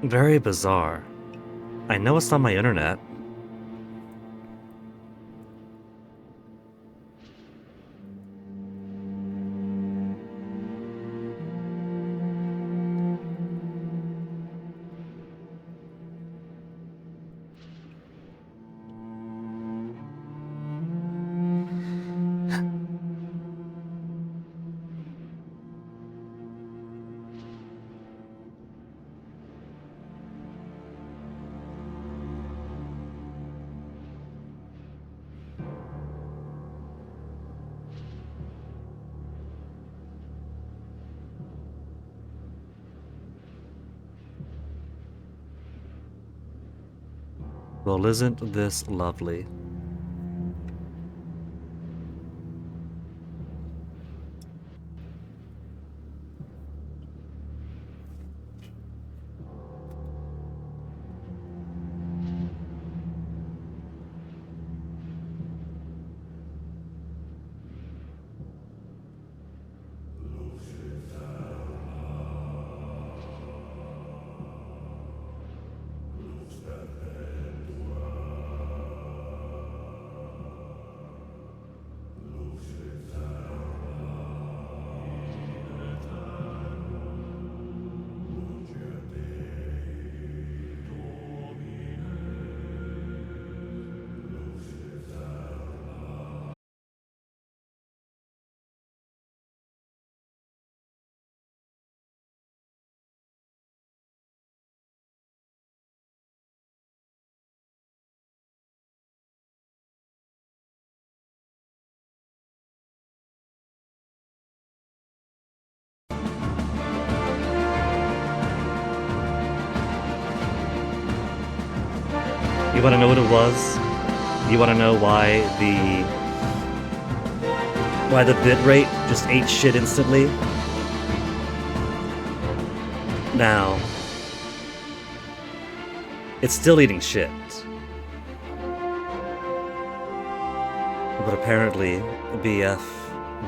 Very bizarre. I know it's on my internet. Well, isn't this lovely? You want to know what it was? You want to know why the bitrate just ate shit instantly? Now, it's still eating shit. But apparently, BF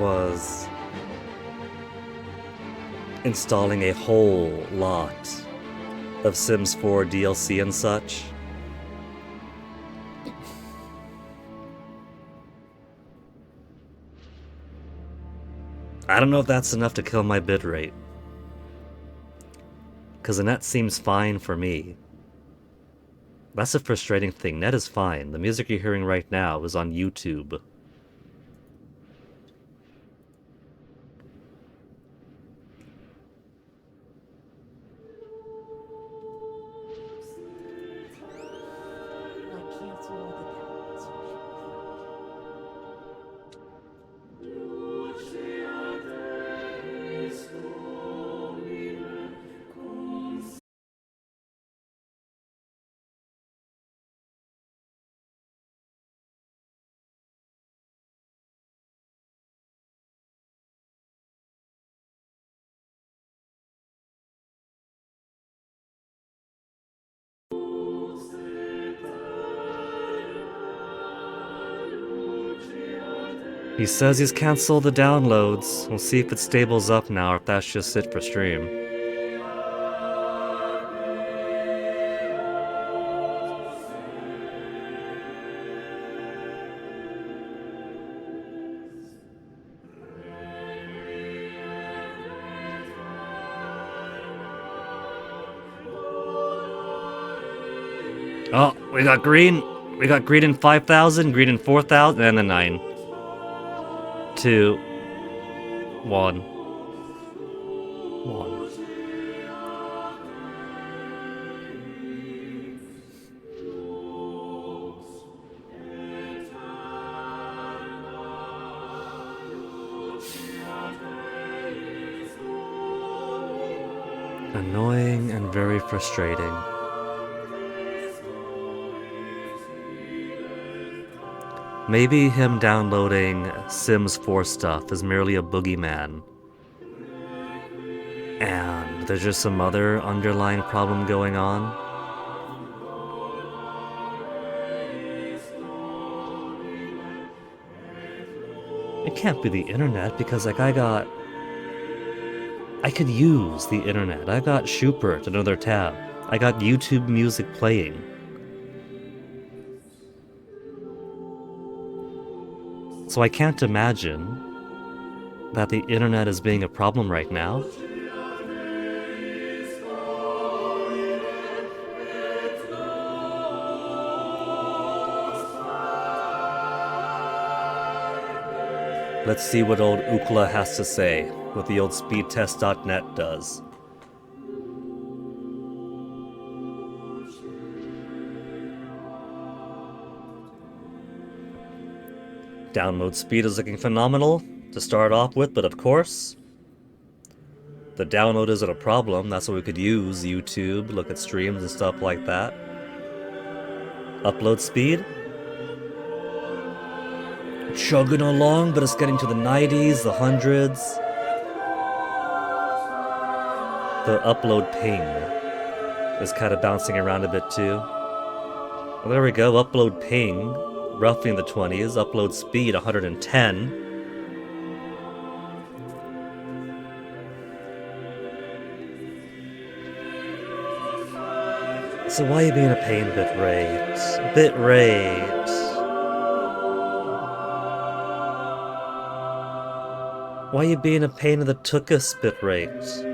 was installing a whole lot of Sims 4 DLC and such. I don't know if that's enough to kill my bitrate. Because the net seems fine for me. That's a frustrating thing. Net is fine. The music you're hearing right now is on YouTube. He says he's canceled the downloads. We'll see if it stables up now or if that's just it for stream. Oh, we got green. We got green in 5,000, green in 4,000, and then 9. 2, 1. 1. Annoying and very frustrating. Maybe him downloading Sims 4 stuff is merely a boogeyman. And there's just some other underlying problem going on. It can't be the internet because, like, I could use the internet. I got Schubert, another tab. I got YouTube music playing. So I can't imagine that the internet is being a problem right now. Let's see what old Ookla has to say, what the old speedtest.net does. Download speed is looking phenomenal to start off with, but of course, the download isn't a problem. That's what we could use YouTube, look at streams and stuff like that. Upload speed? Chugging along, but it's getting to the 90s, the 100s. The upload ping is kind of bouncing around a bit too. Well, there we go, upload ping, roughly in the 20s, upload speed 110. So why are you being a pain, bitrate? Bitrate. Why are you being a pain in the tuchus, bitrate?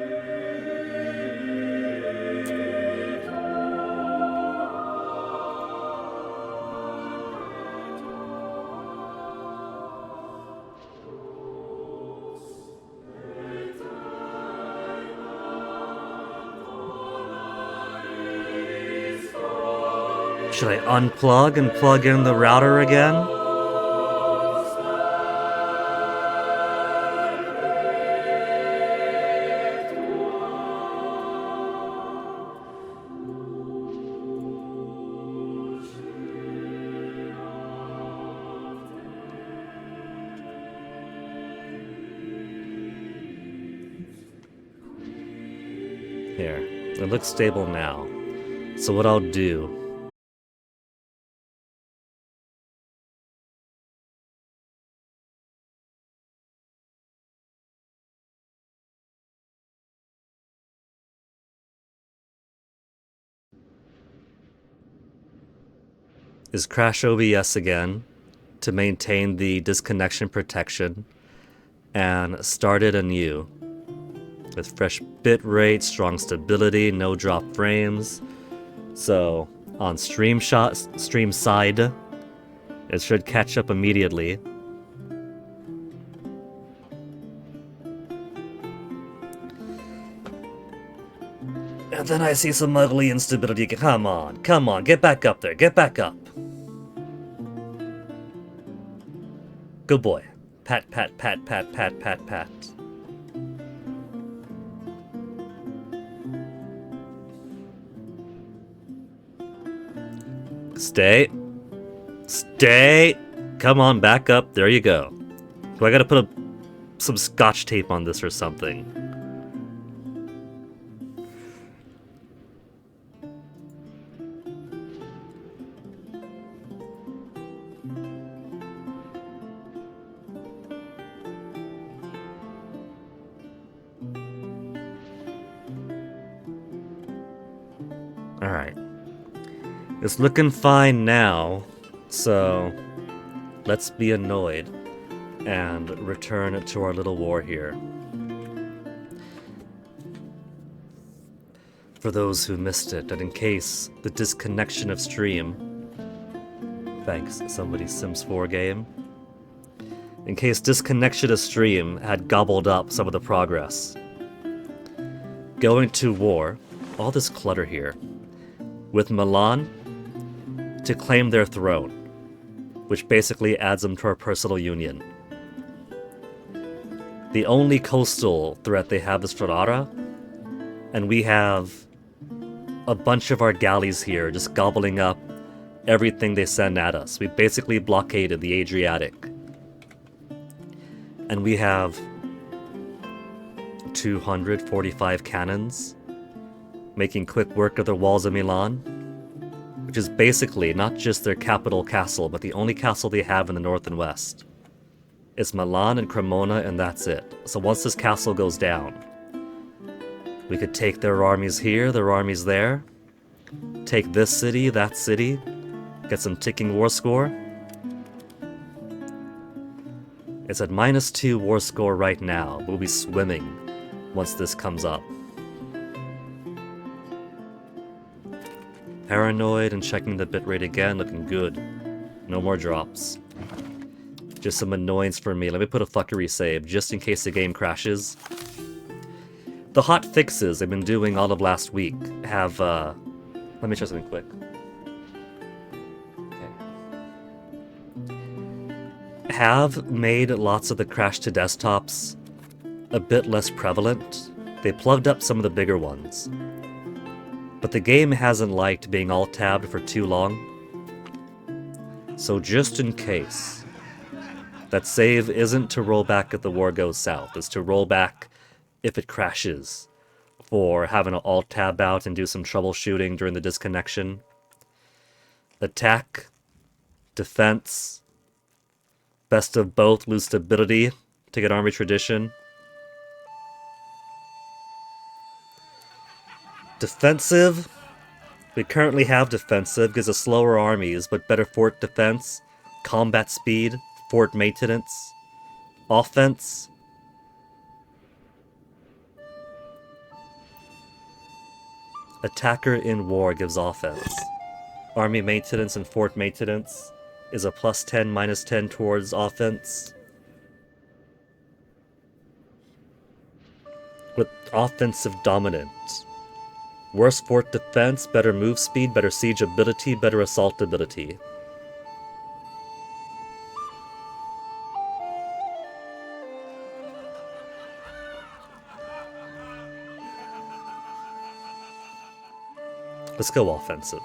Should I unplug and plug in the router again? Here, it looks stable now. So what I'll do is crash OBS again to maintain the disconnection protection and start it anew with fresh bitrate, strong stability, no drop frames. So on stream side, it should catch up immediately. And then I see some ugly instability. Come on, get back up there, get back up. Good boy. Pat, pat, pat, pat, pat, pat, pat. Stay. Stay. Come on, back up. There you go. Do I gotta put some scotch tape on this or something? Alright. It's looking fine now, so let's be annoyed and return to our little war here. For those who missed it, and in case the disconnection of stream, thanks, somebody's Sims 4 game, in case disconnection of stream had gobbled up some of the progress. Going to war, all this clutter here, with Milan to claim their throne, which basically adds them to our personal union. The only coastal threat they have is Ferrara, and we have a bunch of our galleys here just gobbling up everything they send at us. We basically blockaded the Adriatic. And we have 245 cannons, making quick work of the walls of Milan, which is basically not just their capital castle, but the only castle they have in the north and west. It's Milan and Cremona, and that's it. So once this castle goes down, we could take their armies here, their armies there, take this city, that city, get some ticking war score. It's at -2 war score right now. We'll be swimming once this comes up. Paranoid and checking the bitrate again, looking good. No more drops. Just some annoyance for me. Let me put a fuckery save, just in case the game crashes. The hot fixes I've been doing all of last week have, let me try something quick. Okay. Have made lots of the crash to desktops a bit less prevalent. They plugged up some of the bigger ones. But the game hasn't liked being alt-tabbed for too long. So just in case, that save isn't to roll back if the war goes south, it's to roll back if it crashes, for having to alt-tab out and do some troubleshooting during the disconnection. Attack, defense, best of both, lose stability to get army tradition. Defensive, we currently have defensive, gives us slower armies, but better fort defense, combat speed, fort maintenance. Offense, attacker in war gives offense. Army maintenance and fort maintenance is a +10, -10 towards offense. With offensive dominant. Worse fort defense, better move speed, better siege ability, better assault ability. Let's go offensive.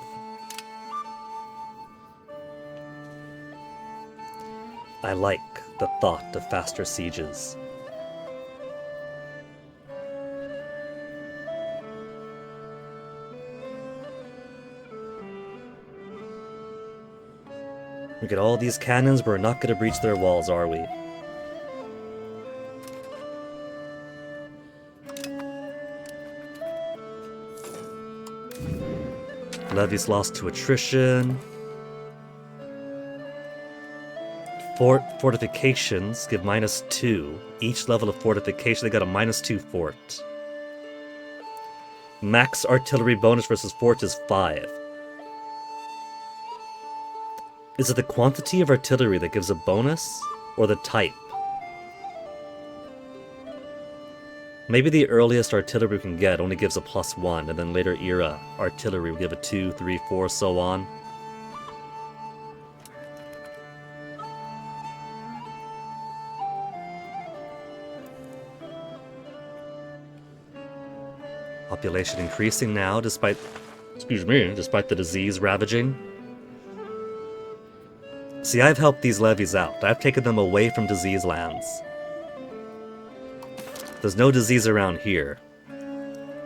I like the thought of faster sieges. We get all these cannons, but we're not going to breach their walls, are we? Levies lost to attrition. Fortifications give -2. Each level of fortification, they got a -2 fort. Max artillery bonus versus fort is 5. Is it the quantity of artillery that gives a bonus, or the type? Maybe the earliest artillery we can get only gives a +1, and then later era artillery will give a 2, 3, 4, so on. Population increasing now, despite the disease ravaging. See, I've helped these levies out. I've taken them away from disease lands. There's no disease around here.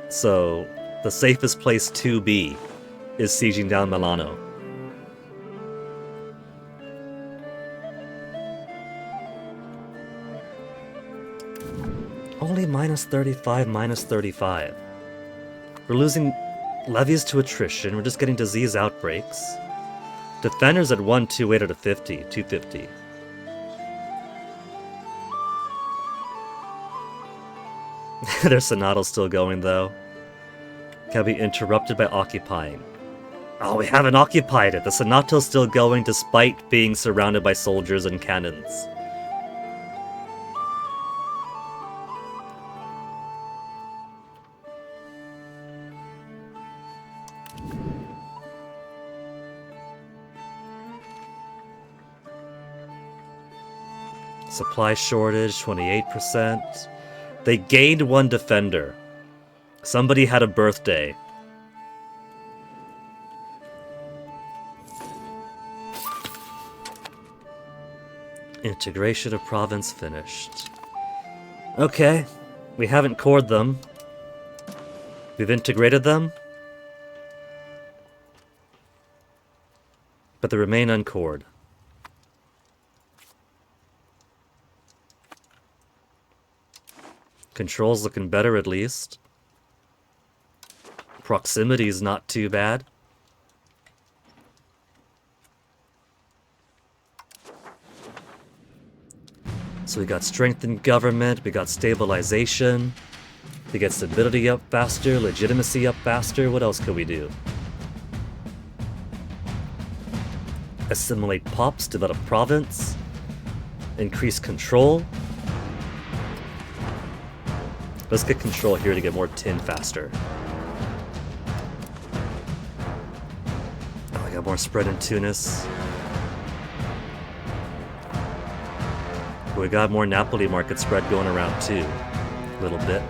So, the safest place to be is sieging down Milano. Only -35, -35. We're losing levies to attrition, we're just getting disease outbreaks. Defenders at 128 out of 50, 250. Their Sonato's still going, though. Can be interrupted by occupying. Oh, we haven't occupied it. The Sonato's still going despite being surrounded by soldiers and cannons. Supply shortage, 28%. They gained 1 defender. Somebody had a birthday. Integration of province finished. Okay, we haven't cored them. We've integrated them. But they remain uncored. Control's looking better, at least. Proximity's not too bad. So we got strengthened government, we got stabilization, we get stability up faster, legitimacy up faster. What else could we do? Assimilate pops, develop province, increase control. Let's get control here to get more tin faster. Oh, I got more spread in Tunis. We got more Napoli market spread going around too. A little bit.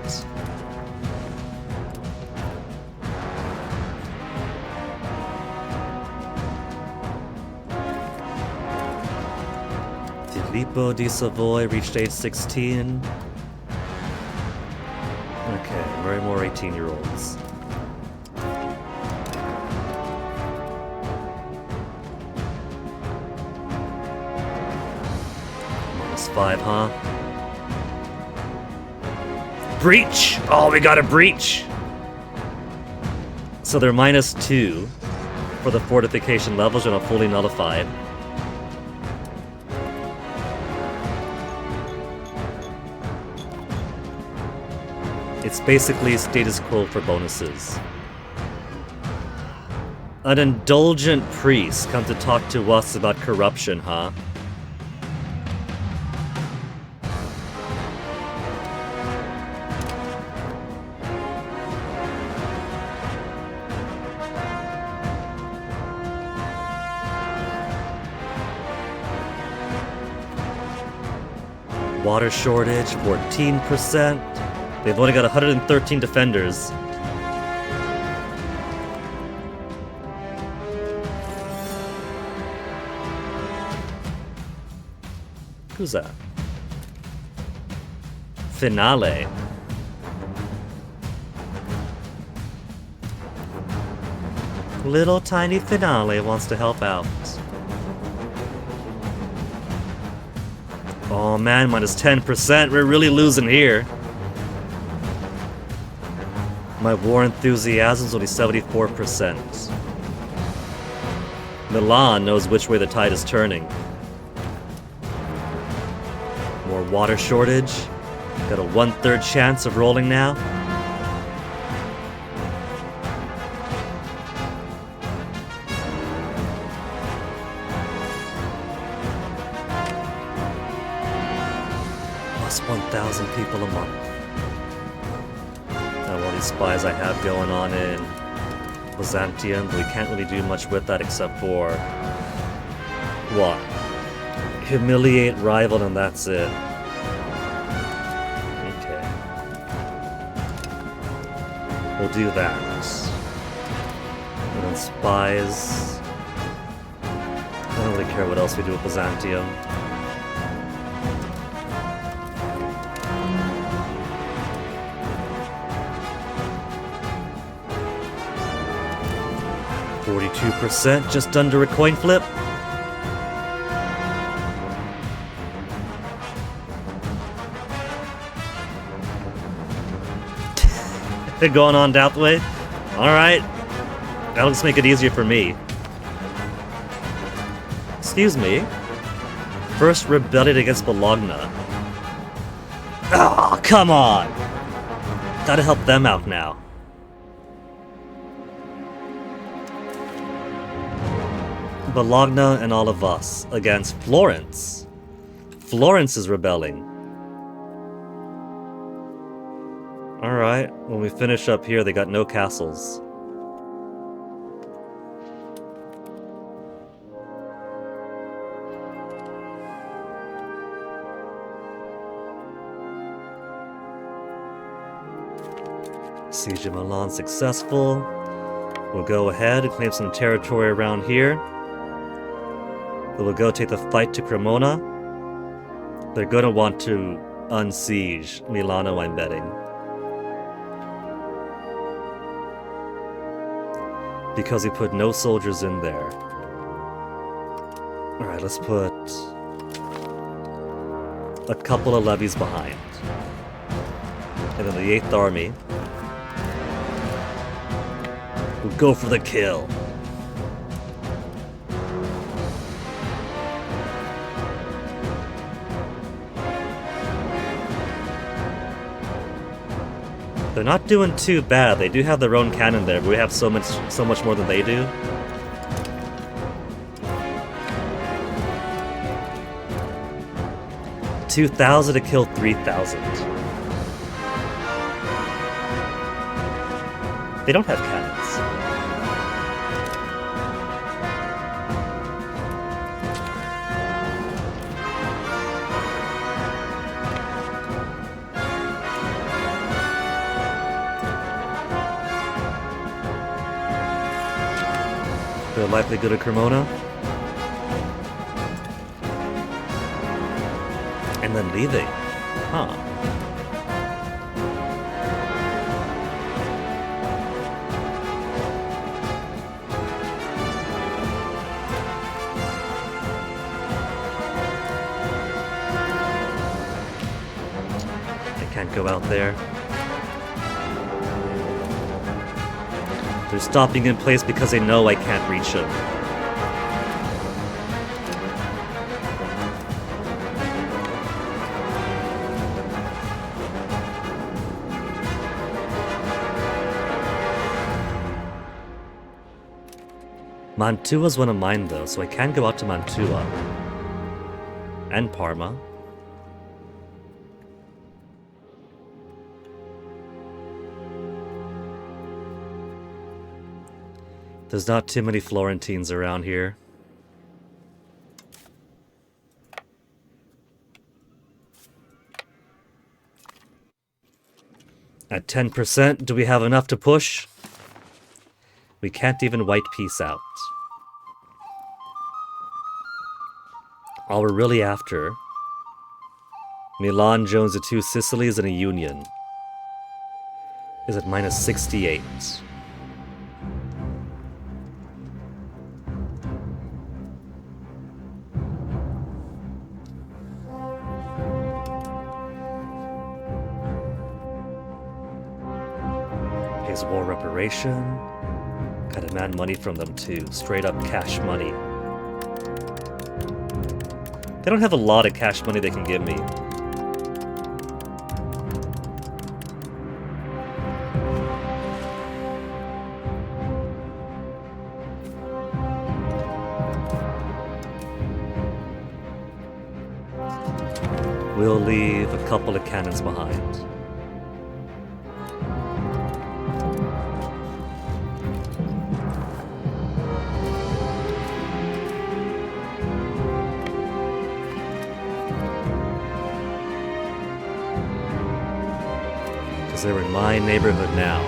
Filippo di Savoy reached age 16. Okay, very more 18-year-olds. -5, huh? Breach! Oh, we got a breach! So they're -2 for the fortification levels and are fully nullified. It's basically status quo for bonuses. An indulgent priest come to talk to us about corruption, huh? Water shortage, 14%. They've only got 113 defenders. Who's that? Finale. Little tiny Finale wants to help out. Oh man, -10%. We're really losing here. My war enthusiasm's only 74%. Milan knows which way the tide is turning. More water shortage. Got a 1/3 chance of rolling now. Plus 1,000 people a month. All these spies I have going on in Byzantium, but we can't really do much with that except for what? Humiliate rival, and that's it. Okay. We'll do that. And then spies. I don't really care what else we do with Byzantium. %, just under a coin flip. Going on that way? Alright. That'll just make it easier for me. Excuse me. First rebellion against Bologna. Oh, come on! Gotta help them out now. Bologna and all of us against Florence. Florence is rebelling. Alright, when we finish up here, they got no castles. Siege of Milan successful. We'll go ahead and claim some territory around here. Then we'll go take the fight to Cremona. They're gonna want to unsiege Milano, I'm betting. Because we put no soldiers in there. Alright, let's put a couple of levies behind. And then the 8th Army will go for the kill. They're not doing too bad. They do have their own cannon there, but we have so much more than they do. $2,000 to kill 3,000. They don't have cannons. They're likely good at Cremona. And then leaving. Huh. I can't go out there. They're stopping in place because they know I can't reach them. Mantua's one of mine though, so I can go out to Mantua. And Parma. There's not too many Florentines around here. At 10%, do we have enough to push? We can't even white peace out. All we're really after, Milan joins the two Sicilies and a union, is at minus 68. Pays war reparation. Gotta demand money from them too. Straight up cash money. They don't have a lot of cash money they can give me. We'll leave a couple of cannons behind. They're in my neighborhood now.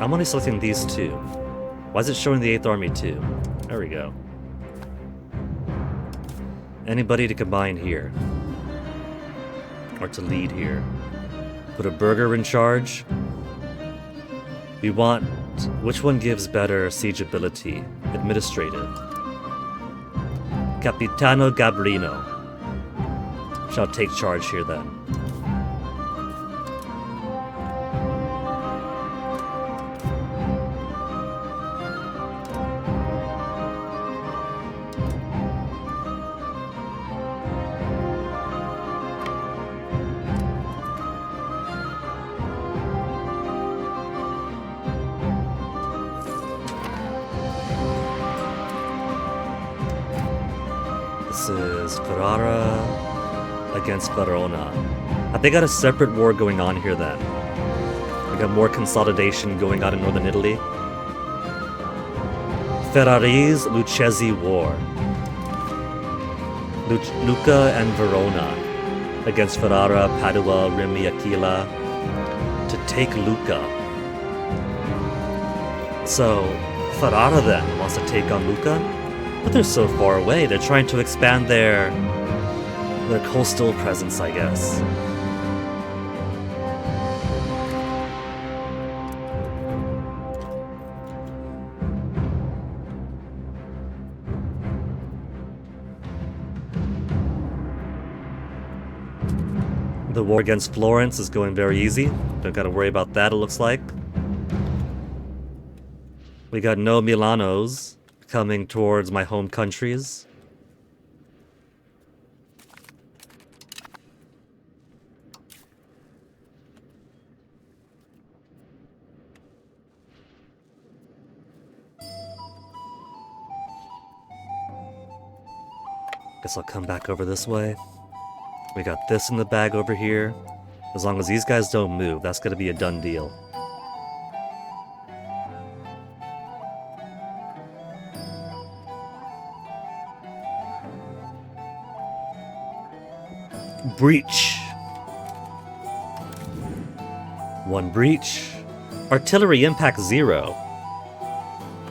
I'm only selecting these two. Why is it showing the 8th Army too? There we go. Anybody to combine here. Or to lead here. Put a burgher in charge. We want... Which one gives better siege ability? Administrative. Capitano Gabrino shall take charge here then. This is Ferrara against Verona. Have they got a separate war going on here then? We got more consolidation going on in northern Italy. Ferrarese Lucchese War. Lucca and Verona against Ferrara, Padua, Rimini, Aquila to take Lucca. So Ferrara then wants to take on Lucca? But they're so far away, they're trying to expand their coastal presence, I guess. The war against Florence is going very easy. Don't gotta worry about that, it looks like. We got no Milanos, coming towards my home countries. Guess I'll come back over this way. We got this in the bag over here. As long as these guys don't move, that's gonna be a done deal. Breach. One breach. Artillery impact 0.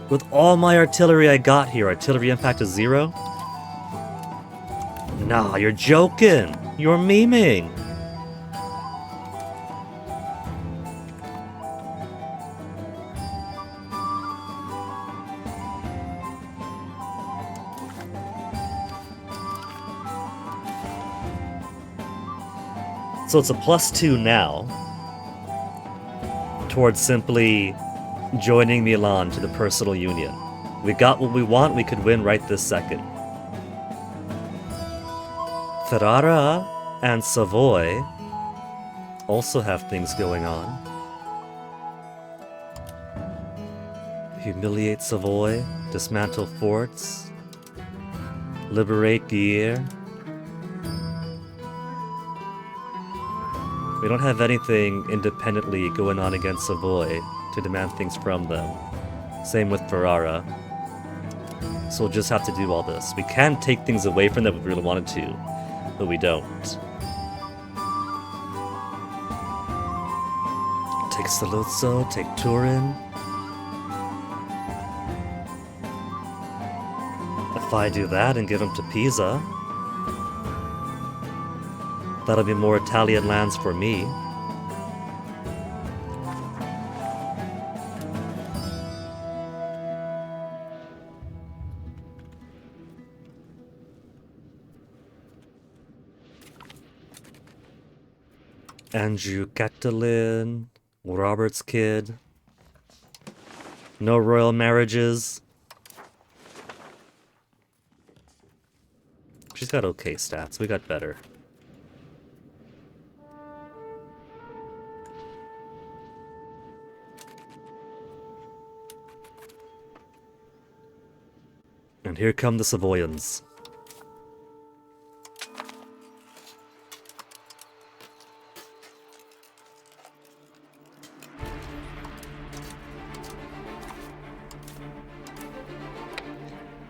With all my artillery I got here, artillery impact is 0? Nah, you're joking. You're memeing. So it's a +2 now towards simply joining Milan to the personal union. We got what we want, we could win right this second. Ferrara and Savoy also have things going on. Humiliate Savoy, dismantle forts, liberate Guier. We don't have anything independently going on against Savoy to demand things from them. Same with Ferrara. So we'll just have to do all this. We can take things away from them if we really wanted to, but we don't. Take Saluzzo, take Turin. If I do that and give them to Pisa, that'll be more Italian lands for me. Andrew Catalin, Robert's kid. No royal marriages. She's got okay stats. We got better. And here come the Savoyans.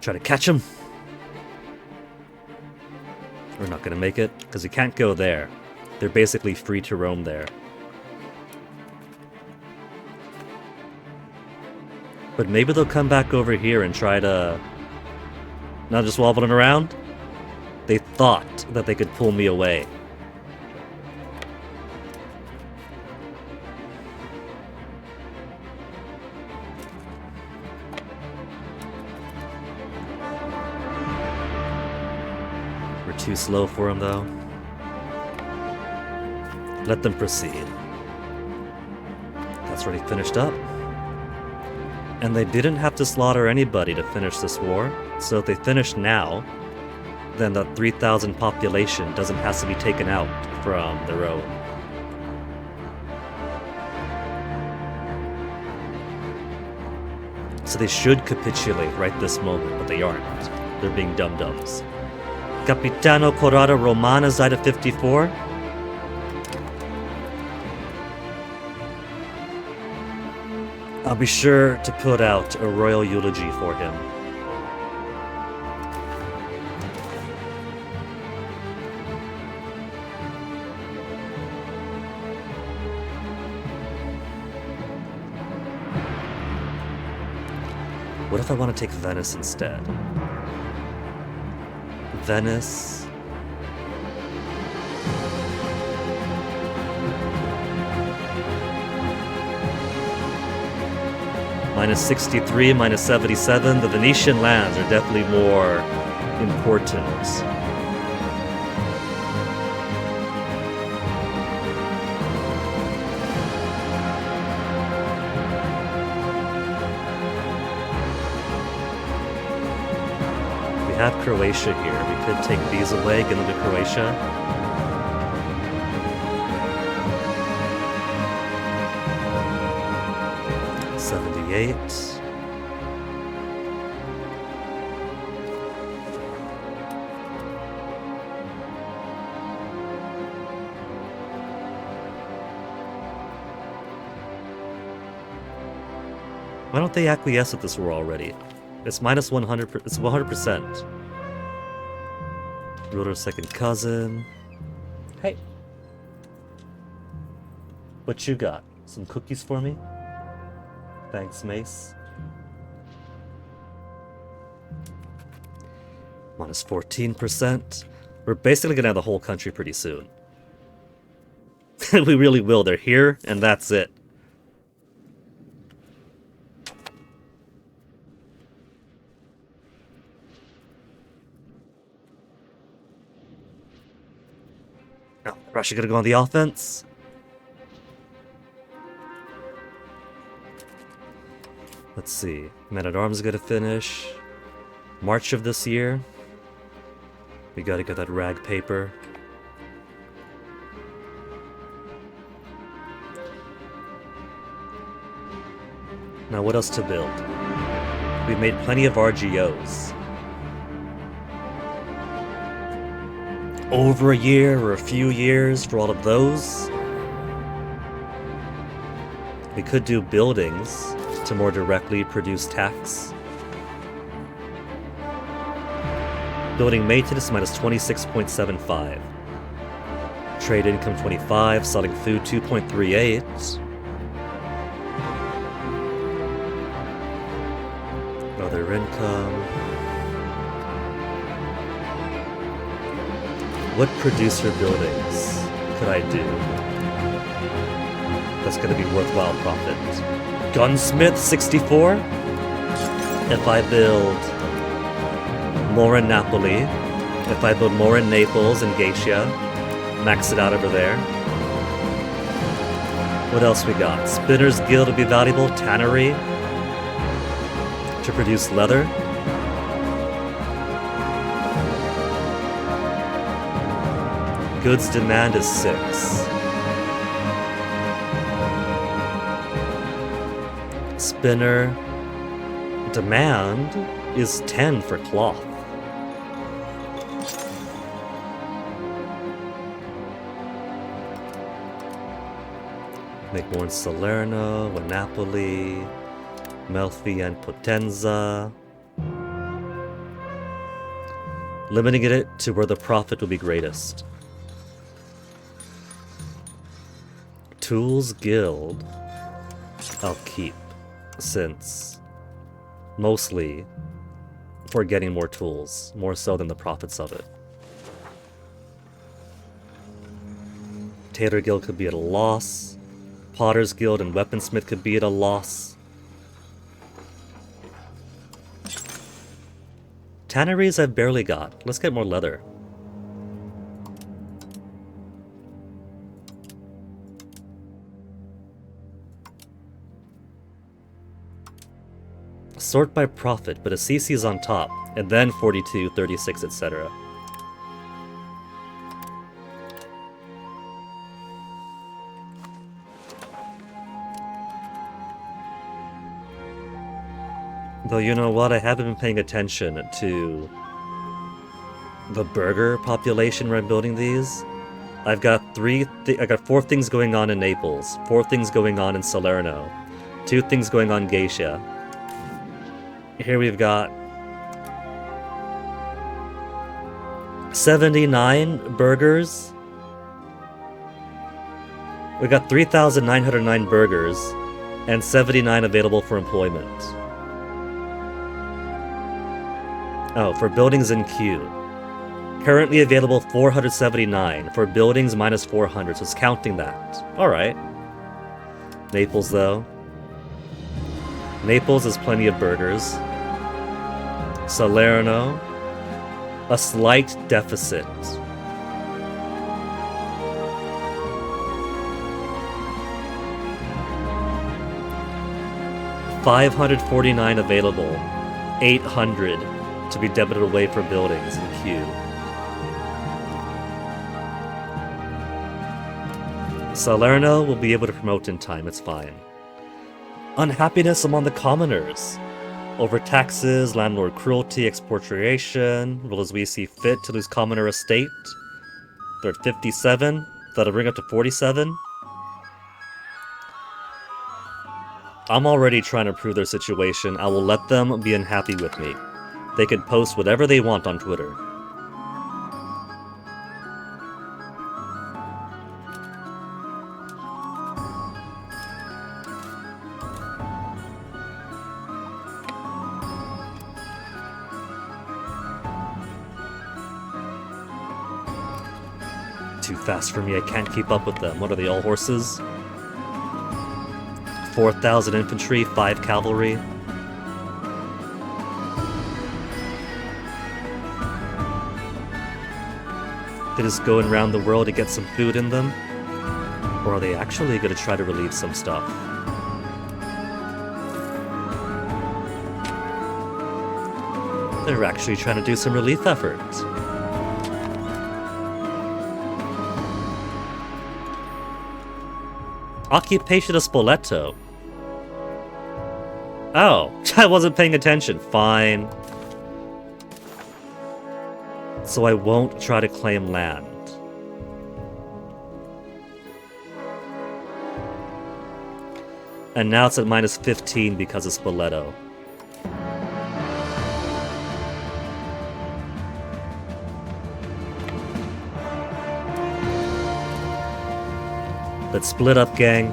Try to catch him. We're not gonna make it, because we can't go there. They're basically free to roam there. But maybe they'll come back over here and try to... not just wobbling around. They thought that they could pull me away. We're too slow for them, though. Let them proceed. That's already finished up. And they didn't have to slaughter anybody to finish this war, so if they finish now, then the 3,000 population doesn't have to be taken out from their own. So they should capitulate right this moment, but they aren't. They're being dum-dums. Capitano Corrada Romana Zida 54. I'll be sure to put out a royal eulogy for him. What if I want to take Venice instead? Venice... -63, -77, the Venetian lands are definitely more important. have Croatia here. We could take these away, get into Croatia. $78. Why don't they acquiesce with this war already? It's minus 100. It's 100%. Ruler's second cousin. Hey. What you got? Some cookies for me? Thanks, Mace. Minus 14%. We're basically gonna have the whole country pretty soon. We really will. They're here, and that's it. Oh, Russia gonna go on the offense? Let's see. Man-at-Arms gonna finish. March of this year. We gotta get that rag paper. Now what else to build? We've made plenty of RGOs. Over a year or a few years for all of those. We could do buildings to more directly produce tax. Building maintenance minus 26.75. Trade income 25, selling food 2.38. Other income. What producer buildings could I do that's going to be worthwhile profit? Gunsmith 64? If I build more in Napoli, if I build more in Naples and Geisha, max it out over there. What else we got? Spinner's Guild would be valuable. Tannery to produce leather. Goods demand is 6. Spinner demand is 10 for cloth. Make more in Salerno, in Napoli, Melfi and Potenza. Limiting it to where the profit will be greatest. Tools Guild, I'll keep, since mostly for getting more tools, more so than the profits of it. Tailor Guild could be at a loss. Potter's Guild and Weaponsmith could be at a loss. Tanneries I've barely got. Let's get more leather. Sort by profit, but a CC is on top, and then 42, 36, etc. Though you know what, I haven't been paying attention to the burger population where I'm building these. I've got I got 4 things going on in Naples, 4 things going on in Salerno, 2 things going on in Geisha. Here we've got 79 burgers. We got 3,909 burgers and 79 available for employment. Oh, for buildings in queue. Currently available 479. For buildings minus 400, so it's counting that. Alright. Naples, though. Naples has plenty of burgers. Salerno, a slight deficit. $549 available. 800 to be debited away for buildings in Q. Salerno will be able to promote in time, it's fine. Unhappiness among the commoners. Over taxes, landlord cruelty, expropriation, will as we see fit to lose commoner estate. They're at 57, that'll bring up to 47. I'm already trying to improve their situation. I will let them be unhappy with me. They can post whatever they want on Twitter. Too fast for me, I can't keep up with them. What are they, all horses? 4,000 infantry, 5 cavalry. They're just going around the world to get some food in them? Or are they actually going to try to relieve some stuff? They're actually trying to do some relief efforts. Occupation of Spoleto. Oh, I wasn't paying attention. Fine. So I won't try to claim land. And now it's at minus 15 because of Spoleto. Let's split up, gang.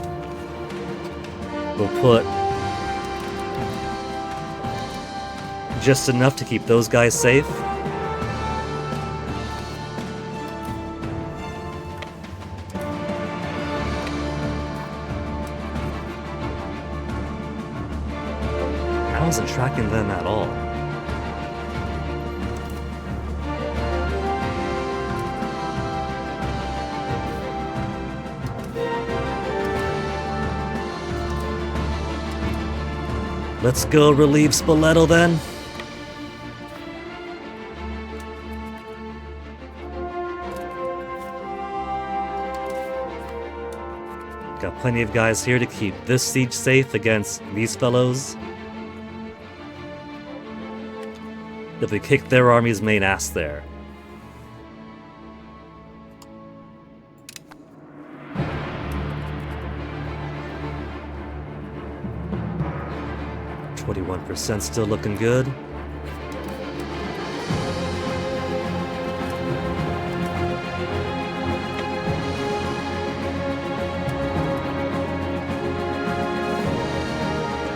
We'll put just enough to keep those guys safe. I wasn't tracking them at all. Let's go relieve Spoleto then. Got plenty of guys here to keep this siege safe against these fellows. If we kick their army's main ass there. %, still looking good.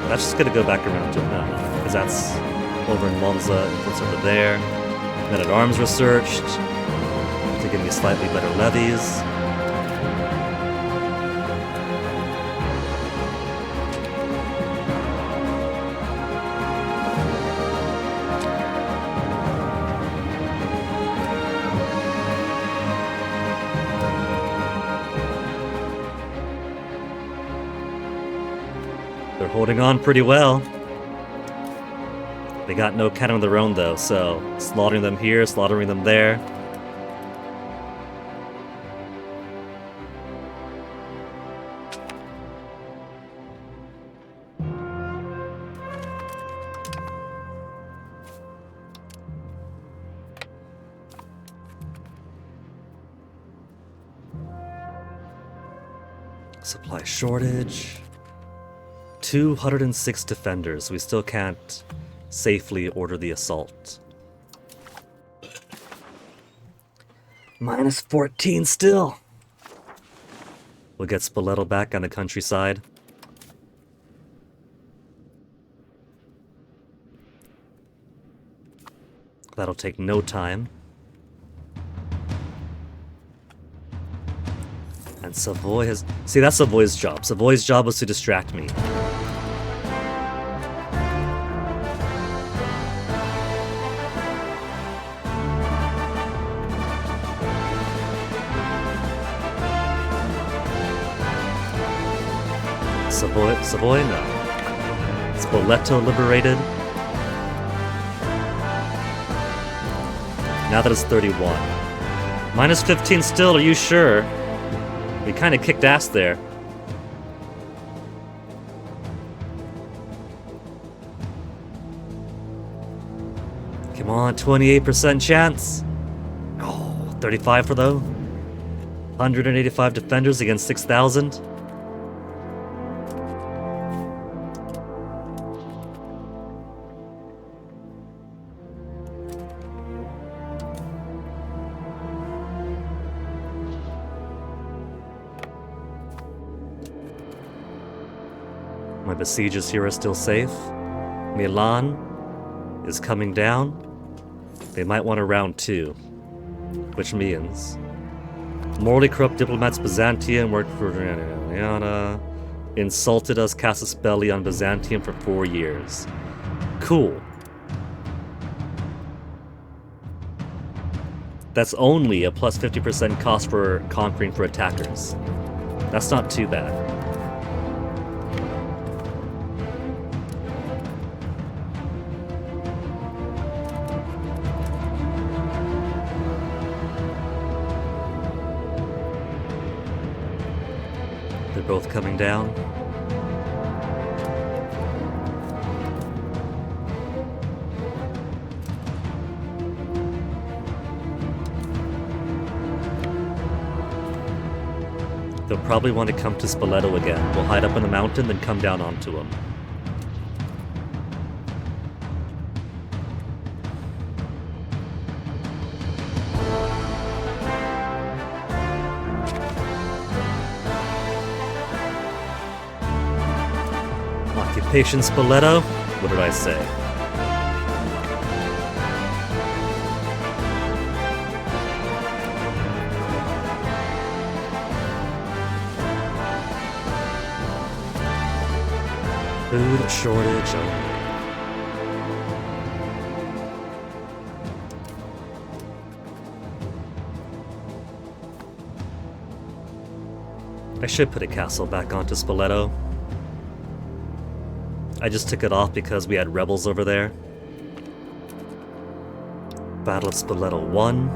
That's just gonna go back around to now, because that's over in Monza, and it's over there. Men at arms researched to give me slightly better levies. Holding on pretty well. They got no cannon of their own though, so slaughtering them here, slaughtering them there. Supply shortage. 206 defenders. We still can't safely order the assault. Minus 14 still. We'll get Spoleto back on the countryside. That'll take no time. And Savoy has... See, that's Savoy's job. Savoy's job was to distract me. Savoy, no. Spoleto liberated. Now that it's 31. Minus 15 still, are you sure? We kind of kicked ass there. Come on, 28% chance. Oh, 35 for though. 185 defenders against 6,000. My besiegers here are still safe. Milan is coming down. They might want a round 2, which means morally corrupt diplomats Byzantium worked for Diana, insulted us, cast a spell on Byzantium for 4 years. Cool. That's only a plus 50% cost for conquering for attackers. That's not too bad. They're both coming down. They'll probably want to come to Spoleto again. We'll hide up in the mountain, then come down onto them. Occupation Spoleto? What did I say? Food shortage. I should put a castle back onto Spoleto. I just took it off because we had rebels over there. Battle of Spoleto 1.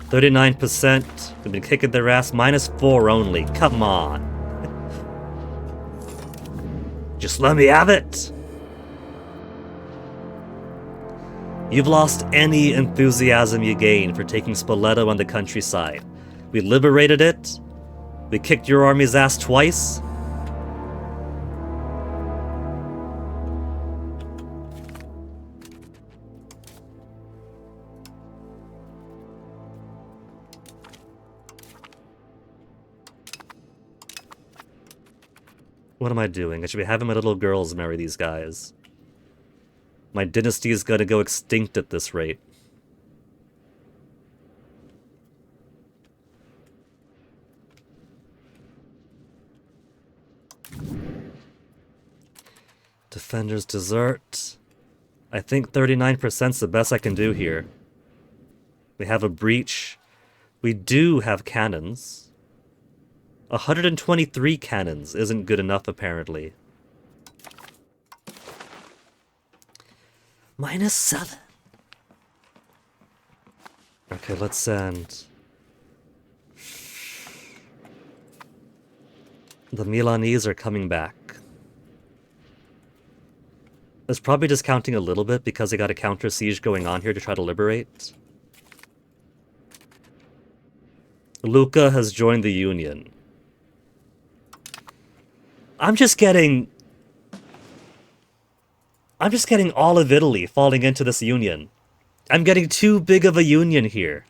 %. They've been kicking their ass. -4 only. Come on. Just let me have it. You've lost any enthusiasm you gained for taking Spoleto on the countryside. We liberated it. We kicked your army's ass twice. What am I doing? I should be having my little girls marry these guys. My dynasty is gonna go extinct at this rate. Defenders desert. I think 39%'s the best I can do here. We have a breach. We do have cannons. 123 cannons isn't good enough, apparently. -7. Okay, let's send... The Milanese are coming back. It's probably discounting a little bit because they got a counter siege going on here to try to liberate. Lucca has joined the Union. I'm just getting all of Italy falling into this union. I'm getting too big of a union here.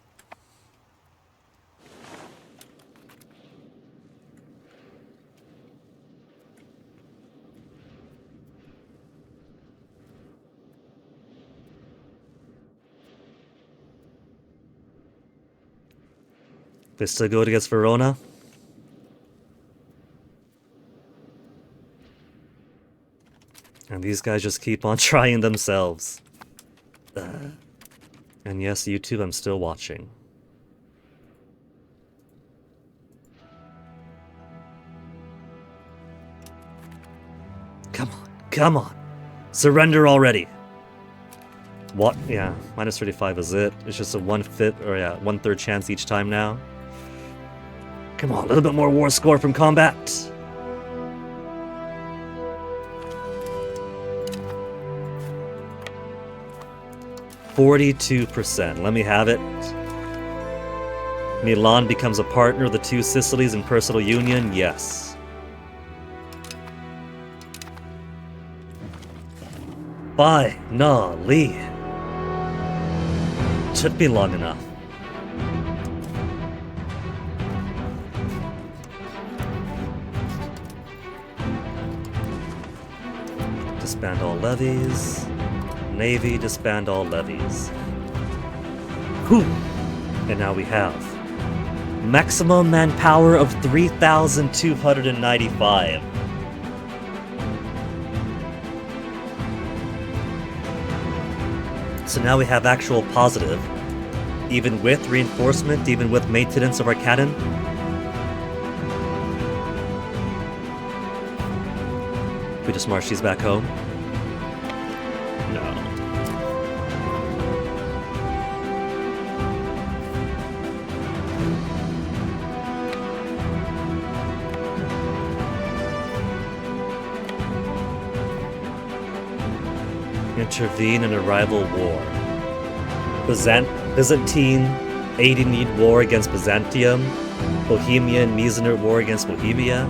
They still go against Verona. And these guys just keep on trying themselves. And yes, YouTube, I'm still watching. Come on, come on. Surrender already! What? Yeah, minus 35 is it. It's just a 1/5, or yeah, 1/3 chance each time now. Come on, a little bit more war score from combat. %42%. Let me have it. Milan becomes a partner of the two Sicilies in personal union. Yes. Finally. Took me long enough. Disband all levies. Navy, disband all levies. Whew! And now we have maximum manpower of 3,295. So now we have actual positive, even with reinforcement, even with maintenance of our cannon. We just march these back home? No. Intervene in a rival war. Byzantine Aidinid war against Byzantium. Bohemia and Meissen war against Bohemia.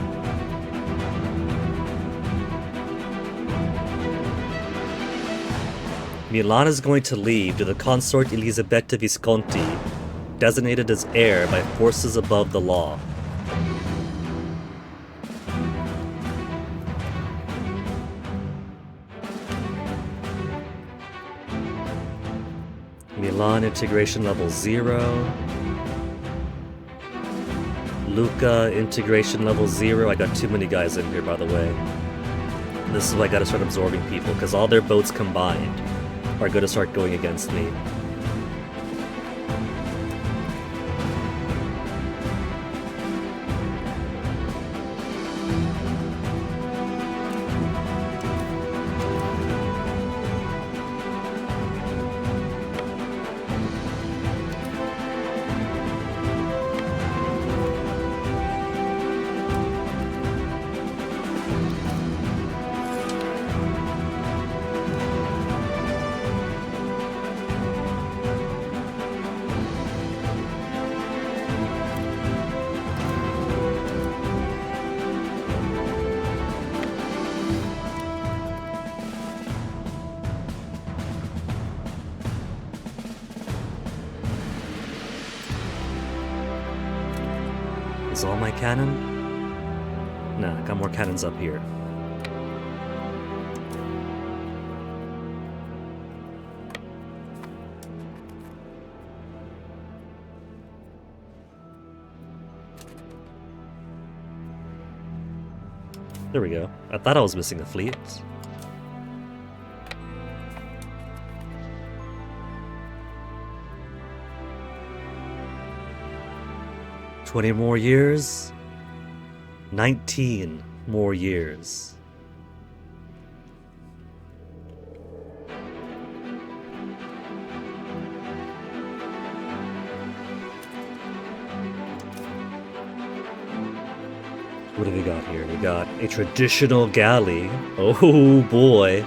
Milan is going to leave to the consort Elisabetta Visconti, designated as heir by forces above the law. Milan integration level 0. Lucca integration level 0. I got too many guys in here, by the way. This is why I gotta start absorbing people, because all their boats combined are gonna start going against me. Is all my cannon? Nah, I got more cannons up here. There we go. I thought I was missing a fleet. "20 more years, 19 more years." What do we got here? We got a traditional galley. Oh boy.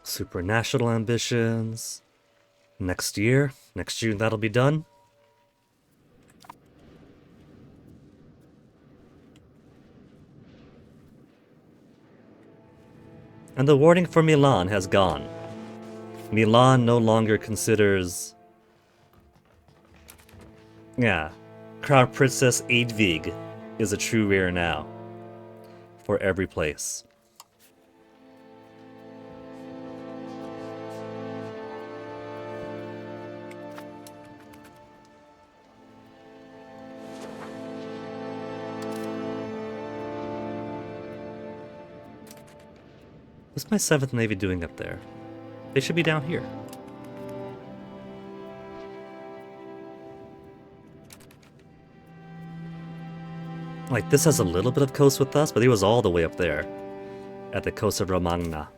Supranational ambitions. Next year, next June, that'll be done. And the warning for Milan has gone. Milan no longer considers... Yeah, Crown Princess Edvig is a true rare now. For every place. What's my 7th Navy doing up there? They should be down here. Like, this has a little bit of coast with us, but it was all the way up there. At the coast of Romagna.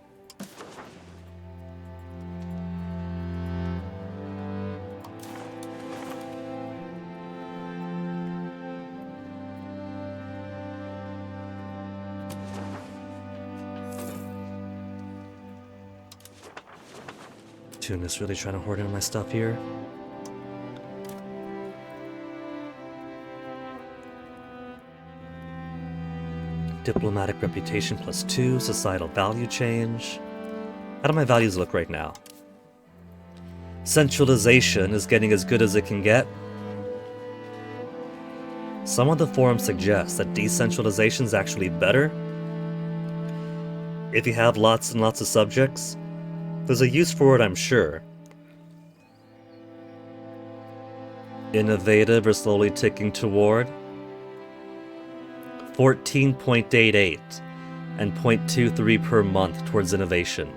Tunis really trying to hoard in my stuff here. Diplomatic reputation +2, societal value change. How do my values look right now? Centralization is getting as good as it can get. Some of the forums suggest that decentralization is actually better. If you have lots and lots of subjects, there's a use for it, I'm sure. Innovative or slowly ticking toward 14.88 and 0.23 per month towards innovation.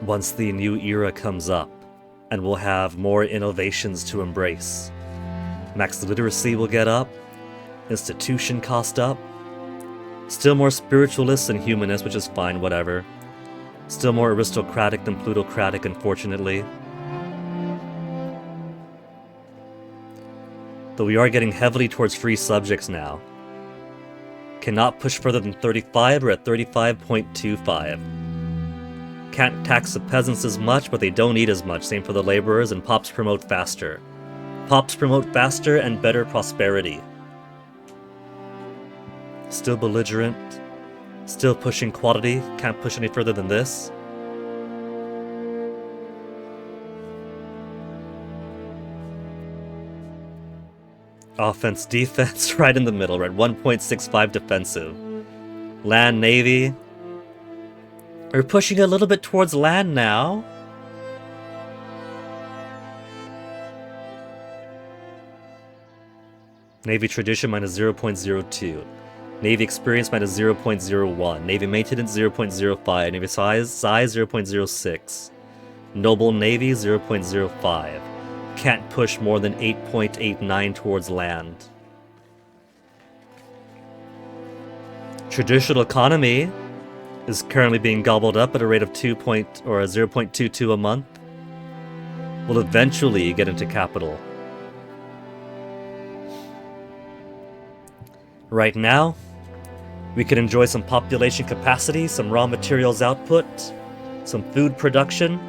Once the new era comes up, and we'll have more innovations to embrace. Max literacy will get up, institution cost up, still more spiritualists than humanists, which is fine, whatever. Still more aristocratic than plutocratic, unfortunately. Though we are getting heavily towards free subjects now. Cannot push further than 35, or at 35.25. Can't tax the peasants as much, but they don't eat as much. Same for the laborers, and pops promote faster. Pops promote faster and better prosperity. Still belligerent. Still pushing quality. Can't push any further than this. Offense, defense, right in the middle. We're at 1.65 defensive. Land, navy. We're pushing a little bit towards land now. Navy tradition -0.02. Navy experience -0.01. Navy maintenance 0.05. Navy size 0.06. Noble Navy 0.05. Can't push more than 8.89 towards land. Traditional economy is currently being gobbled up at a rate of 0.22 a month. Will eventually get into capital. Right now, we can enjoy some population capacity, some raw materials output, some food production.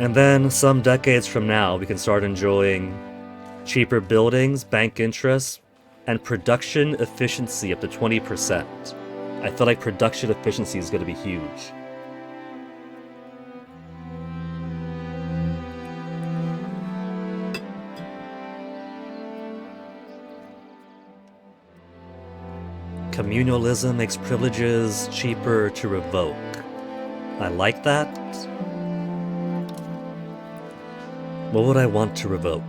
And then, some decades from now, we can start enjoying cheaper buildings, bank interest, and production efficiency up to 20%. I feel like production efficiency is going to be huge. Communalism makes privileges cheaper to revoke. I like that. What would I want to revoke?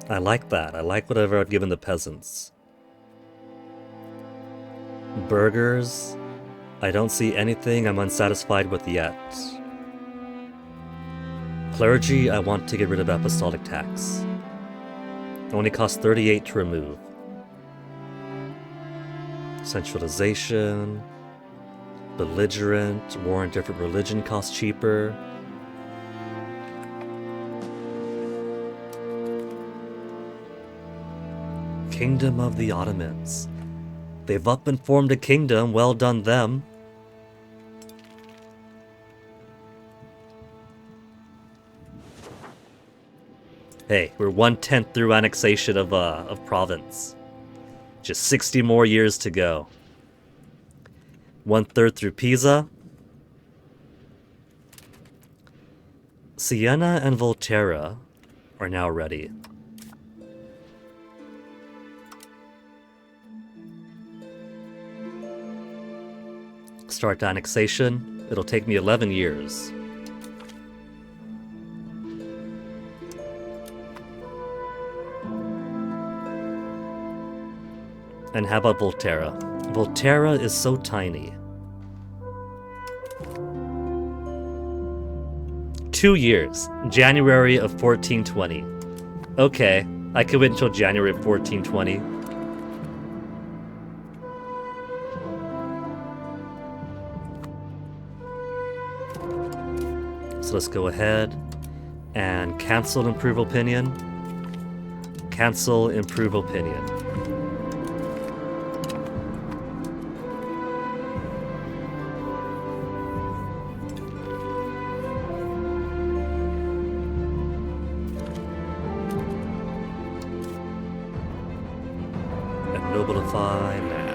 I like that. I like whatever I've given the peasants. Burgers. I don't see anything I'm unsatisfied with yet. Clergy, I want to get rid of apostolic tax. It only costs 38 to remove. Centralization. Belligerent. War in different religion costs cheaper. Kingdom of the Ottomans. They've up and formed a kingdom, well done them. Hey, we're 1/10 through annexation of province. Just 60 more years to go. 1/3 through Pisa. Siena and Volterra are now ready. Start annexation. It'll take me 11 years. And how about Volterra? Volterra is so tiny. 2 years. January of 1420. Okay, I can wait until January of 1420. So let's go ahead and cancel improve opinion. Cancel improve opinion. Nobilify, nah.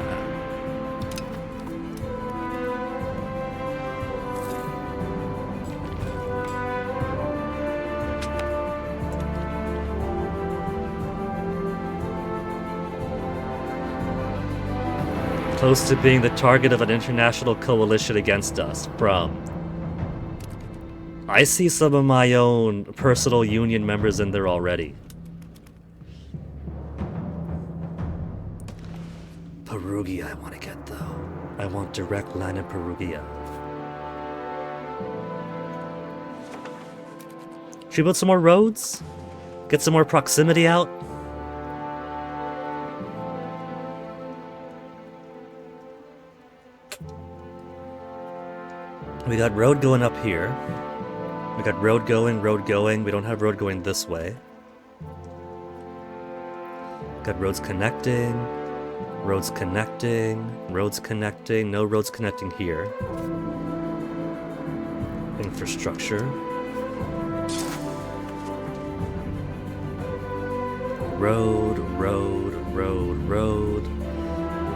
Close to being the target of an international coalition against us. From. I see some of my own personal union members in there already. Perugia I want to get, though. I want direct line in Perugia. Should we build some more roads? Get some more proximity out? We got road going up here. We got road going, road going. We don't have road going this way. Got roads connecting. Roads connecting, roads connecting, no roads connecting here. Infrastructure. Road, road, road, road.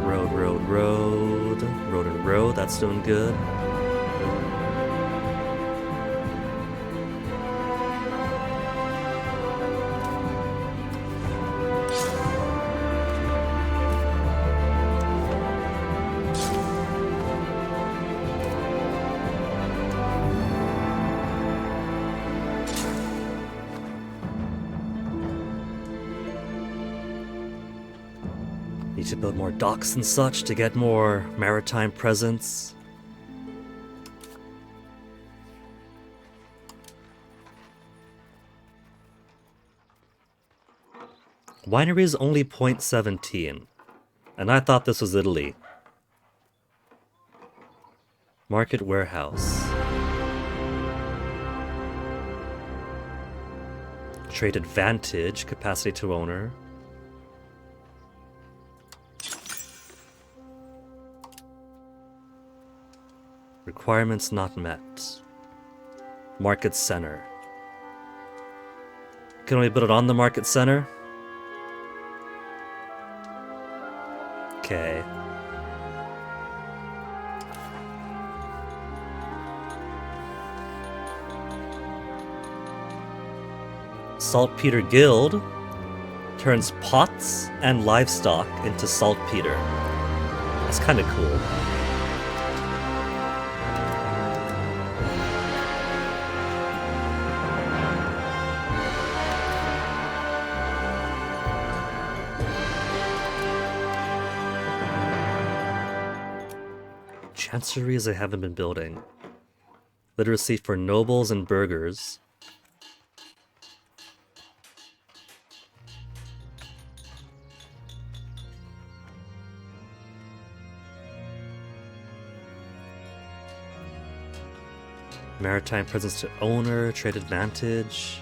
Road, road, road. Road and road, that's doing good. Need to build more docks and such to get more maritime presence. Winery is only 0.17, and I thought this was Italy. Market warehouse. Trade advantage, capacity to owner. Requirements not met. Market center. Can we build it on the market center? Okay. Saltpeter Guild turns pots and livestock into saltpeter. That's kind of cool. Chanceries I haven't been building. Literacy for nobles and burghers. Maritime presence to owner, trade advantage.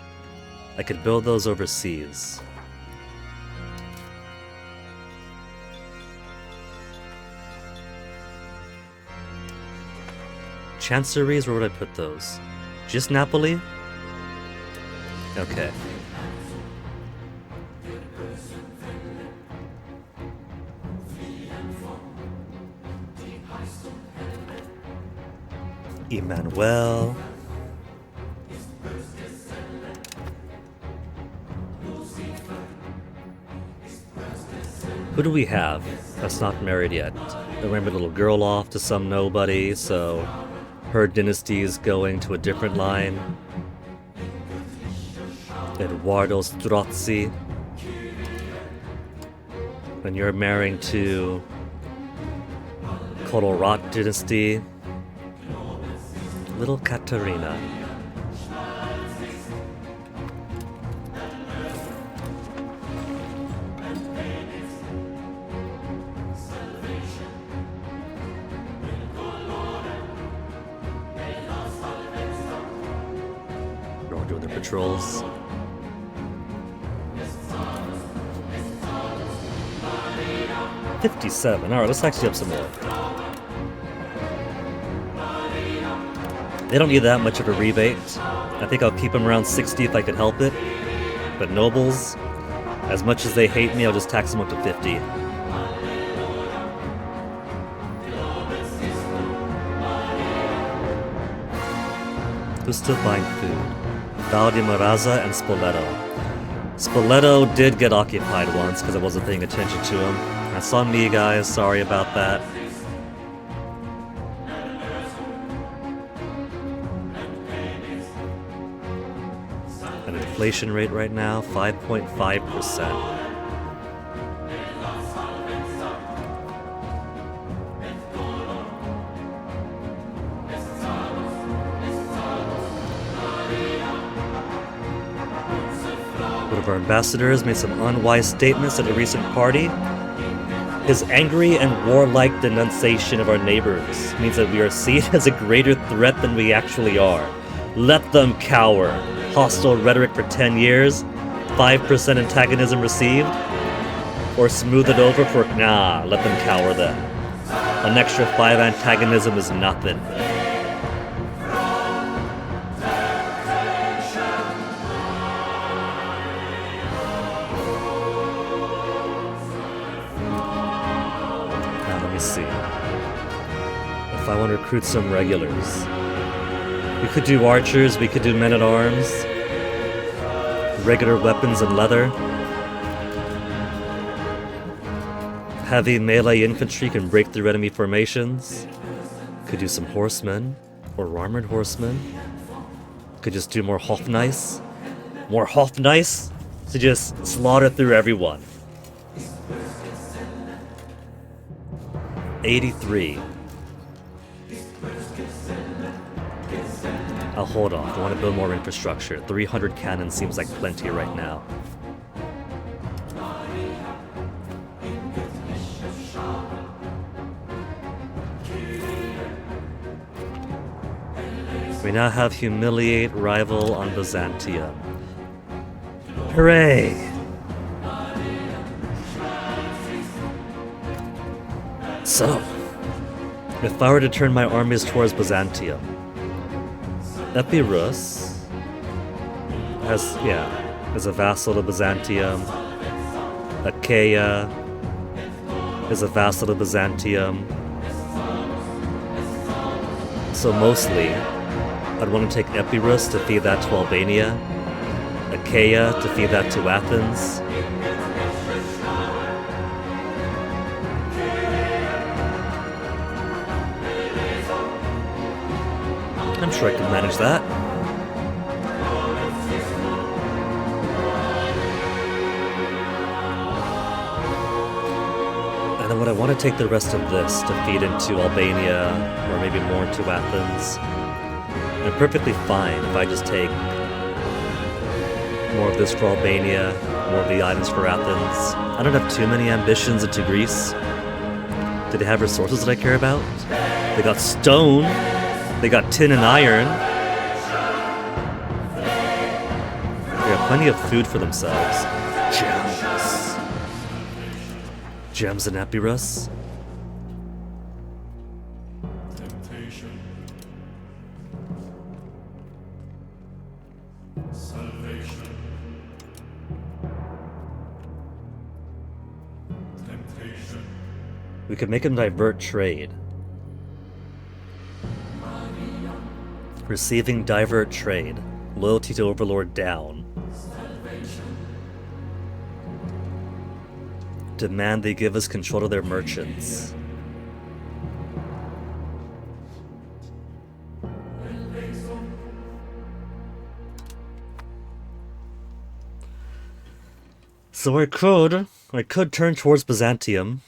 I could build those overseas. Chanceries, where would I put those? Just Napoli? Okay. Emmanuel. Who do we have that's not married yet? They ran a little girl off to some nobody, so her dynasty is going to a different line. Eduardo Strozzi. And you're marrying to Colorado dynasty. Little Katerina. They're all doing their patrols. $57. Alright, let's actually up some more. They don't need that much of a rebate. I think I'll keep them around 60 if I could help it. But nobles, as much as they hate me, I'll just tax them up to 50. Who's still buying food? Valdi Maraza and Spoleto. Spoleto did get occupied once because I wasn't paying attention to him. That's on me, guys. Sorry about that. An inflation rate right now, 5.5%. One of our ambassadors made some unwise statements at a recent party. His angry and warlike denunciation of our neighbors means that we are seen as a greater threat than we actually are. Let them cower. Hostile rhetoric for 10 years, 5% antagonism received, or smooth it over for, nah, let them cower then. An extra 5 antagonism is nothing. See. If I want to recruit some regulars, we could do archers, we could do men-at-arms, regular weapons and leather. Heavy melee infantry can break through enemy formations. Could do some horsemen, or armored horsemen. Could just do more Hofkneis. More Hofkneis to just slaughter through everyone. 83. I'll hold off. I want to build more infrastructure. 300 cannons seems like plenty right now. We now have humiliate rival on Byzantium. Hooray! So, if I were to turn my armies towards Byzantium, Epirus is a vassal to Byzantium. Achaia is a vassal to Byzantium. So mostly, I'd want to take Epirus to feed that to Albania, Achaia to feed that to Athens. I'm sure I can manage that. And then what I want to take the rest of this to feed into Albania, or maybe more into Athens. I'm perfectly fine if I just take more of this for Albania, more of the items for Athens. I don't have too many ambitions into Greece. Do they have resources that I care about? They got stone. They got tin and iron. They got plenty of food for themselves. Gems. Gems and Epirus. Temptation. Salvation. Temptation. We could make them divert trade. Receiving divert trade. Loyalty to Overlord down. Demand they give us control of their merchants. So I could turn towards Byzantium.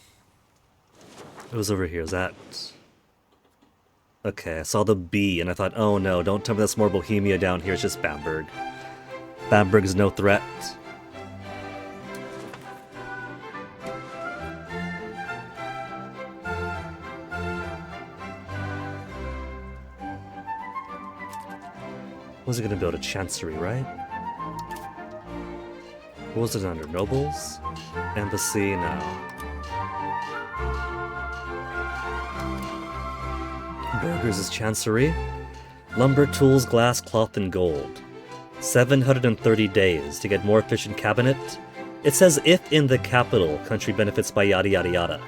It was over here, is that... Okay, I saw the B and I thought, oh no, don't tell me that's more Bohemia down here, it's just Bamberg. Bamberg is no threat. Was it gonna build a chancery, right? What was it under? Nobles? Embassy? No. Burgers is chancery. Lumber, tools, glass, cloth, and gold. 730 days to get more efficient cabinet. It says if in the capital, country benefits by yada yada yada.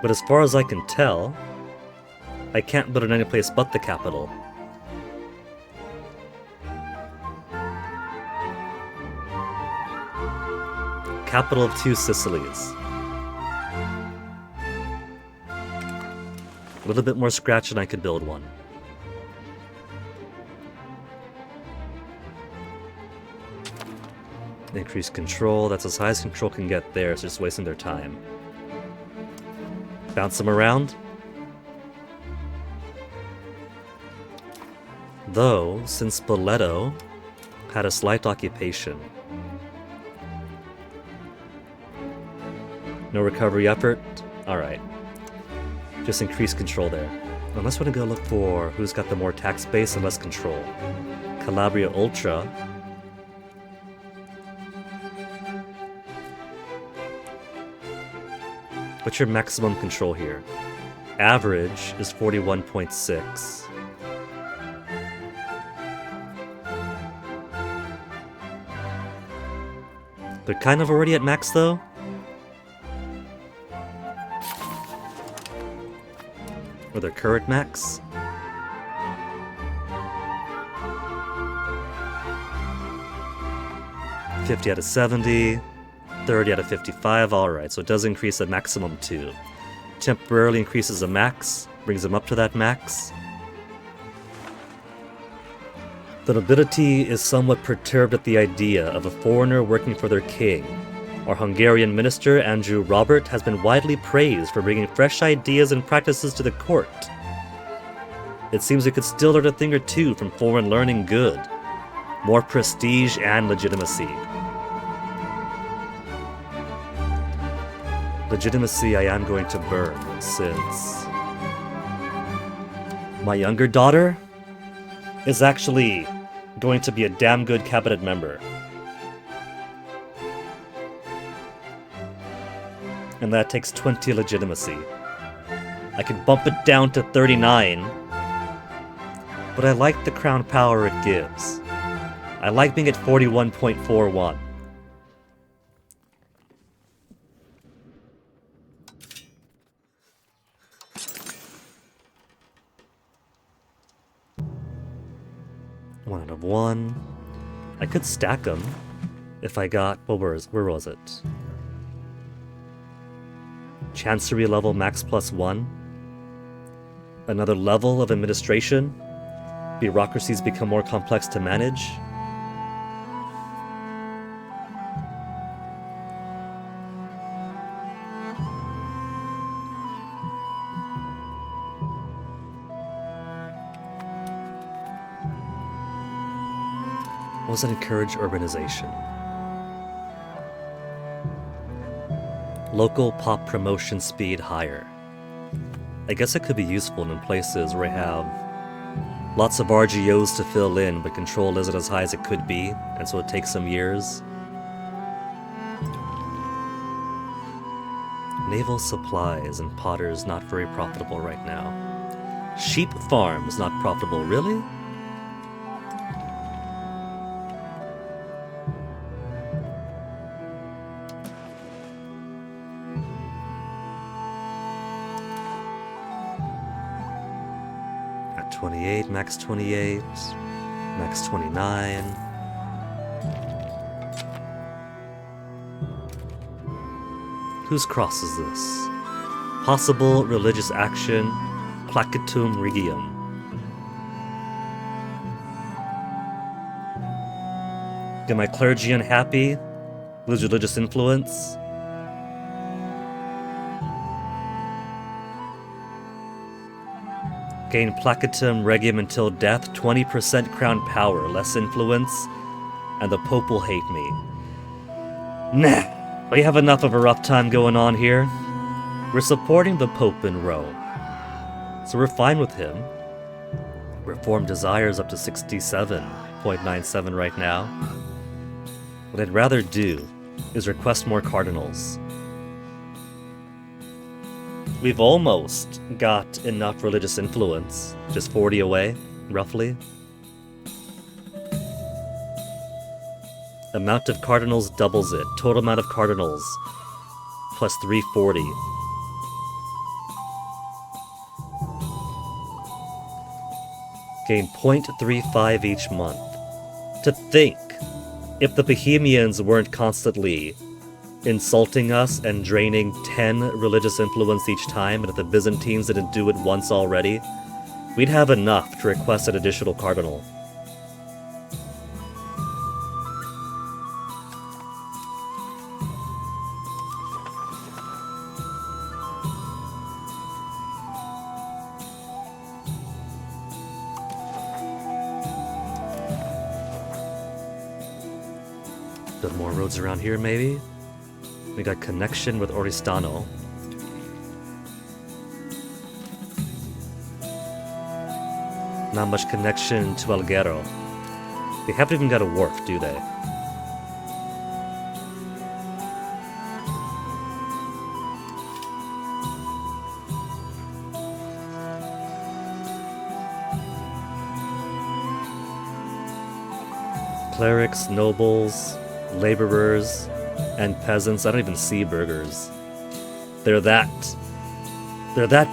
But as far as I can tell, I can't build in any place but the capital. Capital of 2 Sicilies. A little bit more scratch and I could build one. Increase control, that's as high as control can get there, so just wasting their time. Bounce them around. Though, since Spoleto had a slight occupation. No recovery effort? Alright. Just increase control there. Unless we want to go look for who's got the more tax base and less control. Calabria Ultra. What's your maximum control here? Average is 41.6. They're kind of already at max though. Or their current max. $50 out of 70, 30 out of 55, alright, so it does increase the maximum 2. Temporarily increases the max, brings them up to that max. The nobility is somewhat perturbed at the idea of a foreigner working for their king. Our Hungarian minister, Andrew Robert, has been widely praised for bringing fresh ideas and practices to the court. It seems we could still learn a thing or two from foreign learning good. More prestige and legitimacy. Legitimacy I am going to burn, since my younger daughter is actually going to be a damn good cabinet member. And that takes 20 legitimacy. I can bump it down to 39, but I like the crown power it gives. I like being at 41.41. One out of 1. I could stack them if I got... where was it? Chancery level max +1. Another level of administration. Bureaucracies become more complex to manage. What does that encourage urbanization? Local pop promotion speed higher. I guess it could be useful in places where I have lots of RGOs to fill in, but control isn't as high as it could be, and so it takes some years. Naval supplies and potters not very profitable right now. Sheep farms not profitable, really? max 28, max 29. Whose cross is this? Possible religious action, Placitum Regium. Get my clergy unhappy? Lose religious influence? Gain Placitum Regium until death, 20% crown power, less influence, and the Pope will hate me. Nah, we have enough of a rough time going on here. We're supporting the Pope in Rome, so we're fine with him. Reform desires up to 67.97 right now. What I'd rather do is request more cardinals. We've almost got enough religious influence, just 40 away, roughly. Amount of cardinals doubles it. Total amount of cardinals plus 340. Gain 0.35 each month. To think, if the Bohemians weren't constantly insulting us and draining 10 religious influence each time, and if the Byzantines didn't do it once already, we'd have enough to request an additional cardinal. Build more roads around here, maybe? We got connection with Oristano. Not much connection to Alghero. They haven't even got a wharf, do they? Clerics, nobles, laborers, and peasants. I don't even see burghers. They're that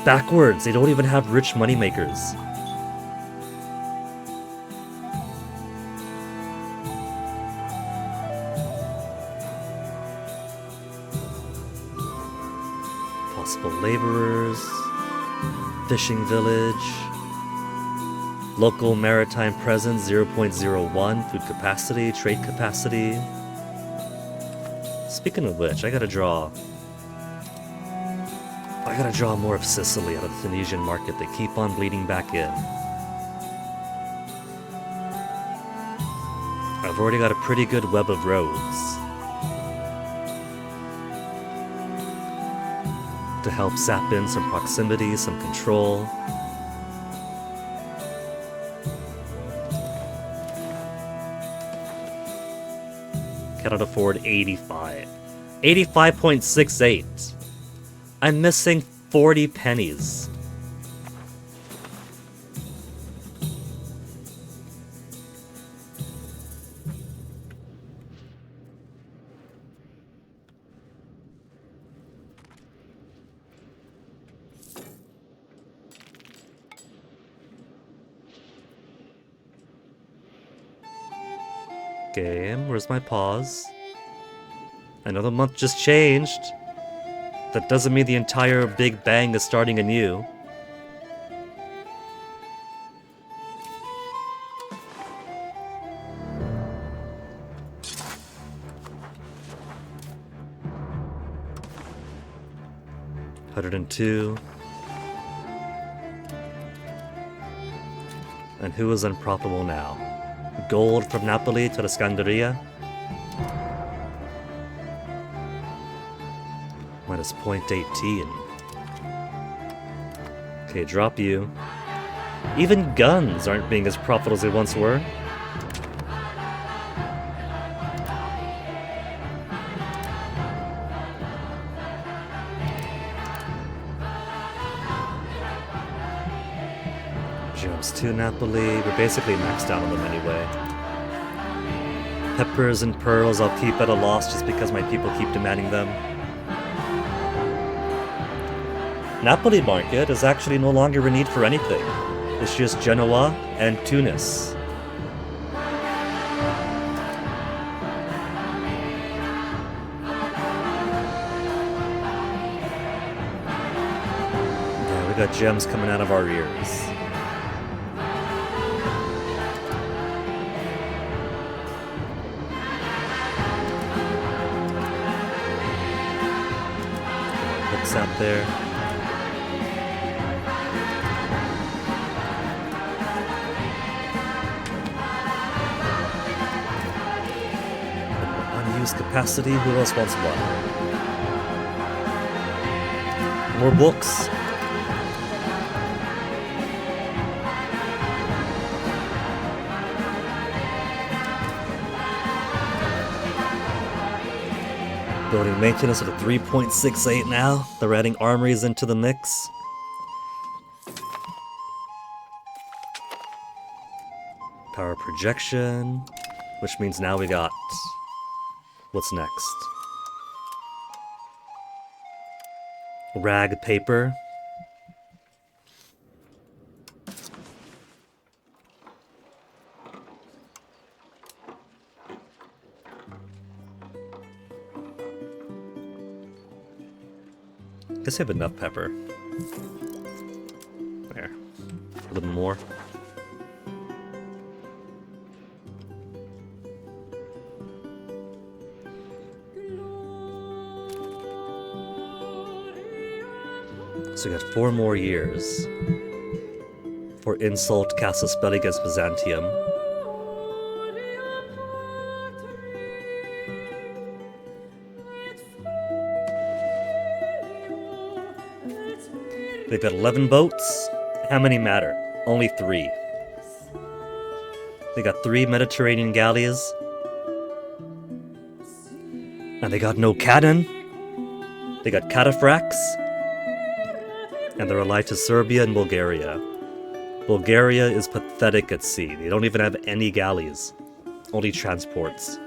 backwards. They don't even have rich moneymakers. Possible laborers, fishing village, local maritime presence 0.01, food capacity, trade capacity. Speaking of which, I gotta draw more of Sicily out of the Tunisian market. They keep on bleeding back in. I've already got a pretty good web of roads to help sap in some proximity, some control. Cannot afford 85. 85.68. I'm missing 40 pennies. Game, where's my pause? I know the month just changed. That doesn't mean the entire Big Bang is starting anew. $102. And who is unprofitable now? Gold from Napoli to the Scanderia. Minus 0.18. Okay, drop you. Even guns aren't being as profitable as they once were. Jumps to Napoli. We're basically maxed out on them anyway. Peppers and pearls I'll keep at a loss just because my people keep demanding them. Napoli market is actually no longer a need for anything. It's just Genoa and Tunis. Yeah, we got gems coming out of our ears. Hooks out there. Capacity, who else wants one? More books. Building maintenance at a 3.68 now. They're adding armories into the mix. Power projection, which means now we got... What's next? Rag paper. Guess I have enough pepper. There. A little more. So we got 4 more years for insult cast a spell against Byzantium. They've got 11 boats. How many matter? Only 3. They got 3 Mediterranean galleys. And they got no cannon. They got cataphracts. And they're allied to Serbia and Bulgaria. Bulgaria is pathetic at sea. They don't even have any galleys. Only transports.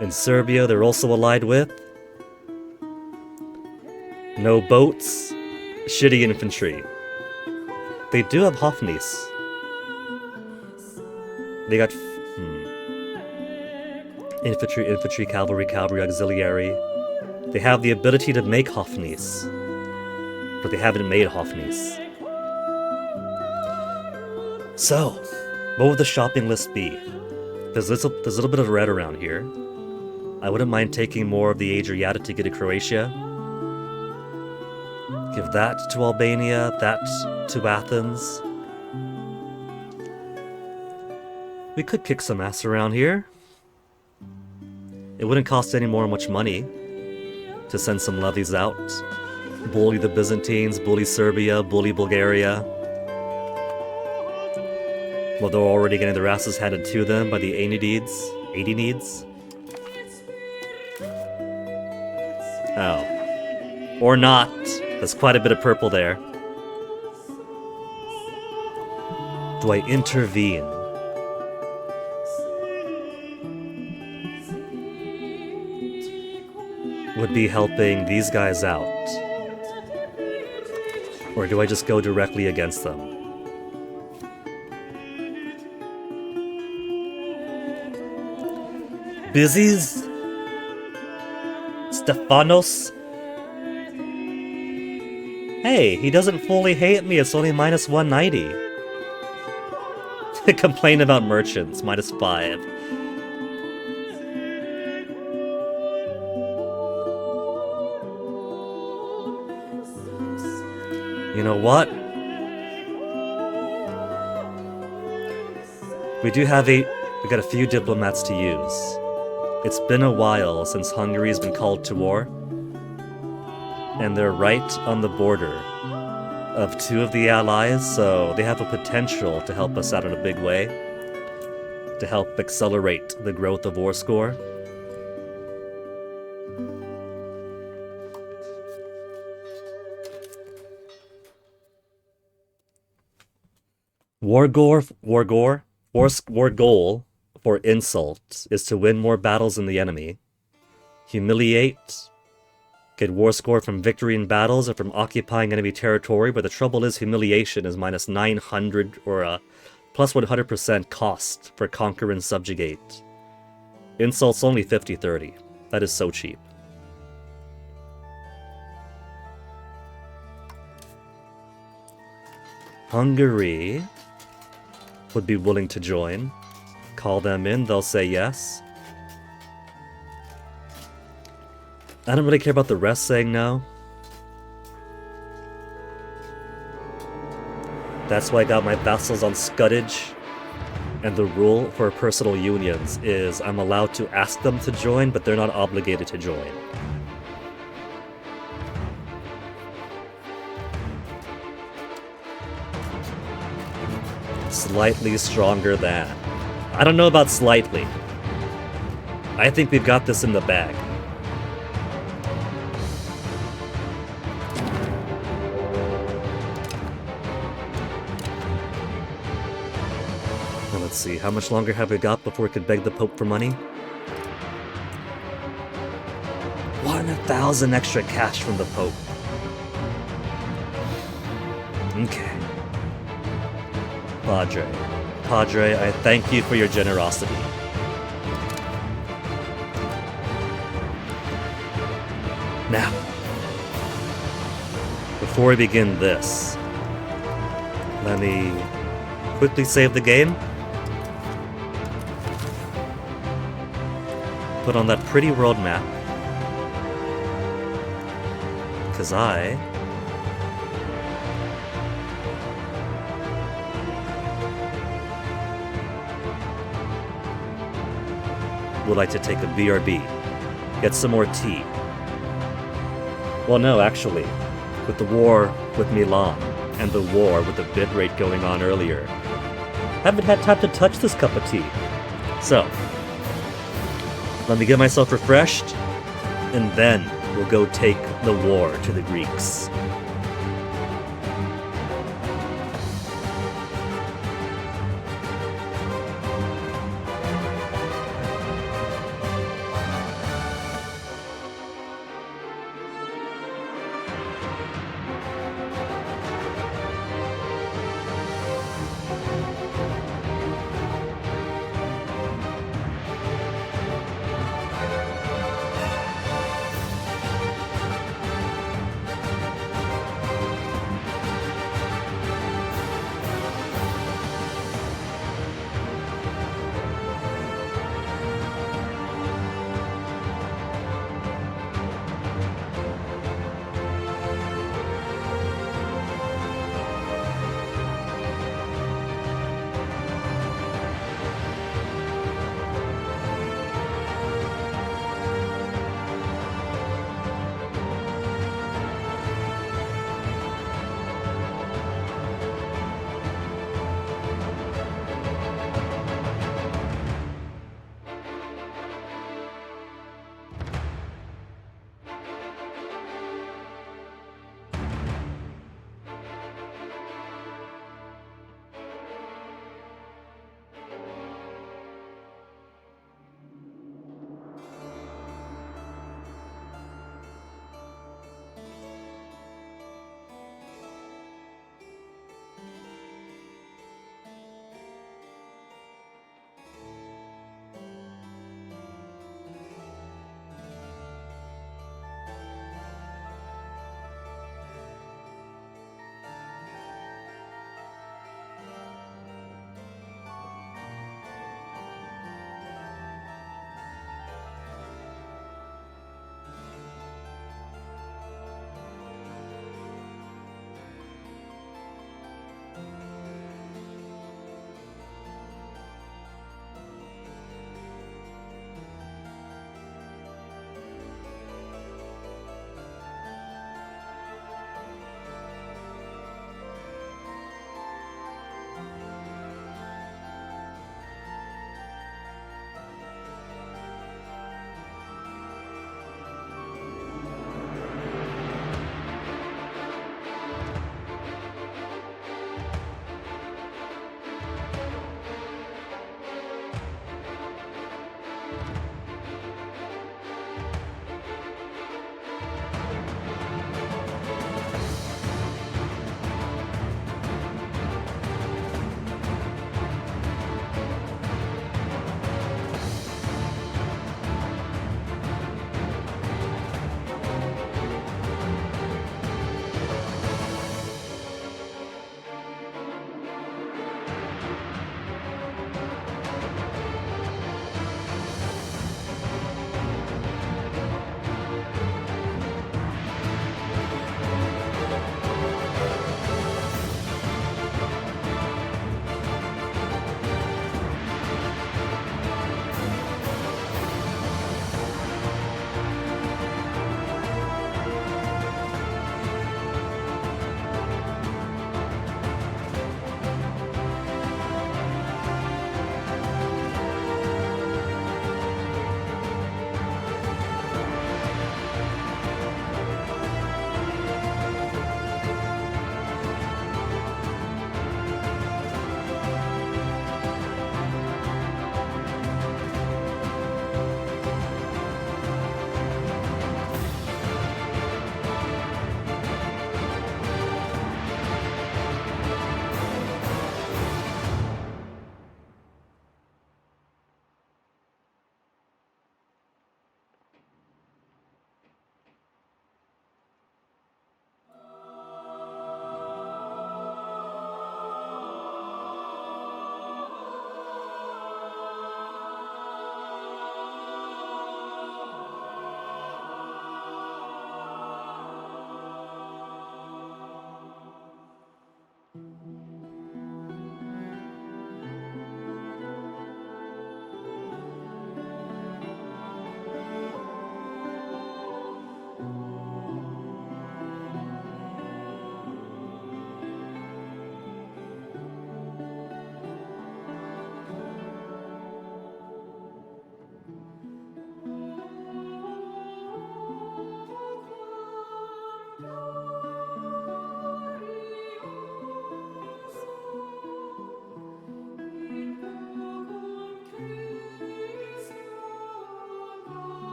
In Serbia, they're also allied with... no boats, shitty infantry. They do have Hofnice. They got... Infantry, cavalry, auxiliary. They have the ability to make Hofnice, but they haven't made Hofnice. So, what would the shopping list be? There's a little bit of red around here. I wouldn't mind taking more of the Adriatic to get to Croatia. Give that to Albania, that to Athens. We could kick some ass around here. It wouldn't cost any more much money to send some levies out. Bully the Byzantines, bully Serbia, bully Bulgaria. Well, they're already getting their asses handed to them by the Aenides. Oh. Or not. There's quite a bit of purple there. Do I intervene? Would be helping these guys out. Or do I just go directly against them? Busies? Stefanos? Hey, he doesn't fully hate me, it's only minus 190. Complain about merchants, minus 5. You know what? We got a few diplomats to use. It's been a while since Hungary's been called to war. And they're right on the border of 2 of the allies, so they have a potential to help us out in a big way. To help accelerate the growth of war score. War goal for insult is to win more battles than the enemy, humiliate, Get war score from victory in battles or from occupying enemy territory, but the trouble is humiliation is minus 900 or a plus 100% cost for conquer and subjugate. Insults only 50-30. That is so cheap. Hungary would be willing to join. Call them in, they'll say yes. I don't really care about the rest saying no. That's why I got my vassals on scuddage. And the rule for personal unions is I'm allowed to ask them to join, but they're not obligated to join. Slightly stronger than. I don't know about slightly. I think we've got this in the bag. Well, let's see, how much longer have we got before we could beg the Pope for money? 1,000 extra cash from the Pope. Okay. Padre, I thank you for your generosity. Now, before we begin this, let me quickly save the game. Put on that pretty world map. Because I would like to take a BRB, get some more tea. Well, no, actually, with the war with Milan and the war with the bitrate going on earlier, haven't had time to touch this cup of tea. So, let me get myself refreshed, and then we'll go take the war to the Greeks.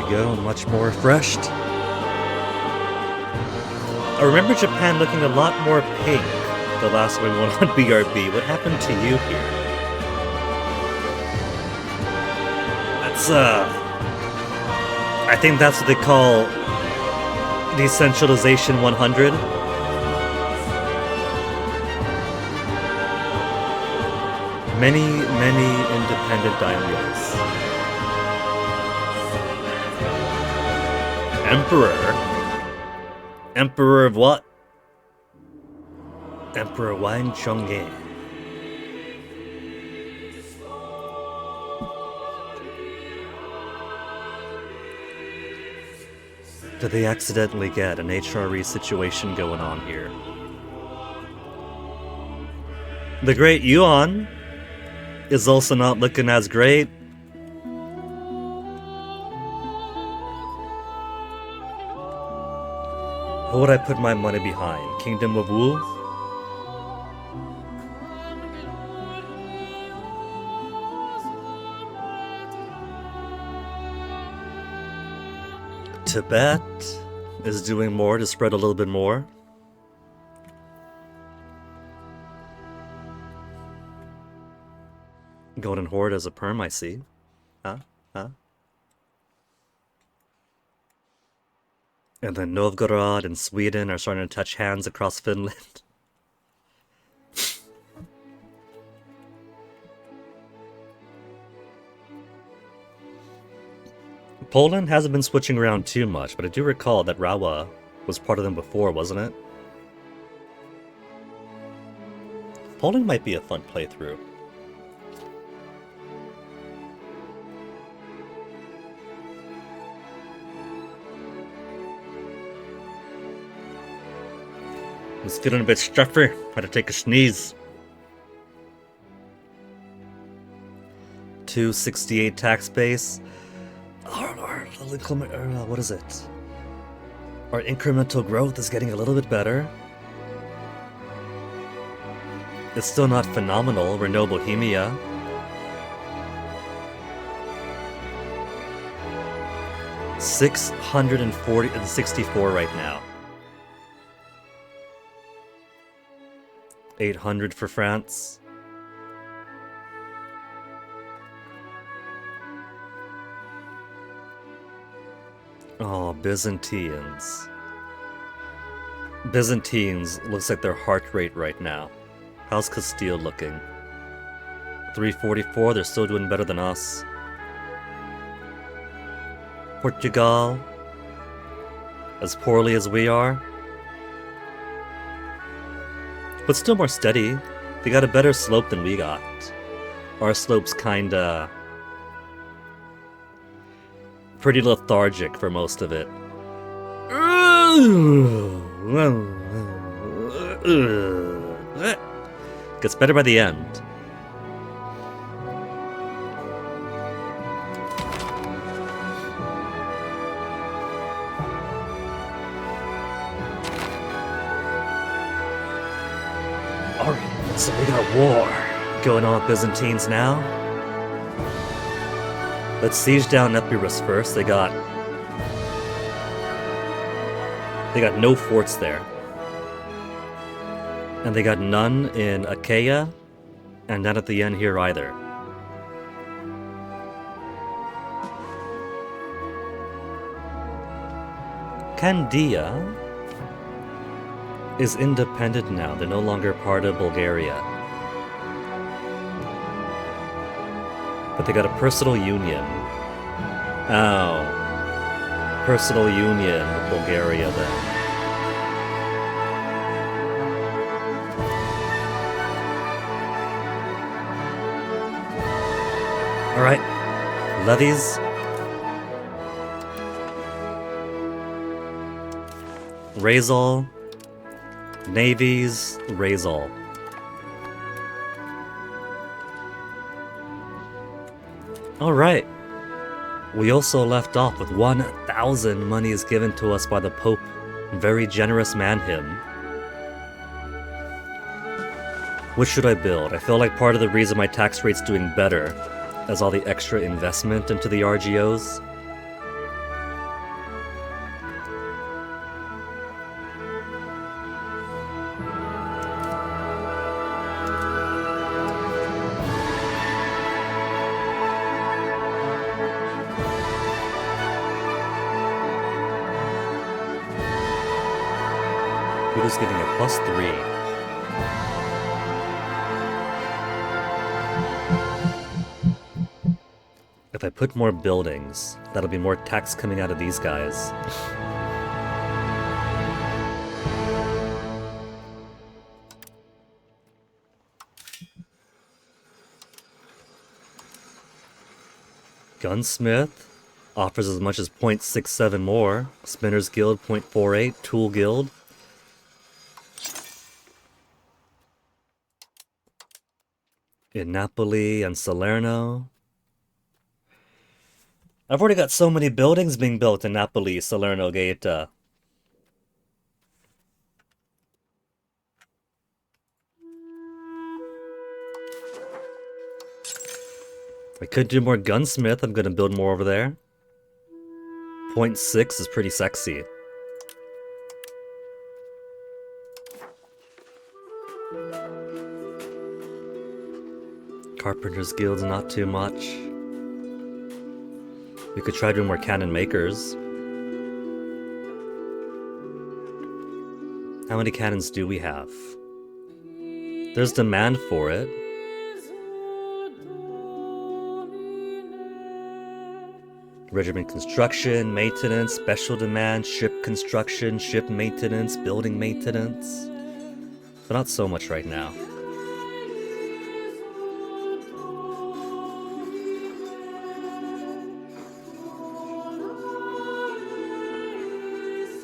go, much more refreshed. I remember Japan looking a lot more pink the last time we went on BRB. What happened to you here? That's, I think that's what they call Decentralization 100. Many, many independent daimyos. Emperor? Emperor of what? Emperor Wang Chongge. Did they accidentally get an HRE situation going on here? The Great Yuan is also not looking as great. Who would I put my money behind? Kingdom of Wu? Tibet is doing more to spread a little bit more. Golden Horde as a perm, I see. Huh? And then Novgorod and Sweden are starting to touch hands across Finland. Poland hasn't been switching around too much, but I do recall that Rawa was part of them before, wasn't it? Poland might be a fun playthrough. I was feeling a bit stuffy. Had to take a sneeze. 268 tax base. What is it? Our incremental growth is getting a little bit better. It's still not phenomenal. We're no Bohemia. $664 right now. 800 for France. Oh, Byzantines. Byzantines looks like their heart rate right now. How's Castile looking? 344, they're still doing better than us. Portugal, as poorly as we are, but still more steady. They got a better slope than we got. Our slope's kinda pretty lethargic for most of it. Gets better by the end. Alright, so we got war going on with Byzantines now. Let's siege down Epirus first. They got no forts there. And they got none in Achaia, and none at the end here either. Candia is independent now. They're no longer part of Bulgaria. But they got a personal union. Oh. Personal union with Bulgaria then. Alright. Levies. Raise all. Navies. Raise all. Alright. We also left off with 1,000 monies given to us by the Pope. Very generous man him. What should I build? I feel like part of the reason my tax rate's doing better is all the extra investment into the RGOs. Computer's getting a +3. If I put more buildings, that'll be more tax coming out of these guys. Gunsmith offers as much as 0.67 more. Spinner's Guild 0.48. Tool Guild. In Napoli and Salerno. I've already got so many buildings being built in Napoli, Salerno, Gaeta. I could do more gunsmith. I'm gonna build more over there. 0.6 is pretty sexy. Carpenter's Guild's not too much. We could try doing more cannon makers. How many cannons do we have? There's demand for it. Regiment construction, maintenance, special demand, ship construction, ship maintenance, building maintenance. But not so much right now.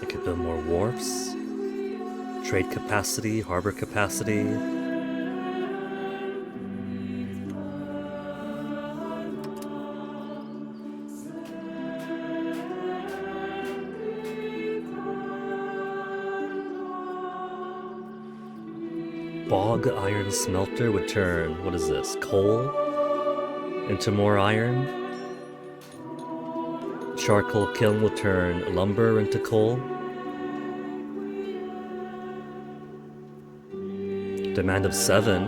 I could build more wharfs, trade capacity, harbor capacity. Bog iron smelter would turn, what is this, coal into more iron? Charcoal kiln will turn lumber into coal. Demand of 7.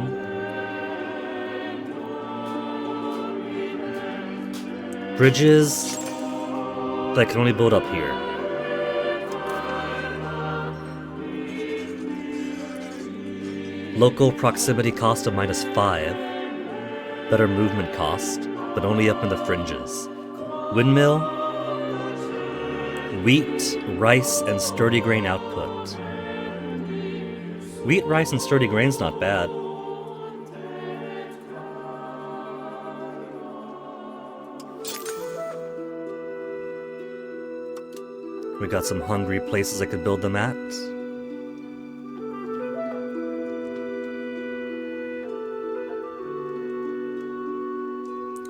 Bridges that can only build up here. Local proximity cost of -5. Better movement cost, but only up in the fringes. Windmill. Wheat, rice, and sturdy grain output. Wheat, rice, and sturdy grain's not bad. We got some hungry places I could build them at.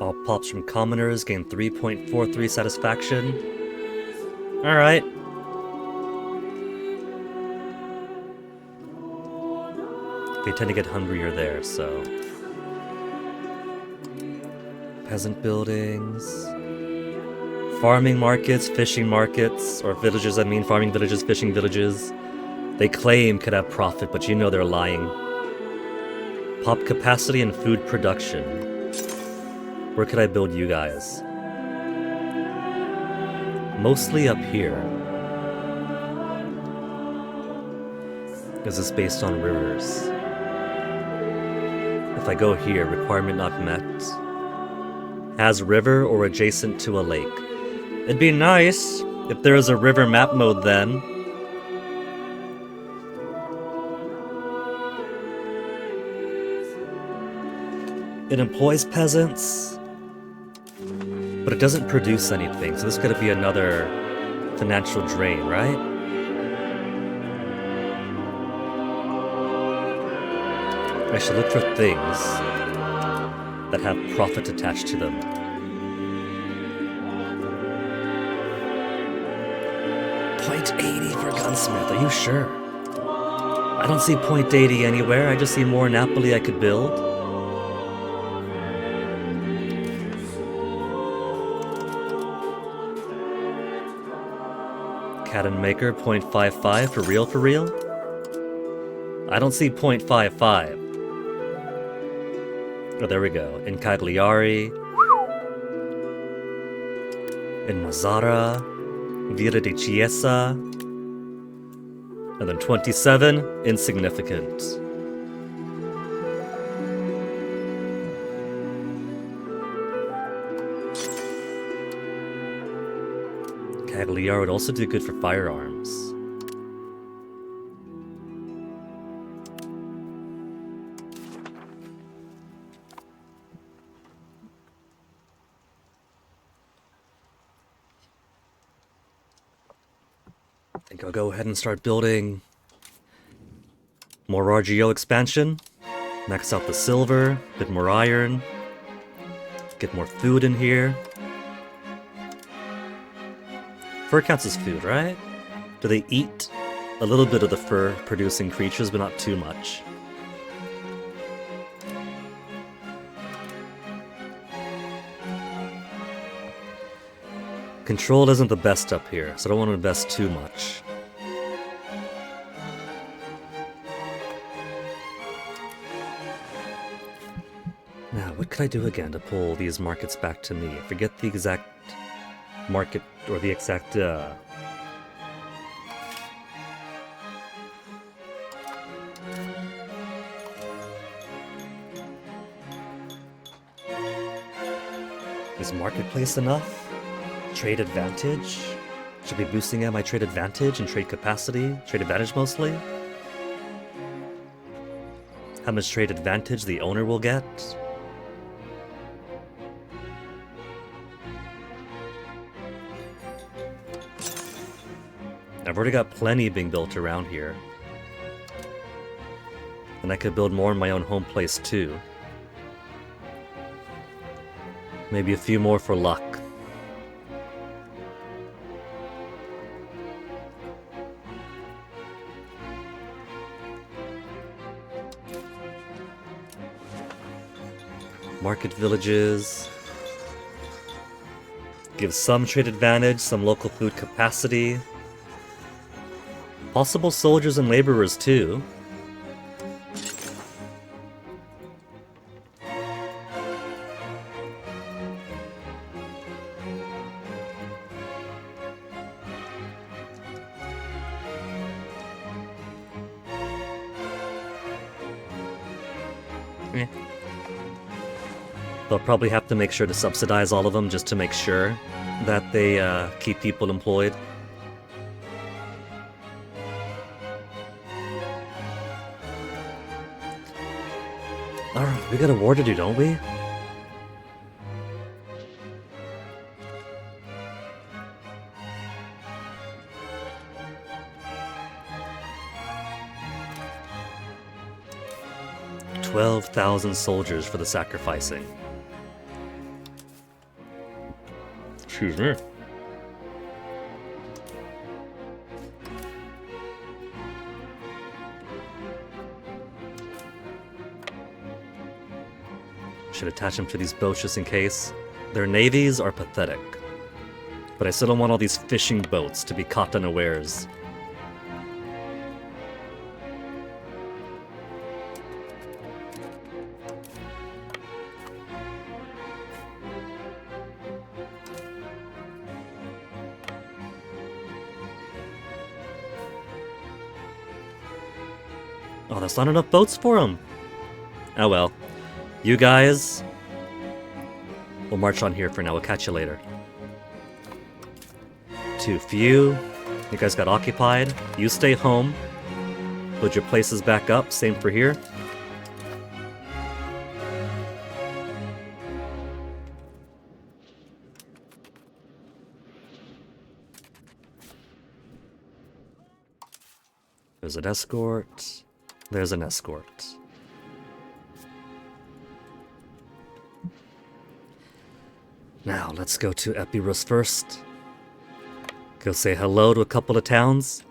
All pops from commoners gain 3.43 satisfaction. Alright. They tend to get hungrier there, so. Peasant buildings. Farming markets, fishing markets, or villages, I mean, farming villages, fishing villages. They claim could have profit, but you know they're lying. Pop capacity and food production. Where could I build you guys? Mostly up here. Is this based on rivers? If I go here, requirement not met. Has river or adjacent to a lake. It'd be nice if there was a river map mode then. It employs peasants, but it doesn't produce anything, so this is gonna be another financial drain, right? I should look for things that have profit attached to them. .80 for gunsmith, are you sure? I don't see .80 anywhere, I just see more Napoli I could build. Cannon maker, 0.55 for real, for real? I don't see 0.55. Oh, there we go. In Cagliari. In Mazzara. Villa di Chiesa. And then 27, insignificant. Cagliari would also do good for firearms. I think I'll go ahead and start building more RGO expansion. Max out the silver, a bit more iron. Get more food in here. Fur counts as food, right? Do they eat a little bit of the fur-producing creatures, but not too much? Control isn't the best up here, so I don't want to invest too much. Now, what could I do again to pull these markets back to me? I forget the exact market, or the exact, Is marketplace enough? Trade advantage? Should be boosting at my trade advantage and trade capacity? Trade advantage mostly? How much trade advantage the owner will get? I've already got plenty being built around here. And I could build more in my own home place too. Maybe a few more for luck. Market villages. Give some trade advantage, some local food capacity. Possible soldiers and laborers too. They'll probably have to make sure to subsidize all of them just to make sure that they keep people employed. Alright, we got a war to do, don't we? $12,000 soldiers for the sacrificing. Excuse me. Should attach them to these boats just in case. Their navies are pathetic. But I still don't want all these fishing boats to be caught unawares. Oh, there's not enough boats for them. Oh well. You guys, we'll march on here for now. We'll catch you later. Too few. You guys got occupied. You stay home. Put your places back up. Same for here. There's an escort. There's an escort. Now, let's go to Epirus first. Go say hello to a couple of towns.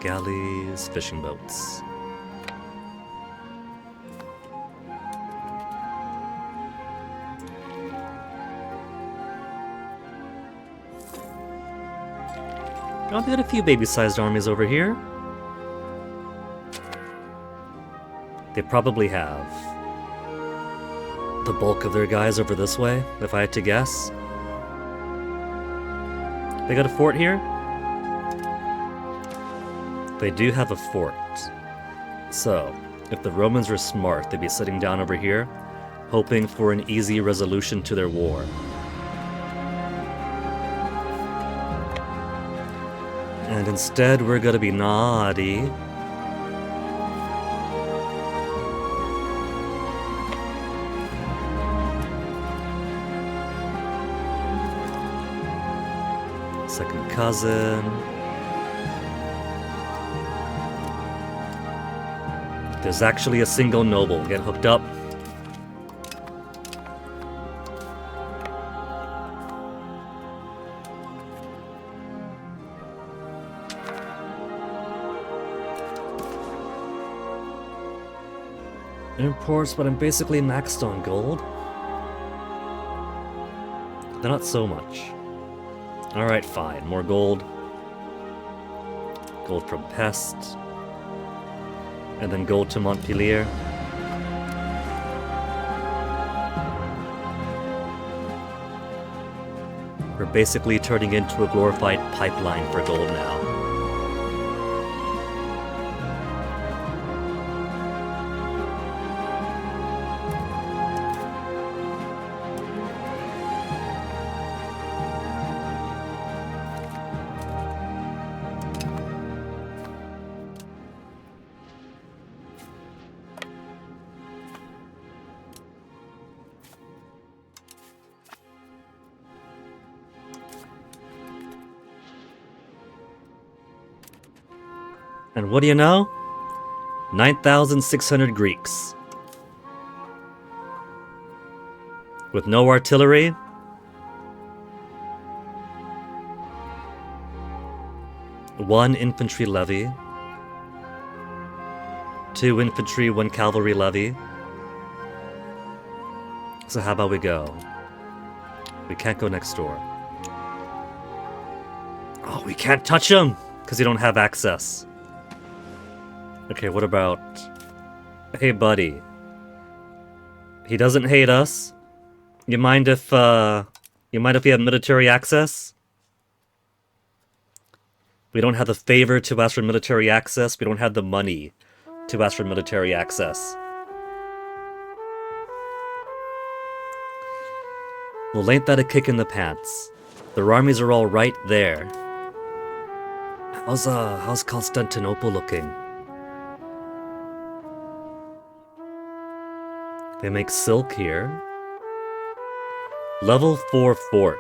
Galleys, fishing boats. Oh, they got a few baby-sized armies over here. They probably have the bulk of their guys over this way, if I had to guess. They got a fort here? They do have a fort. So, if the Romans were smart, they'd be sitting down over here, hoping for an easy resolution to their war. And instead, we're gonna be naughty. Second cousin. There's actually a single noble. Get hooked up. Imports, but I'm basically maxed on gold. They're not so much. Alright, fine. More gold. Gold from Pest. And then gold to Montpellier. We're basically turning into a glorified pipeline for gold now. And what do you know? 9,600 Greeks. With no artillery. One infantry levy. 2 infantry, 1 cavalry levy. So how about we go? We can't go next door. Oh, we can't touch him! Because you don't have access. Okay, what about... Hey, buddy. He doesn't hate us. You mind if we have military access? We don't have the favor to ask for military access. We don't have the money to ask for military access. Well, ain't that a kick in the pants? Their armies are all right there. How's Constantinople looking? They make silk here. Level 4 fort.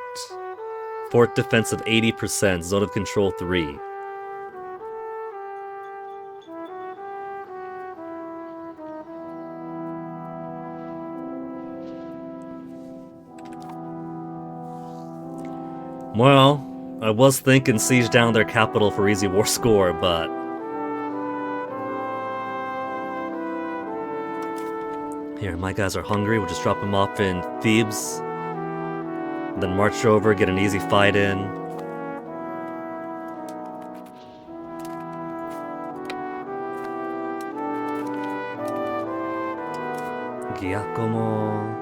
Fort defense of 80%, zone of control 3. Well, I was thinking siege down their capital for easy war score, but... Here, my guys are hungry, we'll just drop them off in Thebes. Then march over, get an easy fight in. Giacomo...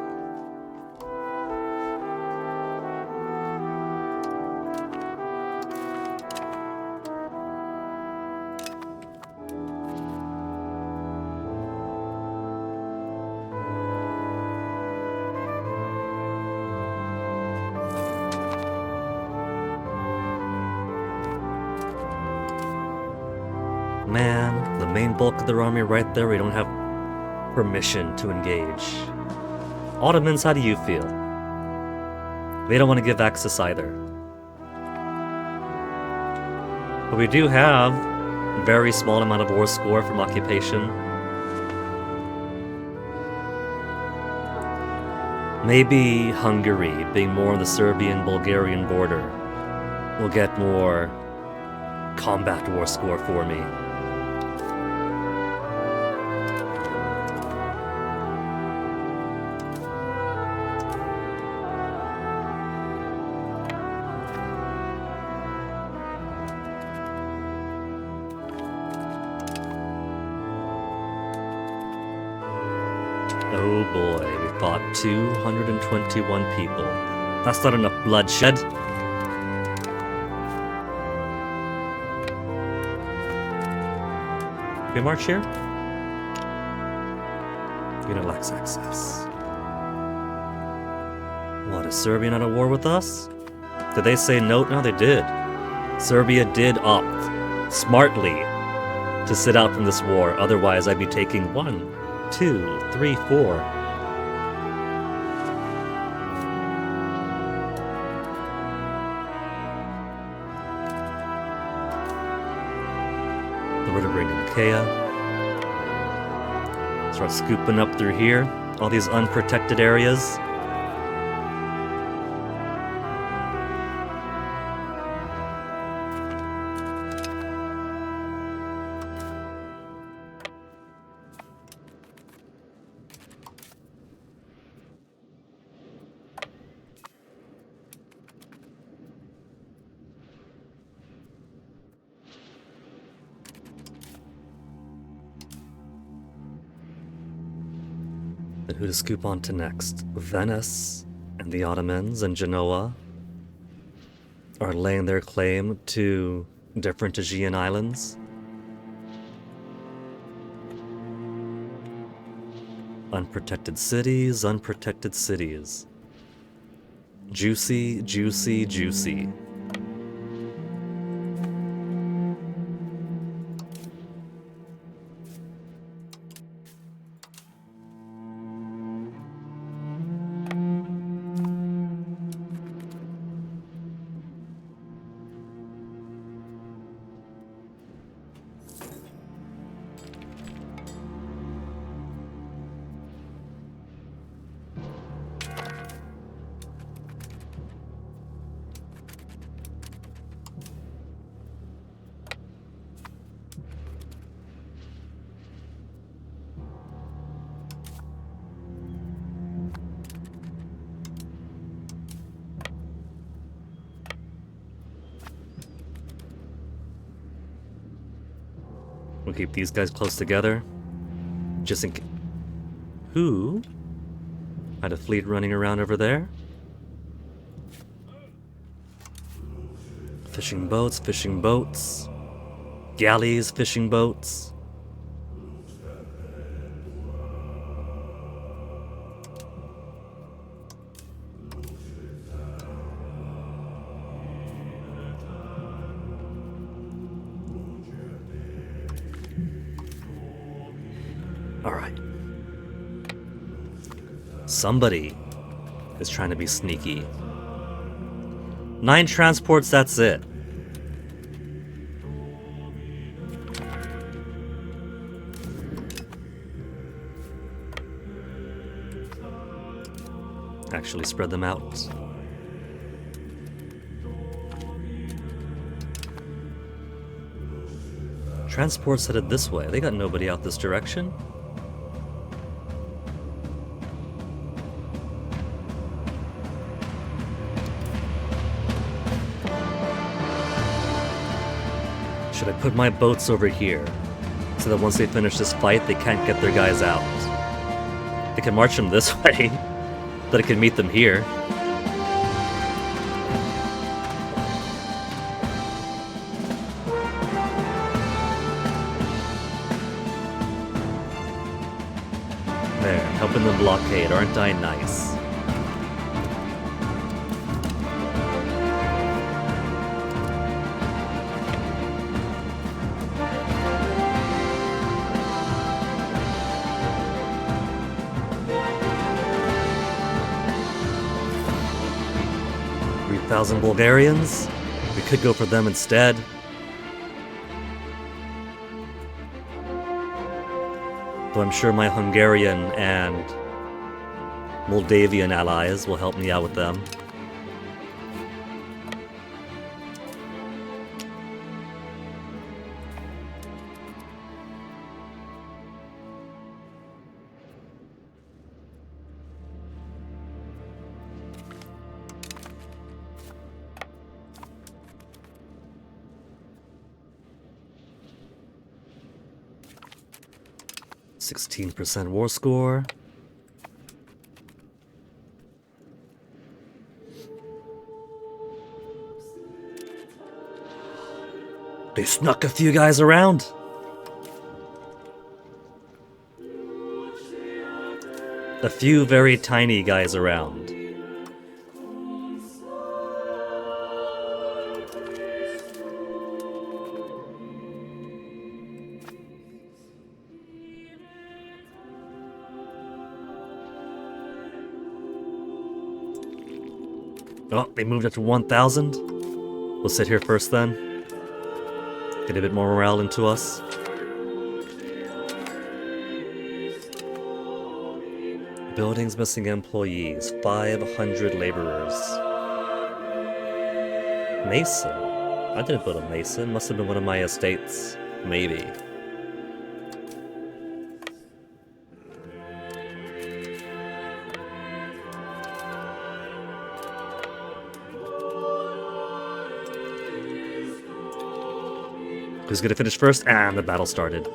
Man, the main bulk of their army right there, we don't have permission to engage. Ottomans, how do you feel? They don't want to give access either. But we do have a very small amount of war score from occupation. Maybe Hungary, being more on the Serbian-Bulgarian border, will get more combat war score for me. Oh boy, we fought 221 people. That's not enough bloodshed. We march here? Unit lacks access. What, is Serbia not at war with us? Did they say no? No, they did. Serbia did opt, smartly, to sit out from this war. Otherwise, I'd be taking 1, 2, 3, 4. We're to bring in Achaia. Start scooping up through here. All these unprotected areas. And who to scoop onto next? Venice and the Ottomans and Genoa are laying their claim to different Aegean islands. Unprotected cities, unprotected cities. Juicy, juicy, juicy. We'll keep these guys close together. Just in case. Who had a fleet running around over there? Fishing boats, fishing boats. Galleys, fishing boats. Alright. Somebody is trying to be sneaky. 9 transports, that's it. Actually spread them out. Transport's headed this way. They got nobody out this direction. Should I put my boats over here so that once they finish this fight, they can't get their guys out? They can march them this way, that I can meet them here. There, helping them blockade, aren't I nice? Thousand Bulgarians. We could go for them instead. Though I'm sure my Hungarian and Moldavian allies will help me out with them. %16 war score. They snuck a few guys around. A few very tiny guys around. Oh, they moved up to 1,000. We'll sit here first then. Get a bit more morale into us. Buildings missing employees. 500 laborers. Mason? I didn't build a mason. Must have been one of my estates. Maybe. Who's gonna finish first? And the battle started.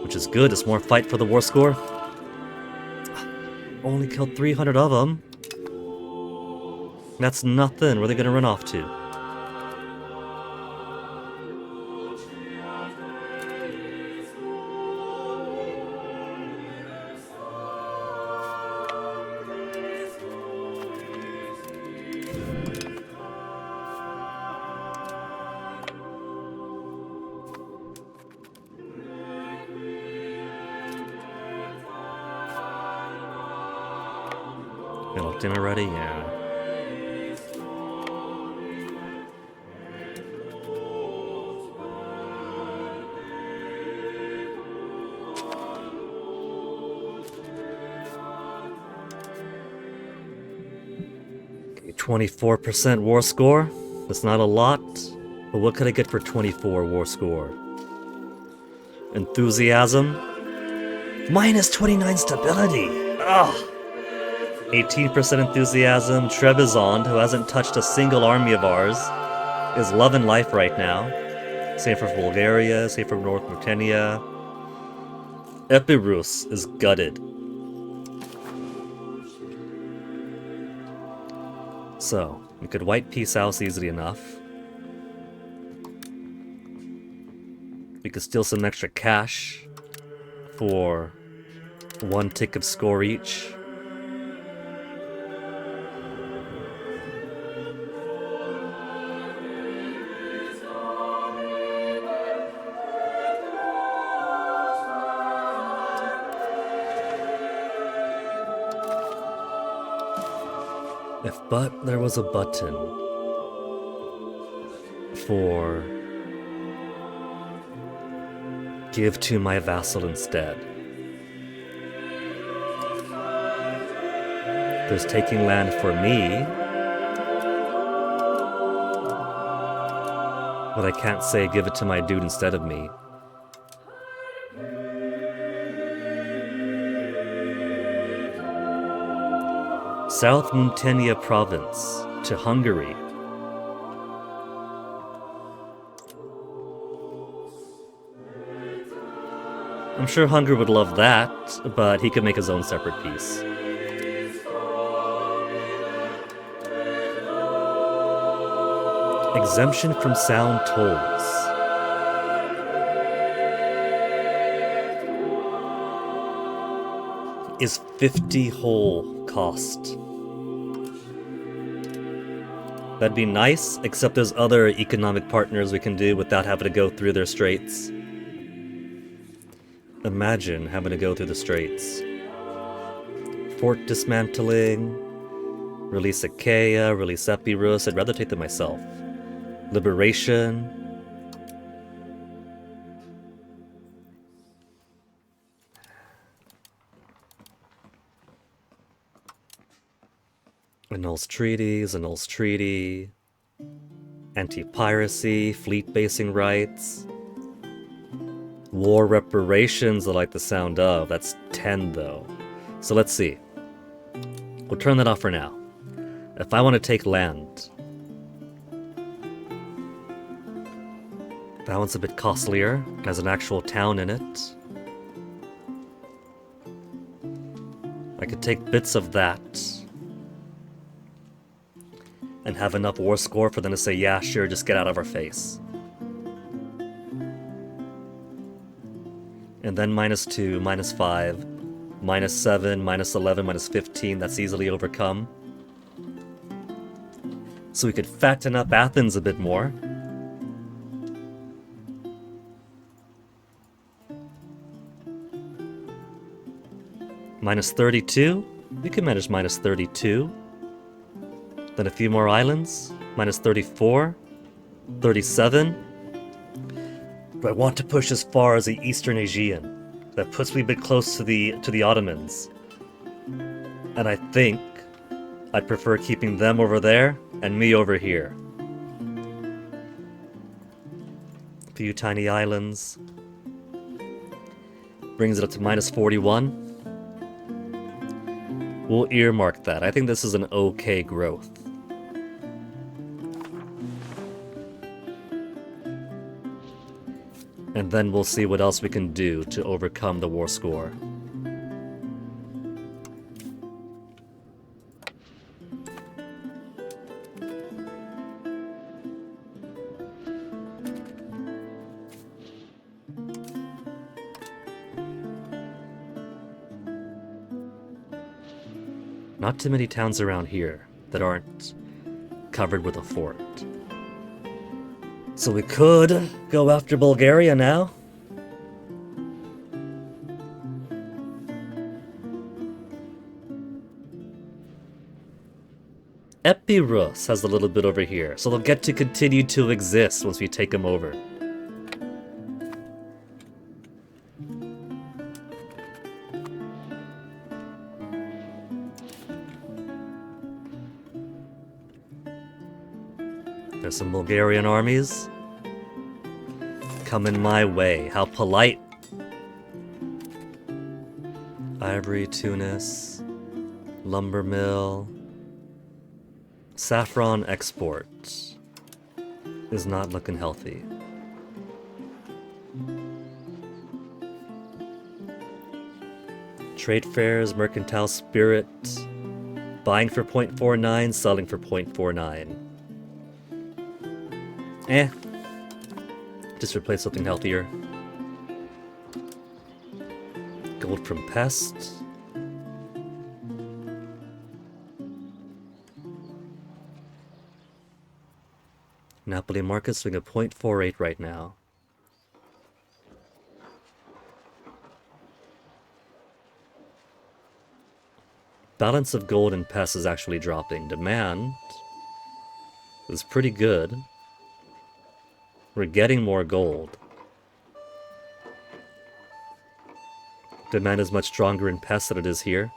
Which is good, it's more fight for the war score. Only killed 300 of them. That's nothing. Where are they gonna run off to? You locked in already? Yeah. Okay, 24% war score. That's not a lot, but what could I get for 24 war score? Enthusiasm. Minus 29 stability. Ugh. 18% enthusiasm. Trebizond, who hasn't touched a single army of ours, is loving life right now. Same for Bulgaria, same for North Mauritania. Epirus is gutted. So, we could white peace house easily enough. We could steal some extra cash for 1 tick of score each. If but there was a button for give to my vassal instead. There's taking land for me, but I can't say give it to my dude instead of me. South Muntenia province to Hungary. I'm sure Hungary would love that, but he could make his own separate piece. Exemption from sound tolls. Is 50 whole cost. That'd be nice, except there's other economic partners we can do without having to go through their straits. Imagine having to go through the straits. Fort dismantling, release Achaia, release Epirus. I'd rather take them myself. Liberation. Annuls treaties, annuls treaty. Anti-piracy, fleet basing rights. War reparations I like the sound of. That's 10 though. So let's see. We'll turn that off for now. If I want to take land, that one's a bit costlier. Has an actual town in it. I could take bits of that. and have enough war score for them to say, yeah, sure, just get out of our face. And then -2, -5, -7, -11, -15, that's easily overcome. So we could fatten up Athens a bit more. -32, we can manage -32. Then a few more islands, -34, 37. But I want to push as far as the Eastern Aegean. That puts me a bit close to the Ottomans. And I think I'd prefer keeping them over there and me over here. A few tiny islands. Brings it up to -41. We'll earmark that. I think this is an okay growth. And then we'll see what else we can do to overcome the war score. Not too many towns around here that aren't covered with a fort. So we could go after Bulgaria now. Epirus has a little bit over here, so they'll get to continue to exist once we take them over. There's some Bulgarian armies coming my way. How polite. Ivory, Tunis, lumber mill. Saffron export is not looking healthy. Trade fairs, mercantile spirit, buying for 0.49, selling for 0.49. Just replace something healthier. Gold from pest. Napoli market swing at 0.48 right now. Balance of gold and pests is actually dropping. Demand is pretty good. We're getting more gold. Demand is much stronger in pests than it is here.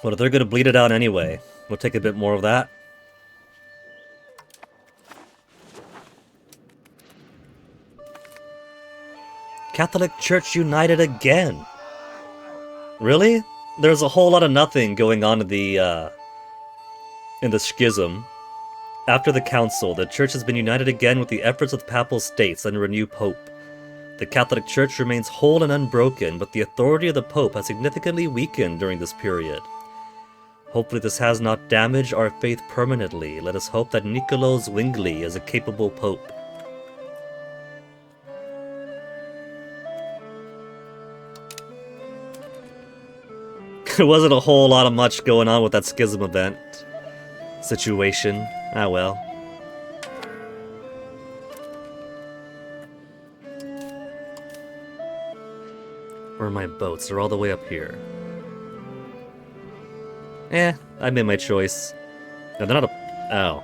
Well, they're gonna bleed it out anyway. We'll take a bit more of that. Catholic Church united again. Really? There's a whole lot of nothing going on in the schism. After the council, the Church has been united again with the efforts of the Papal States under a new Pope. The Catholic Church remains whole and unbroken, but the authority of the Pope has significantly weakened during this period. Hopefully this has not damaged our faith permanently. Let us hope that Niccolo Zwingli is a capable Pope. There wasn't a whole lot of much going on with that schism event situation. Ah well. Where are my boats? They're all the way up here. I made my choice. No, they're not up... Oh.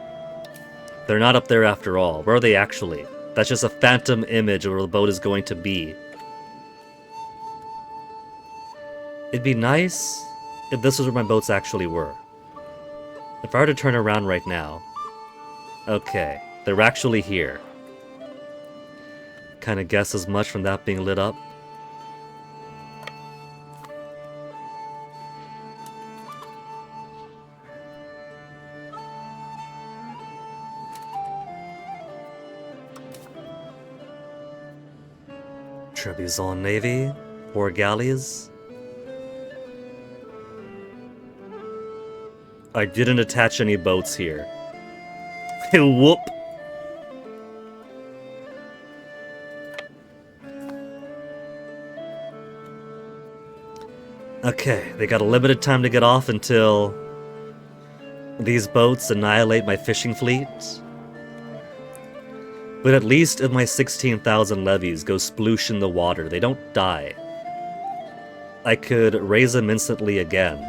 They're not up there after all. Where are they actually? That's just a phantom image of where the boat is going to be. It'd be nice if this was where my boats actually were. If I were to turn around right now... Okay, they're actually here. Kinda guess as much from that being lit up. Trebizond Navy, 4 galleys. I didn't attach any boats here. Whoop! Okay, they got a limited time to get off until these boats annihilate my fishing fleet. But at least if my 16,000 levies go sploosh in the water, they don't die. I could raise them instantly again.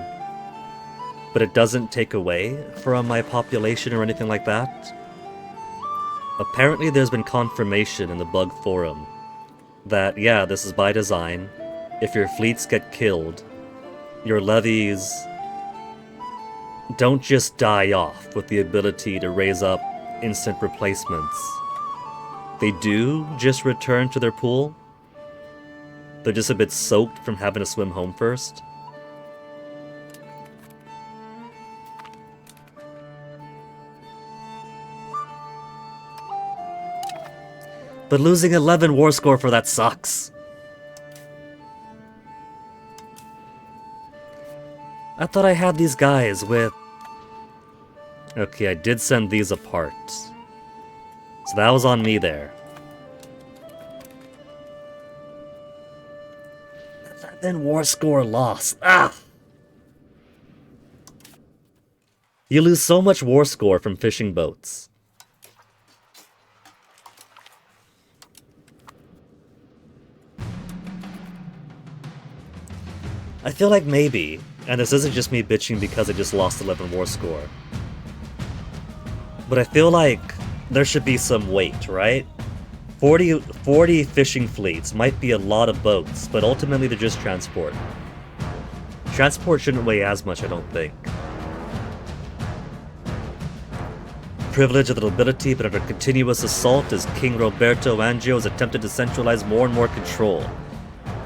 But it doesn't take away from my population or anything like that. Apparently there's been confirmation in the bug forum that, yeah, this is by design. If your fleets get killed, your levies don't just die off with the ability to raise up instant replacements. They do just return to their pool. They're just a bit soaked from having to swim home first. But losing 11 war score for that sucks. I thought I had these guys with... Okay, I did send these apart. So that was on me there. 11 war score loss. Ah! You lose so much war score from fishing boats. I feel like maybe, and this isn't just me bitching because I just lost 11 war score, but I feel like there should be some weight, right? 40 fishing fleets might be a lot of boats, but ultimately they're just transport. Transport shouldn't weigh as much, I don't think. Privilege of the nobility, but under continuous assault as King Roberto Angio has attempted to centralize more and more control.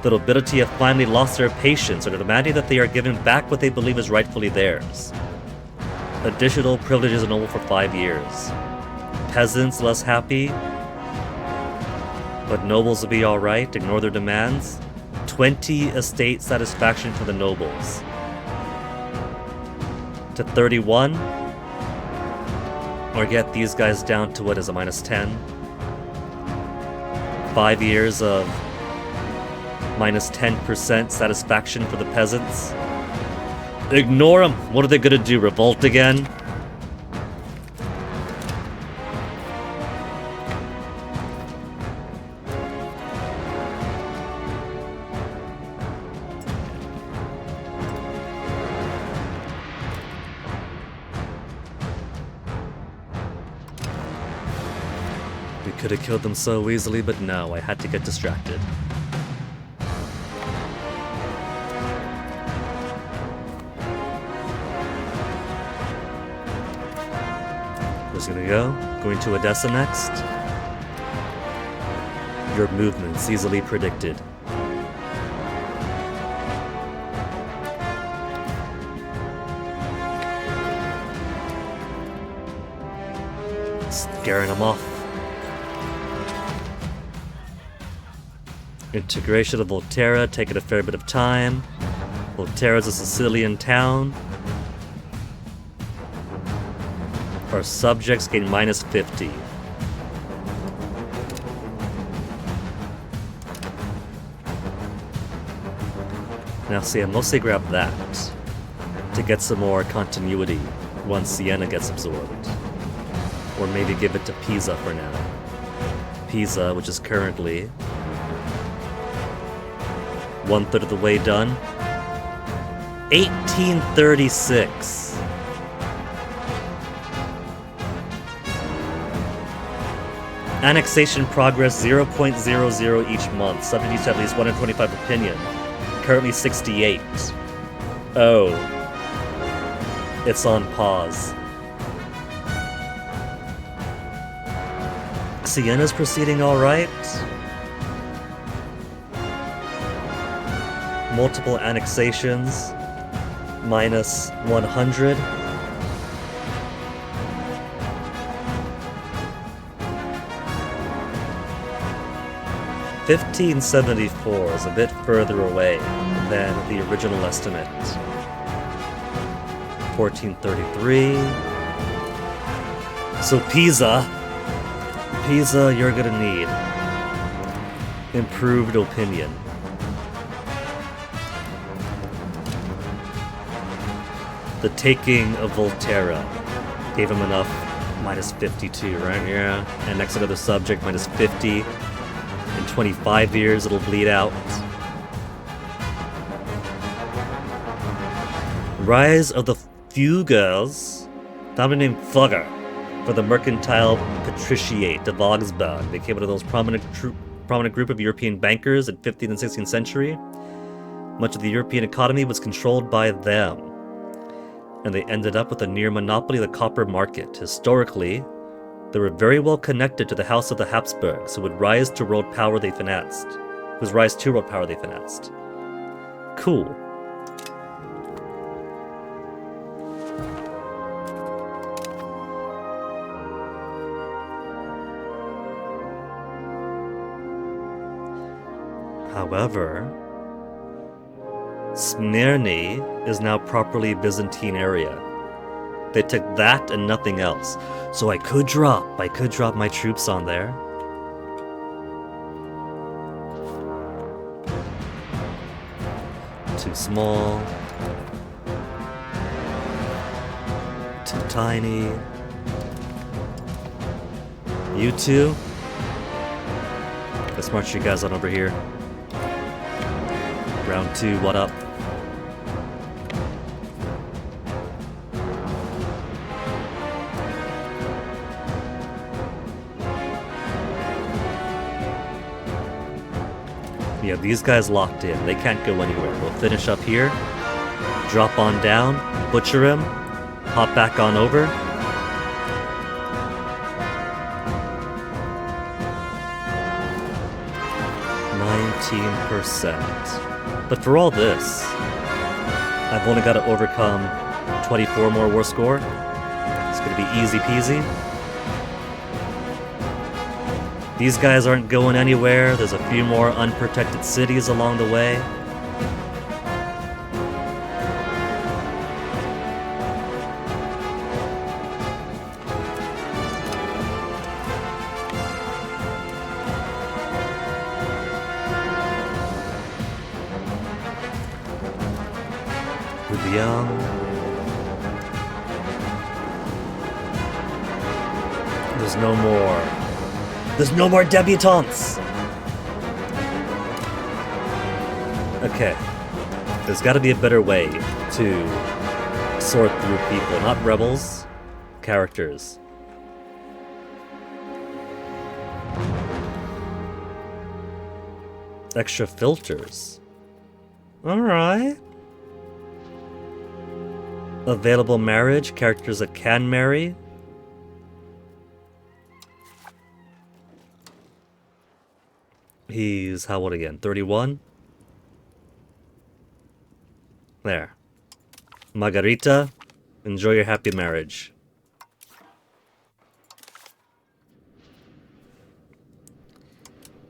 The nobility have finally lost their patience and are demanding that they are given back what they believe is rightfully theirs. Additional privileges ennobled for 5 years. Peasants less happy, but nobles will be alright, ignore their demands. 20 estate satisfaction for the nobles. To 31. Or get these guys down to what is a -10. 5 years of -10% satisfaction for the peasants. Ignore them! What are they gonna do, revolt again? We could have killed them so easily, but no, I had to get distracted. Where's he gonna go? Going to Odessa next? Your movements easily predicted. Scaring them off. Integration of Volterra taking a fair bit of time. Volterra is a Sicilian town. Our subjects gain -50. Now see, I mostly grab that to get some more continuity once Siena gets absorbed. Or maybe give it to Pisa for now. Pisa, which is currently 1/3 of the way done. 1836. Annexation progress 0.00 each month, subject to at least 125 opinion. Currently 68. Oh. It's on pause. Siena's proceeding alright. Multiple annexations. -100. 1574 is a bit further away than the original estimate. 1433. So Pisa, you're gonna need improved opinion. The taking of Volterra gave him enough. Minus 52, right? Yeah. And next another subject, minus 50. In 25 years, it'll bleed out. Rise of the Fugers, founder named Fugger, for the mercantile patriciate of Augsburg. They came out of those prominent group of European bankers in 15th and 16th century. Much of the European economy was controlled by them, and they ended up with a near monopoly of the copper market. Historically, they were very well connected to the House of the Habsburgs, who would rise to world power they financed. Cool. However, Smyrna is now properly Byzantine area. They took that and nothing else. So I could drop my troops on there. Too small. Too tiny. You two? Let's march you guys on over here. Round 2, what up? Yeah, these guys locked in. They can't go anywhere. We'll finish up here. Drop on down. Butcher him. Hop back on over. %. But for all this, I've only got to overcome 24 more war score. It's going to be easy peasy. These guys aren't going anywhere. There's a few more unprotected cities along the way. There's no more debutantes! Okay. There's gotta be a better way to sort through people. Not rebels. Characters. Extra filters. Alright. Available marriage. Characters that can marry. He's how old again? 31? There. Margarita, enjoy your happy marriage.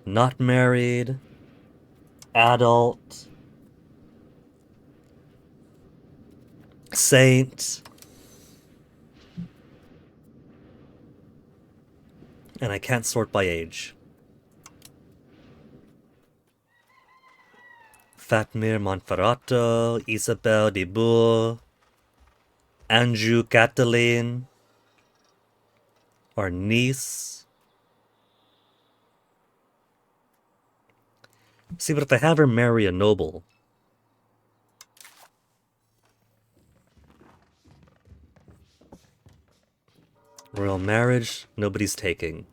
Not married. Adult. Saint. And I can't sort by age. Fatmir Monferrato, Isabel de Bourg, Anjou Cataline, or niece. See, but if I have her marry a noble, royal marriage, nobody's taking.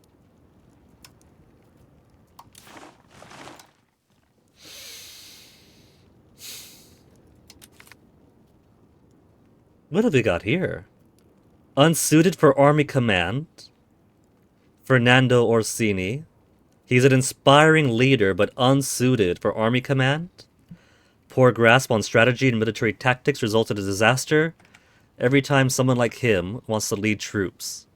What have we got here? Unsuited for army command. Fernando Orsini. He's an inspiring leader, but unsuited for army command. Poor grasp on strategy and military tactics resulted in disaster. Every time someone like him wants to lead troops.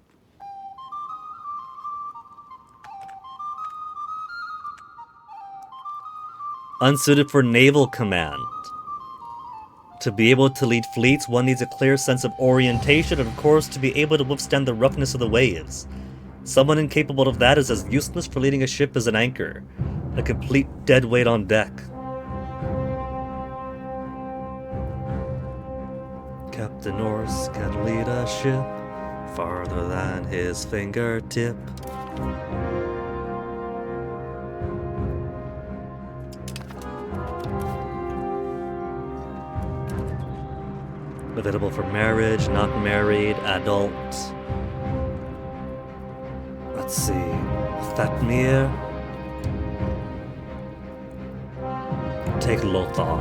Unsuited for naval command. To be able to lead fleets, one needs a clear sense of orientation and, of course, to be able to withstand the roughness of the waves. Someone incapable of that is as useless for leading a ship as an anchor. A complete dead weight on deck. Captain Norse can lead a ship farther than his fingertip. Available for marriage, not married, adult. Let's see. Fatmir. Take Lothar.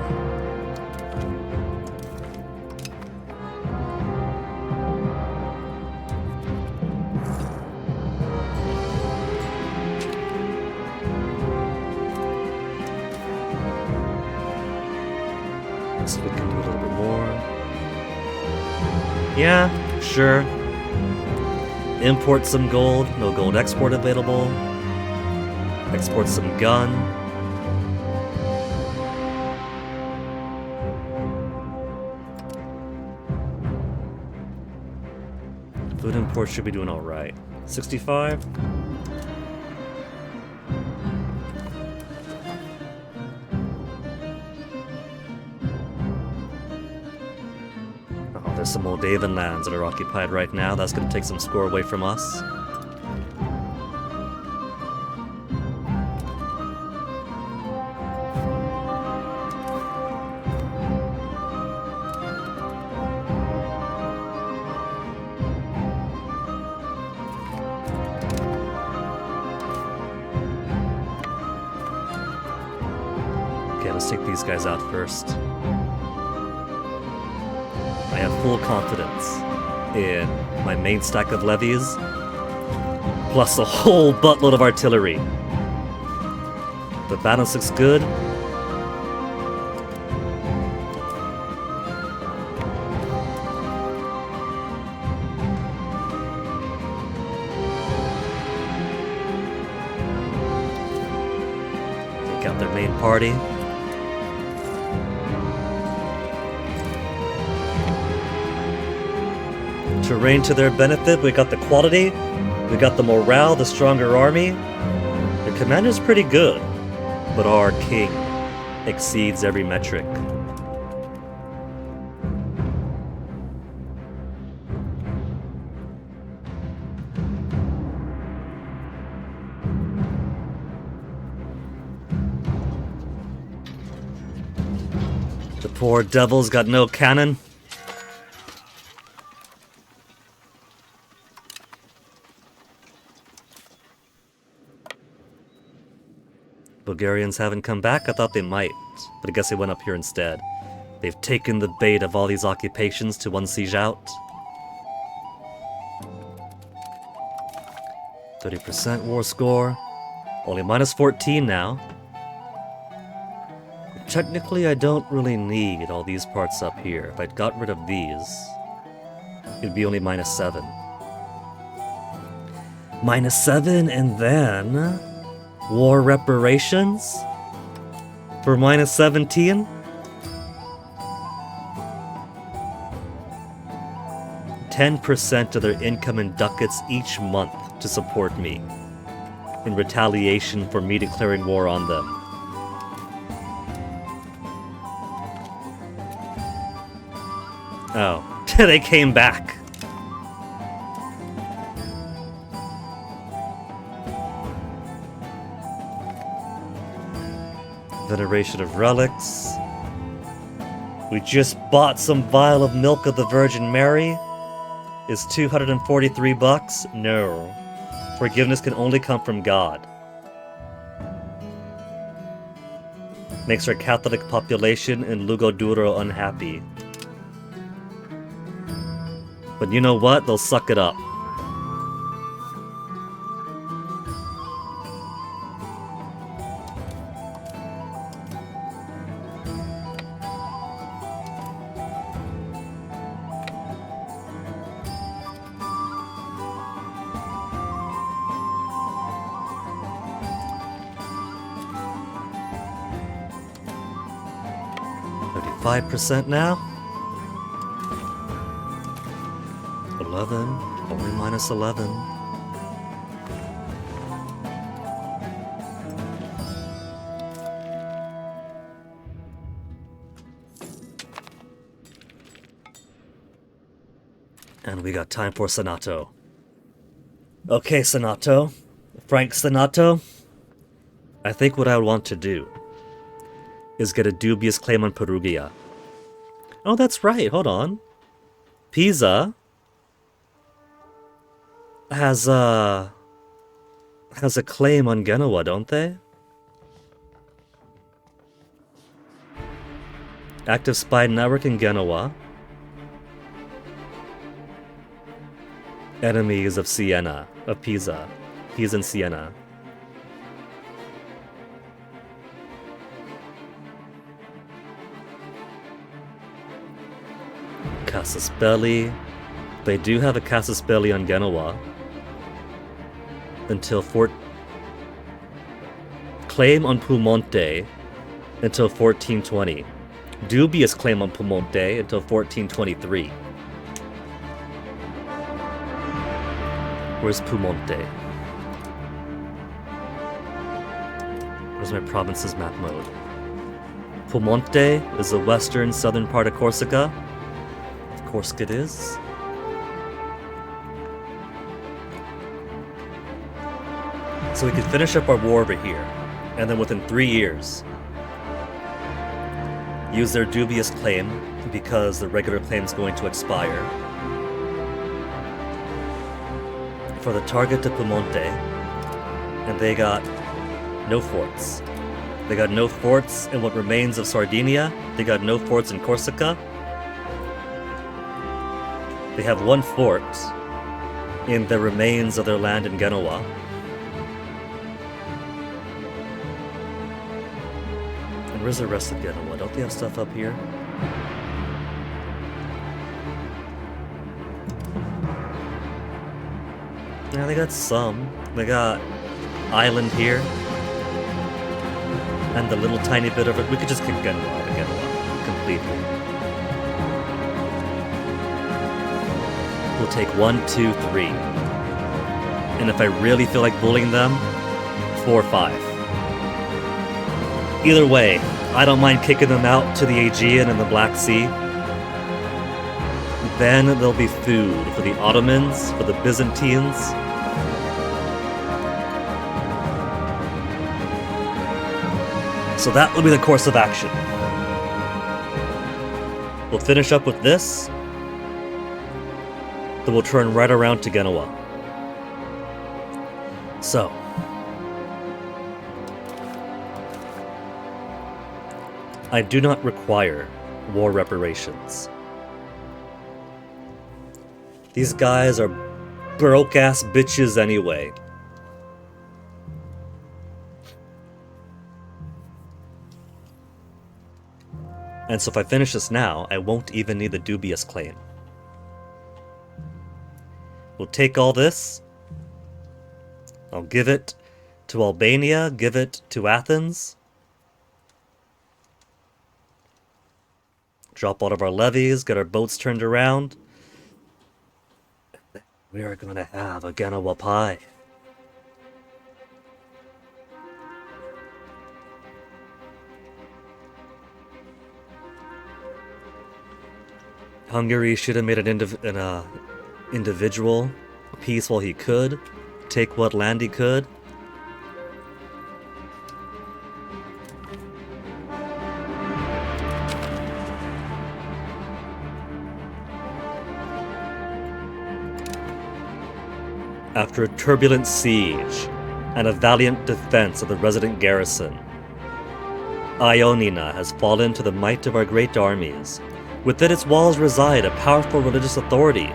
So we can do a little bit more. Yeah, sure. Import some gold. No gold export available. Export some gun. Food import should be doing alright. 65? There's some Moldavan lands that are occupied right now. That's going to take some score away from us. Okay, let's take these guys out first. I have full confidence in my main stack of levies, plus a whole buttload of artillery. The balance looks good. Take out their main party. Terrain to their benefit, we got the quality, we got the morale, the stronger army. The commander's pretty good, but our king exceeds every metric. The poor devil's got no cannon. Bulgarians haven't come back? I thought they might, but I guess they went up here instead. They've taken the bait of all these occupations to one siege out. 30% war score. Only minus 14 now. Technically, I don't really need all these parts up here. If I'd got rid of these, it'd be only minus 7. Minus 7 and then war reparations for minus 17? %10 of their income in ducats each month to support me, in retaliation for me declaring war on them. Oh, they came back. Veneration of relics. We just bought some vial of milk of the Virgin Mary. Is 243 bucks? No. Forgiveness can only come from God. Makes our Catholic population in Lugoduro unhappy. But you know what? They'll suck it up. 5% now. 11, only minus 11. And we got time for Senato. Okay, Senato. Frank Senato. I think what I would want to do is get a dubious claim on Perugia. Oh, that's right. Hold on. Pisa has a claim on Genoa, don't they? Active spy network in Genoa. Enemies of Siena, of Pisa. Pisa and Siena. Casus Belli. They do have a Casus Belli on Genoa. Until claim on Piemonte until 1420. Dubious claim on Piemonte until 1423. Where's Piemonte? Where's my provinces map mode? Piemonte is the western southern part of Corsica. Of course it is. So we could finish up our war over here, and then within 3 years, use their dubious claim because the regular claim is going to expire for the target to Piemonte, and they got no forts. They got no forts in what remains of Sardinia. They got no forts in Corsica. They have 1 fort in the remains of their land in Genoa. And where's the rest of Genoa? Don't they have stuff up here? Yeah, they got some. They got island here. And the little tiny bit of it. We could just kick Genoa out of Genoa completely. We'll take 1, 2, 3. And if I really feel like bullying them, 4, 5. Either way, I don't mind kicking them out to the Aegean and the Black Sea. Then there'll be food for the Ottomans, for the Byzantines. So that will be the course of action. We'll finish up with this. Then we'll turn right around to Genoa. So. I do not require war reparations. These guys are broke-ass bitches anyway. And so if I finish this now, I won't even need the dubious claim. We'll take all this. I'll give it to Albania, give it to Athens. Drop all of our levies, get our boats turned around. We are going to have a Genoa pie. Hungary should have made an individual peace while he could. Take what land he could. After a turbulent siege and a valiant defense of the resident garrison, Ioannina has fallen to the might of our great armies. Within its walls reside a powerful religious authority,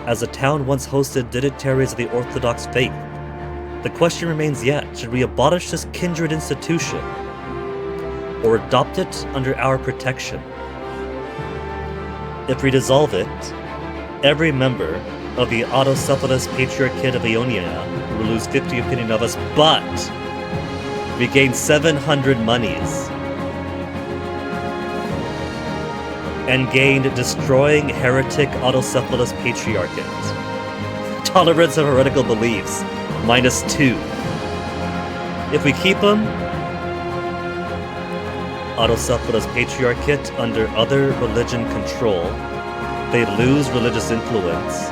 as the town once hosted dignitaries of the Orthodox faith. The question remains yet, should we abolish this kindred institution, or adopt it under our protection? If we dissolve it, every member of the autocephalous Patriarchate of Ioannina will lose 50 opinion of us, but we gain 700 monies. and gained destroying heretic autocephalous patriarchate. Tolerance of heretical beliefs, -2. If we keep them, autocephalous patriarchate under other religion control, they lose religious influence.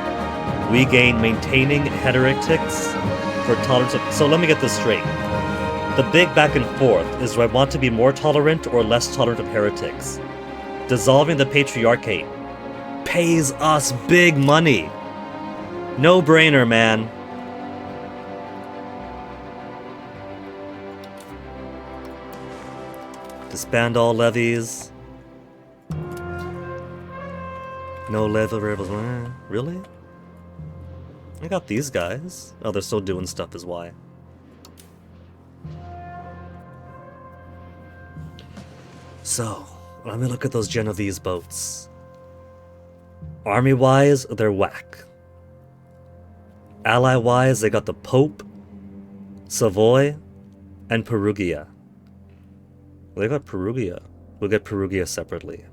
We gain maintaining heretics for tolerance of... So let me get this straight. The big back and forth is do I want to be more tolerant or less tolerant of heretics? Dissolving the patriarchate pays us big money. No brainer, man. Disband all levies. No levy rebels. Really? I got these guys. Oh, they're still doing stuff is why. So, let me look at those Genovese boats. Army-wise, they're whack. Ally-wise, they got the Pope, Savoy, and Perugia. Well, they got Perugia. We'll get Perugia separately.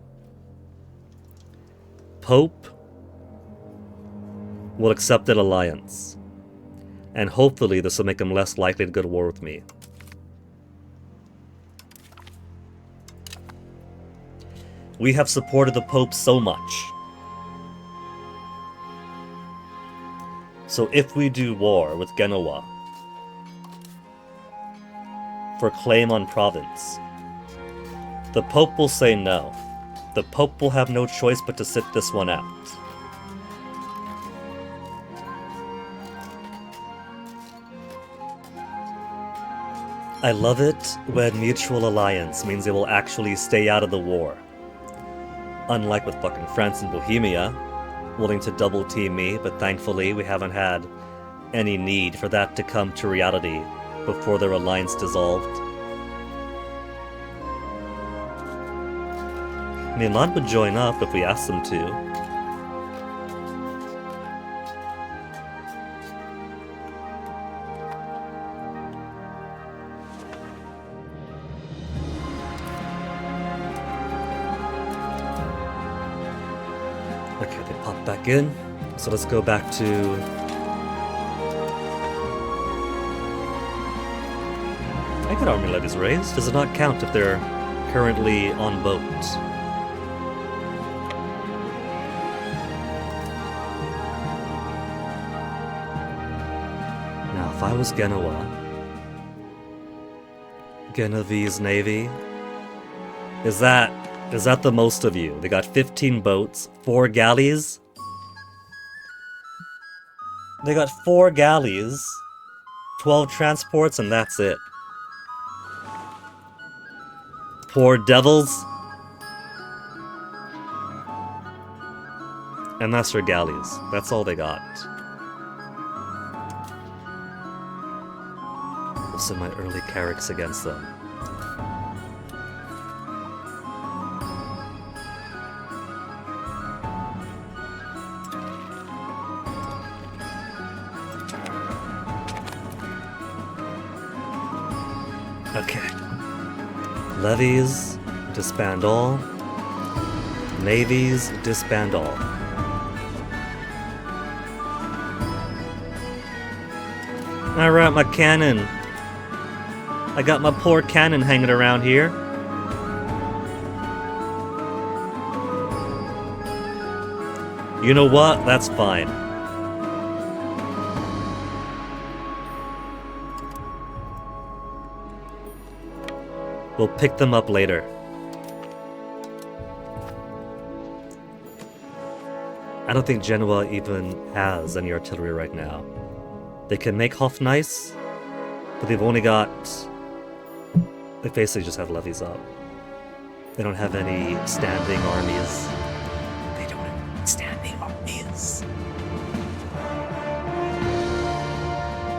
Pope will accept an alliance. And hopefully this will make him less likely to go to war with me. We have supported the Pope so much. So if we do war with Genoa for claim on province, the Pope will say no. The Pope will have no choice but to sit this one out. I love it when mutual alliance means they will actually stay out of the war. Unlike with fucking France and Bohemia, willing to double team me, but thankfully we haven't had any need for that to come to reality before their alliance dissolved. Milan would join up if we asked them to. Okay, they pop back in. So let's go back to... I get army levies raised. Does it not count if they're currently on boat? Now, if I was Genoa, Genovese Navy, is that the most of you? They got 15 boats, 4 galleys. They got 4 galleys, 12 transports, and that's it. Poor devils. And that's their galleys. That's all they got. I'll send my early carracks against them. Okay. Levies, disband all. Navies, disband all. Alright, my cannon. I got my poor cannon hanging around here. You know what? That's fine. We'll pick them up later. I don't think Genoa even has any artillery right now. They can make Hof nice, but they've only got... They basically just have levies up. They don't have any standing armies. They don't have any standing armies.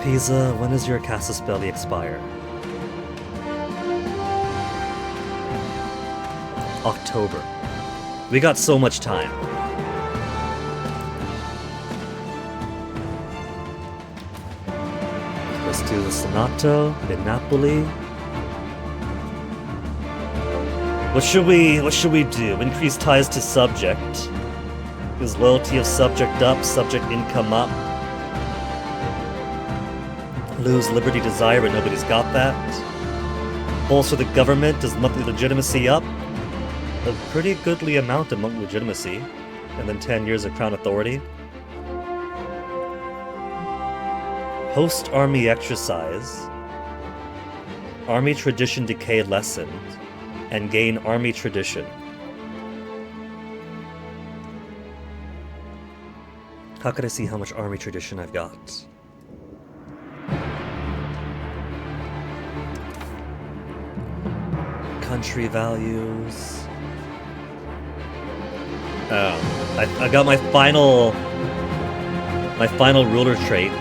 Pisa, when does your Casus Belli expire? October. We got so much time. Let's do the Senato in Napoli. What should we do? Increase ties to subject. Is loyalty of subject up, subject income up? Lose liberty desire, but nobody's got that. Bolster the government, does monthly legitimacy up? A pretty goodly amount of monthly legitimacy. And then 10 years of crown authority. Post army exercise. Army tradition decay lessened. And gain army tradition. How could I see how much army tradition I've got? Country values. Oh, I got my final ruler trait.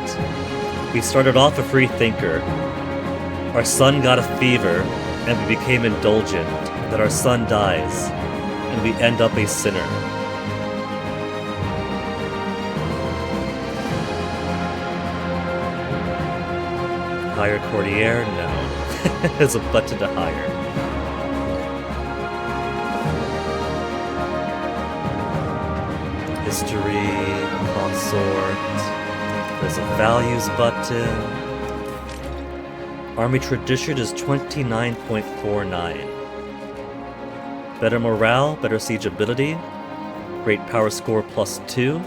We started off a free thinker. Our son got a fever, and we became indulgent. That our son dies, and we end up a sinner. Hire courtier? No. There's a button to hire. History, consort. There's a values button. Army tradition is 29.49. Better morale, better siege ability. Great power score +2.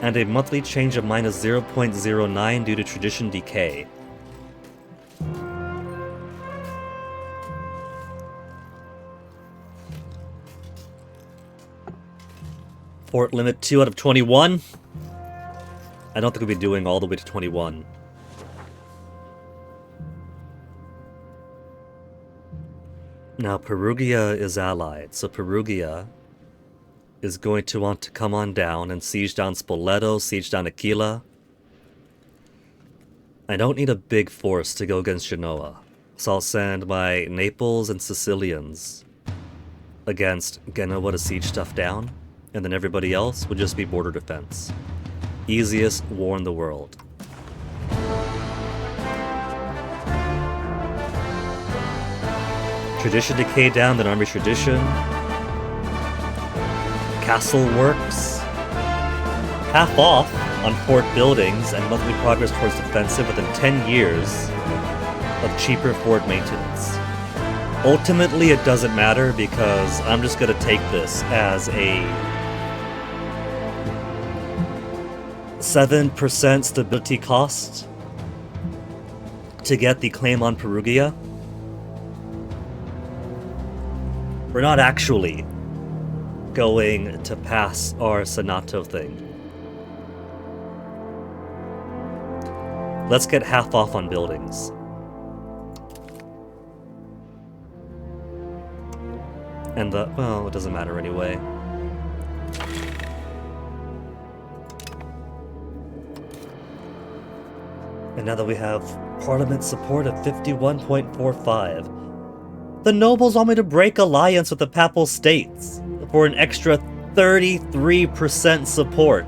And a monthly change of minus 0.09 due to tradition decay. Fort limit 2 out of 21. I don't think we'll be doing all the way to 21. Now Perugia is allied, so Perugia is going to want to come on down and siege down Spoleto, siege down Aquila. I don't need a big force to go against Genoa, so I'll send my Naples and Sicilians against Genoa to siege stuff down, and then everybody else would just be border defense. Easiest war in the world. Tradition decay down, then army tradition. Castle works. Half off on fort buildings and monthly progress towards defensive within 10 years of cheaper fort maintenance. Ultimately, it doesn't matter because I'm just going to take this as a 7% stability cost to get the claim on Perugia. We're not actually going to pass our Senato thing. Let's get half off on buildings. And well, it doesn't matter anyway. And now that we have Parliament support of 51.45, the nobles want me to break alliance with the Papal States for an extra 33% support.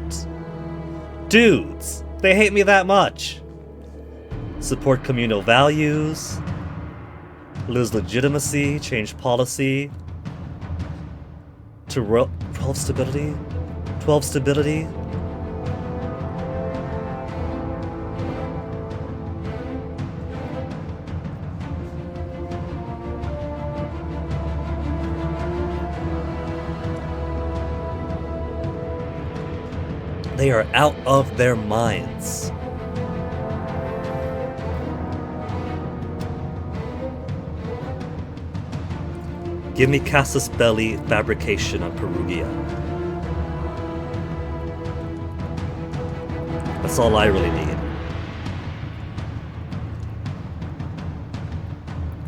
Dudes, they hate me that much. Support communal values, lose legitimacy, change policy to 12 stability, 12 stability. They are out of their minds. Give me Casus Belli fabrication on Perugia. That's all I really need.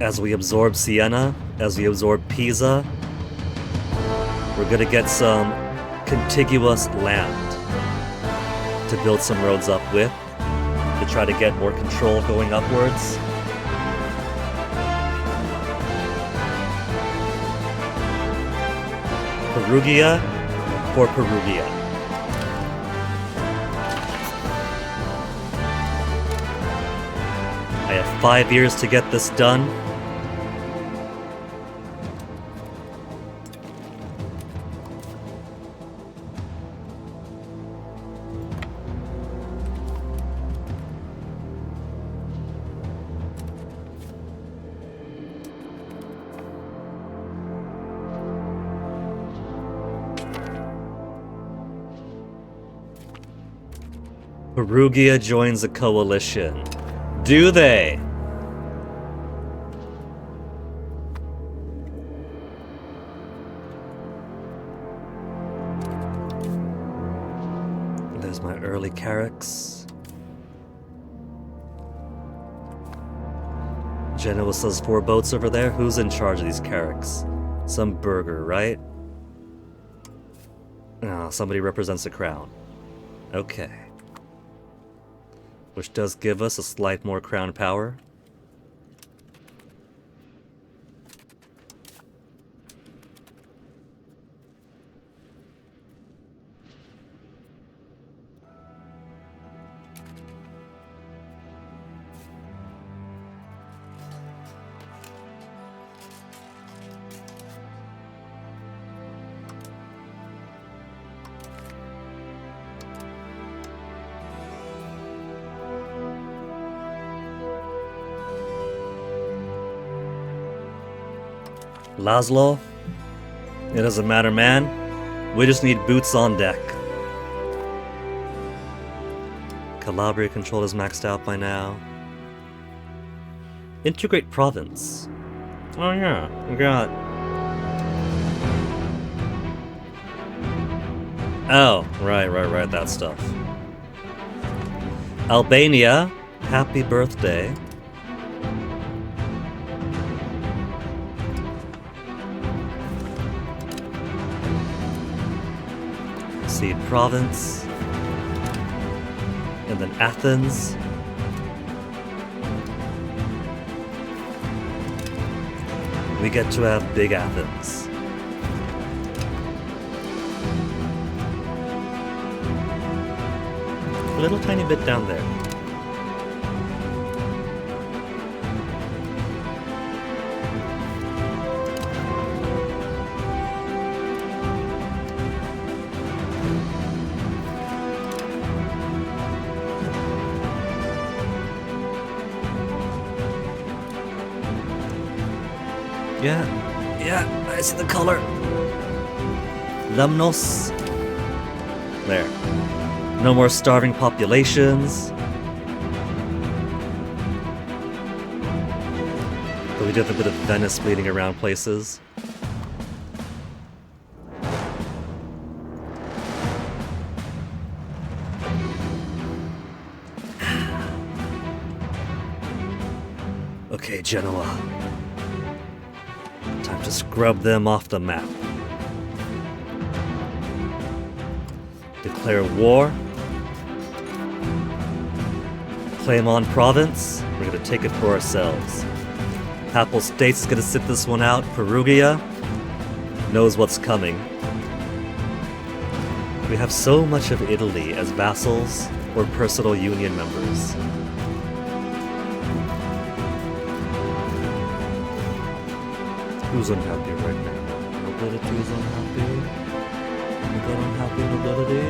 As we absorb Siena, as we absorb Pisa, we're gonna get some contiguous land to build some roads up with, to try to get more control going upwards. Perugia for Perugia. I have 5 years to get this done. Perugia joins a coalition. Do they? There's my early Carracks. Genoa says 4 boats over there. Who's in charge of these Carracks? Some burgher, right? Ah, somebody represents the crown. Okay. Which does give us a slight more crown power. Laszlo, it doesn't matter, man. We just need boots on deck. Calabria control is maxed out by now. Integrate province. Oh yeah, we got... Oh, right, that stuff. Albania, happy birthday. Seed province, and then Athens. We get to have big Athens. A little tiny bit down there. Yeah, I see the color. Lemnos. There. No more starving populations. But we do have a bit of Venice bleeding around places. Okay, Genoa. Time to scrub them off the map. Declare war. Claim on province. We're gonna take it for ourselves. Papal States is gonna sit this one out. Perugia knows what's coming. We have so much of Italy as vassals or personal union members. Who's unhappy right now? Nobility is unhappy. We got unhappy nobility.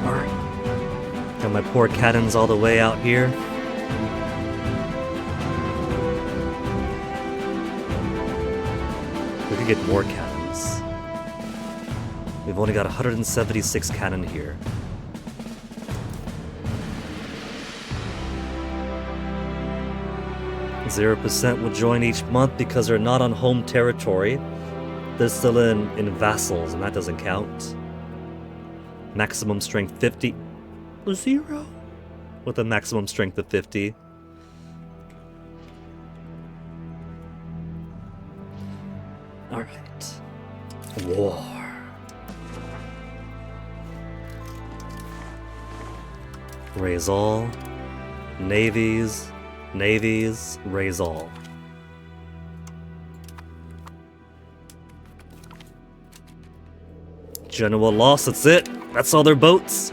Alright. Got my poor cannons all the way out here. We could get more cannons. We've only got 176 cannon here. %0% will join each month because they're not on home territory. They're still in vassals, and that doesn't count. Maximum strength 50. 0? With a maximum strength of 50. Alright. War. Raise all. Navies, raise all. Genoa lost, that's it. That's all their boats.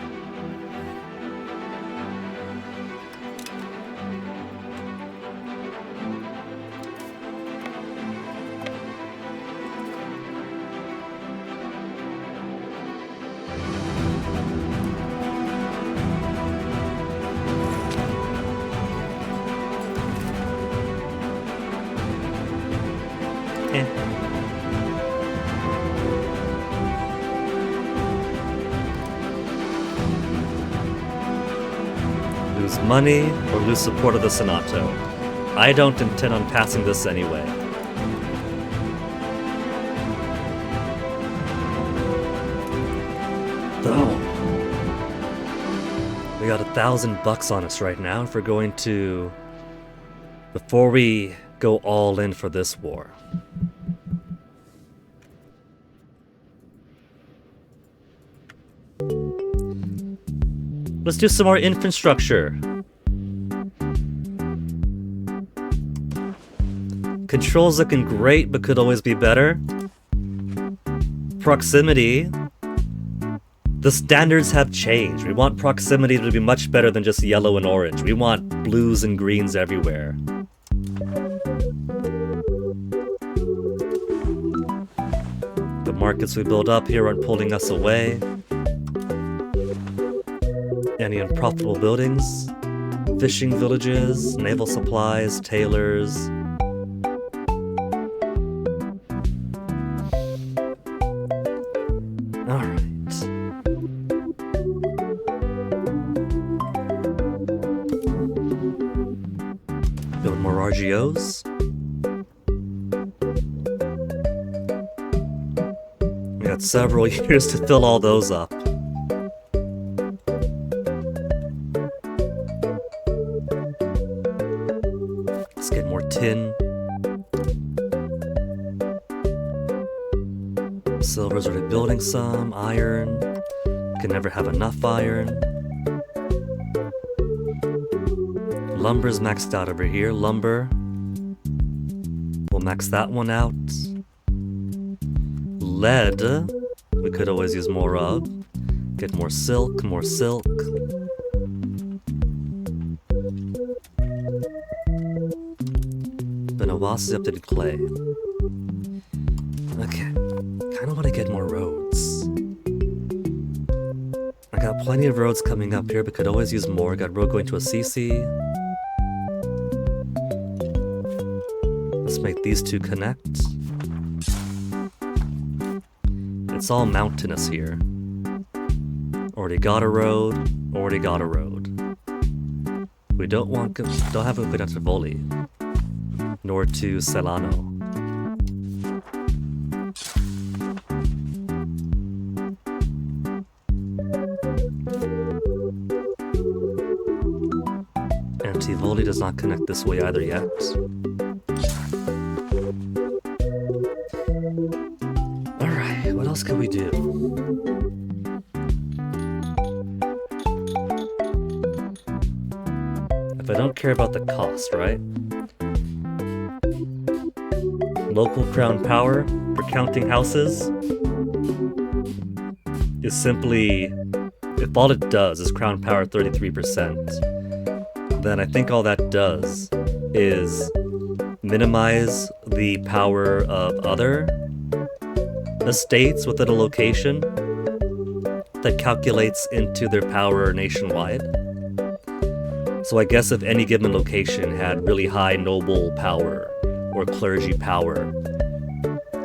lose money or lose support of the Senato. I don't intend on passing this anyway. Though, we got $1,000 on us right now if we're going to... Before we go all in for this war. Let's do some more infrastructure. Controls looking great, but could always be better. Proximity. The standards have changed. We want proximity to be much better than just yellow and orange. We want blues and greens everywhere. The markets we build up here aren't pulling us away. Any unprofitable buildings? Fishing villages, naval supplies, tailors. Alright. Build more RGOs. We got several years to fill all those up. Let's get more tin. Silver's already building some. Iron. Can never have enough iron. Lumber's maxed out over here. Lumber. We'll max that one out. Lead. We could always use more of. Get more silk, more silk. Benawasi updated clay. Okay. Kinda wanna get more roads. I got plenty of roads coming up here, but could always use more. Got road going to Assisi. Let's make these two connect. It's all mountainous here. Already got a road. Already got a road. We don't have a good to Voli, nor to Celano. Antivoli does not connect this way either yet. Alright, what else can we do? If I don't care about the cost, right? Local crown power for counting houses is simply, if all it does is crown power 33%, then I think all that does is minimize the power of other estates within a location that calculates into their power nationwide. So I guess if any given location had really high noble power or clergy power,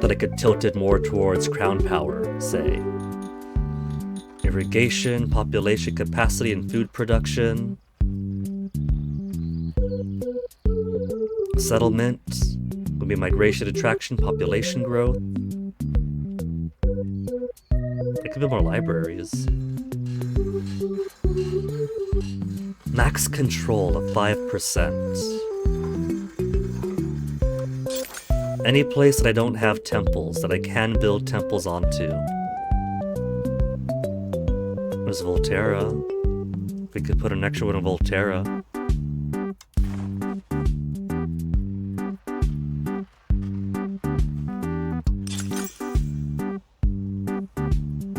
that I could tilt it more towards crown power, say. Irrigation, population capacity, and food production. Settlement would be migration attraction, population growth. It could be more libraries. Max control of 5%. Any place that I don't have temples, that I can build temples onto. There's Volterra. We could put an extra one in Volterra.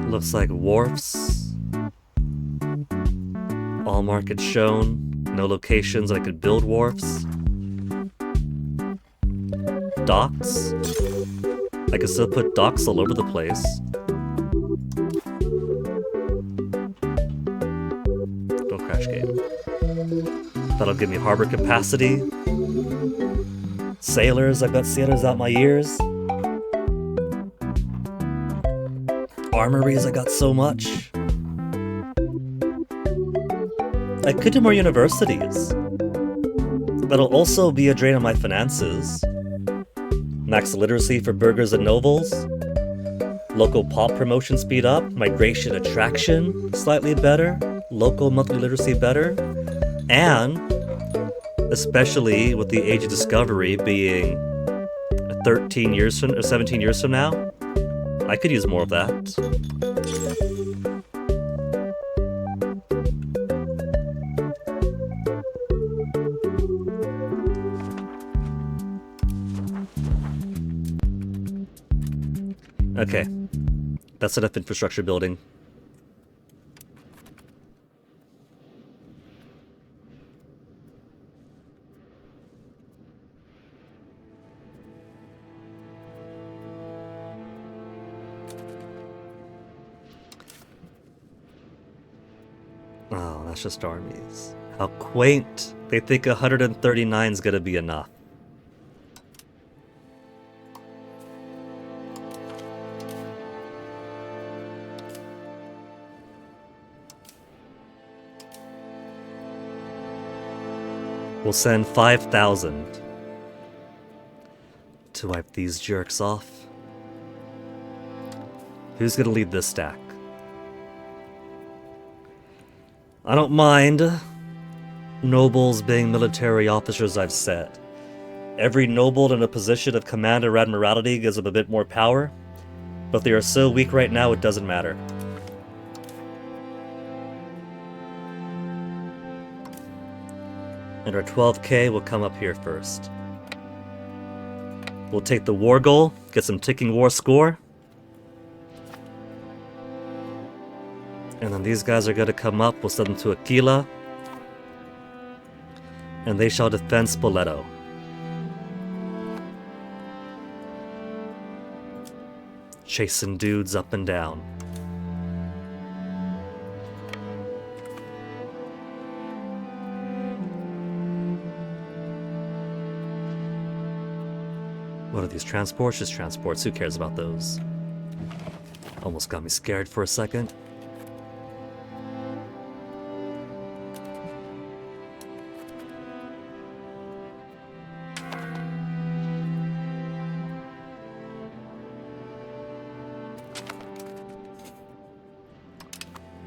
Looks like wharfs. All markets shown. No locations I could build wharfs. Docks. I could still put docks all over the place. Don't crash game. That'll give me harbor capacity. Sailors, I've got sailors out my ears. Armories, I got so much. I could do more universities. That'll also be a drain on my finances. Max literacy for burgers and nobles. Local pop promotion speed up. Migration attraction slightly better. Local monthly literacy better. And, especially with the age of discovery being 13 years from, or 17 years from now, I could use more of that. Okay, that's enough infrastructure building. Oh, that's just armies. How quaint. They think 139 is gonna be enough. We'll send 5,000 to wipe these jerks off. Who's gonna lead this stack? I don't mind nobles being military officers, I've said. Every noble in a position of command or admiralty gives them a bit more power, but they are so weak right now it doesn't matter. And our 12k will come up here first. We'll take the war goal, get some ticking war score. And then these guys are going to come up, we'll send them to Aquila. And they shall defend Spoleto. Chasing dudes up and down. What are these transports? Just transports, who cares about those? Almost got me scared for a second.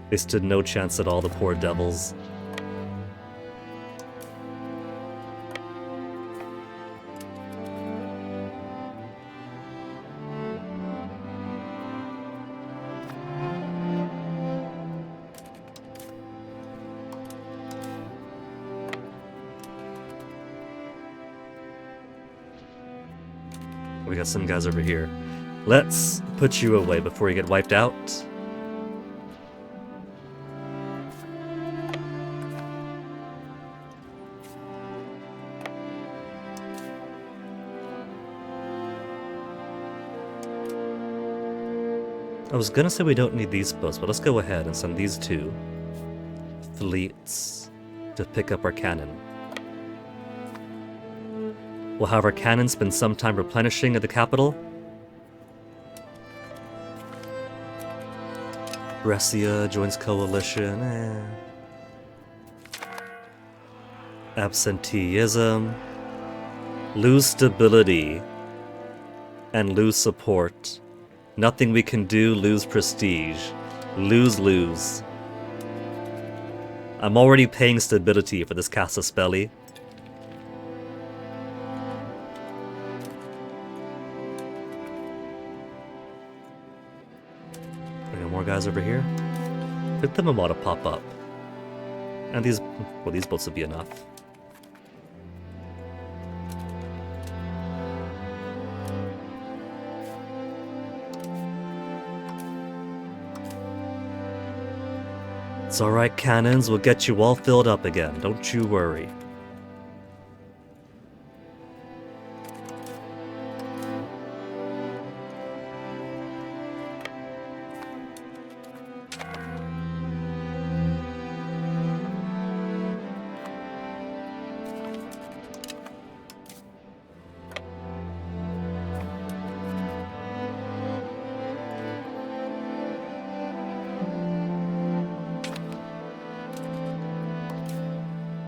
They stood no chance at all, the poor devils. We got some guys over here. Let's put you away before you get wiped out. I was gonna say we don't need these posts, but let's go ahead and send these two fleets to pick up our cannon. We'll have our cannon spend some time replenishing at the capital. Brescia joins coalition. Absenteeism. Lose stability. And lose support. Nothing we can do, lose prestige. Lose. I'm already paying stability for this Casa Spelli. We got more guys over here. Put them a while to pop up. And these boats would be enough. It's alright, cannons, we'll get you all filled up again, don't you worry.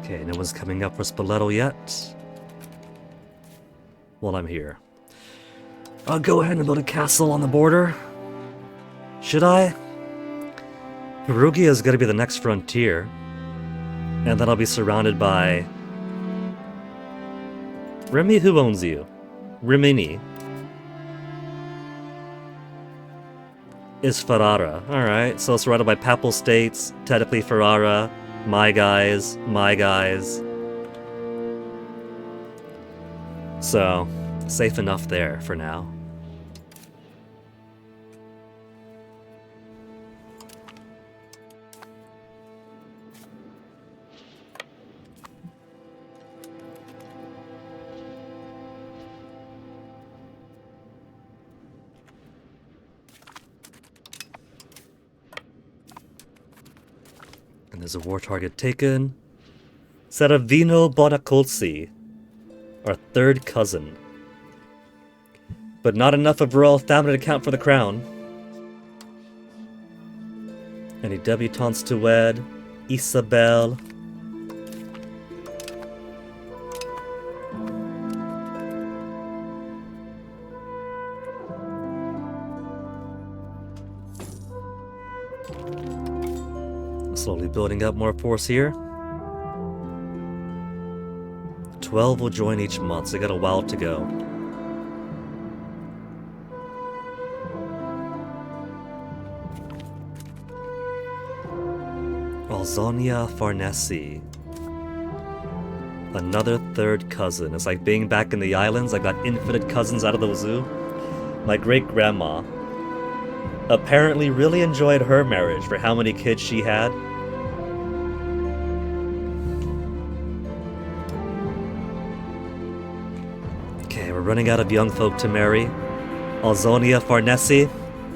Okay, no one's coming up for Spoleto yet. Well, I'm here. I'll go ahead and build a castle on the border. Should I? Perugia is gonna be the next frontier. And then I'll be surrounded by... Remy, who owns you? Rimini. Is Ferrara. Alright, so surrounded by Papal States, technically Ferrara, my guys. So, safe enough there for now. And there's a war target taken. Saravino Bonacolsi, our third cousin. But not enough of royal family to count for the crown. Any debutantes to wed? Isabel. Slowly building up more force here. 12 will join each month, so they got a while to go. Alzonia Farnese. Another third cousin. It's like being back in the islands. I got infinite cousins out of the zoo. My great-grandma apparently really enjoyed her marriage for how many kids she had. Okay, we're running out of young folk to marry. Alzonia Farnese,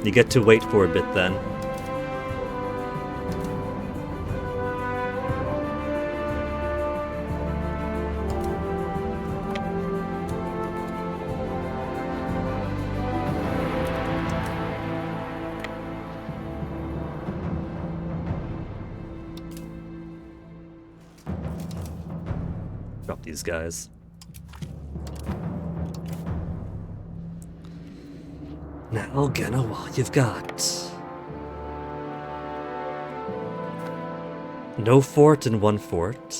you get to wait for a bit then. Drop these guys. Now, Genoa, you've got no fort and one fort.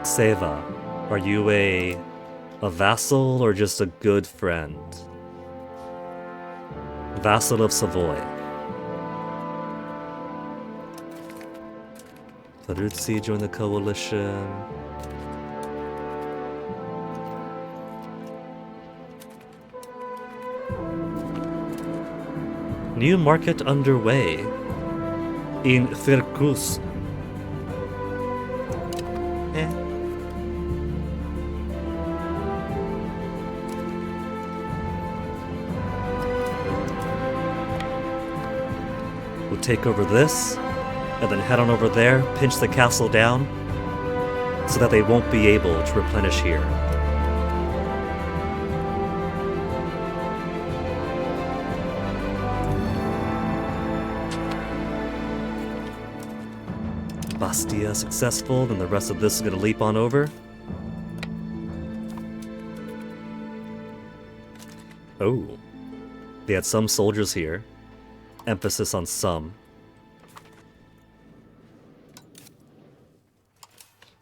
Seva, are you a vassal or just a good friend? Vassal of Savoy. Peruzzi joined the coalition. New market underway in Firkus. We'll take over this, and then head on over there, pinch the castle down, so that they won't be able to replenish here. Bastia successful, then the rest of this is going to leap on over. Oh. They had some soldiers here. Emphasis on some.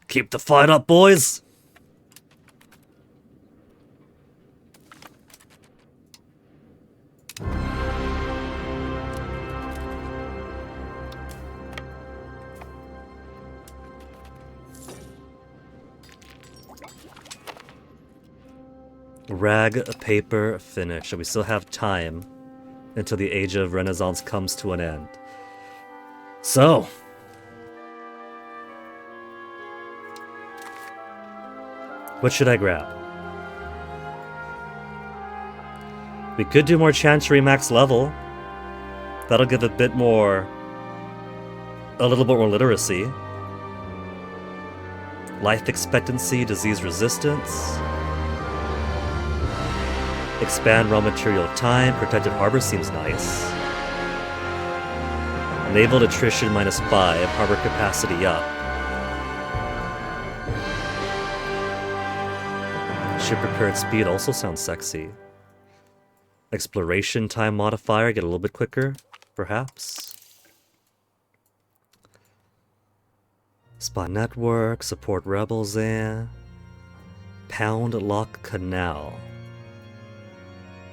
Keep the fight up, boys! Rag, paper, finish. We still have time until the Age of Renaissance comes to an end. So, what should I grab? We could do more Chantry max level. That'll give a little bit more literacy. Life expectancy, disease resistance. Expand raw material time, protected harbor seems nice. Naval attrition -5, harbor capacity up. Ship repaired speed also sounds sexy. Exploration time modifier, get a little bit quicker, perhaps. Spot network, support rebels there. Pound lock canal.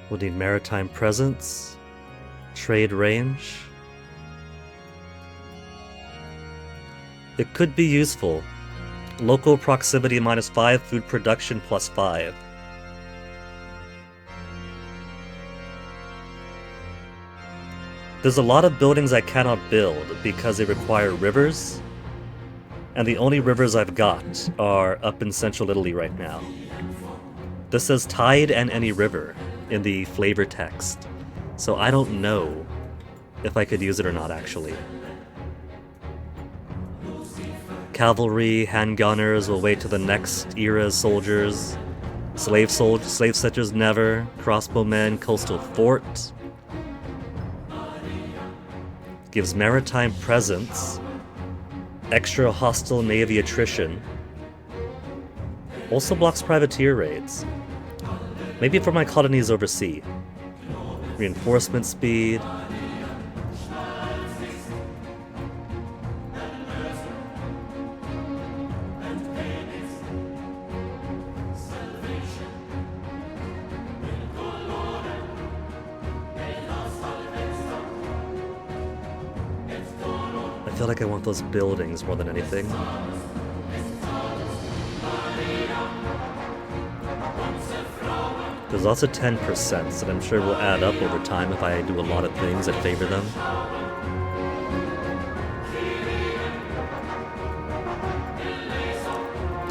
We'll need maritime presence. Trade range. It could be useful. Local proximity -5, food production +5. There's a lot of buildings I cannot build because they require rivers, and the only rivers I've got are up in central Italy right now. This says tide and any river in the flavor text, so I don't know if I could use it or not actually. Cavalry, handgunners will wait to the next era's soldiers. Slave settlers never. Crossbowmen, coastal fort. Gives maritime presence. Extra hostile navy attrition. Also blocks privateer raids. Maybe for my colonies overseas. Reinforcement speed. I feel like I want those buildings more than anything. There's also 10% that I'm sure will add up over time if I do a lot of things that favor them.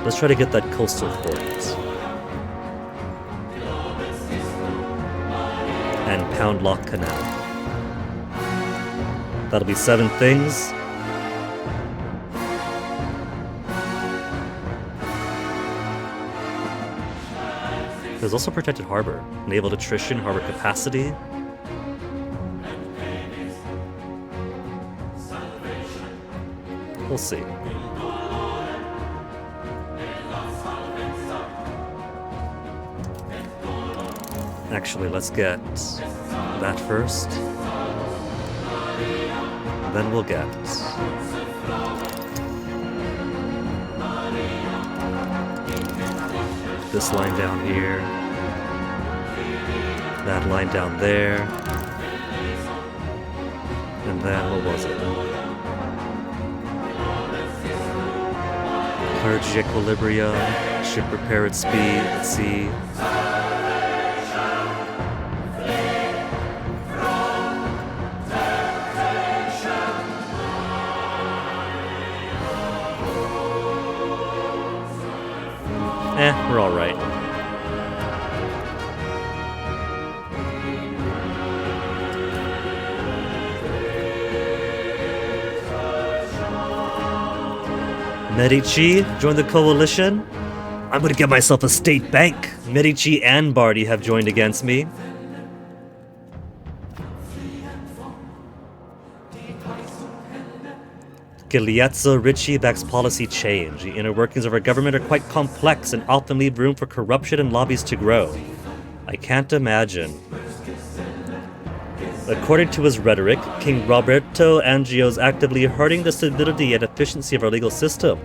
Let's try to get that coastal fort. And Pound Lock Canal. That'll be 7 things. There's also Protected Harbor, naval attrition, harbor capacity. We'll see. Actually, let's get that first. Then we'll get this line down here, that line down there, and then what was it? Clergy equilibrium, ship repair at speed at sea. We're alright. Medici joined the coalition. I'm gonna get myself a state bank. Medici and Bardi have joined against me. Galeazzo Ricci backs policy change. The inner workings of our government are quite complex and often leave room for corruption and lobbies to grow. I can't imagine. According to his rhetoric, King Roberto Angio is actively hurting the stability and efficiency of our legal system.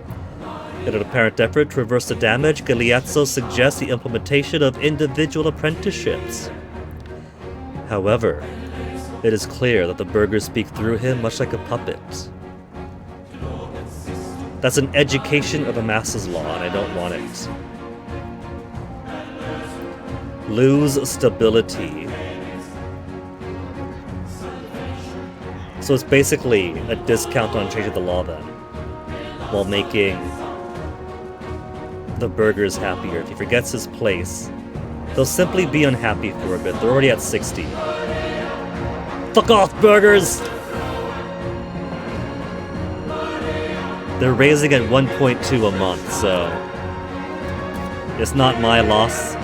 In an apparent effort to reverse the damage, Galeazzo suggests the implementation of individual apprenticeships. However, it is clear that the burghers speak through him much like a puppet. That's an education of the masses law, and I don't want it. Lose stability. So it's basically a discount on changing the law then, while making the burghers happier. If he forgets his place, they'll simply be unhappy for a bit. They're already at 60. Fuck off, burghers! They're raising at 1.2 a month, so it's not my loss.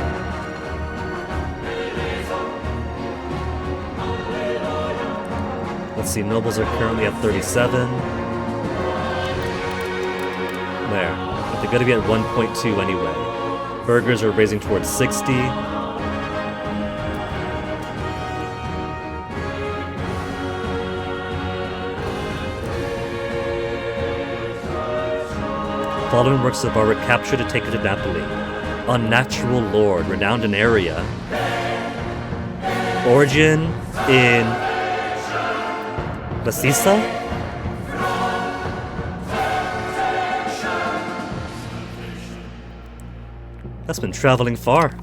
The Let's see, nobles are currently at 37. There. But they're gonna be at 1.2 anyway. Burghers are raising towards 60. Following works of art were captured and taken to Napoli. Unnatural lord, renowned in area. Origin in Lasisa? That's been traveling far.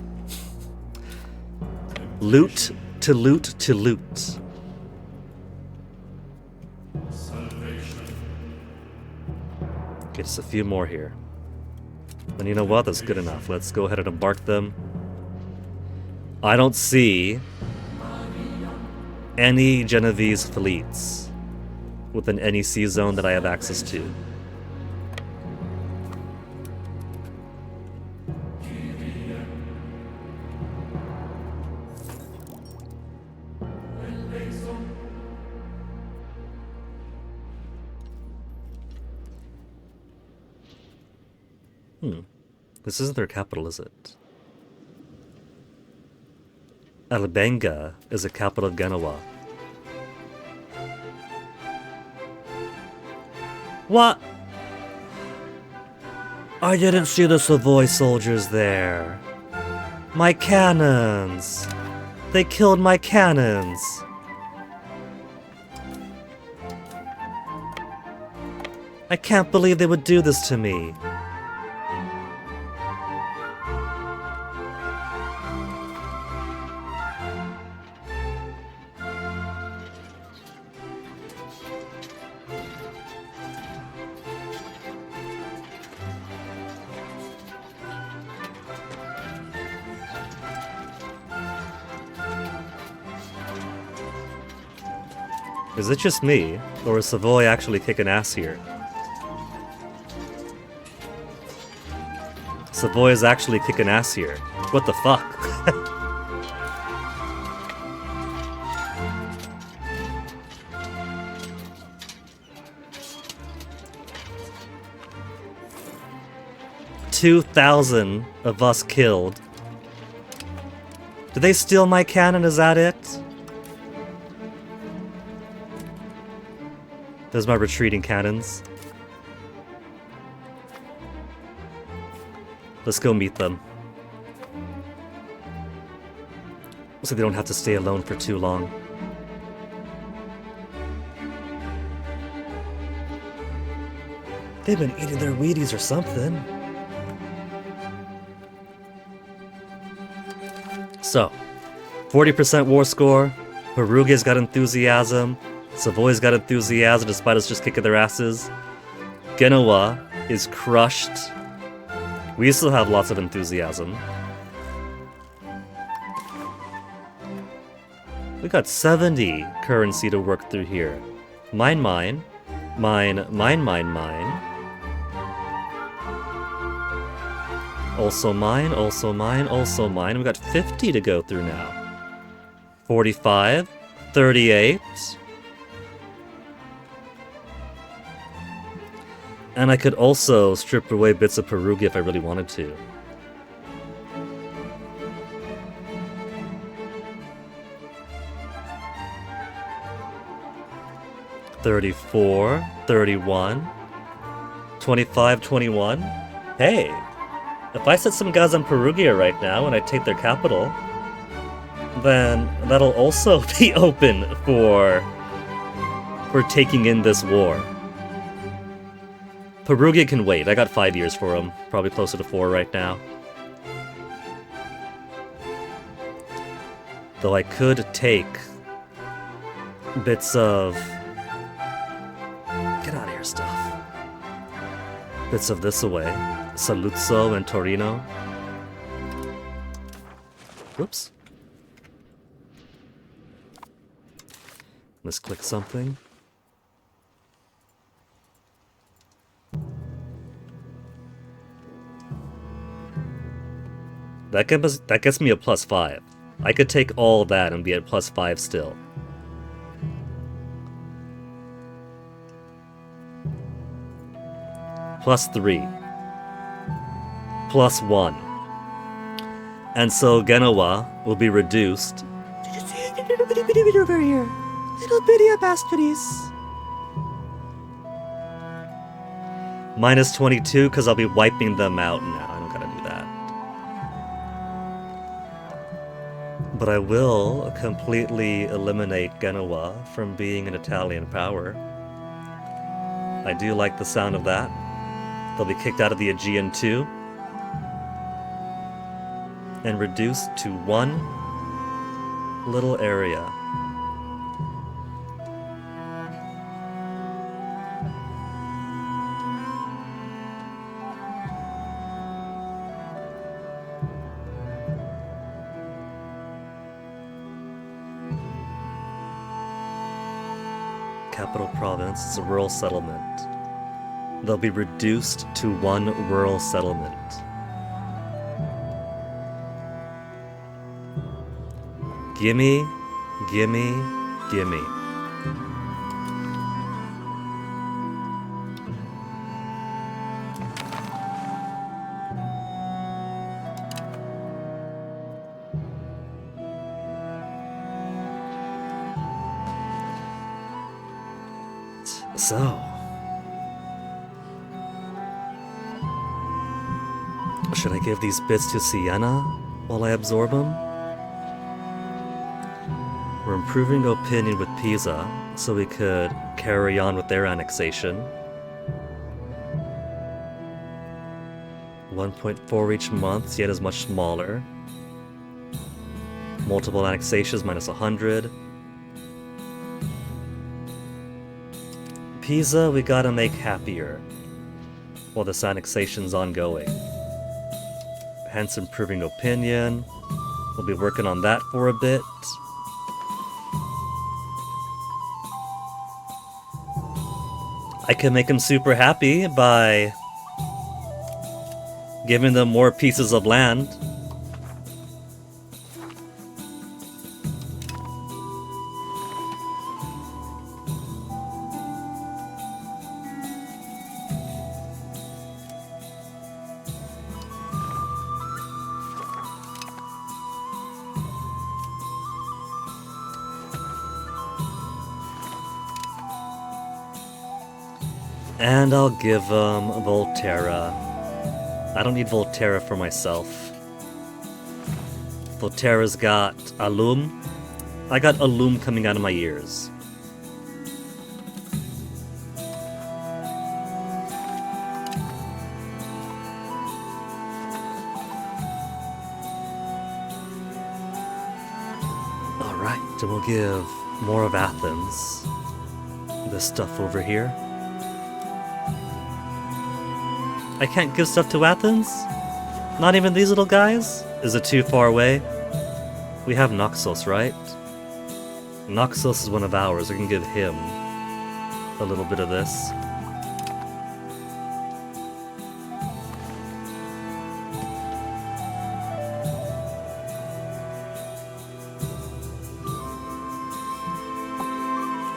Loot to loot to loot. Okay, just a few more here. And you know what? That's good enough. Let's go ahead and embark them. I don't see any Genovese fleets within any sea zone that I have access to. This isn't their capital, is it? Albenga is the capital of Genoa. What? I didn't see the Savoy soldiers there. My cannons! They killed my cannons! I can't believe they would do this to me. Is it just me, or is Savoy actually kicking ass here? Savoy is actually kicking ass here. What the fuck? $2,000 of us killed. Did they steal my cannon? Is that it? There's my retreating cannons. Let's go meet them. So they don't have to stay alone for too long. They've been eating their Wheaties or something. So, 40% war score. Perugia's got enthusiasm. Savoy's got enthusiasm despite us just kicking their asses. Genoa is crushed. We still have lots of enthusiasm. We got 70 currency to work through here. Mine, mine. Mine, mine, mine, mine. Also mine, also mine, also mine. We got 50 to go through now. 45, 38. And I could also strip away bits of Perugia if I really wanted to. $34, $31, $25, $21. Hey, if I set some guys on Perugia right now and I take their capital, then that'll also be open for taking in this war. Perugia can wait. I got 5 years for him. Probably closer to 4 right now. Though I could take bits of... Get out of here, stuff. Bits of this away. Saluzzo and Torino. Whoops. Let's click something. That gets me a +5. I could take all that and be at +5 still. +3, +1. And so Genoa will be reduced. Little bitty bitty over here. Little bitty abaspities. -22, because I'll be wiping them out now. I don't gotta do that. But I will completely eliminate Genoa from being an Italian power. I do like the sound of that. They'll be kicked out of the Aegean too. And reduced to one little area. Capital province, it's a rural settlement. They'll be reduced to one rural settlement. Gimme, gimme, gimme. So, should I give these bits to Siena while I absorb them? We're improving opinion with Pisa, so we could carry on with their annexation. 1.4 each month, yet is much smaller. Multiple annexations minus 100. Pisa, we gotta make happier while this annexation's ongoing. Hence improving opinion. We'll be working on that for a bit. I can make them super happy by giving them more pieces of land. And I'll give them Volterra. I don't need Volterra for myself. Volterra's got Alum. I got Alum coming out of my ears. Alright, and we'll give more of Athens. This stuff over here. I can't give stuff to Athens? Not even these little guys? Is it too far away? We have Naxos, right? Naxos is one of ours. We can give him a little bit of this.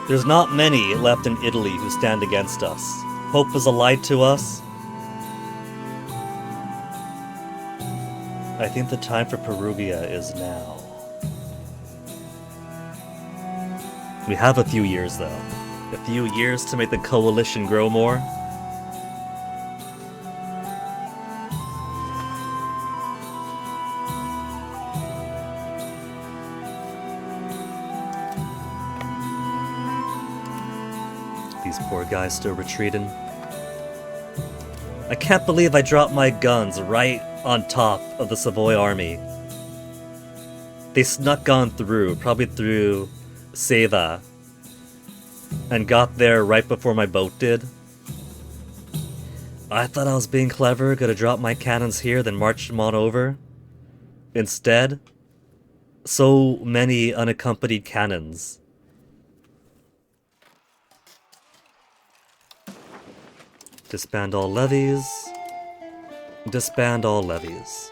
There's not many left in Italy who stand against us. Hope is allied to us. I think the time for Perugia is now. We have a few years, though. A few years to make the coalition grow more. These poor guys still retreating. I can't believe I dropped my guns right on top of the Savoy army. They snuck on through, probably through Seva, and got there right before my boat did. I thought I was being clever, gonna drop my cannons here, then march them on over. Instead, so many unaccompanied cannons. Disband all levies. Disband all levies.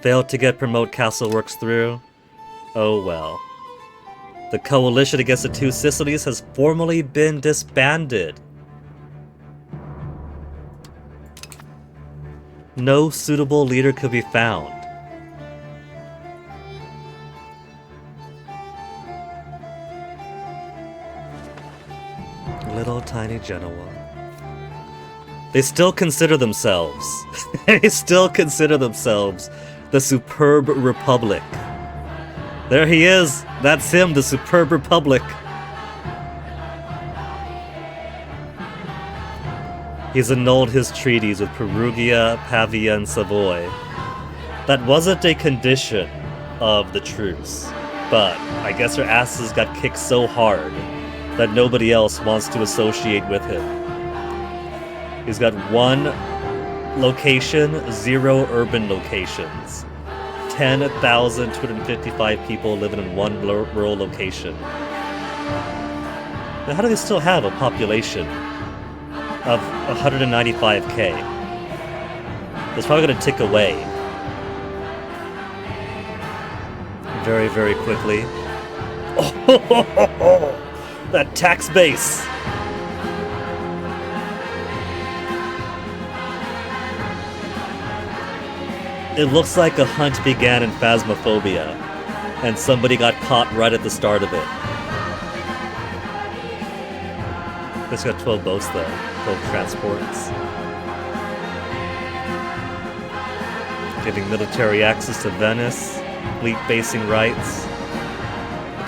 Failed to get promote castle works through. Oh well. The coalition against the Two Sicilies has formally been disbanded. No suitable leader could be found. Little tiny Genoa. They still consider themselves. They still consider themselves the Superb Republic. There he is. That's him, the Superb Republic. He's annulled his treaties with Perugia, Pavia, and Savoy. That wasn't a condition of the truce, but I guess her asses got kicked so hard that nobody else wants to associate with him. He's got 1 location, 0 urban locations. 10,255 people living in 1 rural location. Now, how do they still have a population of 195k? It's probably going to tick away very, very quickly. Oh, that tax base! It looks like a hunt began in Phasmophobia, and somebody got caught right at the start of it. It's got 12 boats though, 12 transports. Giving military access to Venice, fleet basing rights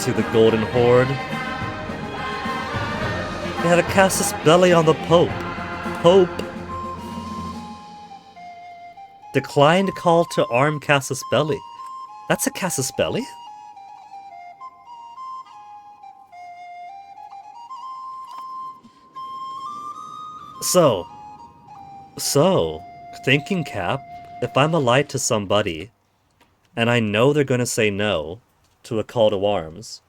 to the Golden Horde. They had a casus belli on the Pope. Pope declined call to arm casus belli. That's a casus belli? So, thinking cap, if I'm allied to somebody, and I know they're gonna say no to a call to arms,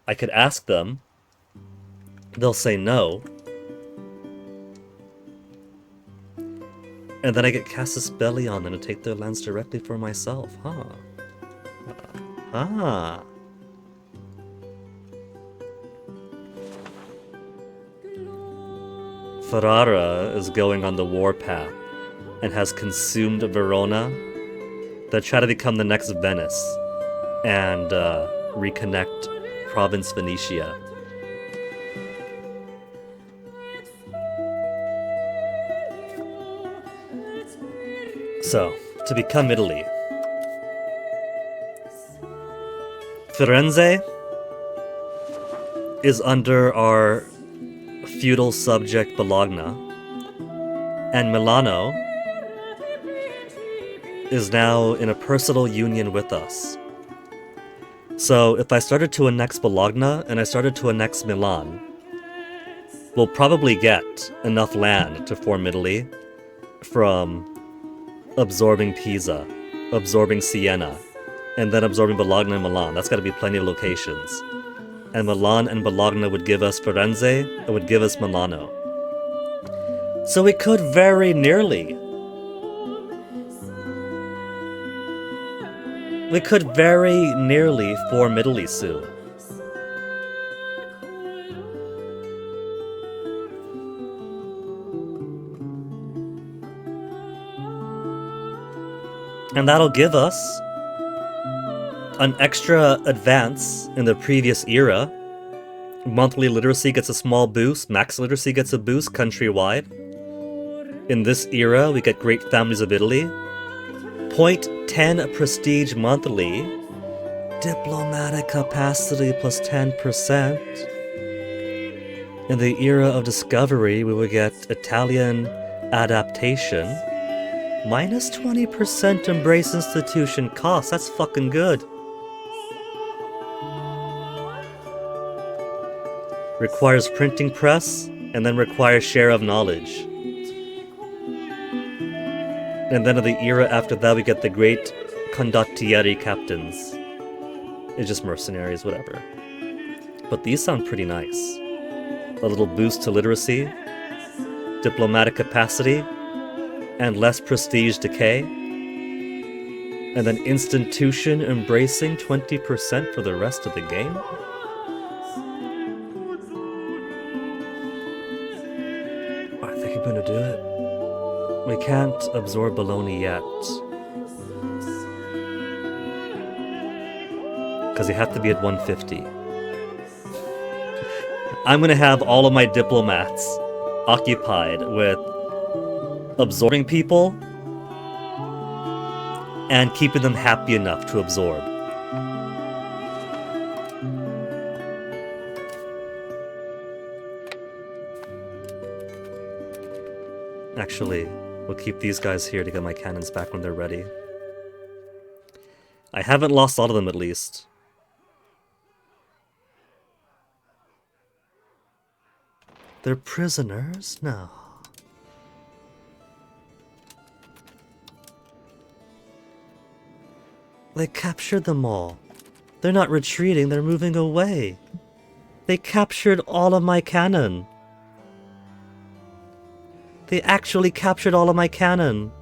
I could ask them, they'll say no, and then I get casus belli on them to take their lands directly for myself, huh? Ah. Ferrara is going on the warpath and has consumed Verona. They'll try to become the next Venice and reconnect Province Venetia. So, to become Italy, Firenze is under our feudal subject Bologna, and Milano is now in a personal union with us. So if I started to annex Bologna and I started to annex Milan, we'll probably get enough land to form Italy from absorbing Pisa, absorbing Siena, and then absorbing Bologna and Milan. That's got to be plenty of locations. And Milan and Bologna would give us Firenze, it would give us Milano. So we could very nearly form Italy soon. And that'll give us an extra advance in the previous era. Monthly literacy gets a small boost, max literacy gets a boost countrywide. In this era, we get Great Families of Italy. 0.10 prestige monthly. Diplomatic capacity plus 10%. In the era of discovery, we would get Italian adaptation. Minus 20% embrace institution cost. That's fucking good. Requires printing press, and then requires share of knowledge. And then in the era after that, we get the great condottieri captains. It's just mercenaries, whatever. But these sound pretty nice. A little boost to literacy, diplomatic capacity, and less prestige decay. And then institution embracing 20% for the rest of the game? I think I'm gonna do it. We can't absorb Bologna yet. Because you have to be at 150. I'm gonna have all of my diplomats occupied with absorbing people and keeping them happy enough to absorb. Actually, we'll keep these guys here to get my cannons back when they're ready. I haven't lost all of them, at least. They're prisoners? No. They captured them all. They're not retreating, they're moving away. They captured all of my cannon. They actually captured all of my cannon.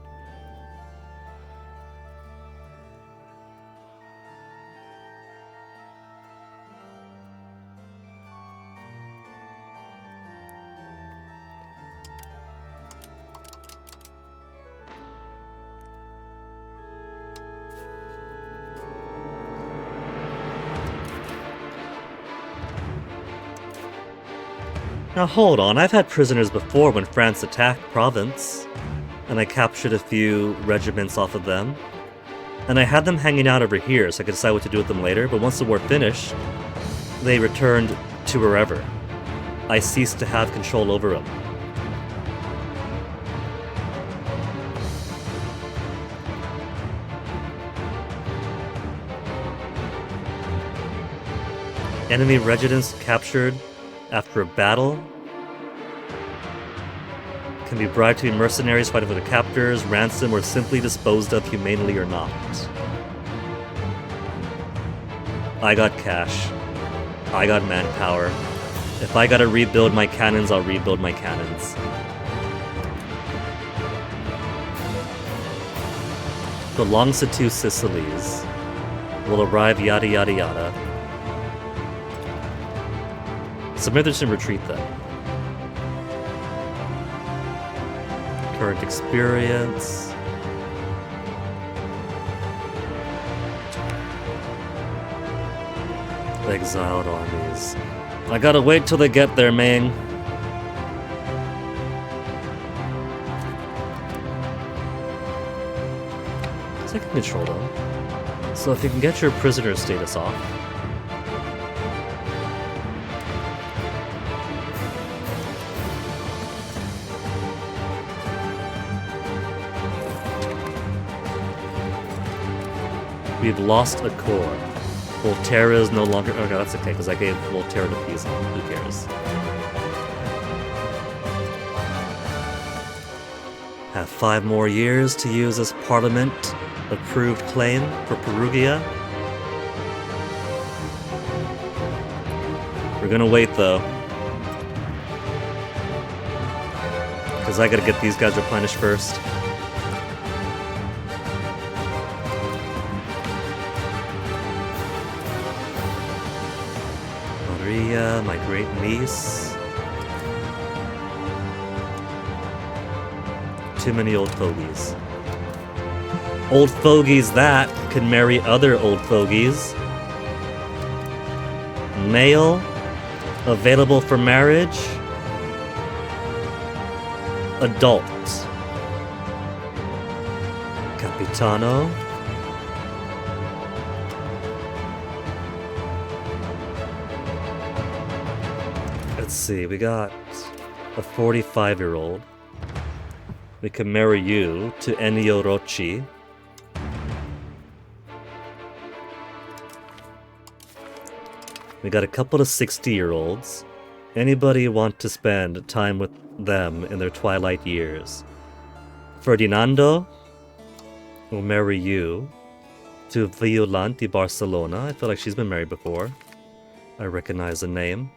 Now hold on, I've had prisoners before when France attacked Provence, and I captured a few regiments off of them. And I had them hanging out over here so I could decide what to do with them later, but once the war finished, they returned to wherever. I ceased to have control over them. Enemy regiments captured after a battle can be bribed to be mercenaries fighting for their captors, ransom, or simply disposed of humanely or not. I got cash. I got manpower. If I gotta rebuild my cannons, I'll rebuild my cannons. Belongs to 2 Sicilies. Will arrive yada yada yada. Submit and retreat then. Current experience. Exiled armies. I gotta wait till they get there, man. So I can control them. So if you can get your prisoner status off. We've lost a core. Volterra is no longer... Okay, that's okay, because I gave Volterra to Pisa. Who cares? Have 5 more years to use this Parliament-approved claim for Perugia. We're gonna wait, though. Because I gotta get these guys replenished first. My great niece. Too many old fogies. Old fogies that can marry other old fogies. Male. Available for marriage. Adult. Capitano. Let's see, we got a 45-year-old. We can marry you to Ennio Rocci. We got a couple of 60-year-olds. Anybody want to spend time with them in their twilight years? Ferdinando will marry you to Violant di Barcelona. I feel like she's been married before. I recognize the name.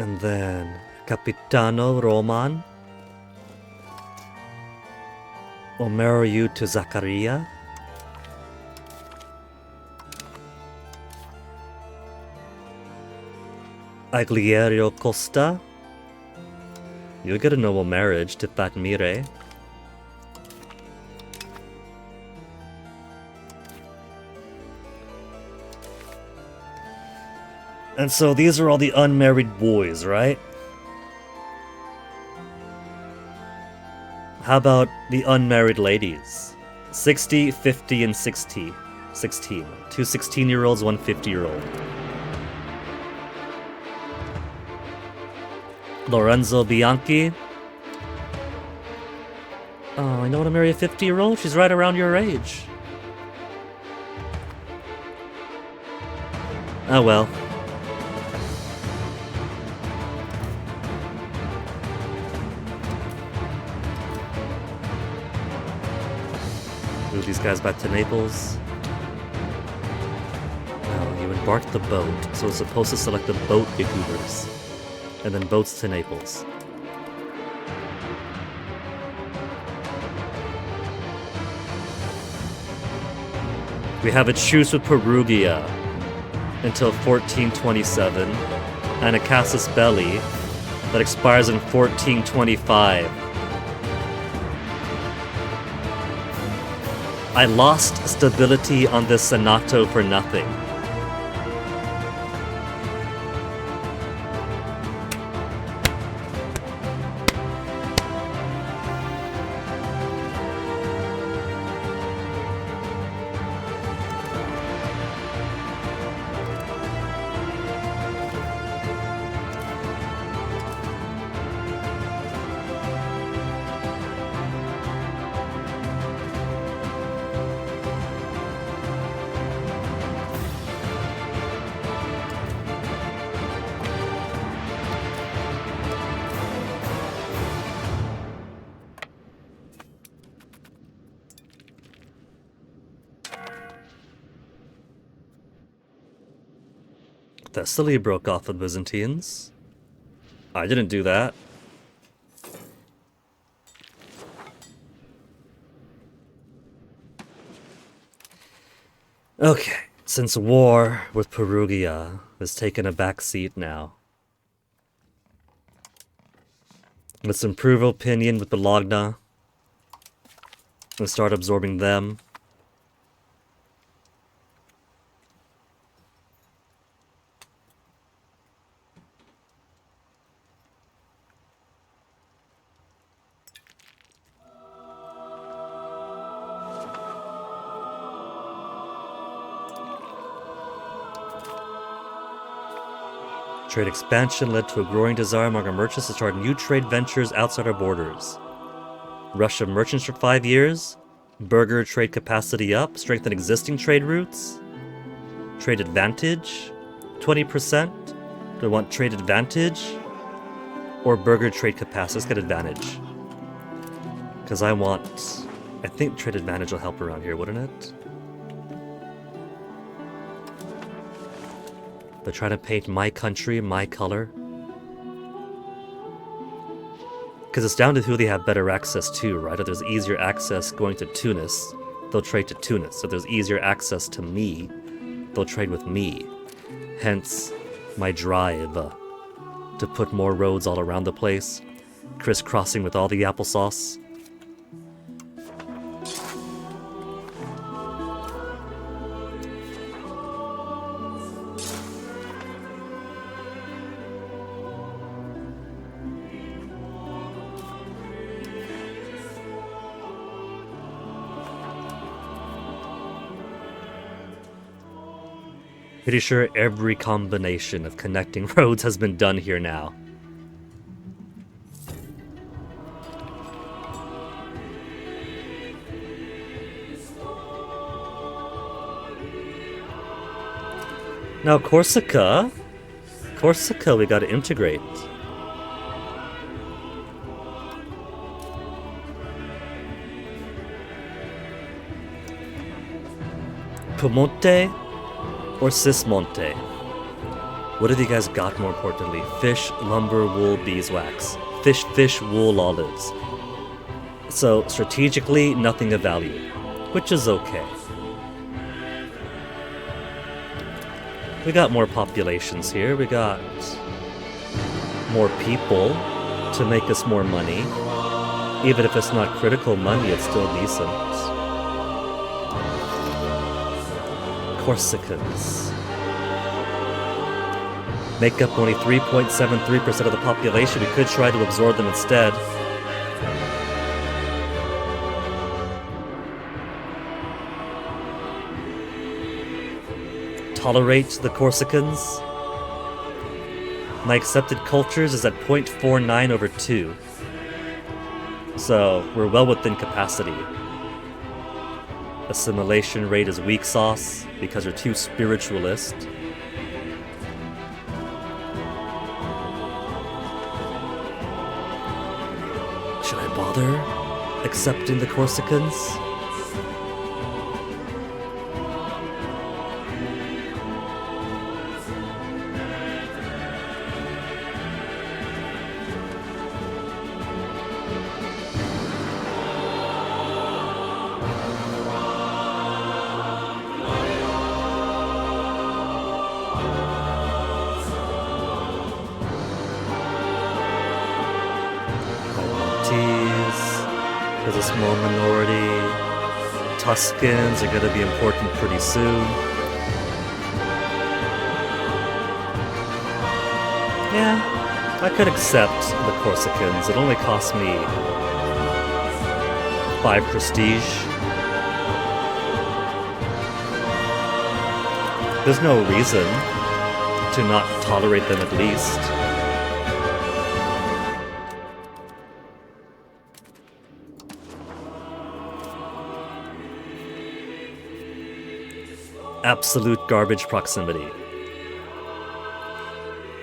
And then Capitano Roman. Omeru to Zakaria. Aglierio Costa. You'll get a noble marriage to Fatmire. And so these are all the unmarried boys, right? How about the unmarried ladies? 60, 50, and 60. 16. Two 16-year-olds, one 50-year-old. Lorenzo Bianchi. Oh, I don't want to marry a 50-year-old? She's right around your age. Oh well. Move these guys back to Naples. Now, you embarked the boat, so it's supposed to select the boat Yakubers. And then boats to Naples. We have a truce with Perugia until 1427, and a casus belli that expires in 1425. I lost stability on this Senato for nothing. Thessaly broke off with Byzantines. I didn't do that. Okay, since war with Perugia has taken a back seat now, let's improve opinion with Bologna and start absorbing them. Trade expansion led to a growing desire among our merchants to start new trade ventures outside our borders. Rush of merchants for 5 years. Burger trade capacity up. Strengthen existing trade routes. Trade advantage. 20%. Do I want trade advantage? Or burger trade capacity? Let's get advantage. Because I think trade advantage will help around here, wouldn't it? But trying to paint my country, my color. Because it's down to who they have better access to, right? If there's easier access going to Tunis, they'll trade to Tunis. If there's easier access to me, they'll trade with me. Hence, my drive to put more roads all around the place, crisscrossing with all the applesauce. Pretty sure every combination of connecting roads has been done here now. Now Corsica we gotta integrate. Piemonte or Sismonte? What have you guys got more importantly? Fish, lumber, wool, beeswax. Fish, fish, wool, olives. So, strategically, nothing of value. Which is okay. We got more populations here. We got more people to make us more money. Even if it's not critical money, it's still decent. Corsicans make up only 3.73% of the population. We could try to absorb them instead. Tolerate the Corsicans. My accepted cultures is at 0.49 over 2. So we're well within capacity. Assimilation rate is weak sauce because we're too spiritualist. Should I bother accepting the Corsicans? There's a small minority. Tuscans are going to be important pretty soon. Yeah, I could accept the Corsicans. It only cost me 5 prestige. There's no reason to not tolerate them at least. Absolute garbage proximity.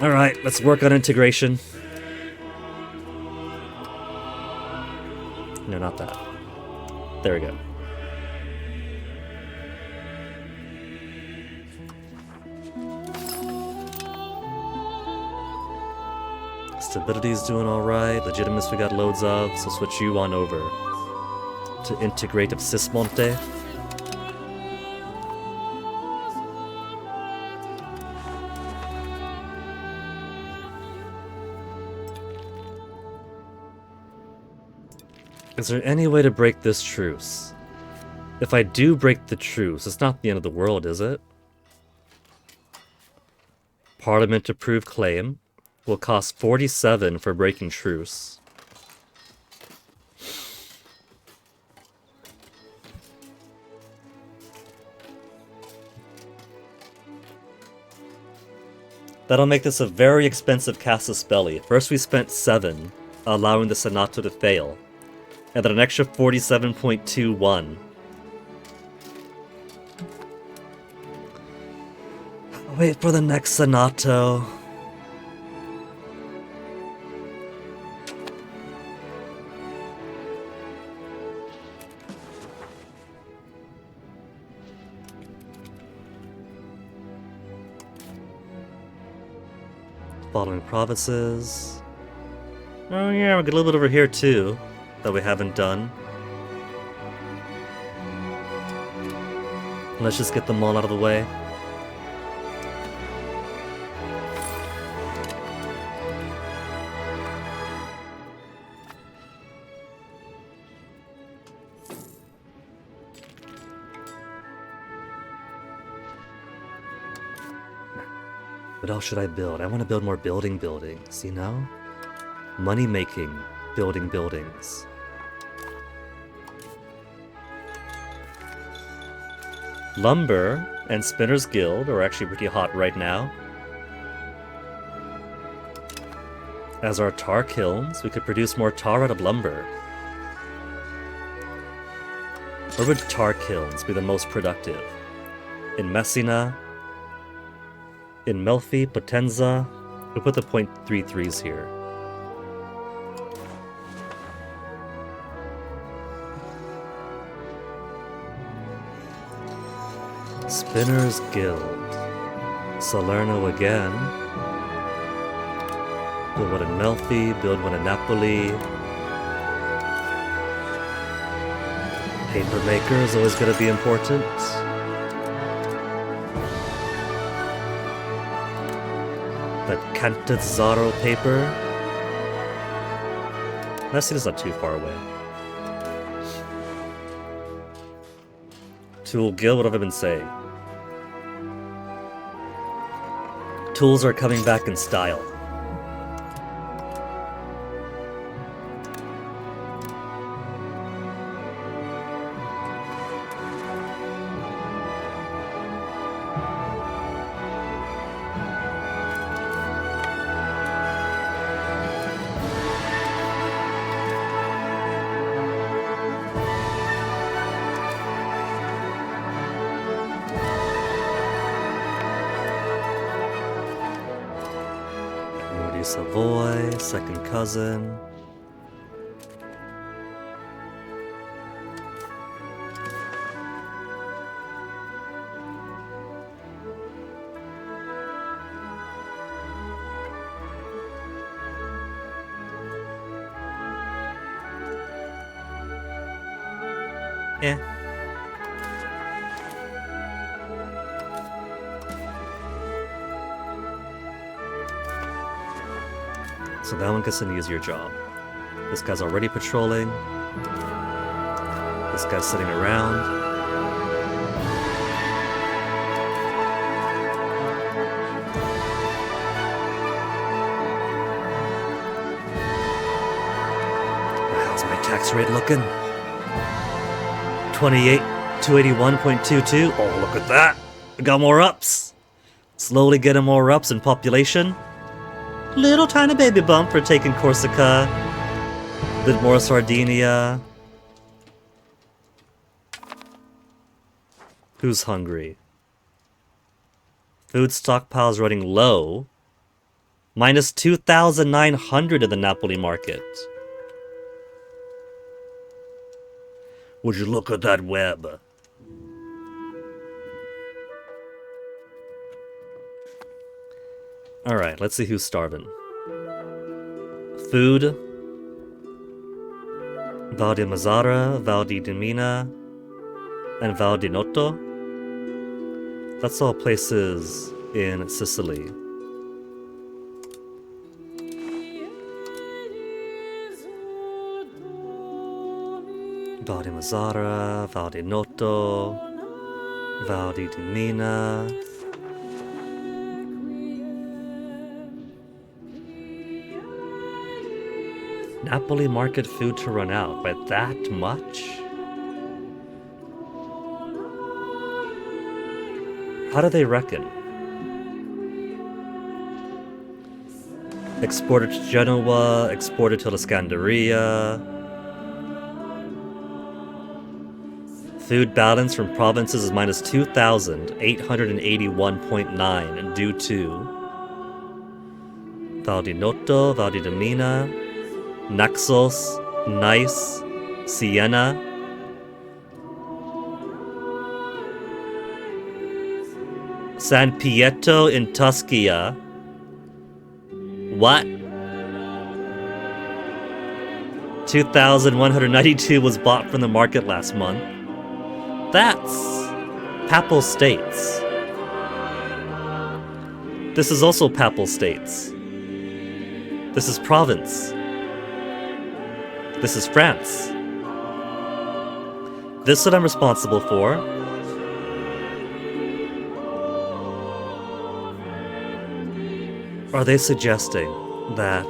Alright, let's work on integration. No, not that. There we go. Stability's doing alright. Legitimacy we got loads of, so switch you on over to integrate of Sismonte. Is there any way to break this truce? If I do break the truce, it's not the end of the world, is it? Parliament approved claim will cost 47 for breaking truce. That'll make this a very expensive casus belli. First we spent 7, allowing the Senato to fail. And then an extra 47.21. Wait for the next Senato. Following provinces. Oh yeah, we got a little bit over here too that we haven't done. Let's just get them all out of the way. What else should I build? I want to build more buildings, you know? Money making buildings. Lumber and Spinner's Guild are actually pretty hot right now. As our tar kilns, we could produce more tar out of lumber. Where would tar kilns be the most productive? In Messina? In Melfi, Potenza? We'll put the .33s here. Spinner's Guild. Salerno again. Build one in Melfi, build one in Napoli. Paper maker is always going to be important. That Cantazzaro paper. That city's not too far away. Tool Guild, what have I been saying? Tools are coming back in style. Savoy, second cousin. Yeah. So that one gets an easier job. This guy's already patrolling. This guy's sitting around. How's my tax rate looking? 28281.22. Oh, look at that. I got more ups. Slowly getting more ups in population. Little tiny baby bump for taking Corsica. A bit more Sardinia. Who's hungry? Food stockpiles running low. Minus 2,900 in the Napoli market. Would you look at that web? Alright, let's see who's starving. Food. Val di Mazzara, Val di Dimina, and Val di Noto. That's all places in Sicily. Val di Mazzara, Val di Noto, Val di Dimina. Napoli market food to run out by that much? How do they reckon? Exported to Genoa, exported to Scanderia. Food balance from provinces is minus 2,881.9 due to Val di Noto, Val di Dimina, Naxos, Nice, Siena. San Pietro in Tuscia. What? 2,192 was bought from the market last month. That's Papal States. This is also Papal States. This is province. This is France. This is what I'm responsible for. Are they suggesting that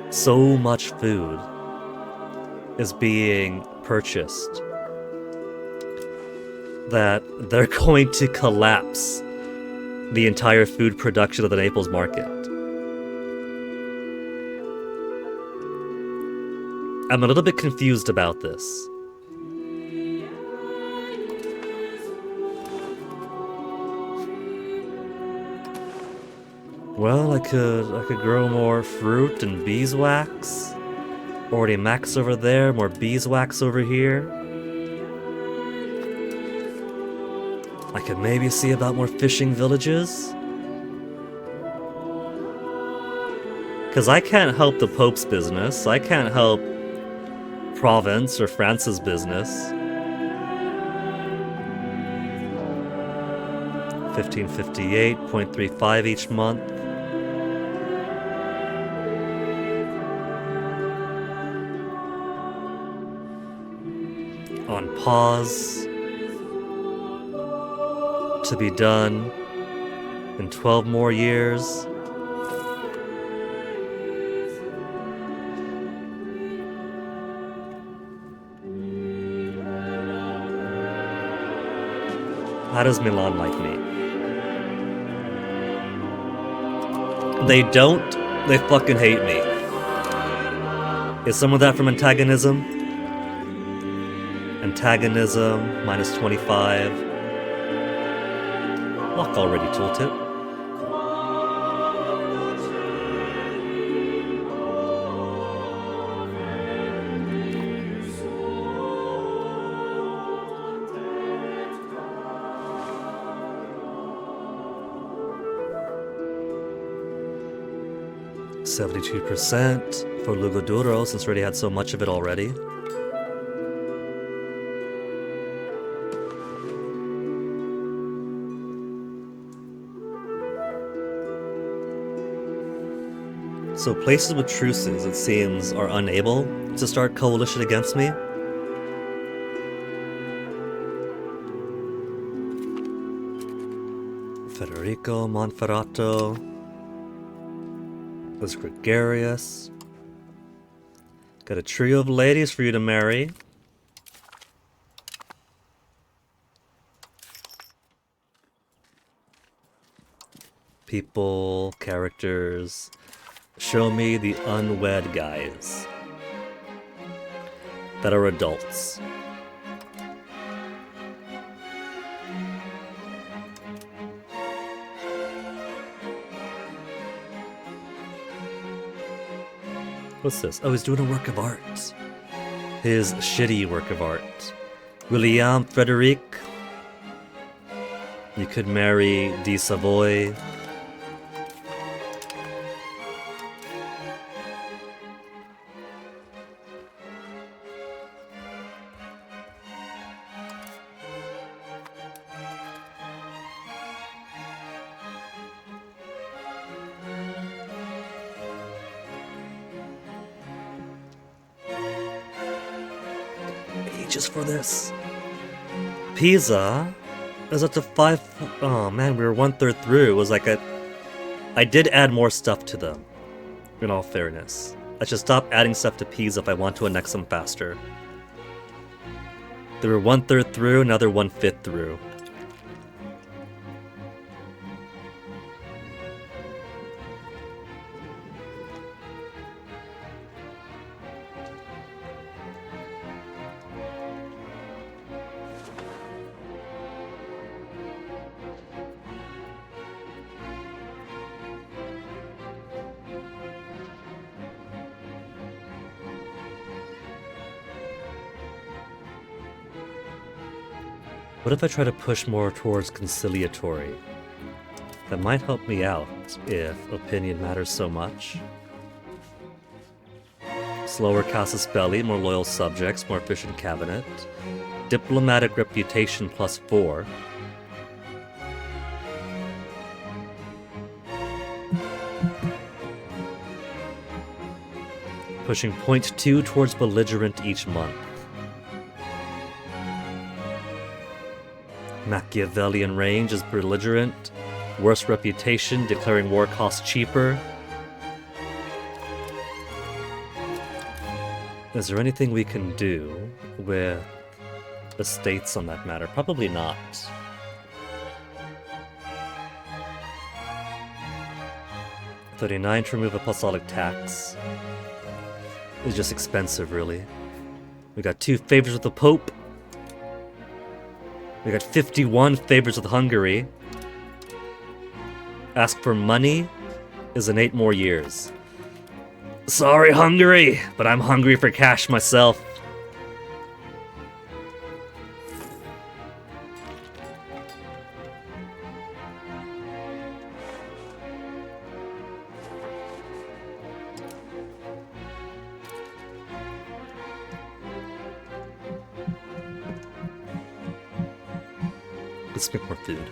so much food is being purchased that they're going to collapse the entire food production of the Naples market? I'm a little bit confused about this. Well, I could grow more fruit and beeswax. Already max over there, more beeswax over here. I could maybe see about more fishing villages. Because I can't help the Pope's business. I can't help Provence or France's business. 1558, 0.35 each month. On pause. To be done in 12 more years. How does Milan like me? They don't. They fucking hate me. Is some of that from antagonism? Antagonism, minus 25. Lock already, tooltip. %72% for Lugoduro, since we already had so much of it already. So places with truces, it seems, are unable to start coalition against me. Federico, Monferrato, was gregarious. Got a trio of ladies for you to marry. People, characters. Show me the unwed guys that are adults. What's this? Oh, he's doing a work of art. His shitty work of art. William Frederic. You could marry de Savoy. Just for this. Pisa is up to 5. Oh man, we were 1/3 through. It was like I did add more stuff to them, in all fairness. I should stop adding stuff to Pisa if I want to annex them faster. They were 1/3 through, now they're 1/5 through. What if I try to push more towards conciliatory? That might help me out if opinion matters so much. Slower casus belli, more loyal subjects, more efficient cabinet. Diplomatic reputation +4. Pushing 0.2 towards belligerent each month. Machiavellian range is belligerent. Worse reputation, declaring war costs cheaper. Is there anything we can do with estates on that matter? Probably not. $39 to remove apostolic tax. It's just expensive, really. We got 2 favors with the Pope. We got 51 favors with Hungary. Ask for money is in 8 more years. Sorry, Hungary, but I'm hungry for cash myself. Let's make more food.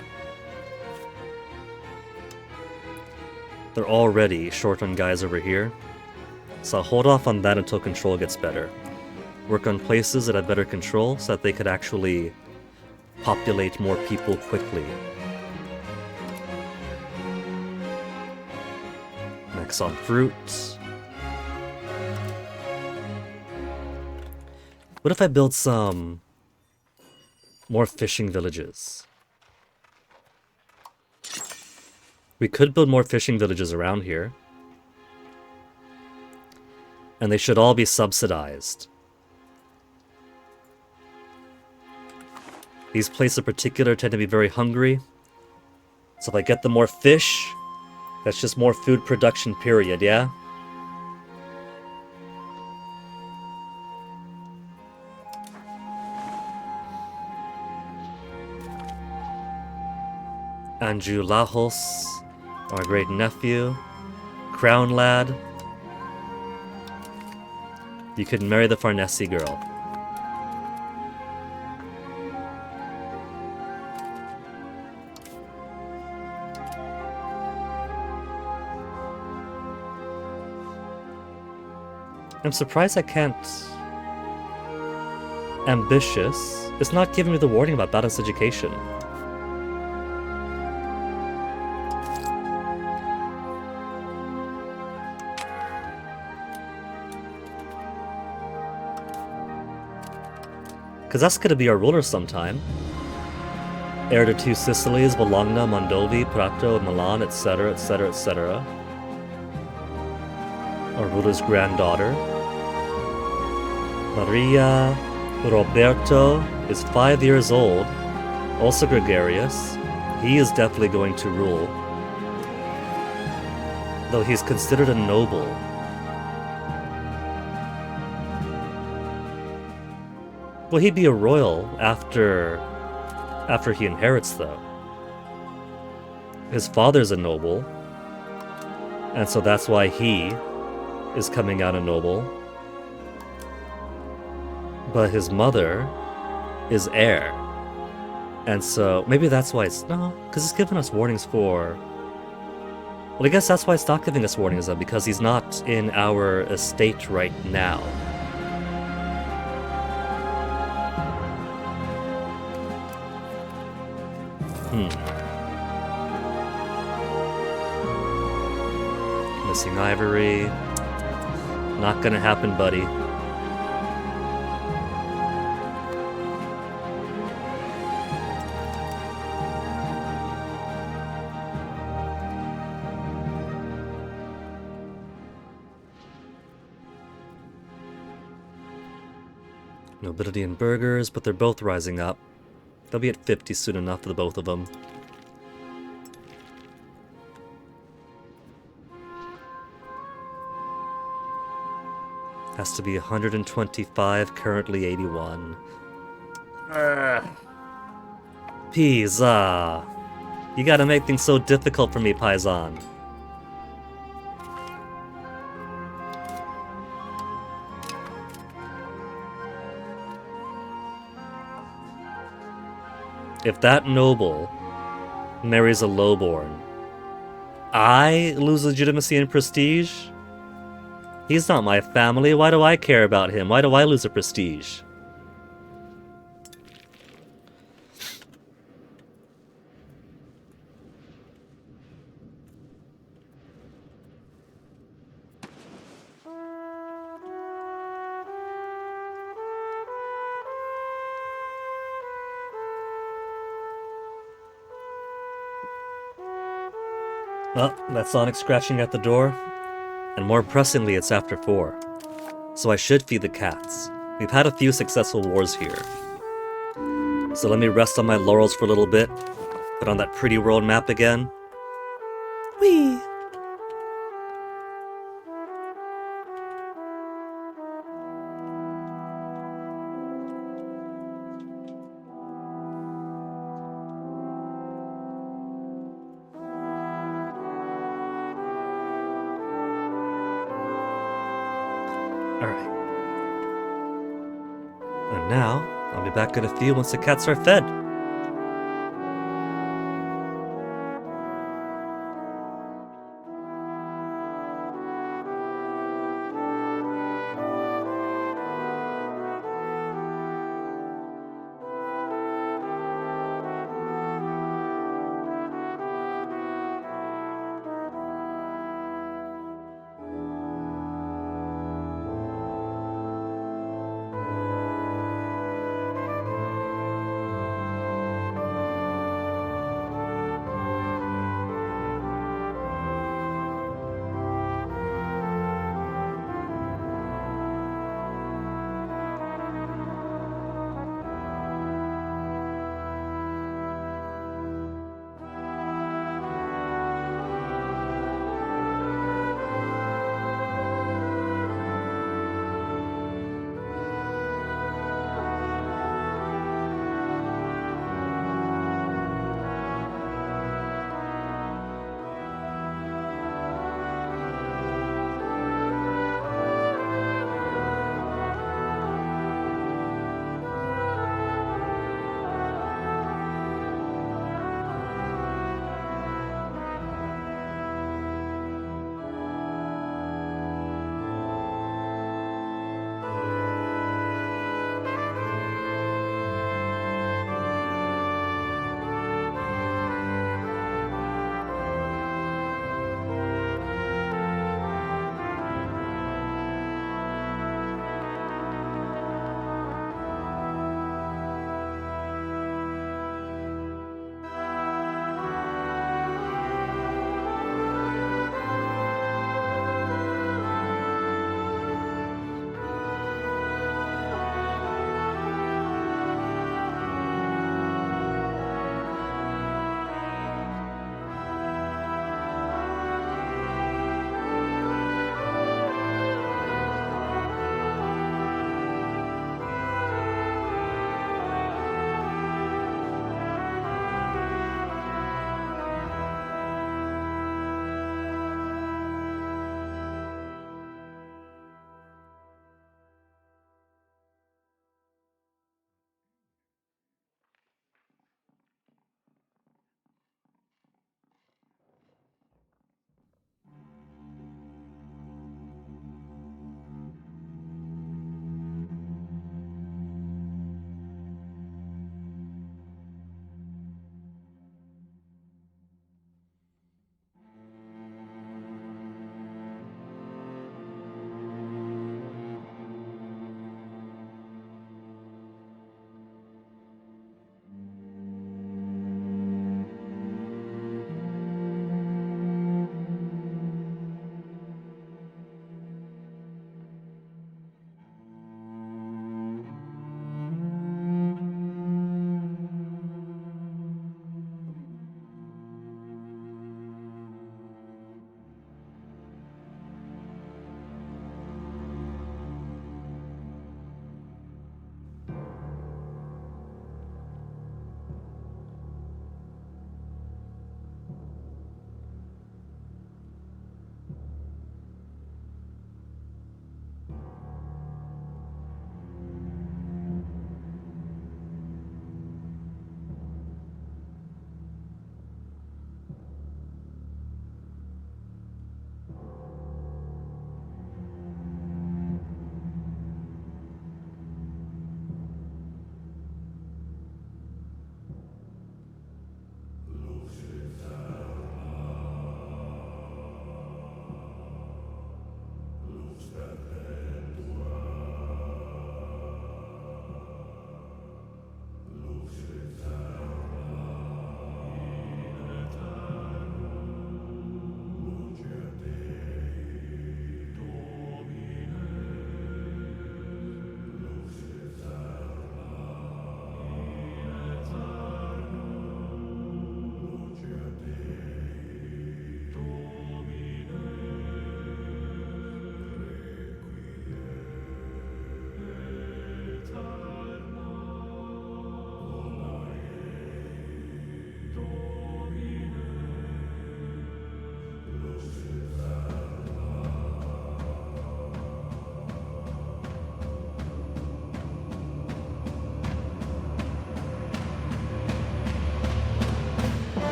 They're already short on guys over here, so I'll hold off on that until control gets better. Work on places that have better control so that they could actually populate more people quickly. Next on fruit. What if I build some more fishing villages? We could build more fishing villages around here. And they should all be subsidized. These places in particular tend to be very hungry. So if I get them more fish, that's just more food production, period, yeah? Andrew Lajos, our great nephew, Crown Lad. You could marry the Farnese girl. I'm surprised I can't... Ambitious. It's not giving me the warning about balanced education. Because that's going to be our ruler sometime. Heir to 2 Sicilies, Bologna, Mondovi, Prato, Milan, etc., etc., etc. Our ruler's granddaughter. Maria Roberto is 5 years old, also gregarious. He is definitely going to rule. Though he's considered a noble. Well, he'd be a royal after he inherits, though. His father's a noble, and so that's why he is coming out a noble. But his mother is heir. And so, maybe that's why it's... No, because it's giving us warnings for... Well, I guess that's why it's not giving us warnings, though, because he's not in our estate right now. Missing ivory. Not gonna happen, buddy. Nobility and burgers, but they're both rising up. They'll be at 50 soon enough for the both of them. Has to be 125, currently 81. Pisa! You gotta make things so difficult for me, Paisan. If that noble marries a lowborn, I lose legitimacy and prestige? He's not my family. Why do I care about him? Why do I lose a prestige? Oh, that's Sonic scratching at the door. And more pressingly, it's after 4. So I should feed the cats. We've had a few successful wars here. So let me rest on my laurels for a little bit. Put on that pretty world map again. Whee! Alright. And now, I'll be back in a few once the cats are fed.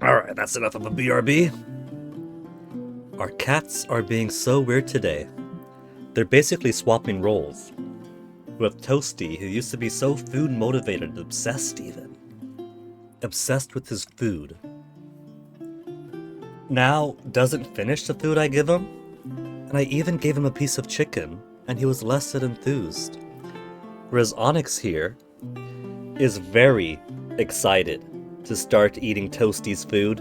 Alright, that's enough of a BRB. Our cats are being so weird today. They're basically swapping roles. With Toasty, who used to be so food motivated and obsessed even. Obsessed with his food. Now doesn't finish the food I give him, and I even gave him a piece of chicken, and he was less than enthused. Whereas Onyx here is very excited to start eating Toasty's food.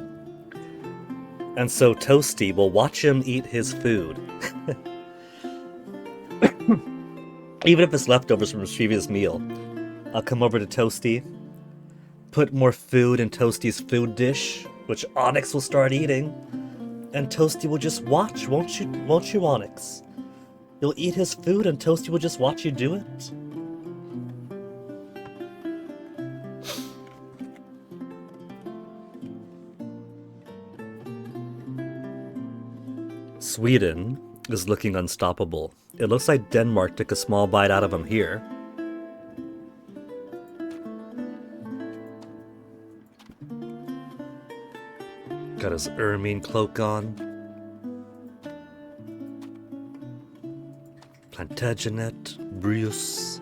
And so Toasty will watch him eat his food. Even if it's leftovers from his previous meal. I'll come over to Toasty, put more food in Toasty's food dish, which Onyx will start eating, and Toasty will just watch, won't you, Onyx? You'll eat his food and Toasty will just watch you do it? Sweden is looking unstoppable. It looks like Denmark took a small bite out of him here. Got his ermine cloak on. Plantagenet, Bruce.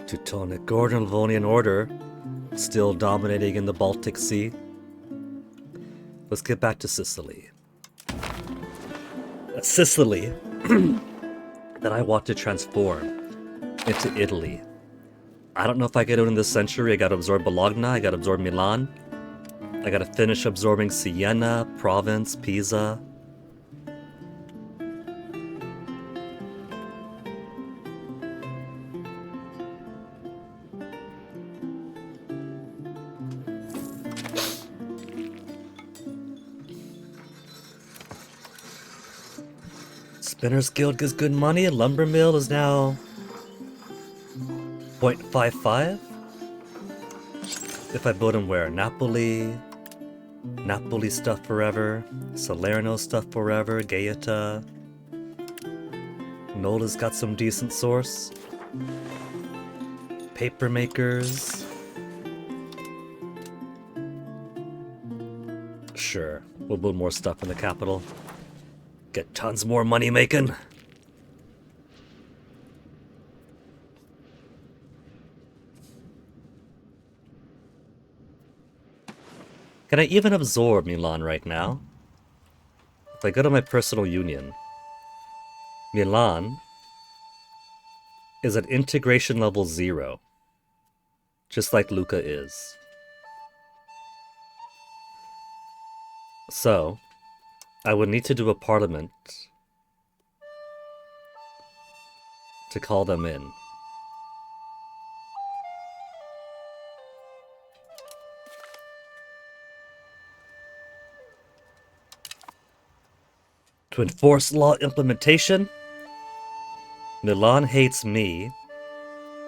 Teutonic Order, Livonian Order, still dominating in the Baltic Sea. Let's get back to Sicily. Sicily that I want to transform into Italy. I don't know if I get it in this century. I gotta absorb Bologna, I gotta absorb Milan. I gotta finish absorbing Siena, Provence, Pisa. Spinners Guild gives good money. Lumber Mill is now 0.55. If I build them where? Napoli stuff forever. Salerno stuff forever. Gaeta. Nola's got some decent source. Paper makers. Sure, we'll build more stuff in the capital. Get tons more money making. Can I even absorb Milan right now? If I go to my personal union, Milan is at integration level 0, just like Lucca is. So, I would need to do a parliament to call them in. To enforce law implementation, Milan hates me,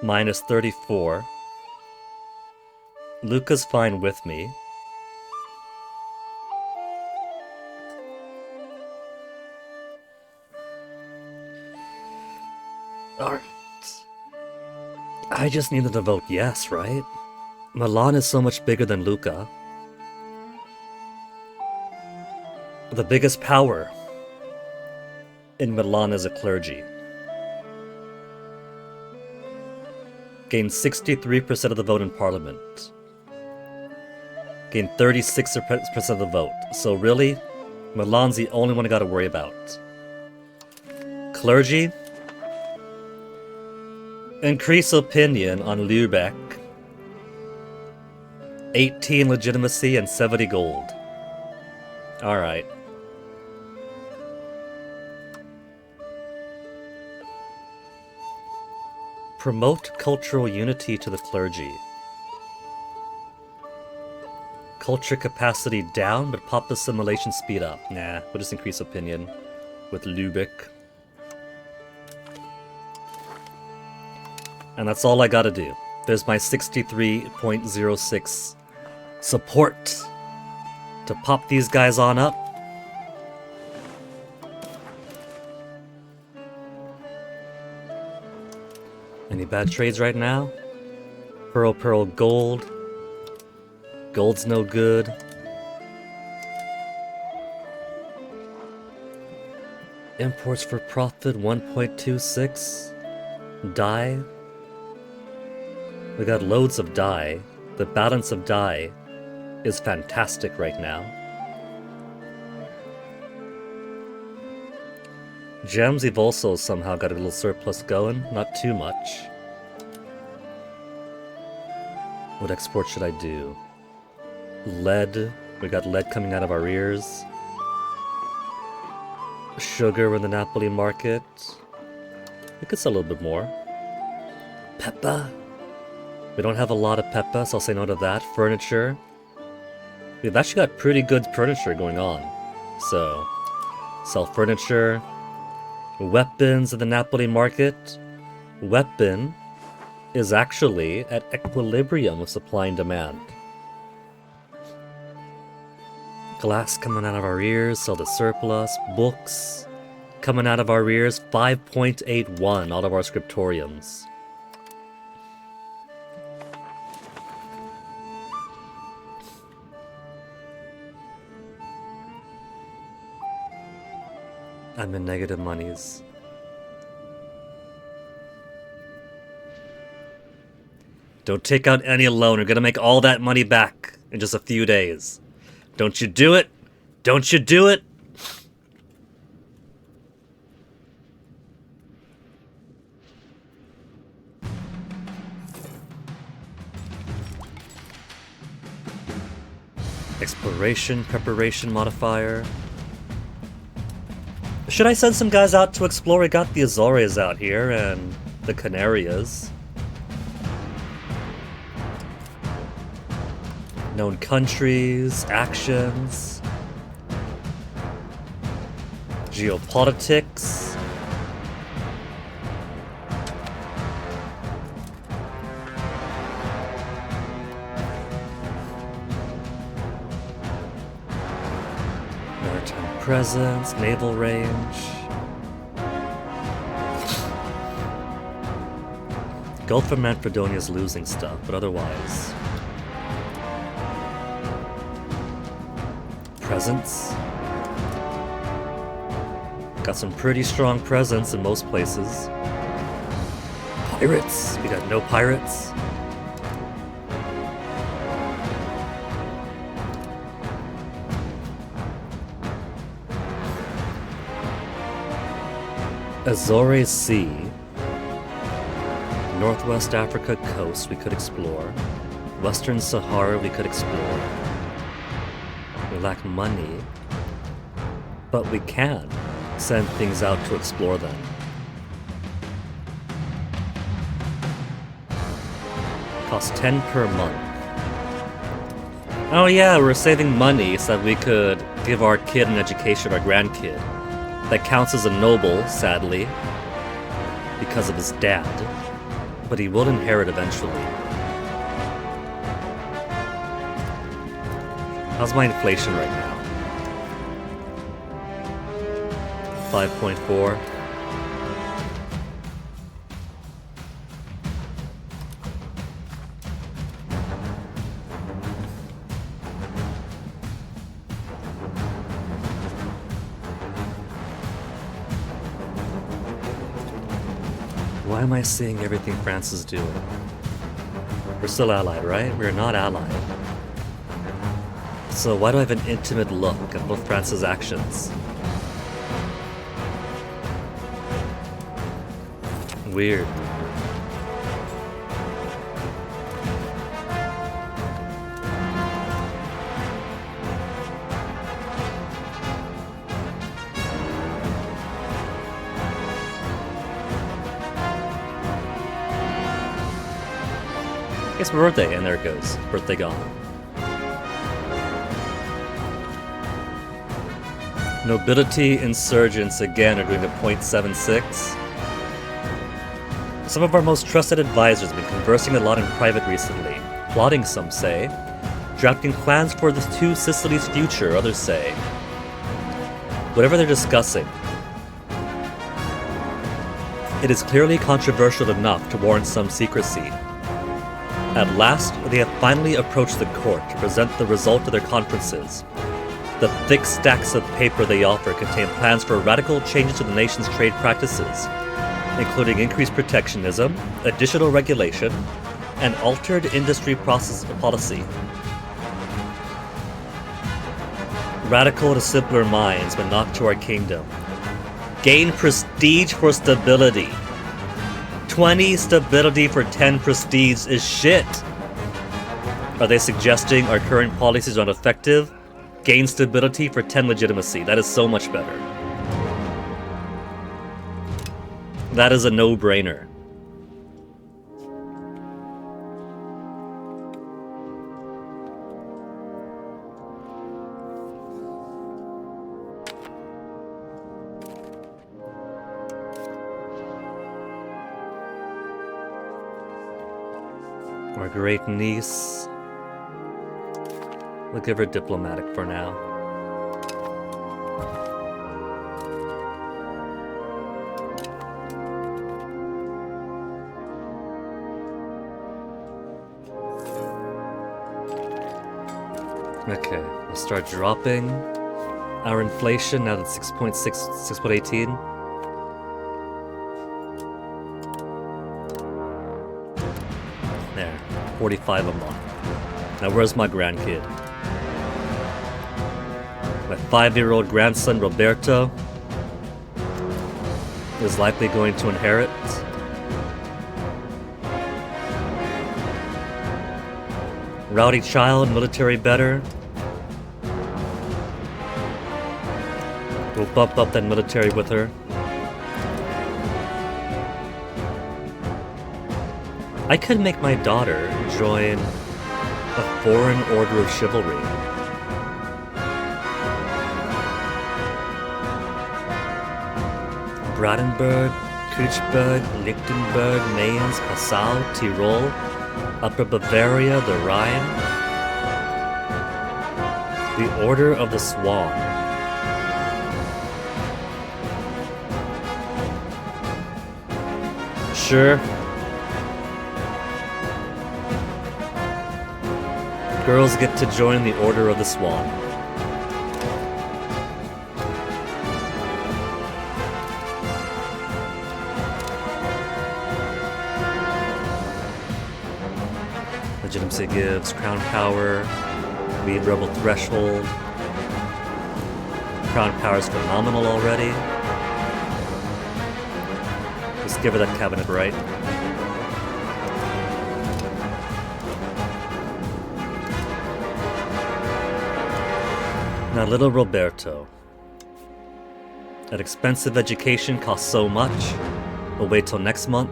minus 34. Lucca's fine with me. Alright. I just needed to vote yes, right? Milan is so much bigger than Lucca. The biggest power in Milan is a clergy. Gained 63% of the vote in parliament. Gained 36% of the vote. So really, Milan's the only one I gotta worry about. Clergy. Increase opinion on Lübeck. 18 legitimacy and 70 gold. Alright. Promote cultural unity to the clergy. Culture capacity down, but pop assimilation speed up. Nah, we'll just increase opinion with Lubeck. And that's all I gotta do. There's my 63.06 support to pop these guys on up. Any bad trades right now? Pearl, pearl, gold. Gold's no good. Imports for profit 1.26. Dye. We got loads of dye. The balance of dye is fantastic right now. Gems, we've also somehow got a little surplus going. Not too much. What export should I do? Lead. We got lead coming out of our ears. Sugar in the Napoli market. We could sell a little bit more. Peppa. We don't have a lot of peppa, so I'll say no to that. Furniture. We've actually got pretty good furniture going on. So, sell furniture. Weapons in the Napoli market. Weapon is actually at equilibrium of supply and demand. Glass coming out of our ears, sell the surplus. Books coming out of our ears, 5.81 out of our scriptoriums. I'm in negative monies. Don't take out any loan. You're gonna make all that money back in just a few days. Don't you do it? Don't you do it? Exploration, preparation modifier. Should I send some guys out to explore? We got the Azores out here and the Canarias. Known countries, actions, geopolitics. Maritime presence, naval range. Gulf of Manfredonia is losing stuff, but otherwise. Presence. Got some pretty strong presence in most places. Pirates. We got no pirates. Azores Sea. Northwest Africa coast we could explore. Western Sahara we could explore. We lack money, but we can send things out to explore them. Cost 10 per month. Oh yeah, we're saving money so that we could give our kid an education, our grandkid. That counts as a noble, sadly, because of his dad, but he will inherit eventually. How's my inflation right now? 5.4. Why am I seeing everything France is doing? We're still allied, right? We're not allied. So why do I have an intimate look at both France's actions? Weird. It's my birthday, and there it goes. Birthday gone. Nobility insurgents again are doing a .76. Some of our most trusted advisors have been conversing a lot in private recently. Plotting, some say. Drafting plans for the two Sicily's future, others say. Whatever they're discussing, it is clearly controversial enough to warrant some secrecy. At last, they have finally approached the court to present the result of their conferences. The thick stacks of paper they offer contain plans for radical changes to the nation's trade practices, including increased protectionism, additional regulation, and altered industry process policy. Radical to simpler minds, but not to our kingdom. Gain prestige for stability. 20 stability for 10 prestige is shit. Are they suggesting our current policies are not effective? Gain stability for 10 legitimacy. That is so much better. That is a no-brainer. Our great niece. We'll give her diplomatic for now. Okay, we'll start dropping our inflation now that 6.6, 6.18. There, 45 a month. Now where's my grandkid? My 5-year-old grandson Roberto is likely going to inherit. Rowdy child, military better. We'll bump up that military with her. I could make my daughter join a foreign order of chivalry. Brandenburg, Königsberg, Lichtenberg, Mainz, Passau, Tyrol, Upper Bavaria, the Rhine. The Order of the Swan. Sure. Girls get to join the Order of the Swan. Legitimacy gives crown power, lead rebel threshold. Crown power is phenomenal already. Just give her that cabinet right. Now little Roberto. That expensive education costs so much. We'll wait till next month.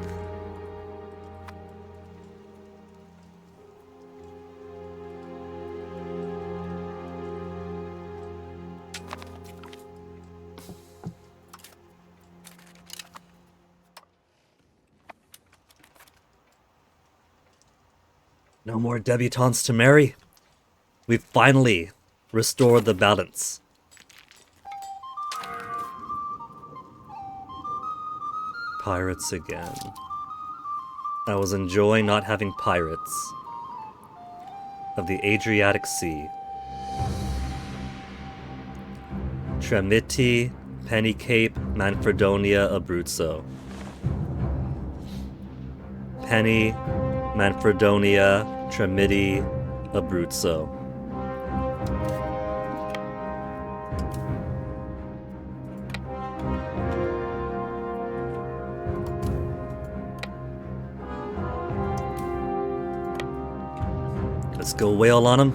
No more debutantes to marry. We've finally restored the balance. Pirates again. I was enjoying not having pirates of the Adriatic Sea. Tremiti, Penny Cape, Manfredonia, Abruzzo. Penny, Manfredonia, Tremiti, Abruzzo. Let's go whale on him.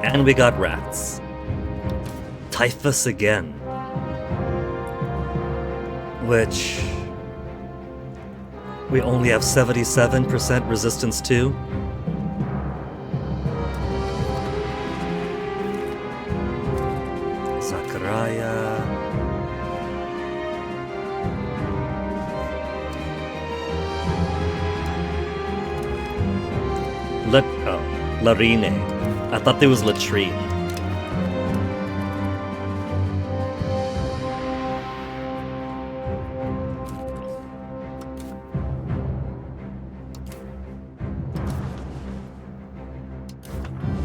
And we got rats. Typhus again. which we only have 77% resistance to. Sakuraya. Larine. I thought there was latrine.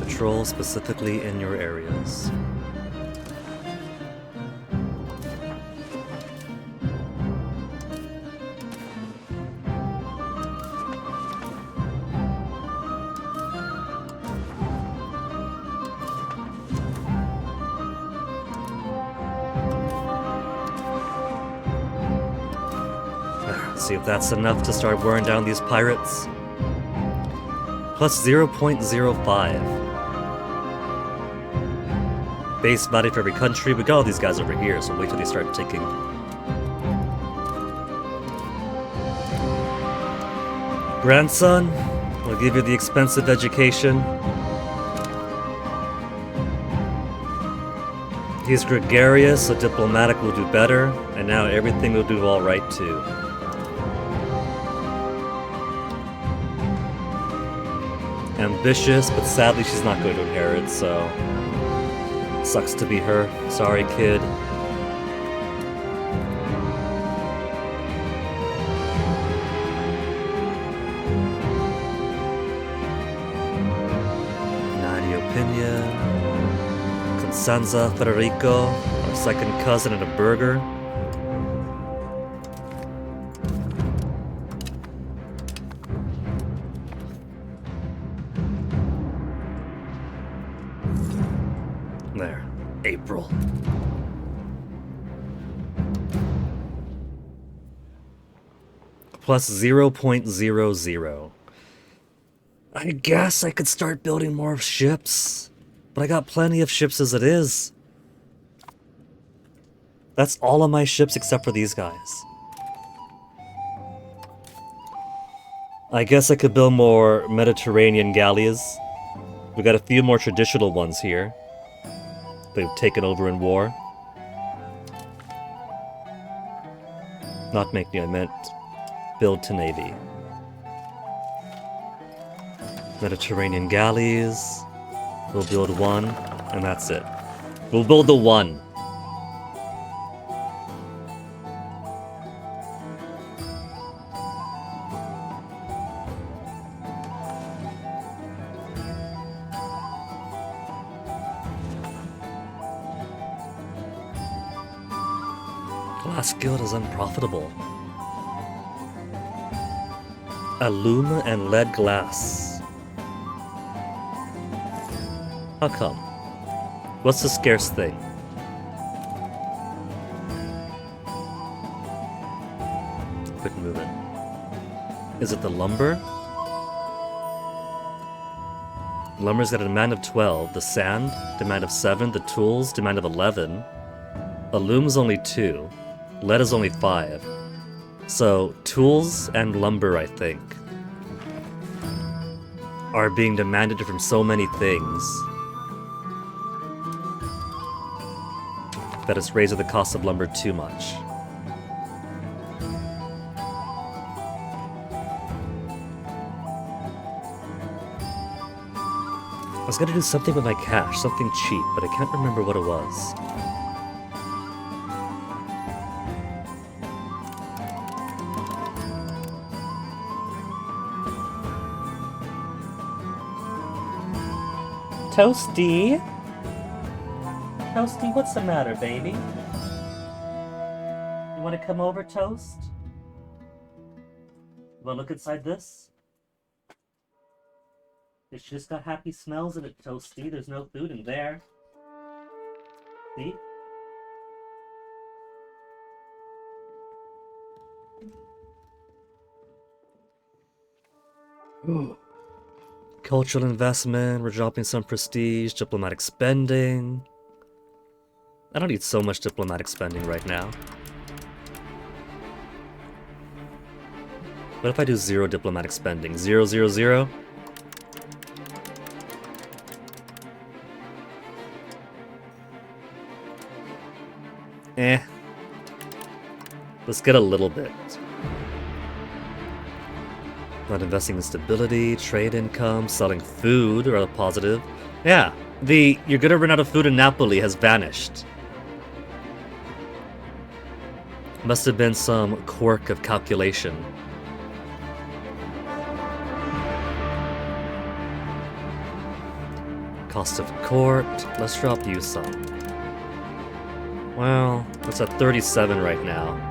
Patrol specifically in your areas. See if that's enough to start wearing down these pirates. Plus 0.05. Base value for every country. We got all these guys over here, so wait till they start ticking. Grandson, we'll give you the expensive education. He's gregarious, so diplomatic will do better, and now everything will do all right too. Ambitious, but sadly she's not going to inherit, so sucks to be her. Sorry, kid. Nadia Pina, Constanza Federico, our second cousin and a burger. There. April. Plus 0.00. I guess I could start building more ships, but I got plenty of ships as it is. That's all of my ships except for these guys. I guess I could build more Mediterranean galleys. We got a few more traditional ones here. They've taken over in war. Not make new, I meant build to navy. Mediterranean galleys. We'll build one, and that's it. We'll build the one. Glass guild is unprofitable. Alum and lead glass. How come? What's the scarce thing? Quick movement. Is it the lumber? Lumber's got a demand of 12. The sand, demand of 7. The tools, demand of 11. Alum's only 2. Lead is only 5. So, tools and lumber, I think, are being demanded from so many things that it's raising the cost of lumber too much. I was gonna do something with my cash, something cheap, but I can't remember what it was. Toasty? Toasty, what's the matter, baby? You want to come over, Toast? You want to look inside this? It's just got happy smells in it, Toasty. There's no food in there. See? Ooh. Cultural investment, we're dropping some prestige, diplomatic spending. I don't need so much diplomatic spending right now. What if I do 0 diplomatic spending? 0, 0, 0? Eh. Let's get a little bit. Not investing in stability, trade income, selling food are a positive. Yeah, you're gonna run out of food in Napoli has vanished. Must have been some quirk of calculation. Cost of court, let's drop you some. Well, it's at 37 right now.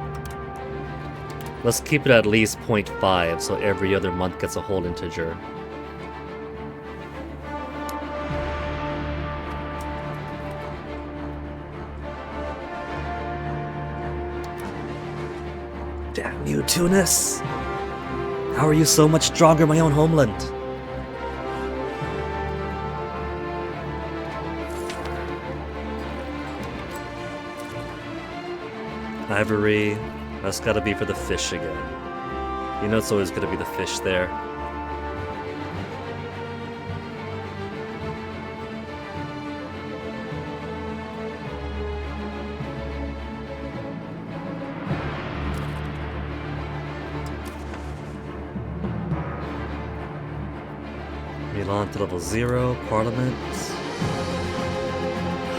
Let's keep it at least 0.5 so every other month gets a whole integer. Damn you, Tunis! How are you so much stronger in my own homeland? Ivory, that's gotta be for the fish again. You know it's always gonna be the fish there. Milan to level 0, Parliament.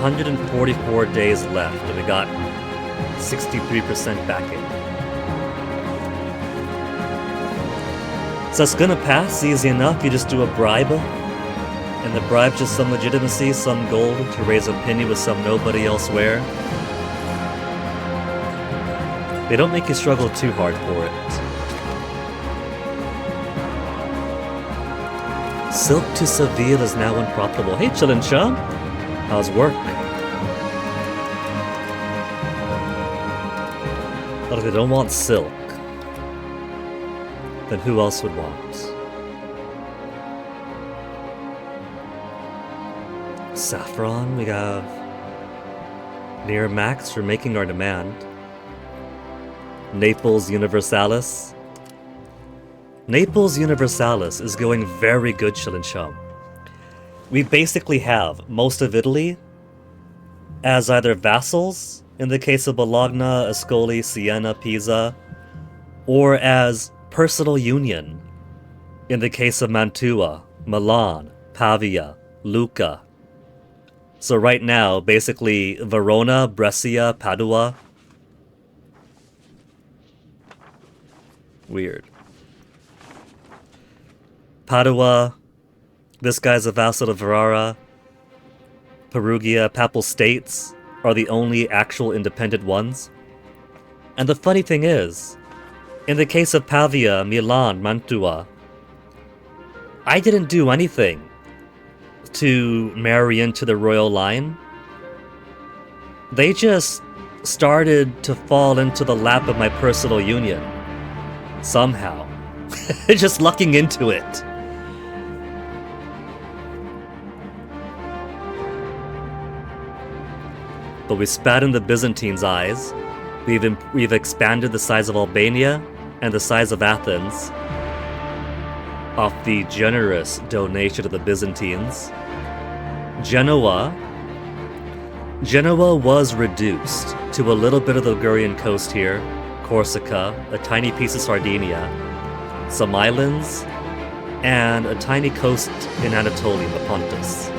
144 days left, and we got 63% backing. So it's gonna pass easy enough. You just do a bribe, and the bribe just some legitimacy, some gold to raise a penny with some nobody elsewhere. They don't make you struggle too hard for it. Silk to Seville is now unprofitable. Hey, chillin' chum. How's work? But if they don't want silk, then who else would want? Saffron, we have near max for making our demand. Naples Universalis. Naples Universalis is going very good, Chillin' Chum. We basically have most of Italy as either vassals, in the case of Bologna, Ascoli, Siena, Pisa, or as personal union, in the case of Mantua, Milan, Pavia, Lucca. So right now, basically, Verona, Brescia, Padua. Weird. Padua, this guy's a vassal of Ferrara. Perugia, Papal States are the only actual independent ones. And the funny thing is, in the case of Pavia, Milan, Mantua, I didn't do anything to marry into the royal line. They just started to fall into the lap of my personal union. Somehow. Just lucking into it. But we spat in the Byzantines' eyes. We've expanded the size of Albania and the size of Athens off the generous donation of the Byzantines. Genoa was reduced to a little bit of the Ligurian coast here, Corsica, a tiny piece of Sardinia, some islands, and a tiny coast in Anatolia, the Pontus.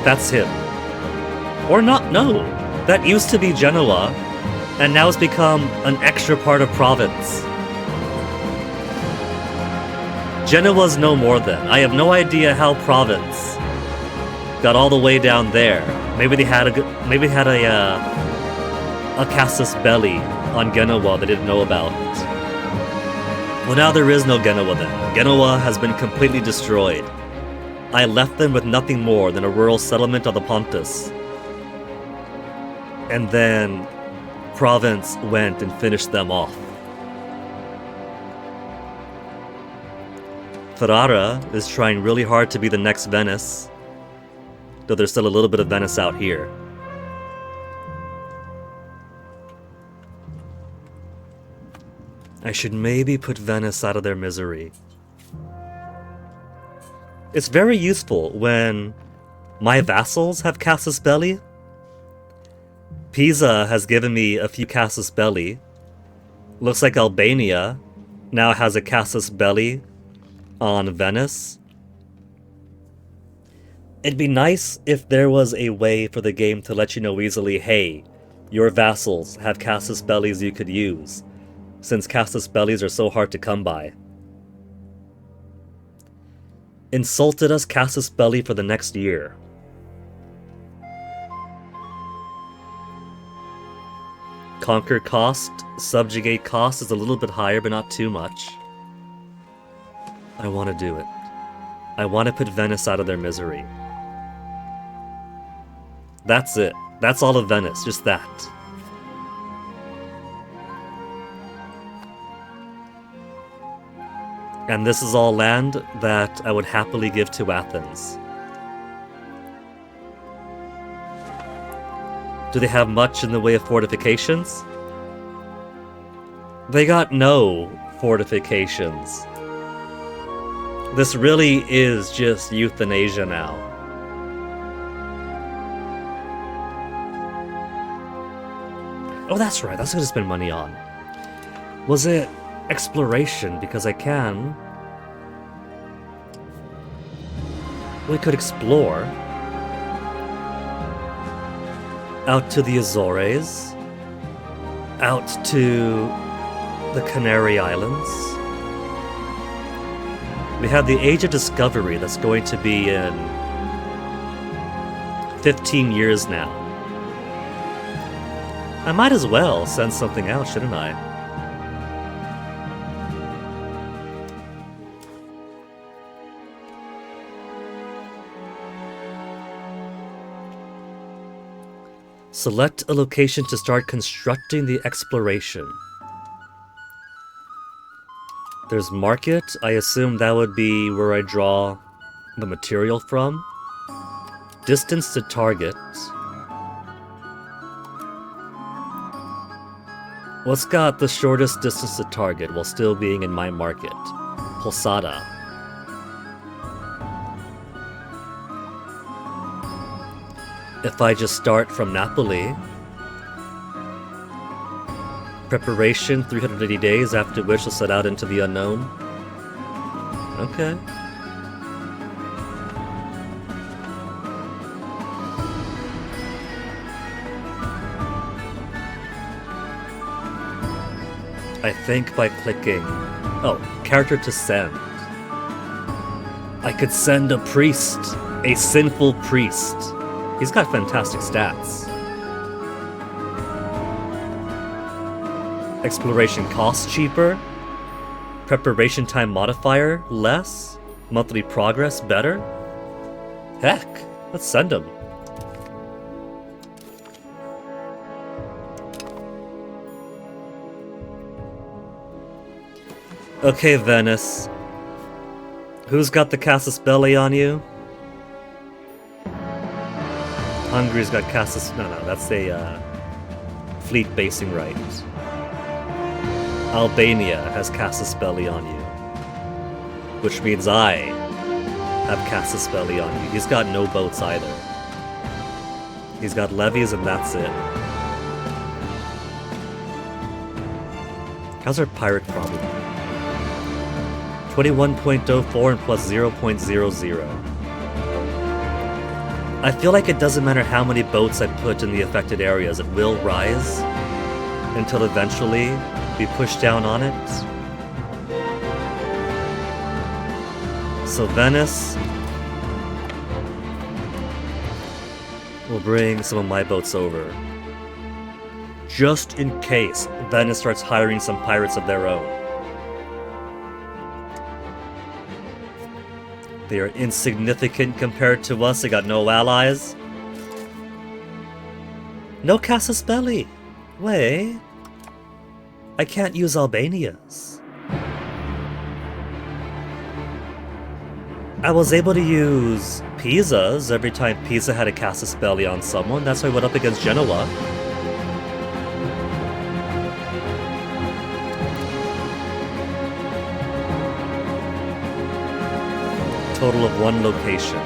That's him. Or not, no. That used to be Genoa, and now it's become an extra part of province. Genoa's no more then. I have no idea how province got all the way down there. Maybe they had a casus belli on Genoa they didn't know about. Well, now there is no Genoa then. Genoa has been completely destroyed. I left them with nothing more than a rural settlement on the Pontus. And then Provence went and finished them off. Ferrara is trying really hard to be the next Venice, though there's still a little bit of Venice out here. I should maybe put Venice out of their misery. It's very useful when my vassals have casus belli. Pisa has given me a few casus belli. Looks like Albania now has a casus belli on Venice. It'd be nice if there was a way for the game to let you know easily, hey, your vassals have casus bellis you could use, since casus bellis are so hard to come by. Insulted us casus belli for the next year. Conquer cost, subjugate cost is a little bit higher, but not too much. I want to do it. I want to put Venice out of their misery. That's it. That's all of Venice, just that. And this is all land that I would happily give to Athens. Do they have much in the way of fortifications? They got no fortifications. This really is just euthanasia now. Oh, that's right. That's what I spend money on. Was it exploration? Because I can. We could explore. Out to the Azores. Out to the Canary Islands. We have the Age of Discovery that's going to be in 15 years now. I might as well send something out, shouldn't I? Select a location to start constructing the exploration. There's market. I assume that would be where I draw the material from. Distance to target. What's got the shortest distance to target while still being in my market? Posada. If I just start from Napoli, preparation 380 days, after which I'll set out into the unknown. Okay. I think by clicking... Oh, character to send. I could send a priest. A sinful priest. He's got fantastic stats. Exploration cost cheaper. Preparation time modifier less. Monthly progress better. Heck, let's send him. Okay, Venice. Who's got the casus belli on you? Hungary's got casus... No, that's a fleet basing right. Albania has casus belli on you. Which means I have casus belli on you. He's got no boats either. He's got levies and that's it. How's our pirate problem? 21.04 and plus 0.00. I feel like it doesn't matter how many boats I put in the affected areas, it will rise until eventually we push down on it. So Venice will bring some of my boats over. Just in case Venice starts hiring some pirates of their own. They are insignificant compared to us. They got no allies. No casus belli. Wait. I can't use Albania's. I was able to use Pisa's every time Pisa had a casus belli on someone. That's why I went up against Genoa. total of 1 location.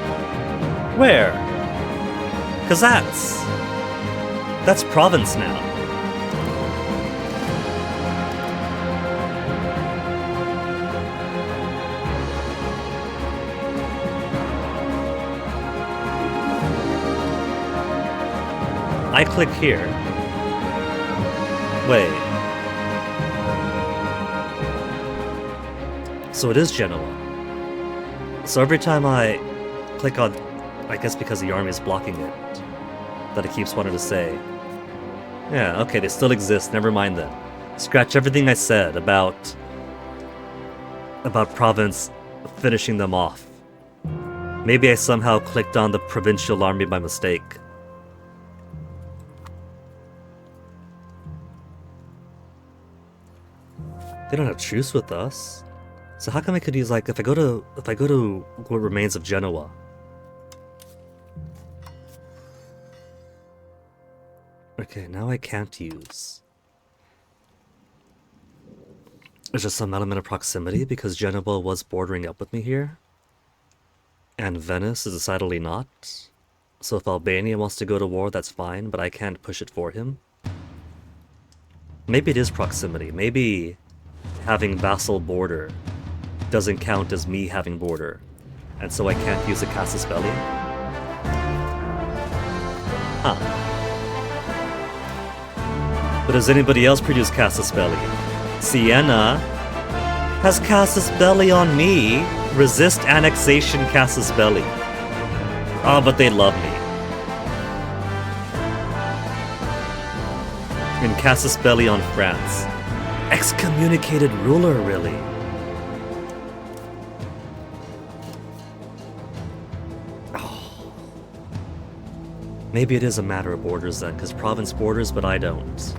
Where? Cause that's province now. I click here. Wait. So it is Genoa. So every time I click on, I guess because the army is blocking it, that it keeps wanting to say. Yeah, okay, they still exist, never mind then. Scratch everything I said about province finishing them off. Maybe I somehow clicked on the provincial army by mistake. They don't have truce with us. So how come I could use, like, if I go to what remains of Genoa? Okay, now I can't use. There's just some element of proximity because Genoa was bordering up with me here. And Venice is decidedly not. So if Albania wants to go to war, that's fine, but I can't push it for him. Maybe it is proximity. Maybe having vassal border doesn't count as me having border, and so I can't use a casus belli? Huh. But does anybody else produce casus belli? Siena has casus belli on me. Resist annexation casus belli. Ah, but they love me. And casus belli on France. Excommunicated ruler, really? Oh. Maybe it is a matter of borders then, because province borders, but I don't.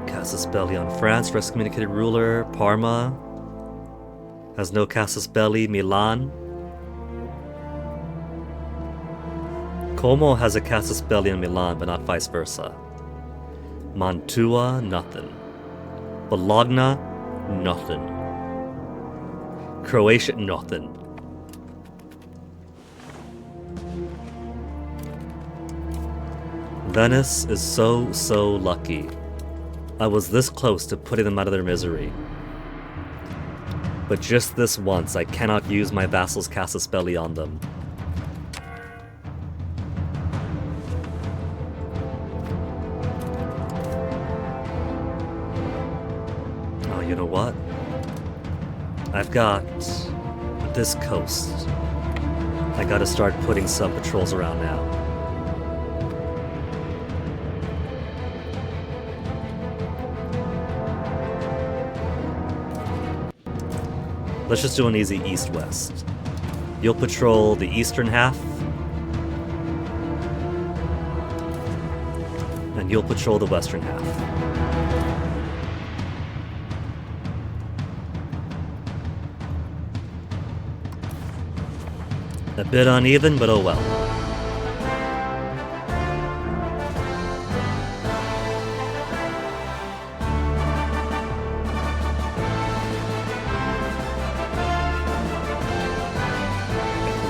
Casus belli on France for excommunicated ruler. Parma has no casus belli. Milan. Como has a casus belli in Milan, but not vice versa. Mantua, nothing. Bologna, nothing. Croatia, nothing. Venice is so lucky. I was this close to putting them out of their misery. But just this once, I cannot use my vassal's casus belli on them. You know what? I've got this coast. I gotta start putting some patrols around now. Let's just do an easy east-west. You'll patrol the eastern half, and you'll patrol the western half. A bit uneven, but oh well.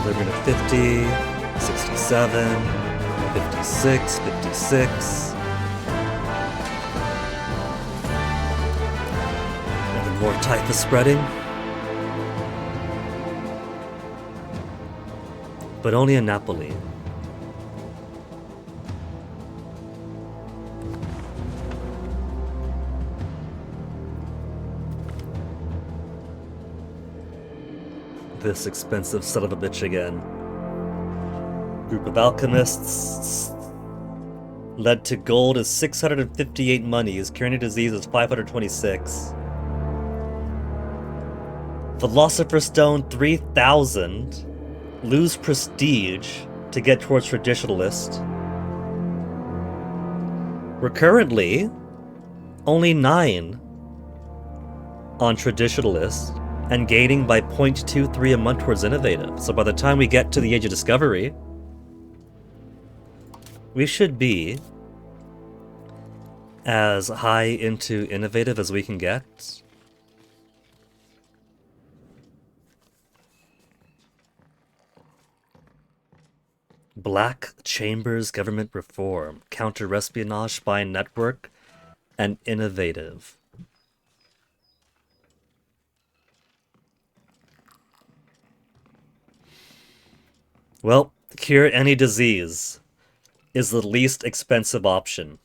Equilibrium of 50, 67, 56, 56. And then more typhus spreading. But only in Napoli. This expensive son of a bitch again. Group of alchemists. Led to gold is 658 monies. Curing disease is 526. Philosopher's Stone 3,000. Lose prestige to get towards traditionalist. We're currently only 9 on traditionalist and gaining by 0.23 a month towards innovative. So by the time we get to the Age of Discovery, we should be as high into innovative as we can get. Black Chambers Government Reform, Counter-Espionage Spy Network, and Innovative. Well, cure any disease is the least expensive option.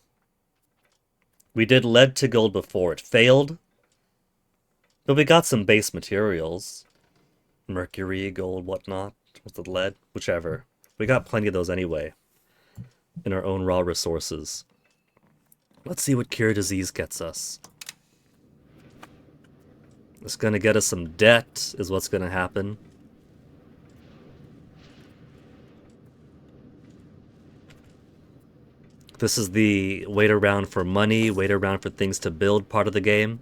We did lead to gold before. It failed, but we got some base materials. Mercury, gold, whatnot. Was it lead? Whichever. We got plenty of those anyway in our own raw resources. Let's see what cure disease gets us. It's gonna get us some debt, is what's gonna happen. This is the wait around for money, wait around for things to build part of the game.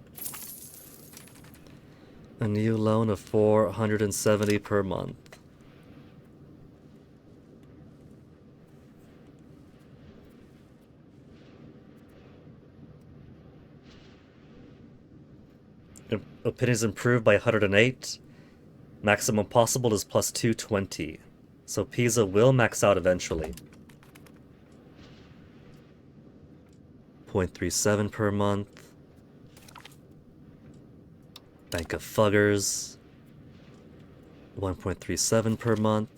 A new loan of 470 per month. Opinions improved by 108. Maximum possible is plus 220. So Pisa will max out eventually. 0.37 per month. Bank of Fuggers. 1.37 per month.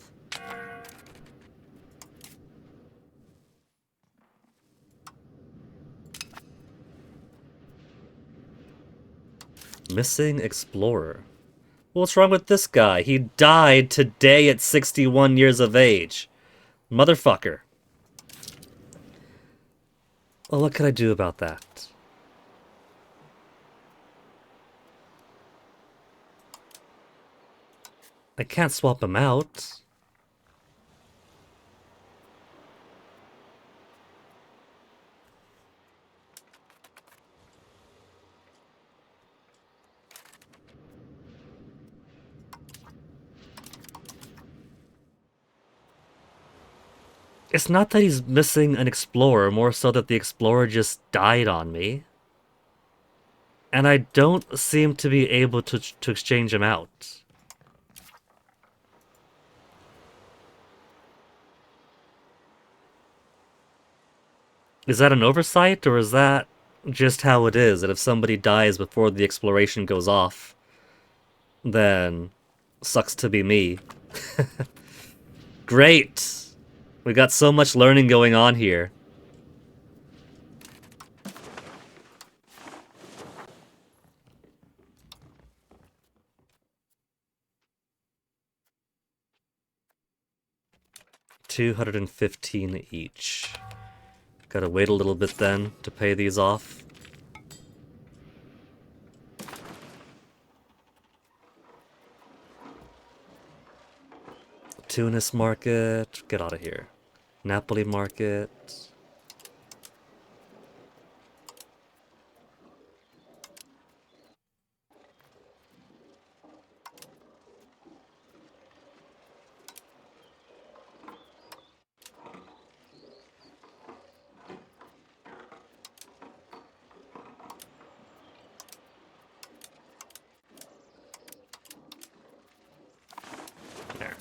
Missing Explorer. What's wrong with this guy? He died today at 61 years of age. Motherfucker. Well, what can I do about that? I can't swap him out. It's not that he's missing an explorer, more so that the explorer just died on me. And I don't seem to be able to exchange him out. Is that an oversight, or is that just how it is? That if somebody dies before the exploration goes off, then sucks to be me. Great! We got so much learning going on here. $215 each. Gotta wait a little bit then to pay these off. Tunis market, get out of here. Napoli market. There.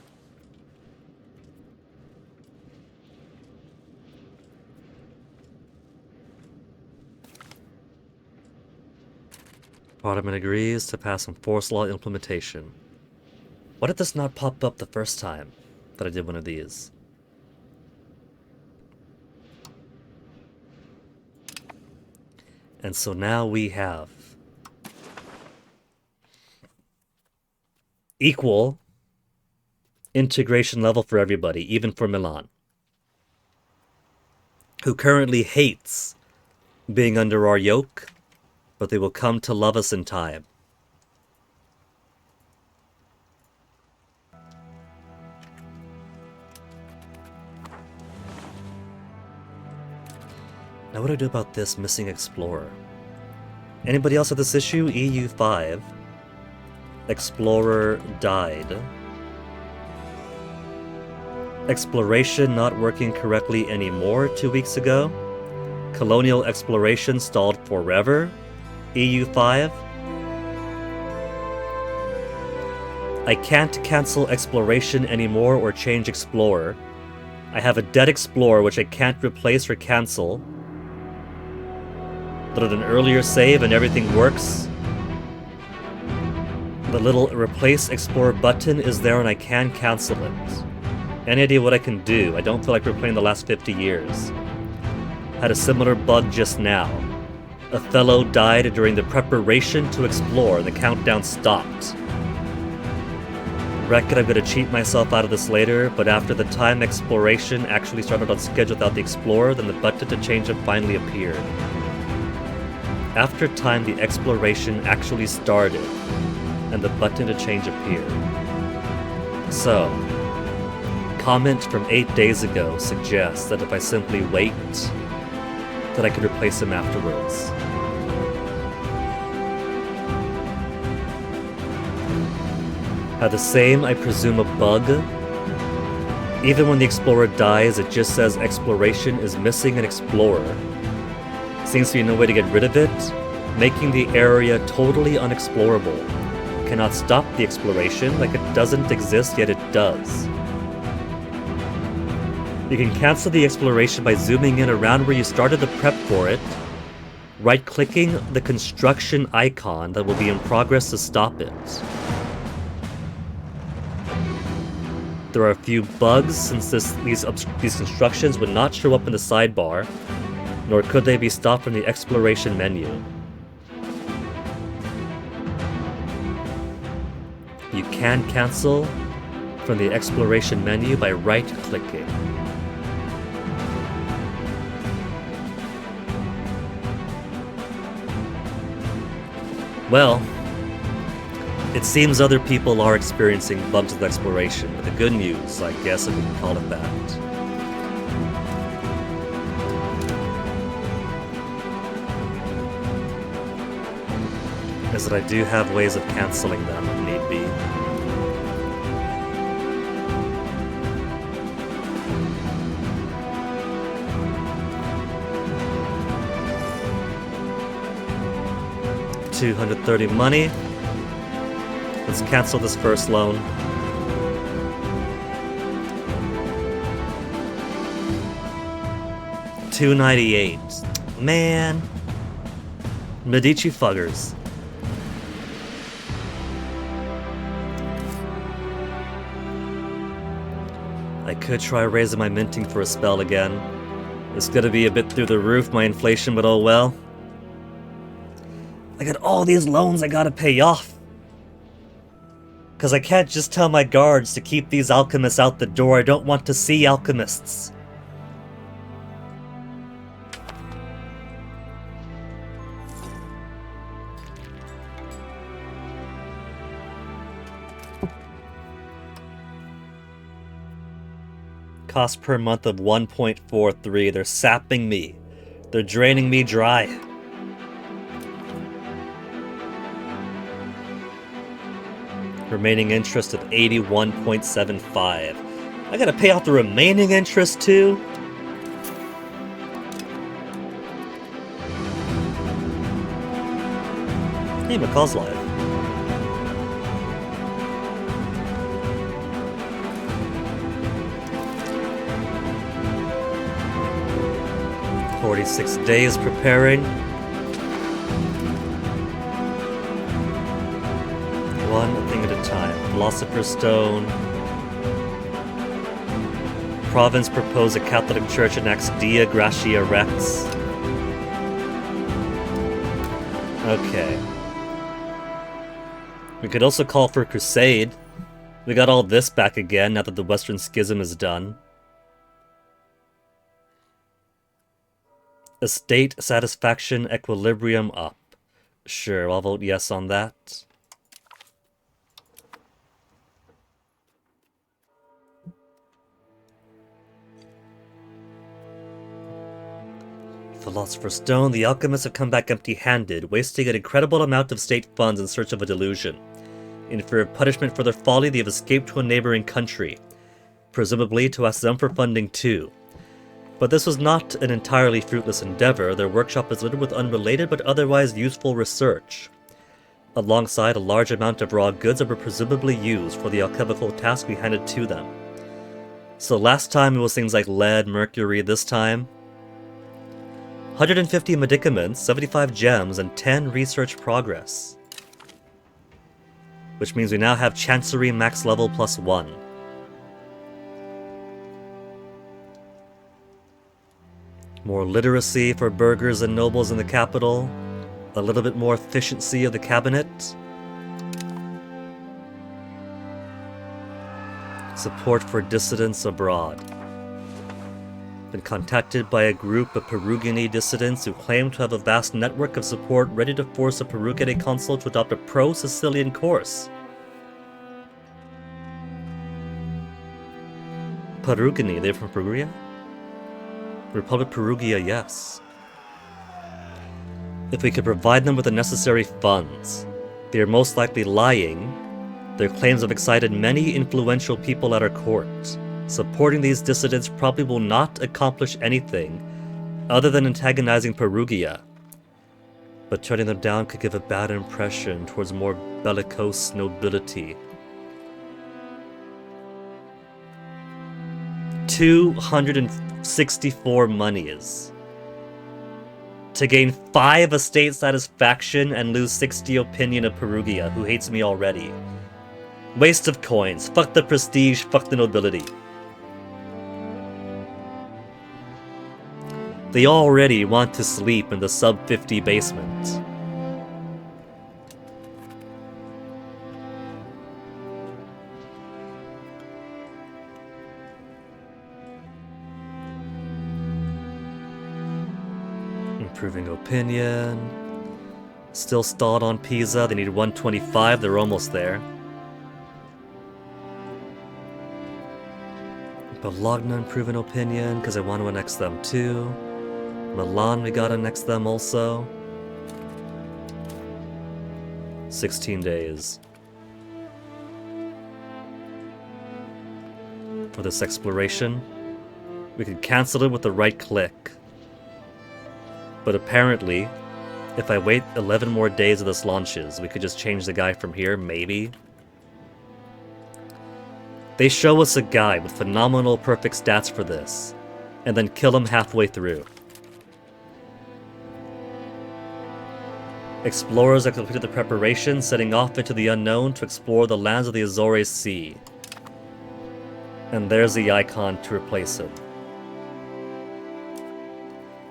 Parliament agrees to pass some force law implementation. Why did this not pop up the first time that I did one of these? And so now we have equal integration level for everybody, even for Milan, who currently hates being under our yoke, but they will come to love us in time. Now what do I do about this missing explorer? Anybody else have this issue? EU5. Explorer died. Exploration not working correctly anymore 2 weeks ago. Colonial exploration stalled forever. EU5. I can't cancel exploration anymore or change explorer. I have a dead explorer which I can't replace or cancel. But an earlier save and everything works. The little replace explorer button is there and I can cancel it. Any idea what I can do? I don't feel like replaying the last 50 years. Had a similar bug just now. A fellow died during the preparation to explore and the countdown stopped. Reckon I'm gonna cheat myself out of this later, but after the time exploration actually started on schedule without the explorer, then the button to change it finally appeared. After time the exploration actually started, and the button to change appeared. So, comment from 8 days ago suggests that if I simply wait, that I could replace him afterwards. Had the same, I presume, a bug. Even when the explorer dies, it just says exploration is missing an explorer. Seems to be no way to get rid of it, making the area totally unexplorable. Cannot stop the exploration, like it doesn't exist, yet it does. You can cancel the exploration by zooming in around where you started the prep for it, right-clicking the construction icon that will be in progress to stop it. There are a few bugs since these constructions would not show up in the sidebar, nor could they be stopped from the exploration menu. You can cancel from the exploration menu by right-clicking. Well, it seems other people are experiencing bugs with exploration, but the good news, I guess if we can call it that, is that I do have ways of canceling them if need be. $230 money. Let's cancel this first loan. $298. Man. Medici fuggers. I could try raising my minting for a spell again. It's gonna be a bit through the roof, my inflation, but oh well. I got all these loans I gotta pay off. Cause I can't just tell my guards to keep these alchemists out the door. I don't want to see alchemists. Cost per month of 1.43. They're sapping me. They're draining me dry. Remaining interest of 81.75. I gotta pay off the remaining interest too? Hey, McCall's live. "46 days preparing. One thing at a time. Philosopher's Stone. Province propose a Catholic Church enacts Dia Gratia Rex. Okay. We could also call for a crusade. We got all this back again now that the Western Schism is done. Estate satisfaction equilibrium up. Sure, I'll vote yes on that. Philosopher's Stone, the alchemists have come back empty-handed, wasting an incredible amount of state funds in search of a delusion. In fear of punishment for their folly, they have escaped to a neighboring country, presumably to ask them for funding too. But this was not an entirely fruitless endeavor. Their workshop is littered with unrelated but otherwise useful research, alongside a large amount of raw goods that were presumably used for the alchemical task we handed to them. So last time it was things like lead, mercury. This time 150 medicaments, 75 gems, and 10 research progress. Which means we now have Chancery max level +1. More literacy for burghers and nobles in the capital. A little bit more efficiency of the cabinet. Support for dissidents abroad. Been contacted by a group of Perugini dissidents who claim to have a vast network of support ready to force a Perugini consul to adopt a pro-Sicilian course. Perugini, they're from Perugia? Republic Perugia, yes. If we could provide them with the necessary funds. They are most likely lying. Their claims have excited many influential people at our court. Supporting these dissidents probably will not accomplish anything other than antagonizing Perugia. But turning them down could give a bad impression towards more bellicose nobility. 264 monies. To gain 5 estate satisfaction and lose 60 opinion of Perugia, who hates me already. Waste of coins. Fuck the prestige, fuck the nobility. They already want to sleep in the sub-50 basement. Improving opinion. Still stalled on Pisa. They need 125. They're almost there. Bologna improving opinion because I want to annex them too. Milan, we gotta annex them also. 16 days. For this exploration. We could cancel it with the right click. But apparently, if I wait 11 more days of this launches, we could just change the guy from here, maybe. They show us a guy with phenomenal perfect stats for this, and then kill him halfway through. Explorers have completed the preparation, setting off into the unknown to explore the lands of the Azores Sea. And there's the icon to replace him.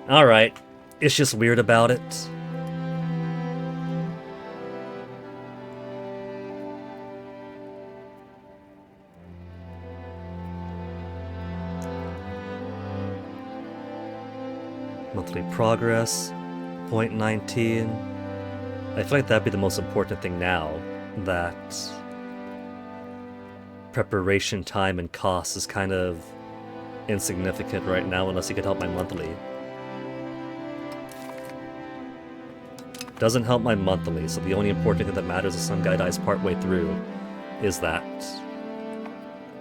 Alright, it's just weird about it. Monthly progress, 0.19. I feel like that'd be the most important thing now, that preparation time and cost is kind of insignificant right now unless you could help my monthly. Doesn't help my monthly, so the only important thing that matters if some guy dies partway through is that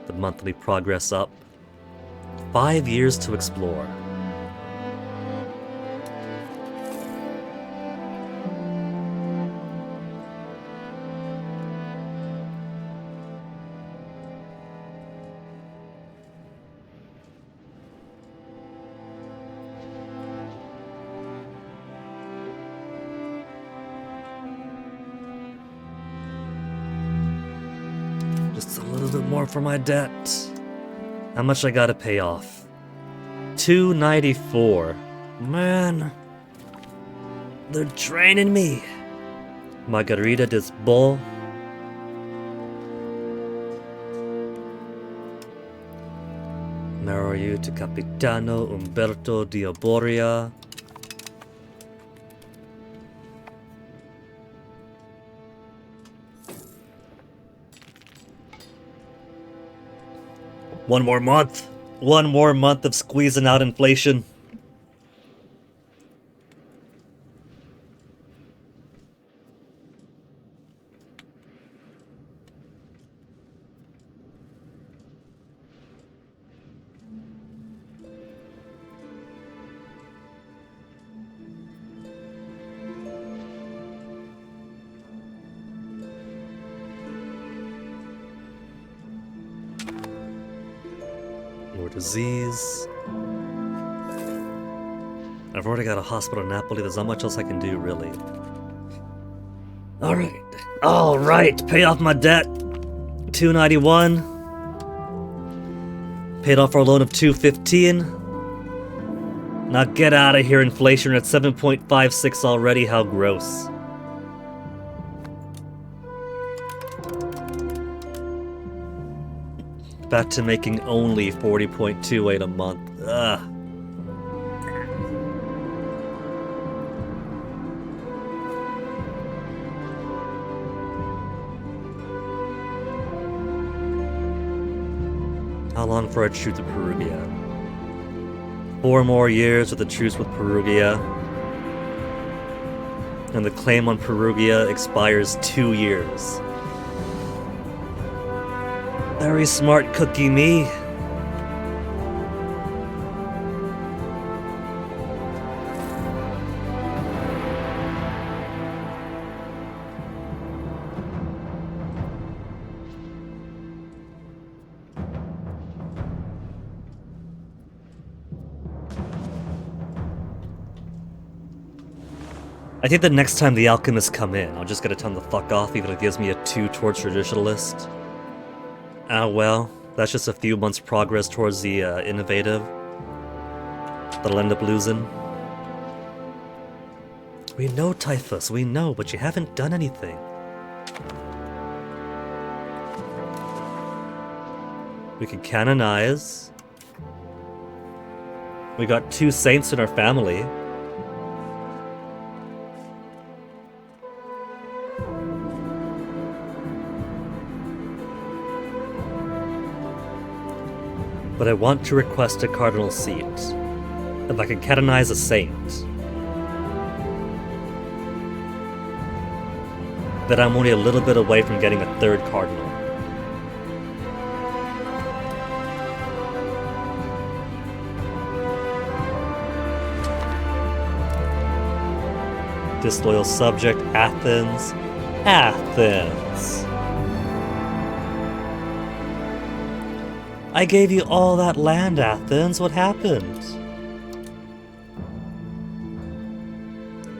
the monthly progress up. 5 years to explore. Just a little bit more for my debt. How much I gotta pay off? 294. Man. They're draining me. Margarita des Beaux. Marry you to Capitano Umberto di Arboria. One more month. One more month of squeezing out inflation. More disease. I've already got a hospital in Napoli. There's not much else I can do, really. Alright. Alright! Pay off my debt! 291. Paid off our loan of 215. Now get out of here, inflation. We're at 7.56 already. How gross. Back to making only 40.28 a month. Ugh. How long for our truce with Perugia? 4 more years of the truce with Perugia. And the claim on Perugia expires 2 years. Very smart cookie me. I think the next time the alchemists come in, I'll just get to tell them to fuck off, even if it gives me a 2 towards traditionalist. Ah well, that's just a few months' progress towards the innovative that I'll end up losing. We know, Typhus, we know, but you haven't done anything. We can canonize. We got 2 saints in our family. But I want to request a cardinal seat. If I can canonize a saint, then I'm only a little bit away from getting a 3rd cardinal. Disloyal subject, Athens. Athens! I gave you all that land, Athens. What happened?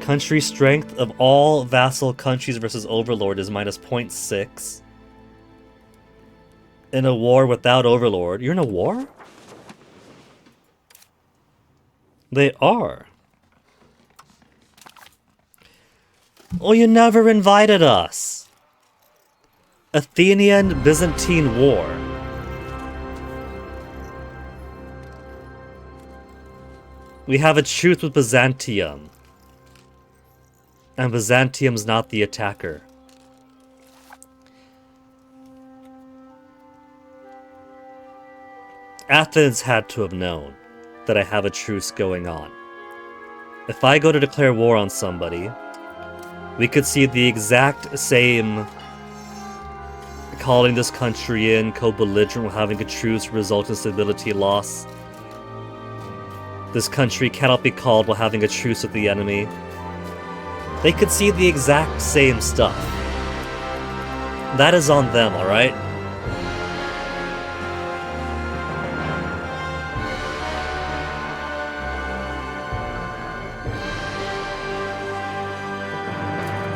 Country strength of all vassal countries versus overlord is minus 0.6. In a war without overlord. You're in a war? They are. Oh, you never invited us. Athenian-Byzantine War. We have a truce with Byzantium. And Byzantium's not the attacker. Athens had to have known that I have a truce going on. If I go to declare war on somebody, we could see the exact same calling this country in, co-belligerent, having a truce result in stability loss. This country cannot be called while having a truce with the enemy. They could see the exact same stuff. That is on them, alright?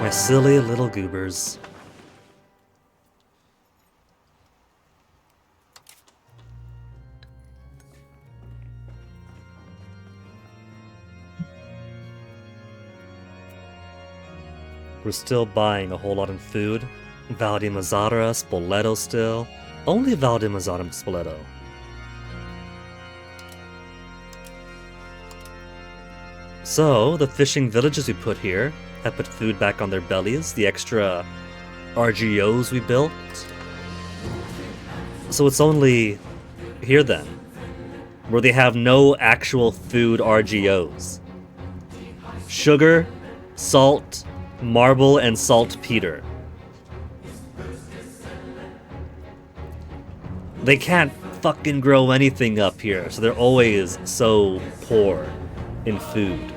My silly little goobers. We're still buying a whole lot in food. Valdemazzara, Spoleto still. Only Valdemazzara and Spoleto. So, the fishing villages we put here have put food back on their bellies. The extra RGOs we built. So it's only here then, where they have no actual food RGOs. Sugar, salt, marble, and saltpeter. They can't fucking grow anything up here, so they're always so poor in food.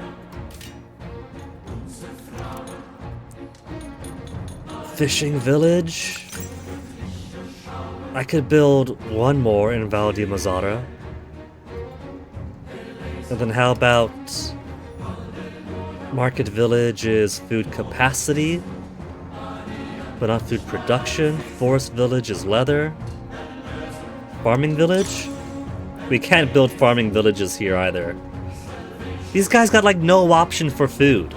Fishing village. I could build one more in Valdemazzara. And then how about Market Village is food capacity, but not food production. Forest Village is leather. Farming Village? We can't build farming villages here either. These guys got like no option for food.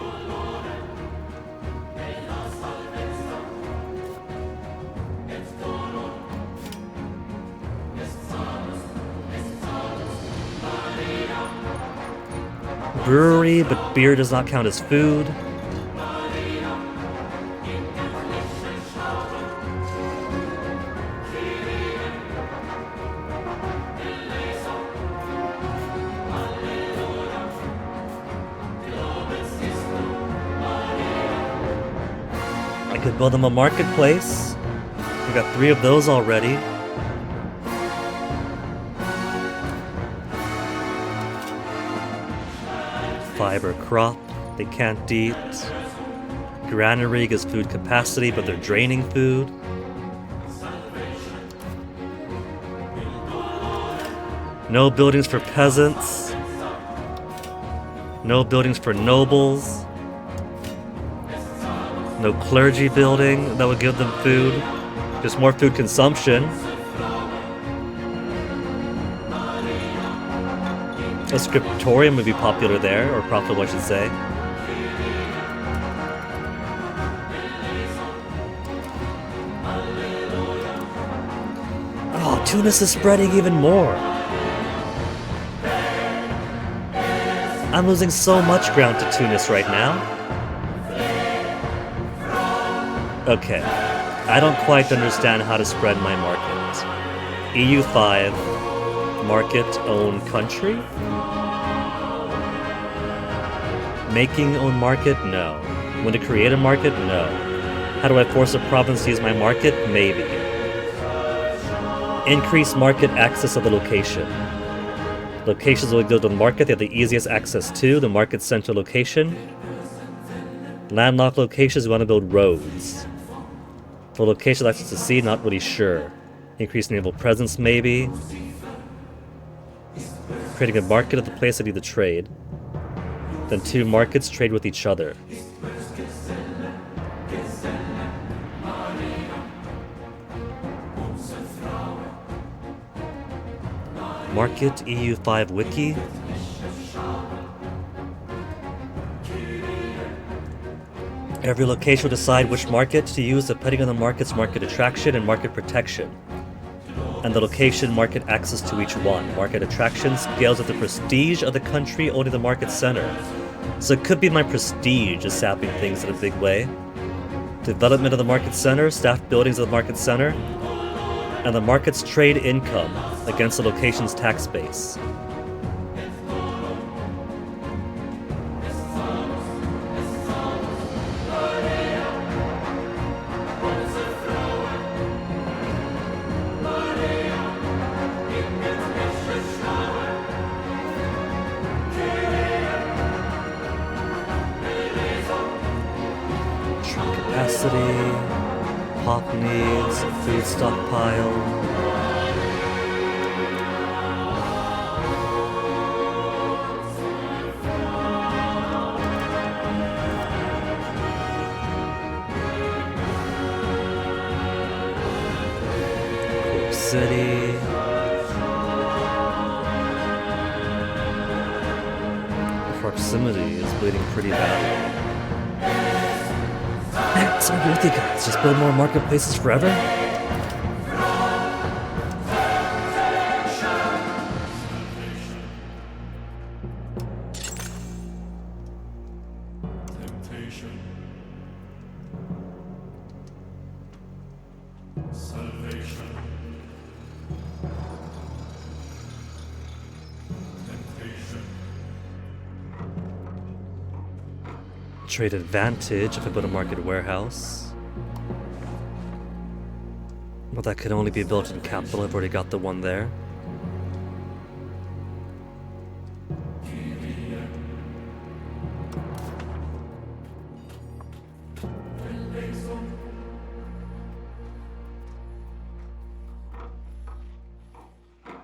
Brewery, but beer does not count as food. I could build them a marketplace. We got 3 of those already. Fiber crop, they can't eat. Granary is food capacity, but they're draining food. No buildings for peasants. No buildings for nobles. No clergy building that would give them food. Just more food consumption. A scriptorium would be popular there, or profitable, I should say. Oh, Tunis is spreading even more. I'm losing so much ground to Tunis right now. Okay, I don't quite understand how to spread my market. EU5, market own country? Making own market? No. When to create a market? No. How do I force a province to use my market? Maybe. Increase market access of the location. Locations will go to the market they have the easiest access to, the market's central location. Landlocked locations, we want to build roads. For location access to sea, not really sure. Increase naval presence, maybe. Creating a market of the place that need the trade. Then 2 markets trade with each other. Market EU5 wiki. Every location will decide which market to use depending on the market's market attraction and market protection. And the location market access to each one. Market attraction scales with the prestige of the country owning the market center. So it could be my prestige is sapping things in a big way. Development of the market center, staff buildings of the market center, and the market's trade income against the location's tax base. Pop needs, food stockpile. Cool City. Proximity is bleeding pretty badly. What's up with you guys? Just build more marketplaces forever? Temptation. Salvation. Temptation. Trade advantage if I build a market warehouse. Well, that could only be built in capital. I've already got the one there.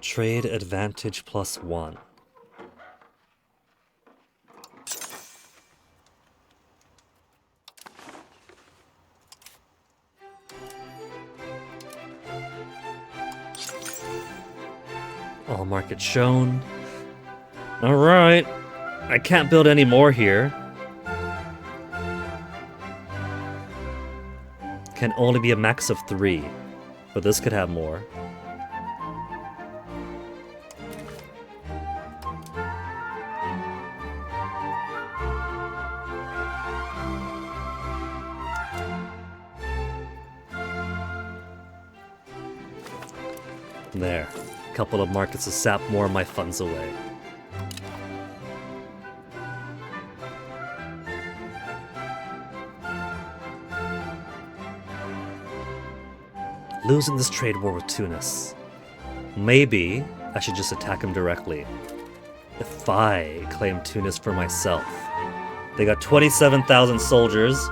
Trade advantage +1. All market shown. Alright. I can't build any more here. Can only be a max of 3. But this could have more. There. A couple of markets to sap more of my funds away. Losing this trade war with Tunis. Maybe I should just attack him directly. If I claim Tunis for myself. They got 27,000 soldiers.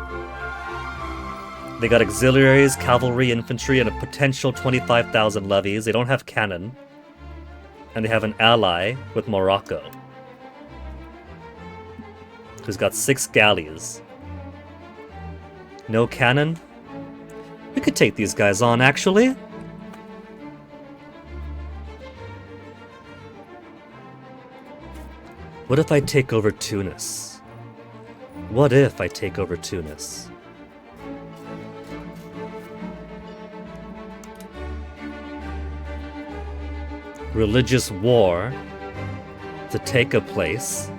They got auxiliaries, cavalry, infantry, and a potential 25,000 levies. They don't have cannon. And they have an ally with Morocco, who's got 6 galleys. No cannon? We could take these guys on, actually. What if I take over Tunis? What if I take over Tunis? Religious war to take a place.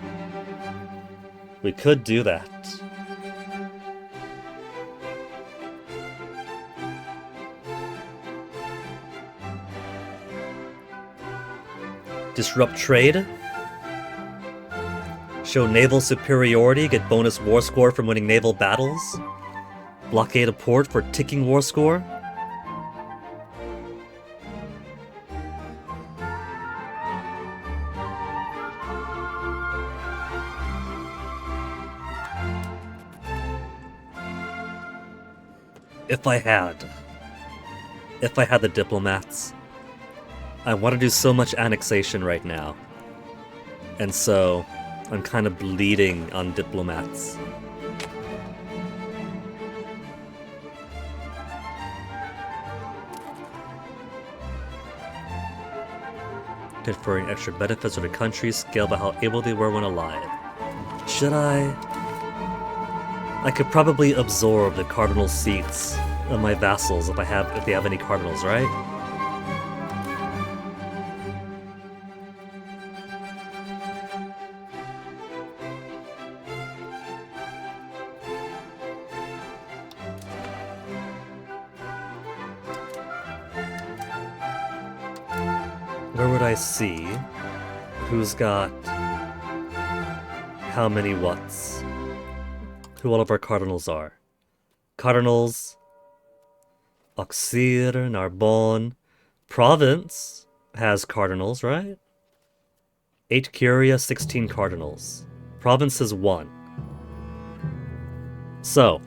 We could do that. Disrupt trade. Show naval superiority, get bonus war score from winning naval battles. Blockade a port for ticking war score. If I had the diplomats. I want to do so much annexation right now. And so, I'm kind of bleeding on diplomats. Conferring extra benefits on the country, scaled by how able they were when alive. Should I? I could probably absorb the cardinal seats of my vassals if they have any cardinals, right? Where would I see who's got how many whats? Who all of our cardinals are. Cardinals, Auxerre, Narbonne, Provence has cardinals, right? 8 Curia, 16 cardinals. Provence is 1. So,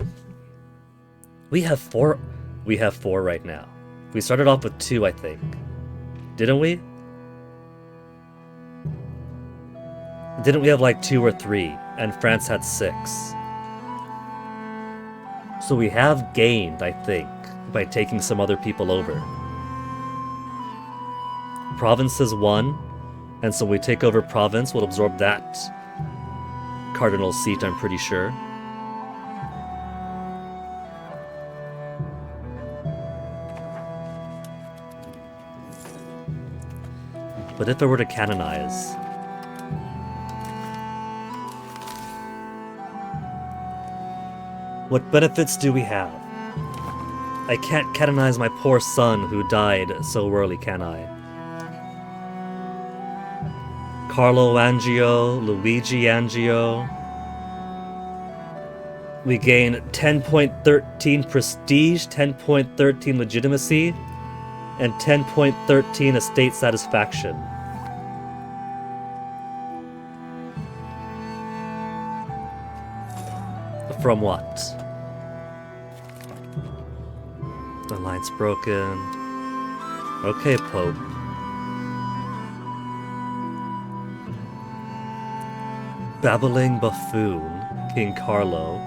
we have 4 right now. We started off with 2, I think. Didn't we? Didn't we have like 2 or 3, and France had 6? So we have gained, I think, by taking some other people over. Provence is 1, and so we take over Provence, we'll absorb that cardinal seat, I'm pretty sure. But if I were to canonize... What benefits do we have? I can't canonize my poor son who died so early, can I? Carlo Angio, Luigi Angio. We gain 10.13 prestige, 10.13 legitimacy, and 10.13 estate satisfaction. From what? Alliance broken. Okay, Pope. Babbling buffoon, King Carlo.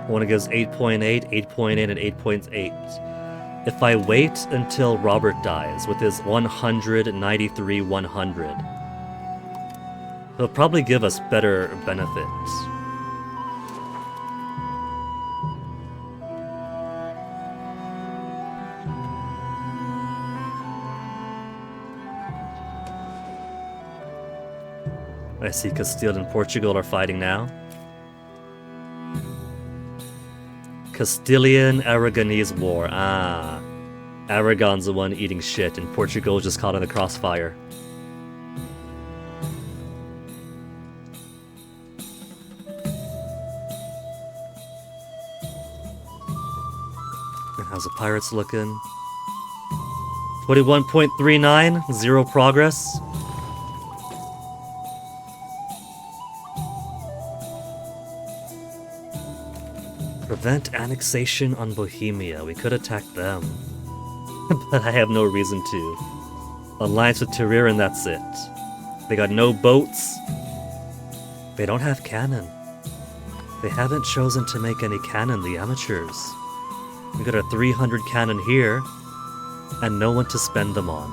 One gives 8.8, 8.8, and 8.8. if I wait until Robert dies with his 193-100, he'll probably give us better benefits. I see Castile and Portugal are fighting now. Castilian-Aragonese War. Ah. Aragon's the one eating shit, and Portugal's just caught in the crossfire. And how's the pirates looking? 21.39, 0 progress. Prevent annexation on Bohemia. We could attack them. But I have no reason to. Alliance with Turin, and that's it. They got no boats. They don't have cannon. They haven't chosen to make any cannon, the amateurs. We got a 300 cannon here, and no one to spend them on.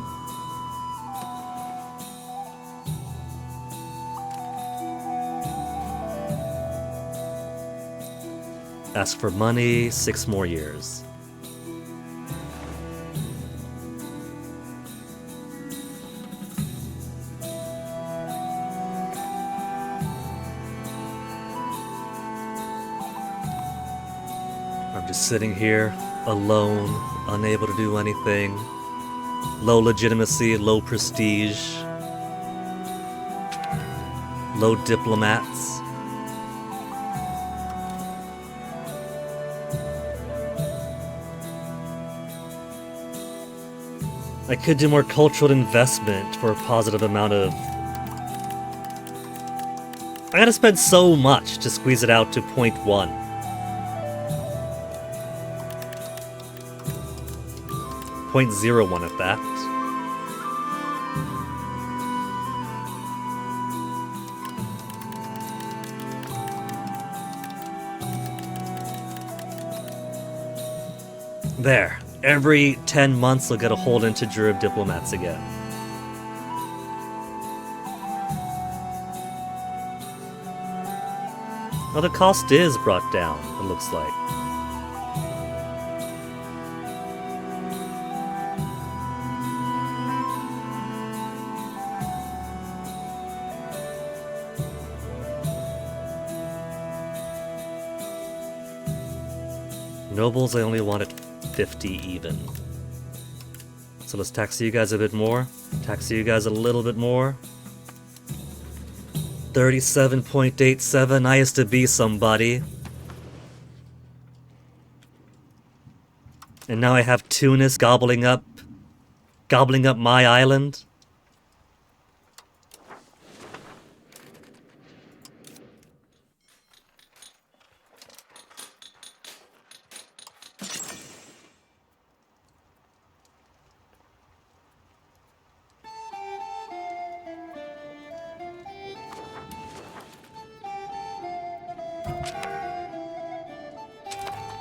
Ask for money, 6 more years. I'm just sitting here, alone, unable to do anything. Low legitimacy, low prestige. Low diplomats. I could do more cultural investment for a positive amount of... I gotta spend so much to squeeze it out to 0.1. 0.01 at that. There. Every 10 months they'll get a hold into Druid diplomats again. Well, the cost is brought down, it looks like. Nobles, I only wanted 50 even. So let's tax you guys a bit more. Tax you guys a little bit more. 37.87. I used to be somebody. And now I have Tunis gobbling up my island.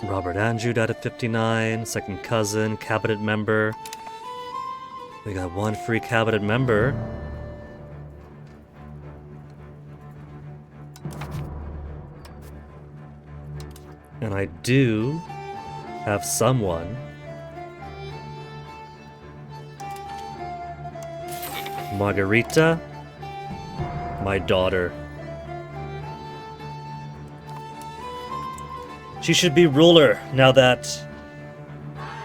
Robert Andrew died at 59, second cousin, cabinet member. We got 1 free cabinet member. And I do have someone. Margarita, my daughter. She should be ruler now that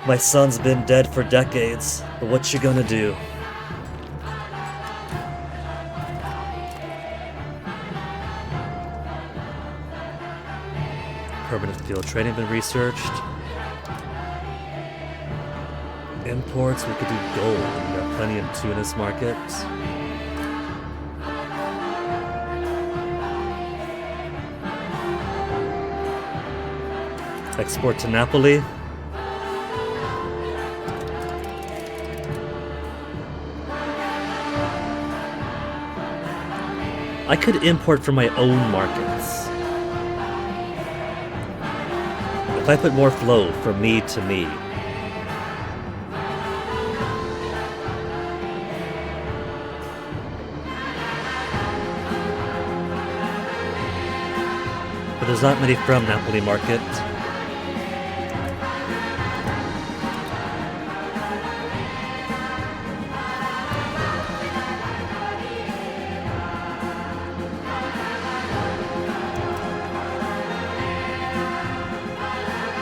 my son's been dead for decades. But what you gonna do? Permanent field trading been researched. Imports, we could do gold. We got plenty in Tunis markets. Export to Napoli. I could import from my own markets. If I put more flow from me to me, there's not many from Napoli Market.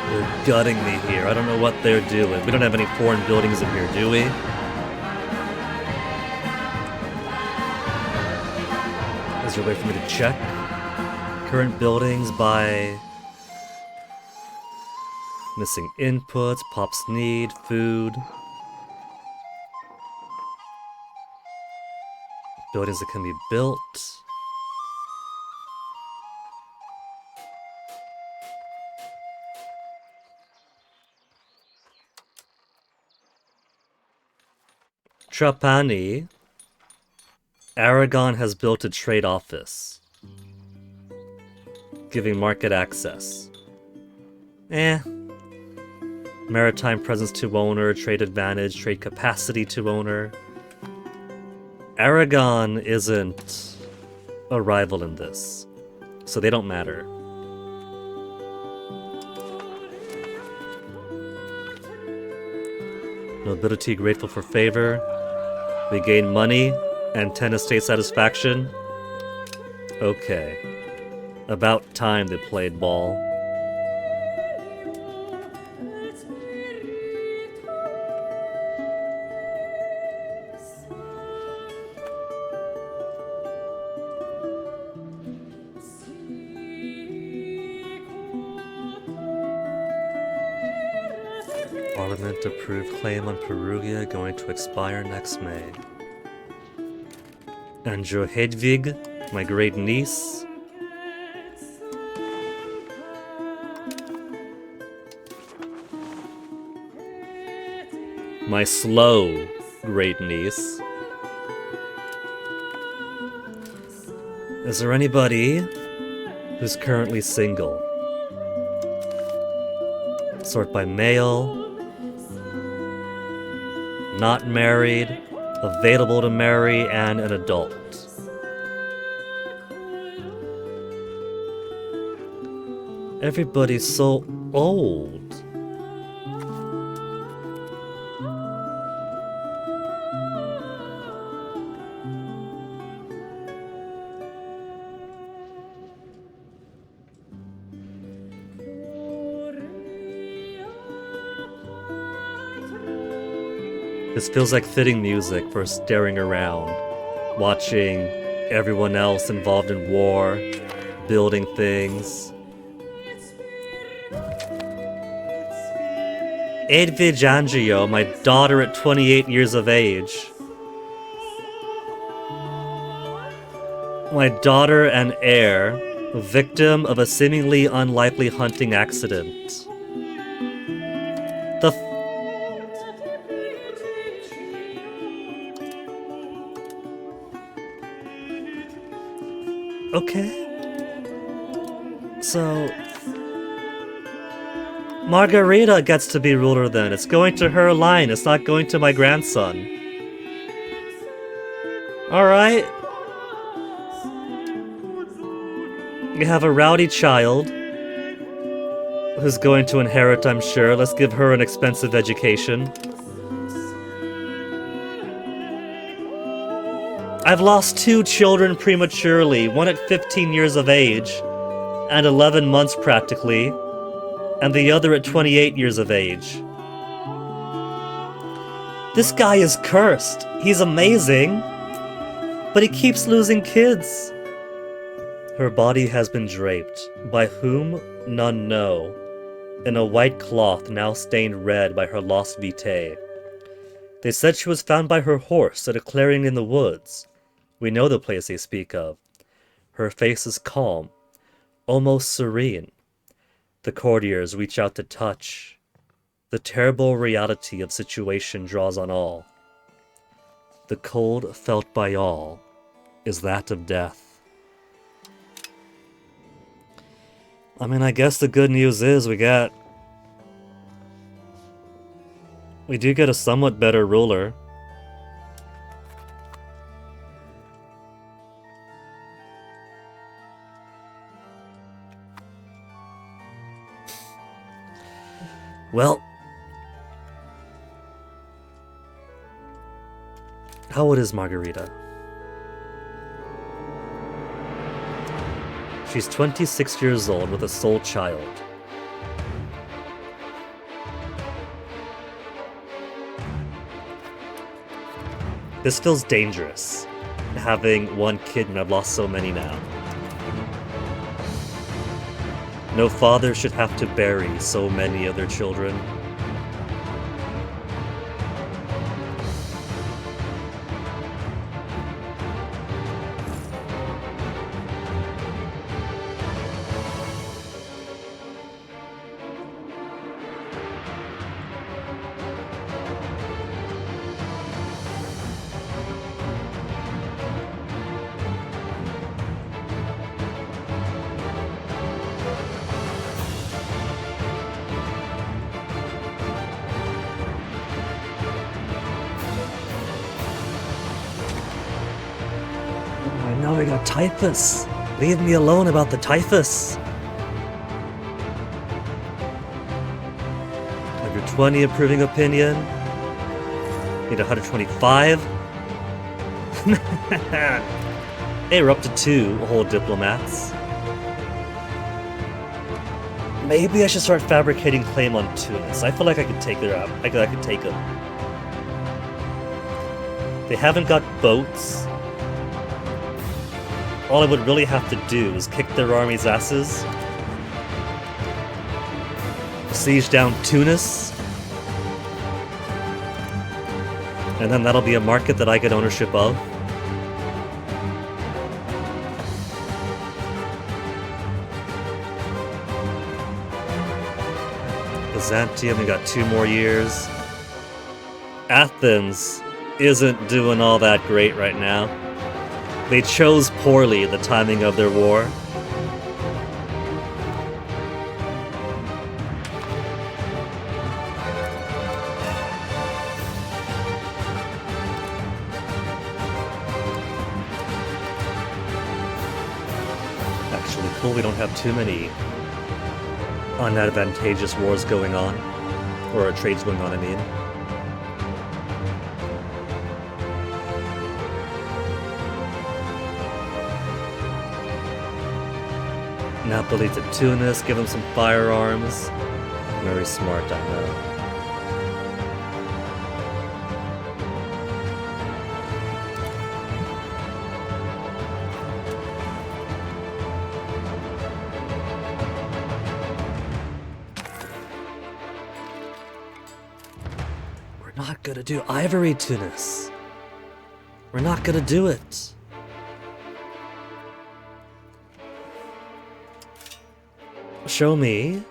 They're gutting me here. I don't know what they're doing. We don't have any foreign buildings in here, do we? Is there a way for me to check? Current buildings by missing inputs, pops need, food. Buildings that can be built. Trapani. Aragon has built a trade office, giving market access. Maritime presence to owner, trade advantage, trade capacity to owner. Aragon isn't a rival in this, so they don't matter. Nobility grateful for favor. We gain money and 10 estate satisfaction. Okay. About time they played ball. Parliament approved claim on Perugia going to expire next May. Andrew Hedvig, my great niece. My slow great niece. Is there anybody who's currently single? Sort by male. Not married. Available to marry, and an adult. Everybody's so old. This feels like fitting music for staring around, watching everyone else involved in war, building things. Edvig Angio, my daughter at 28 years of age. My daughter and heir, victim of a seemingly unlikely hunting accident. The Okay. So Margarita gets to be ruler then. It's going to her line. It's not going to my grandson. Alright. We have a rowdy child who's going to inherit, I'm sure. Let's give her an expensive education. I've lost 2 children prematurely, one at 15 years of age, and 11 months practically, and the other at 28 years of age. This guy is cursed. He's amazing, but he keeps losing kids. Her body has been draped, by whom none know, in a white cloth now stained red by her lost vitae. They said she was found by her horse at a clearing in the woods. We know the place they speak of. Her face is calm, almost serene. The courtiers reach out to touch. The terrible reality of situation draws on all. The cold felt by all is that of death. I mean, I guess the good news is we do get a somewhat better ruler. Well, how old is Margarita? She's 26 years old with a sole child. This feels dangerous, having one kid when I've lost so many now. No father should have to bury so many of their children. Now we got typhus. Leave me alone about the typhus. Under 20 approving opinion. Need 125. Hey, we're up to 2 whole diplomats. Maybe I should start fabricating claim on Tunis. I feel like I could take their out. I could take them. They haven't got boats. All I would really have to do is kick their army's asses, siege down Tunis, and then that'll be a market that I get ownership of. Byzantium, we got 2 more years. Athens isn't doing all that great right now. They chose poorly the timing of their war. Actually, cool, we don't have too many unadvantageous wars going on. Or trades going on, I mean. Napoli to Tunis, give them some firearms. Very smart, I know. We're not gonna do Ivory Tunis. We're not gonna do it. Show me.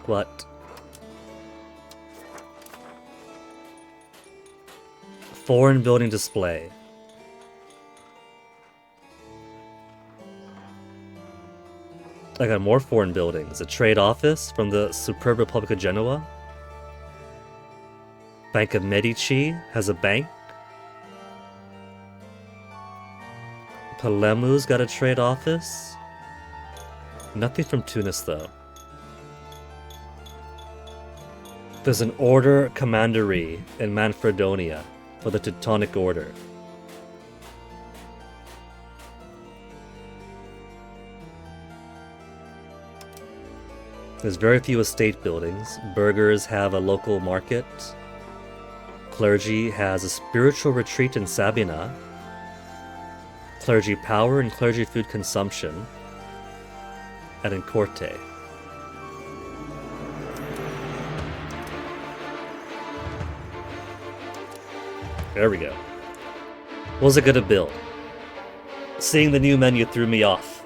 What? Foreign building display. I got more foreign buildings. A trade office from the superb Republic of Genoa. Bank of Medici has a bank. Palemu's got a trade office. Nothing from Tunis, though. There's an order commandery in Manfredonia for the Teutonic Order. There's very few estate buildings. Burghers have a local market. Clergy has a spiritual retreat in Sabina. Clergy power and clergy food consumption at Incorte. There we go. What was it gonna build? Seeing the new menu threw me off.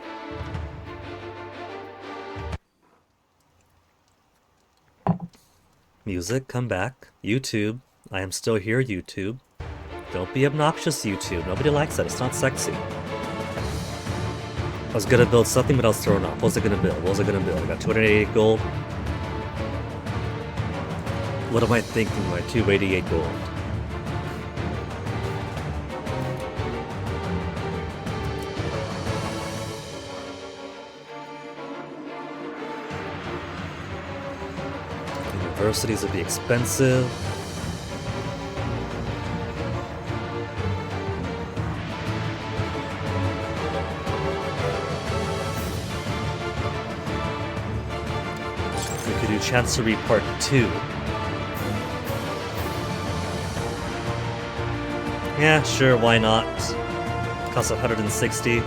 Music, come back. YouTube. I am still here, YouTube. Don't be obnoxious, YouTube. Nobody likes that. It's not sexy. I was gonna build something, but I was thrown off. What was I gonna build? What was I gonna build? I got 288 gold. What am I thinking? My 288 gold. Universities would be expensive. We could do Chancery Part 2. Yeah, sure, why not? Costs 160.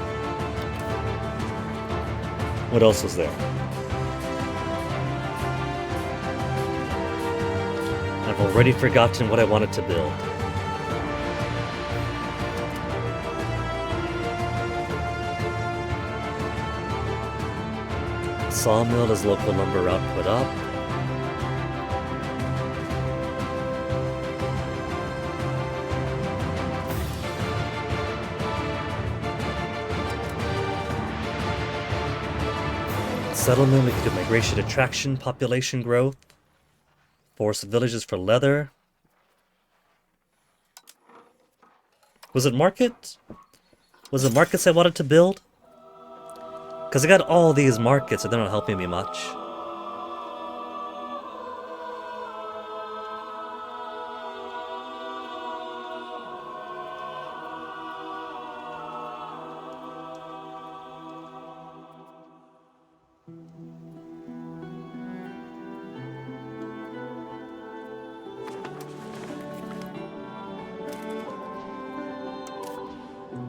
What else was there? I've already forgotten what I wanted to build. Sawmill does local lumber output up. Settlement, we could do migration attraction, population growth. Forest villages for leather. Was it market? Was it markets I wanted to build? Because I got all these markets, so they're not helping me much.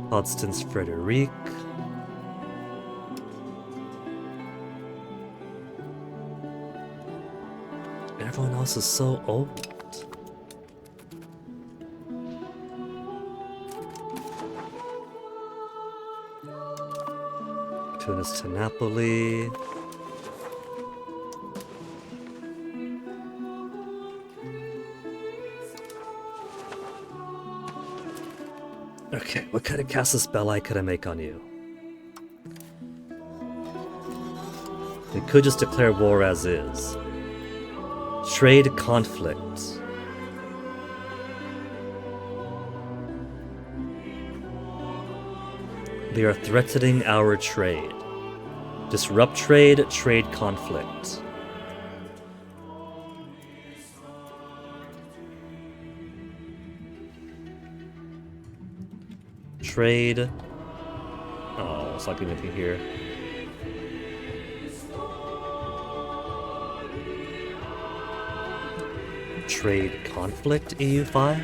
Hodgson's Frederic. Everyone else is so old. Tunis to Napoli. Okay, what kind of casus belli could I make on you? We could just declare war as is. Trade conflict. They are threatening our trade. Disrupt trade, trade conflict. Trade. Oh, it's not giving anything here. Trade conflict, EU5?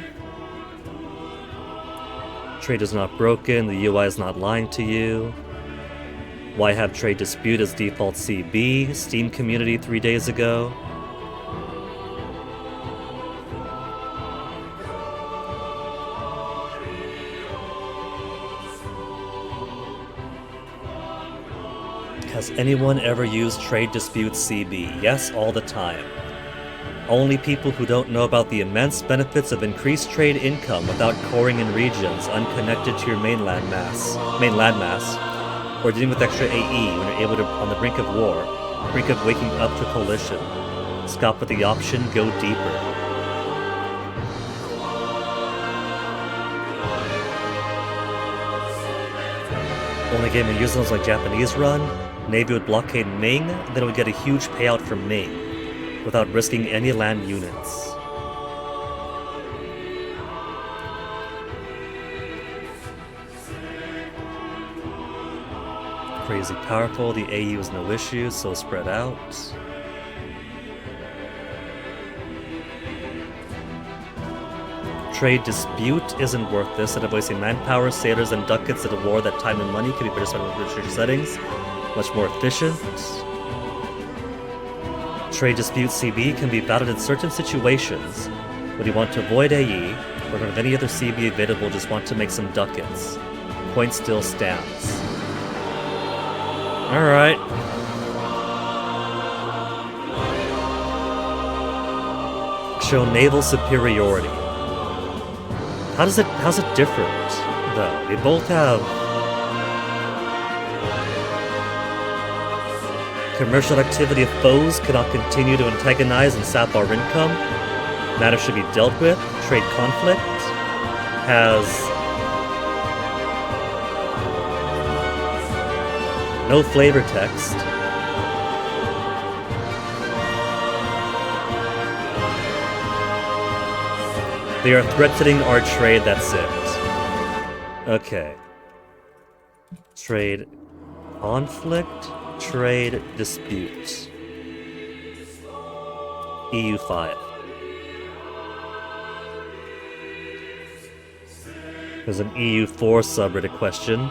Trade is not broken, the UI is not lying to you. Why have trade dispute as default CB? Steam community 3 days ago. Has anyone ever used trade dispute CB? Yes, all the time. Only people who don't know about the immense benefits of increased trade income without coring in regions unconnected to your mainland mass, or dealing with extra AE when you're able to on the brink of war, brink of waking up to coalition. Stop with the option, go deeper. Only game in New Zealand's like Japanese run. Navy would blockade Ming, then it would get a huge payout from Ming, without risking any land units. Crazy powerful, the AU is no issue, so spread out. Trade dispute isn't worth this, and wasting manpower, sailors, and ducats at a war that time and money can be produced on British settings. Much more efficient. Trade dispute CB can be valid in certain situations when you want to avoid AE, or if any other CB available just want to make some ducats. Point still stands. Alright. Show naval superiority. How's it different, though? They both have commercial activity of foes cannot continue to antagonize and sap our income. Matter should be dealt with. Trade conflict has no flavor text. They are threatening our trade, that's it. Okay. Trade conflict, trade dispute. EU5. There's an EU4 subreddit question.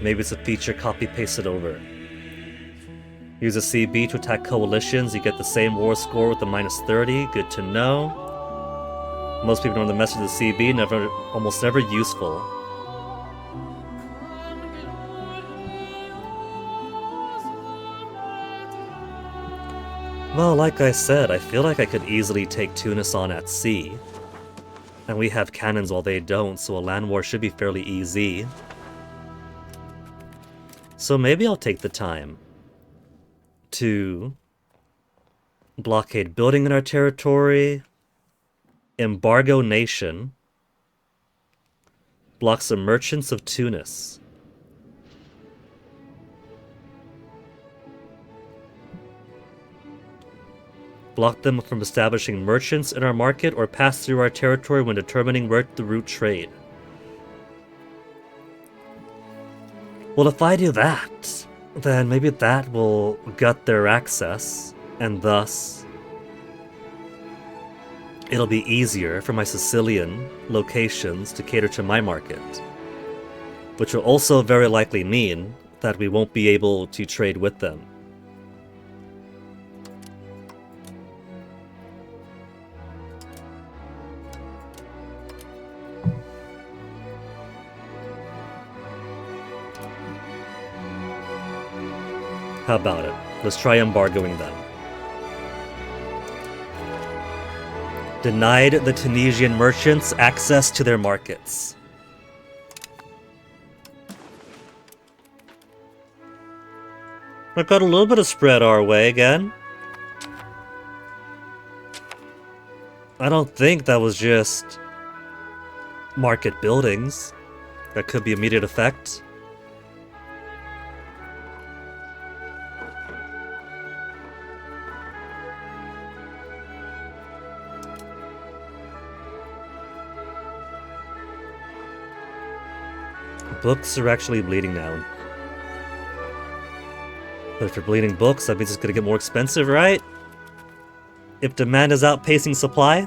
Maybe it's a feature, copy paste it over. Use a CB to attack coalitions, you get the same war score with a -30, good to know. Most people know the message of the CB, almost never useful. Well, like I said, I feel like I could easily take Tunis on at sea. And we have cannons while they don't, so a land war should be fairly easy. So maybe I'll take the time to blockade building in our territory, embargo nation, block some merchants of Tunis. Block them from establishing merchants in our market or pass through our territory when determining where to route trade. Well, if I do that, then maybe that will gut their access, and thus it'll be easier for my Sicilian locations to cater to my market. Which will also very likely mean that we won't be able to trade with them. How about it? Let's try embargoing them. Denied the Tunisian merchants access to their markets. I've got a little bit of spread our way again. I don't think that was just market buildings. That could be immediate effect. Books are actually bleeding now. But if you're bleeding books, that means it's gonna get more expensive, right? If demand is outpacing supply?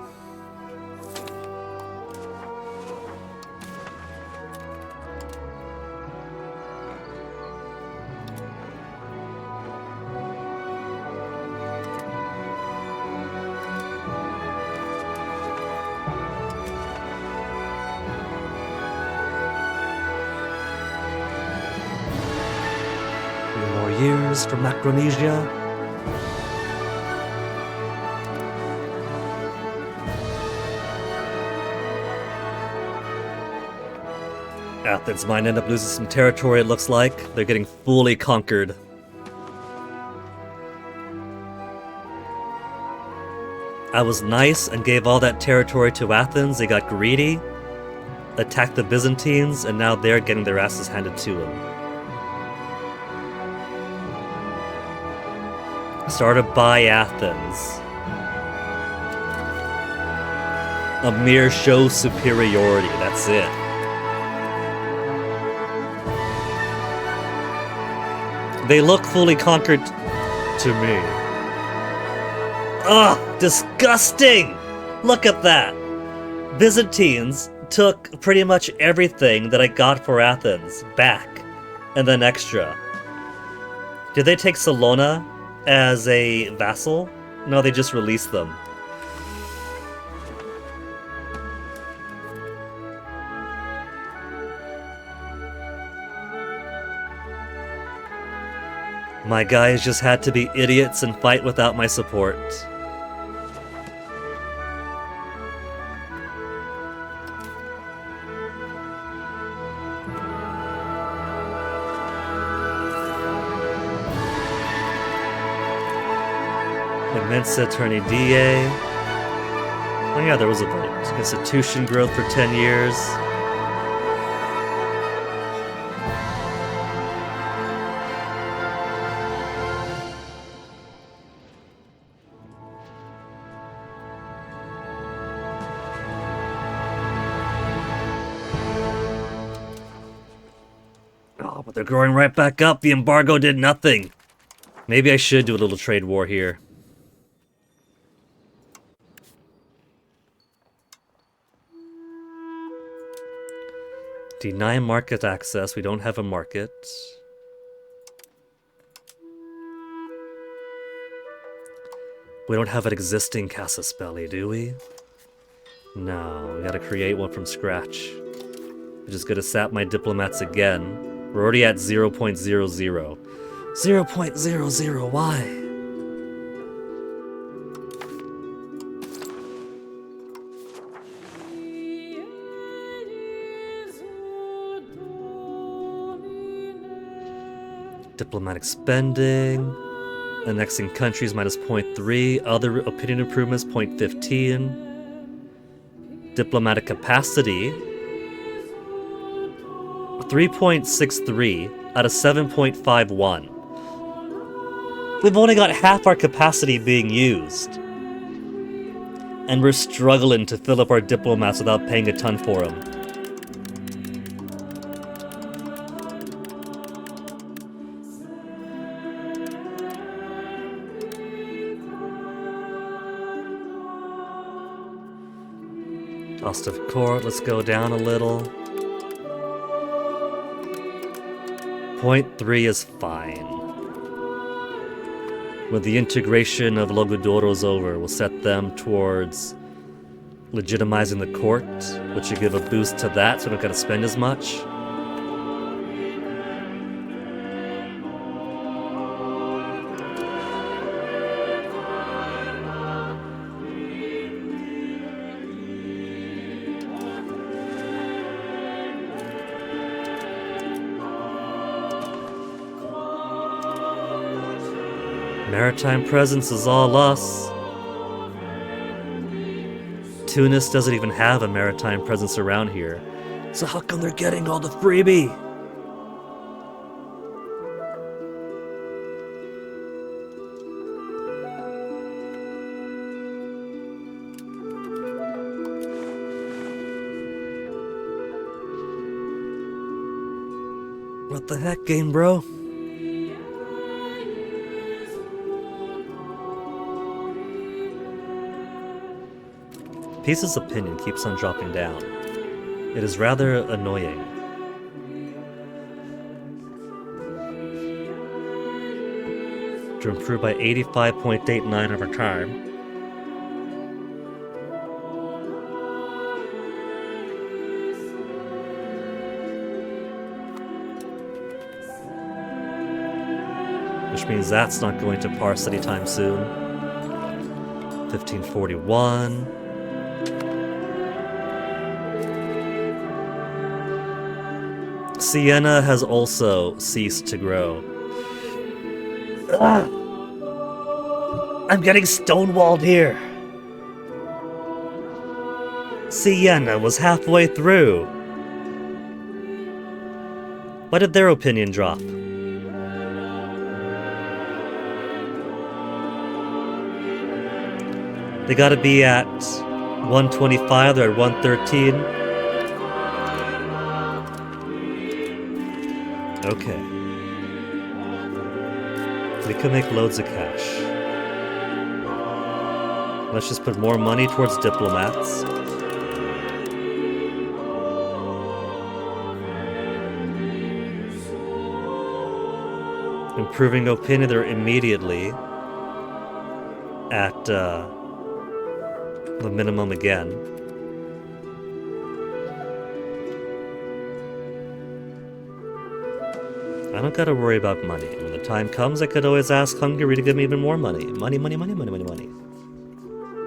Years from Micronesia. Athens might end up losing some territory, it looks like. They're getting fully conquered. I was nice and gave all that territory to Athens. They got greedy, attacked the Byzantines, and now they're getting their asses handed to them. Started by Athens. A mere show superiority, that's it. They look fully conquered to me. Ugh, disgusting! Look at that! Byzantines took pretty much everything that I got for Athens back, and then extra. Did they take Salona as a vassal? No, they just released them. My guys just had to be idiots and fight without my support. Mensa Attorney DA. Oh yeah, there was a vote. Institution growth for 10 years. But they're growing right back up. The embargo did nothing. Maybe I should do a little trade war here. Deny market access. We don't have a market. We don't have an existing Casus Belli, do we? No, we gotta create one from scratch. I'm just gonna sap my diplomats again. We're already at 0.00. 0.00, why? Diplomatic spending. Annexing countries minus 0.3. Other opinion improvements 0.15. Diplomatic capacity 3.63 out of 7.51. We've only got half our capacity being used. And we're struggling to fill up our diplomats without paying a ton for them. Cost of court, let's go down a little. 0.3 is fine. When the integration of Logudoro's over, we'll set them towards legitimizing the court, which should give a boost to that so we don't gotta spend as much. Maritime presence is all us. Tunis doesn't even have a maritime presence around here. So how come they're getting all the freebie? What the heck, game bro? Peace's opinion keeps on dropping down. It is rather annoying. To improve by 85.89 over time. Which means that's not going to parse anytime soon. 1541. Siena has also ceased to grow. Ugh. I'm getting stonewalled here. Siena was halfway through. Why did their opinion drop? They gotta be at 125, they're at 113. Okay. We can make loads of cash. Let's just put more money towards diplomats. Improving opinion, they're immediately at the minimum again. I don't gotta worry about money. When the time comes, I could always ask Hungary to give me even more money. Money, money, money, money, money, money.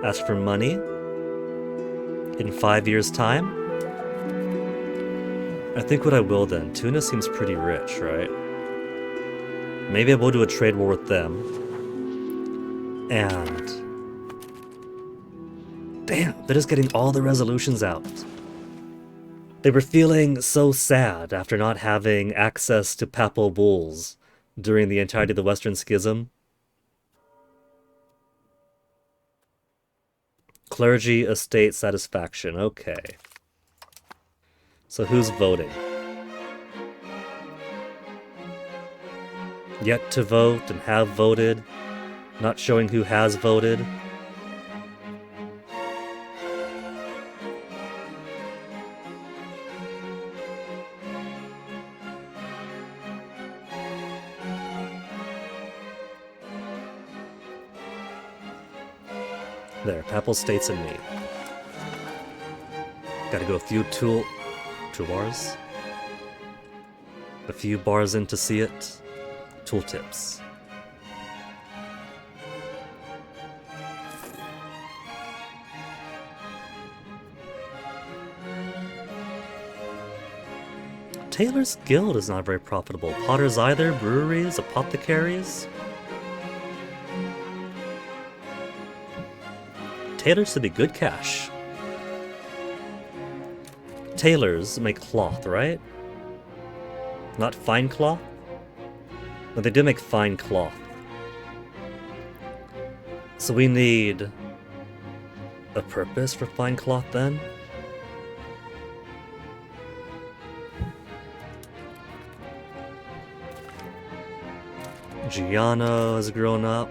Ask for money in 5 years' time? I think what I will then. Tunis seems pretty rich, right? Maybe I will do a trade war with them. And... damn, they're just getting all the resolutions out. They were feeling so sad after not having access to papal bulls during the entirety of the Western Schism. Clergy estate satisfaction, okay. So who's voting? Yet to vote and have voted, not showing who has voted. There, Papal States and me. Gotta go a few toolbars. A few bars in to see it. Tooltips. Tailor's Guild is not very profitable. Potters either, breweries, apothecaries. Tailors should be good cash. Tailors make cloth, right? Not fine cloth? But they do make fine cloth. So we need a purpose for fine cloth then? Gianna has grown up.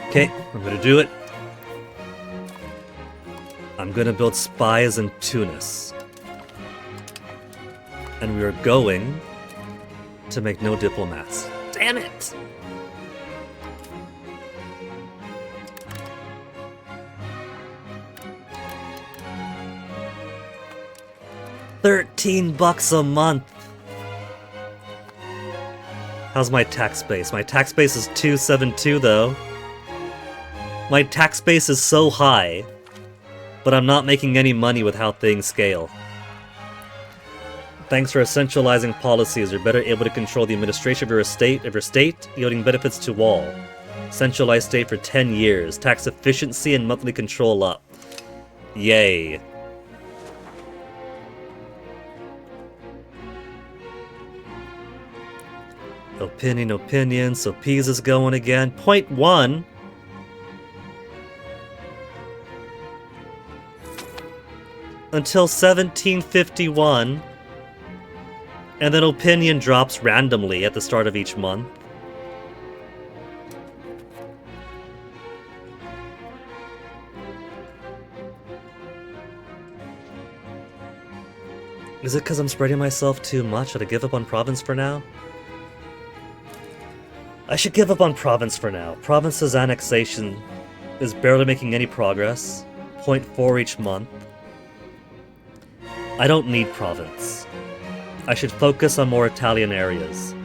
Okay, I'm gonna do it. I'm gonna build spies in Tunis. And we are going to make no diplomats. Damn it! $13 a month. How's my tax base? My tax base is 272 though. My tax base is so high, but I'm not making any money with how things scale. Thanks for centralizing policies, you're better able to control the administration of your state, yielding benefits to all. Centralized state for 10 years, tax efficiency and monthly control up. Yay. Opinion, so Pisa's going again. Point 1. Until 1751, and then opinion drops randomly at the start of each month. Is it because I'm spreading myself too much? Should I give up on province for now? I should give up on province for now. Province's annexation is barely making any progress. 0.4 each month. I don't need province. I should focus on more Italian areas.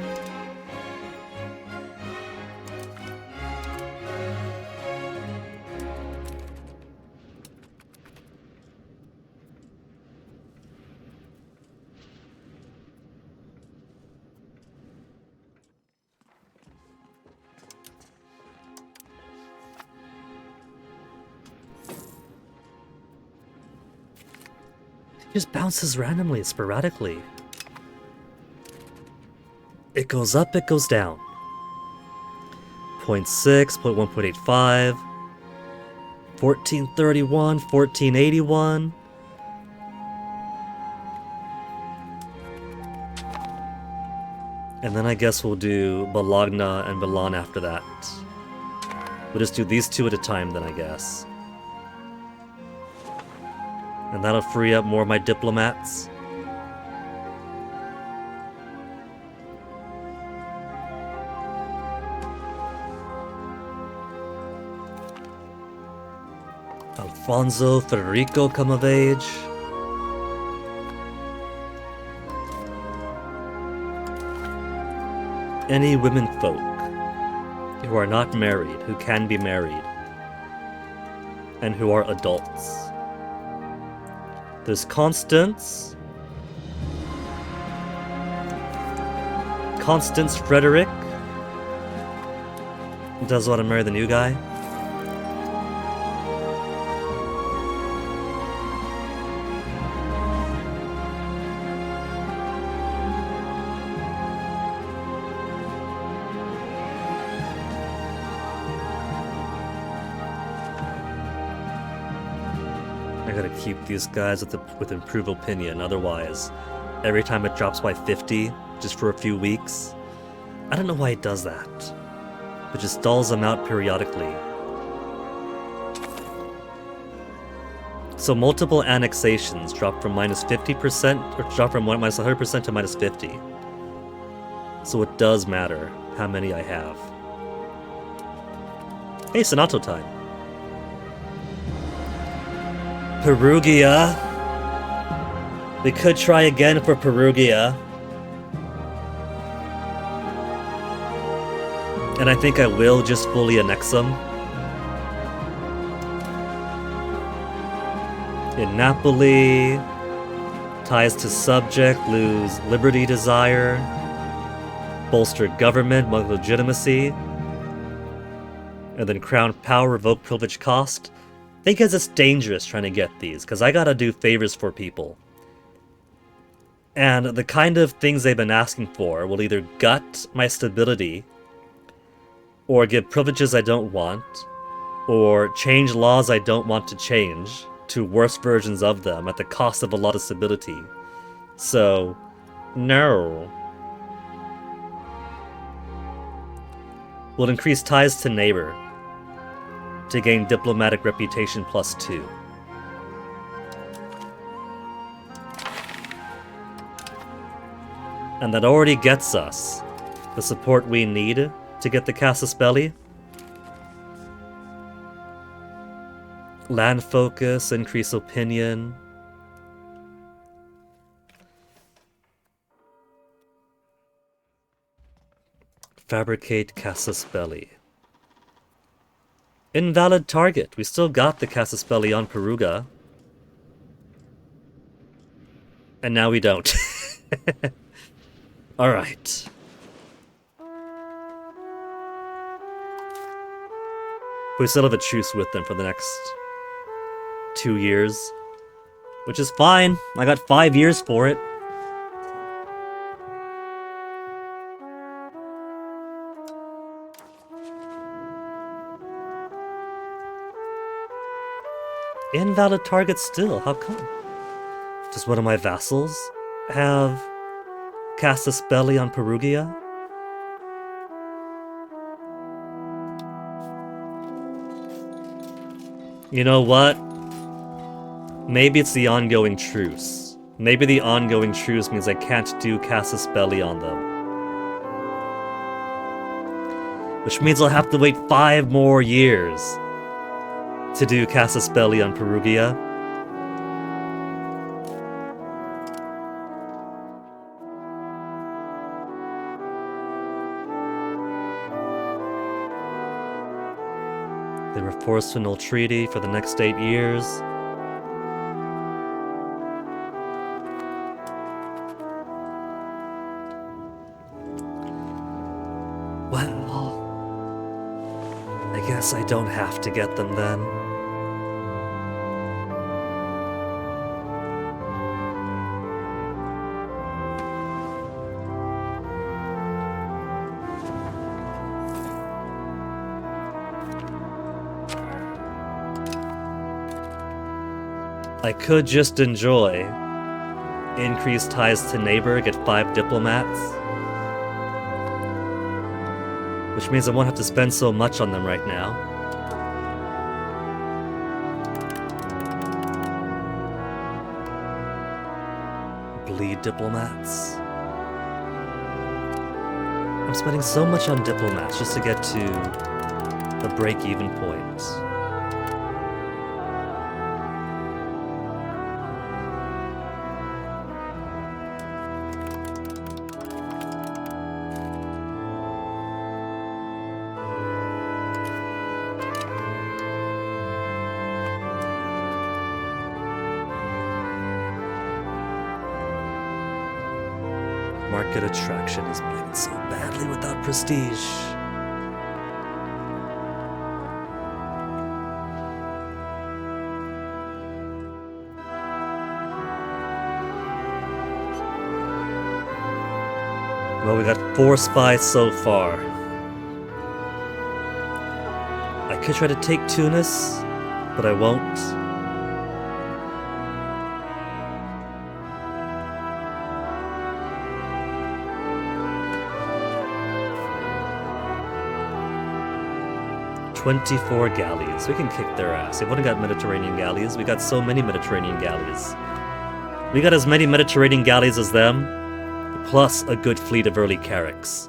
Just bounces randomly, sporadically. It goes up, it goes down. 0.6, 0.1.85, 1431, 1481. And then I guess we'll do Bologna and Milan after that. We'll just do these two at a time then, I guess. And that'll free up more of my diplomats. Alfonso, Federico come of age. Any women folk who are not married, who can be married, and who are adults. There's Constance. Constance Frederick. Does want to marry the new guy. I gotta keep these guys with improved opinion, otherwise, every time it drops by 50, just for a few weeks, I don't know why it does that. It just dulls them out periodically. So multiple annexations drop from minus 50%, or drop from minus 100% to minus 50. So it does matter how many I have. Hey, Sonato time. Perugia. We could try again for Perugia. And I think I will just fully annex them. In Napoli, ties to subject, lose liberty desire, bolster government, monk legitimacy, and then crown power, revoke privilege cost. I think it's dangerous trying to get these, because I gotta do favors for people. And the kind of things they've been asking for will either gut my stability, or give privileges I don't want, or change laws I don't want to change to worse versions of them at the cost of a lot of stability. So, no. We'll increase ties to neighbor to gain diplomatic reputation +2. And that already gets us the support we need to get the Casus Belli. Land focus, increase opinion. Fabricate Casus Belli. Invalid target. We still got the Casus Belli on Peruga. And now we don't. Alright. We still have a truce with them for the next 2 years. Which is fine. I got 5 years for it. Invalid target still. How come? Does one of my vassals have Casus Belli on Perugia? You know what? Maybe it's the ongoing truce. Maybe the ongoing truce means I can't do Casus Belli on them. Which means I'll have to wait 5 more years to do Casus Belli on Perugia. They were forced to annul treaty for the next 8 years. Well, I guess I don't have to get them then. I could just enjoy increased ties to neighbor, get 5 diplomats. Which means I won't have to spend so much on them right now. Bleed diplomats. I'm spending so much on diplomats just to get to the break-even point. Market attraction is played so badly without prestige. Well, we got 4 spies so far. I could try to take Tunis, but I won't. 24 galleys. We can kick their ass. We've only got Mediterranean galleys. We got so many Mediterranean galleys. We got as many Mediterranean galleys as them, plus a good fleet of early carracks.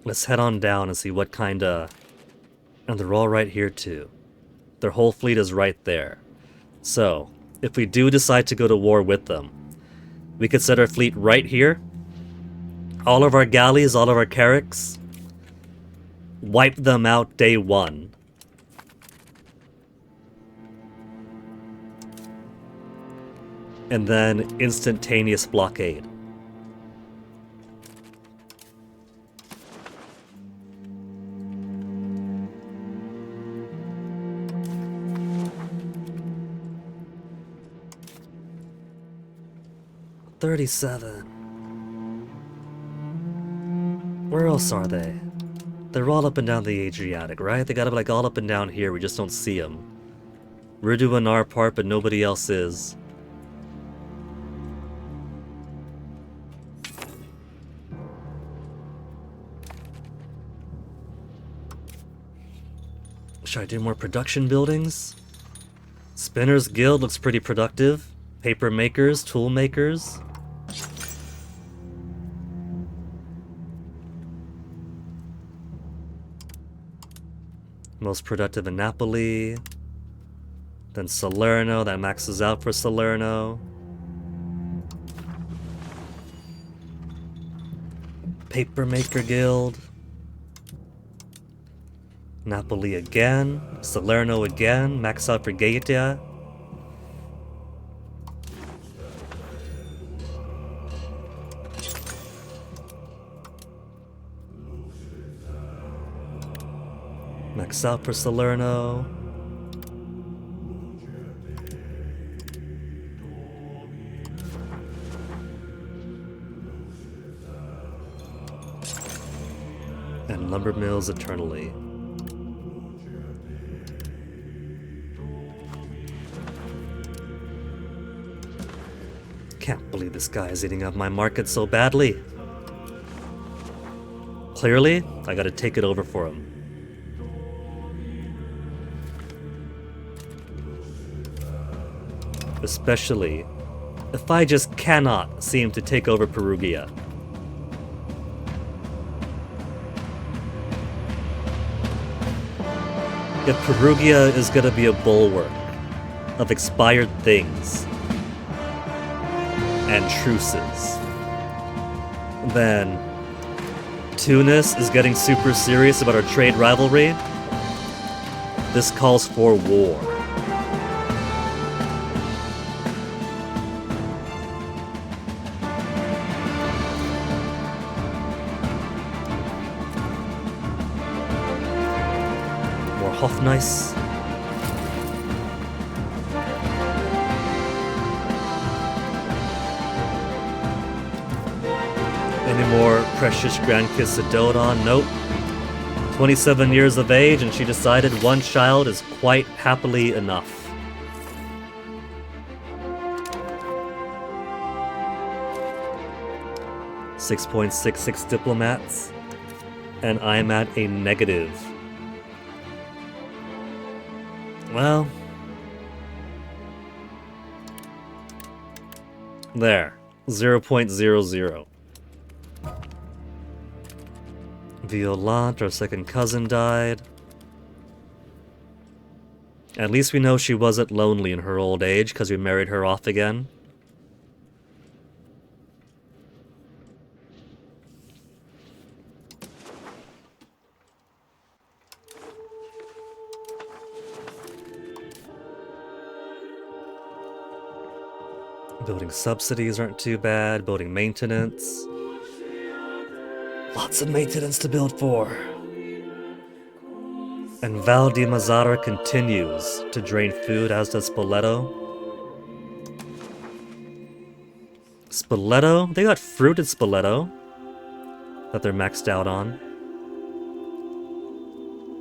Let's head on down and see what kinda... And they're all right here too. Their whole fleet is right there. So, if we do decide to go to war with them, we could set our fleet right here. All of our galleys, all of our carracks. Wipe them out day one. And then instantaneous blockade. $37. Where else are they? They're all up and down the Adriatic, right? They gotta be like all up and down here, we just don't see them. We're doing our part, but nobody else is. Should I do more production buildings? Spinners Guild looks pretty productive. Paper makers, tool makers. Most productive in Napoli. Then Salerno, that maxes out for Salerno. Papermaker Guild. Napoli again. Salerno again, max out for Gaeta. Max out for Salerno. And lumber mills eternally. Can't believe this guy is eating up my market so badly. Clearly, I gotta take it over for him. Especially if I just cannot seem to take over Perugia. If Perugia is gonna be a bulwark of expired things and truces, then Tunis is getting super serious about our trade rivalry. This calls for war. Hofnice. Any more precious grandkids to dote on? Nope. 27 years of age, and she decided one child is quite happily enough. .66 diplomats, and I'm at a negative. Well, there, 0.00. Violante, our second cousin, died. At least we know she wasn't lonely in her old age because we married her off again. Building subsidies aren't too bad. Building maintenance. Lots of maintenance to build for. And Val di Mazzara continues to drain food, as does Spoleto. Spoleto? They got fruit in Spoleto that they're maxed out on.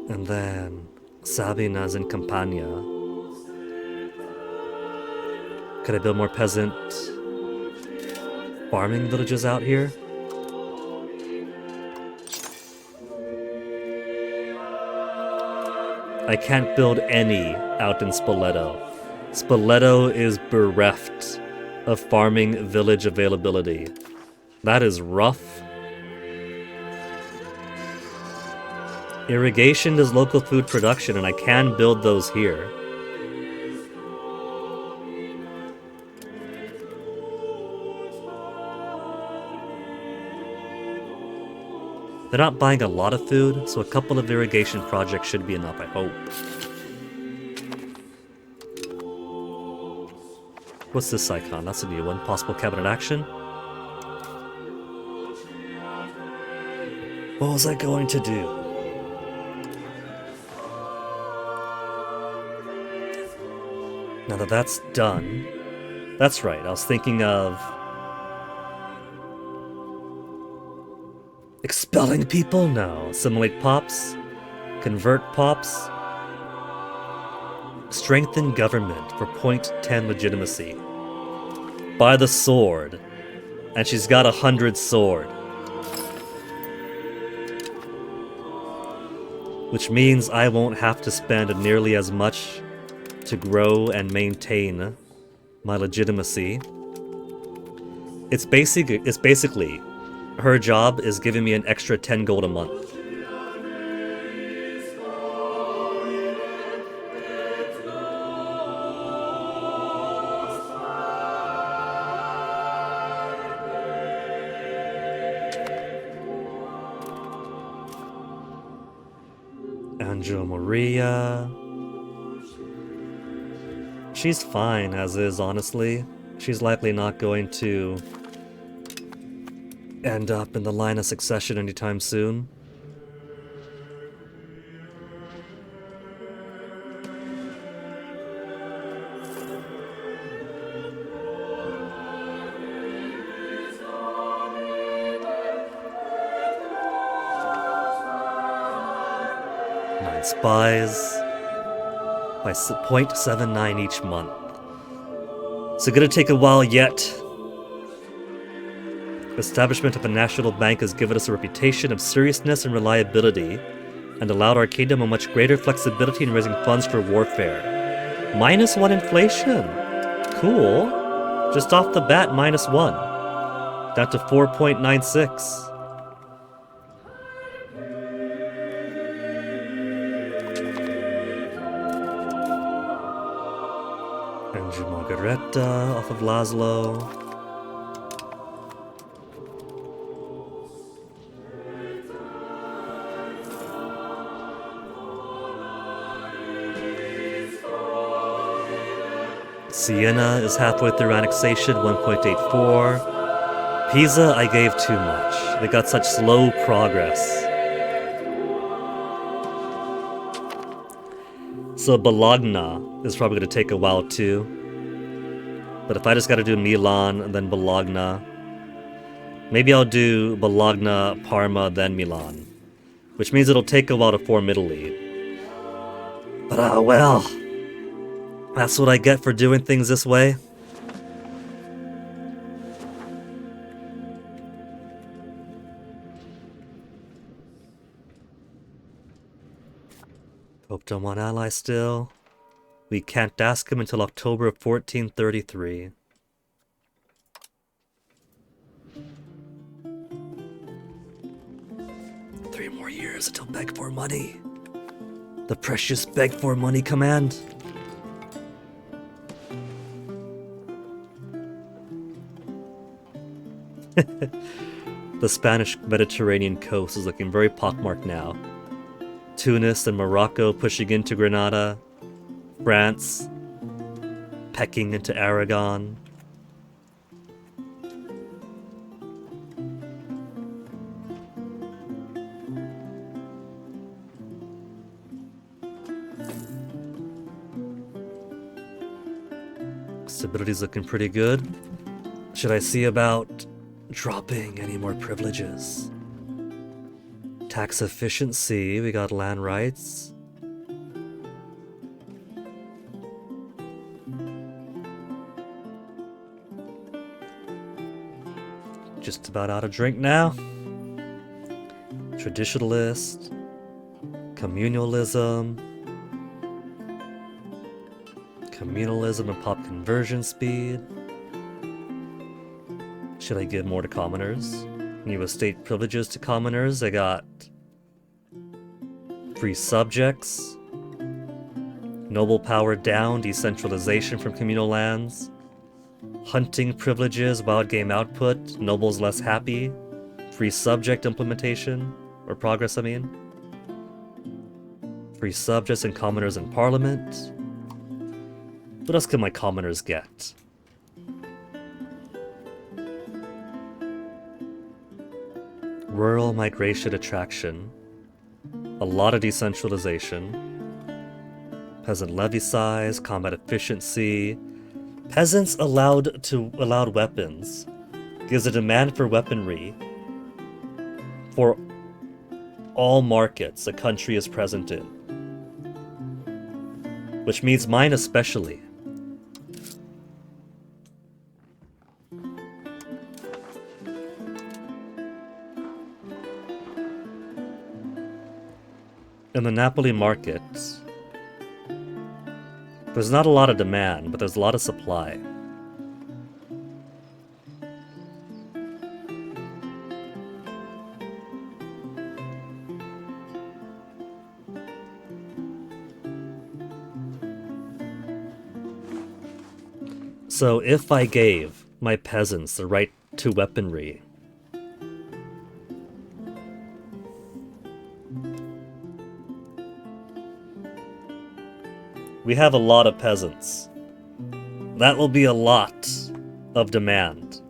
And then Sabina's in Campania. Could I build more peasant farming villages out here? I can't build any out in Spoleto. Spoleto is bereft of farming village availability. That is rough. Irrigation is local food production, and I can build those here. They're not buying a lot of food, so a couple of irrigation projects should be enough, I hope. What's this icon? That's a new one. Possible cabinet action. What was I going to do? Now that that's done... That's right, I was thinking of... expelling people? No. Assimilate pops. Convert pops. Strengthen government for .10 legitimacy. By the sword. And she's got 100 sword. Which means I won't have to spend nearly as much to grow and maintain my legitimacy. It's basically her job is giving me an extra 10 gold a month. Angela Maria. She's fine as is, honestly. She's likely not going to end up in the line of succession anytime soon. Nine spies by 0.79 each month. So gonna take a while yet. Establishment of a national bank has given us a reputation of seriousness and reliability, and allowed our kingdom a much greater flexibility in raising funds for warfare. -1 inflation! Cool. Just off the bat, -1. Down to 4.96. Anju Margareta off of Laszlo. Siena is halfway through annexation, 1.84. Pisa, I gave too much. They got such slow progress. So Bologna is probably going to take a while too. But if I just got to do Milan and then Bologna, maybe I'll do Bologna, Parma, then Milan. Which means it'll take a while to form Italy. But well... that's what I get for doing things this way. Pope don't want ally still. We can't ask him until October of 1433. Three more years until beg for money. The precious beg for money command. The Spanish Mediterranean coast is looking very pockmarked now. Tunis and Morocco pushing into Granada. France pecking into Aragon. Stability's looking pretty good. Should I see about dropping any more privileges? Tax efficiency, we got land rights. Just about out of drink now. Traditionalist. Communalism. Communalism and pop conversion speed. Should I give more to commoners? New estate privileges to commoners. I got free subjects. Noble power down, decentralization from communal lands. Hunting privileges, wild game output, nobles less happy. Free subject implementation, or progress I mean. Free subjects and commoners in parliament. What else can my commoners get? Rural migration attraction. A lot of decentralization. Peasant levy size, combat efficiency. Peasants allowed weapons. Gives a demand for weaponry for all markets a country is present in. Which means mine especially. In the Napoli market, there's not a lot of demand, but there's a lot of supply. So if I gave my peasants the right to weaponry, we have a lot of peasants. That will be a lot of demand.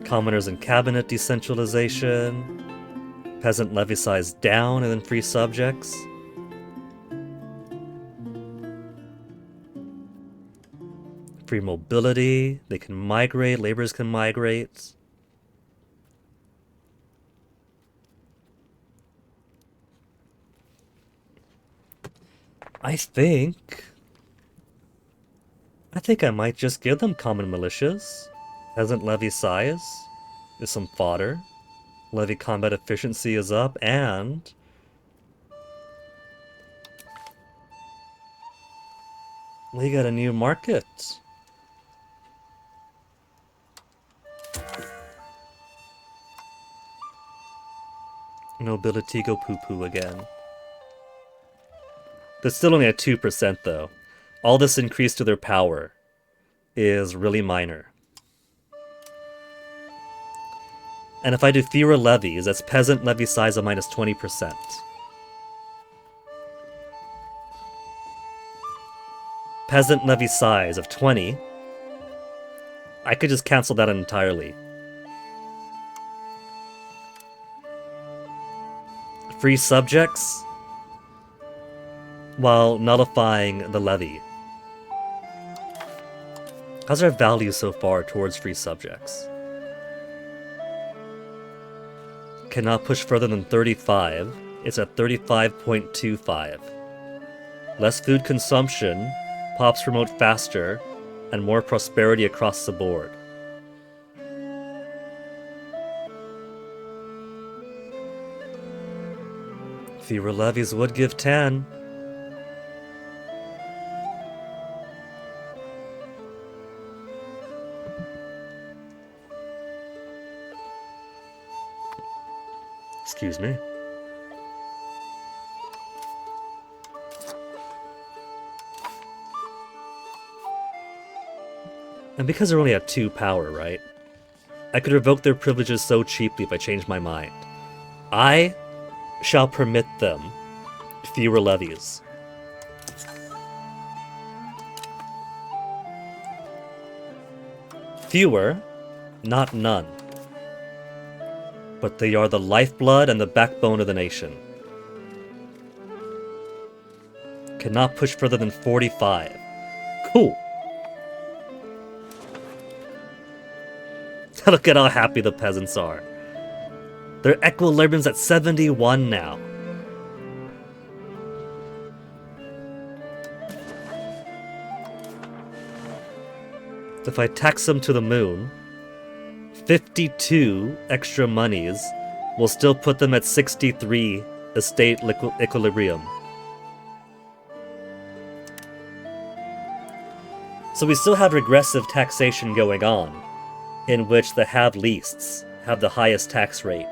Commoners and cabinet decentralization. Peasant levy size down and then free subjects. Free mobility. They can migrate. Laborers can migrate. I think I might just give them common militias. Peasant levy size is some fodder. Levy combat efficiency is up, and we got a new market. Nobility go poo-poo again. They're still only at 2% though. All this increase to their power is really minor. And if I do fewer levies, that's peasant levy size of minus 20%. Peasant levy size of 20. I could just cancel that entirely. Free subjects while nullifying the levy. How's our value so far towards free subjects? Cannot push further than 35. It's at 35.25. Less food consumption, pops promote faster, and more prosperity across the board. Fewer levies would give 10. Excuse me. And because they're only at 2 power, right? I could revoke their privileges so cheaply if I change my mind. I shall permit them fewer levies. Fewer, not none. But they are the lifeblood and the backbone of the nation. Cannot push further than 45. Cool. Look at how happy the peasants are. Their equilibrium's at 71 now. If I tax them to the moon, 52 extra monies will still put them at 63 estate equilibrium. So we still have regressive taxation going on, in which the have-leasts have the highest tax rate.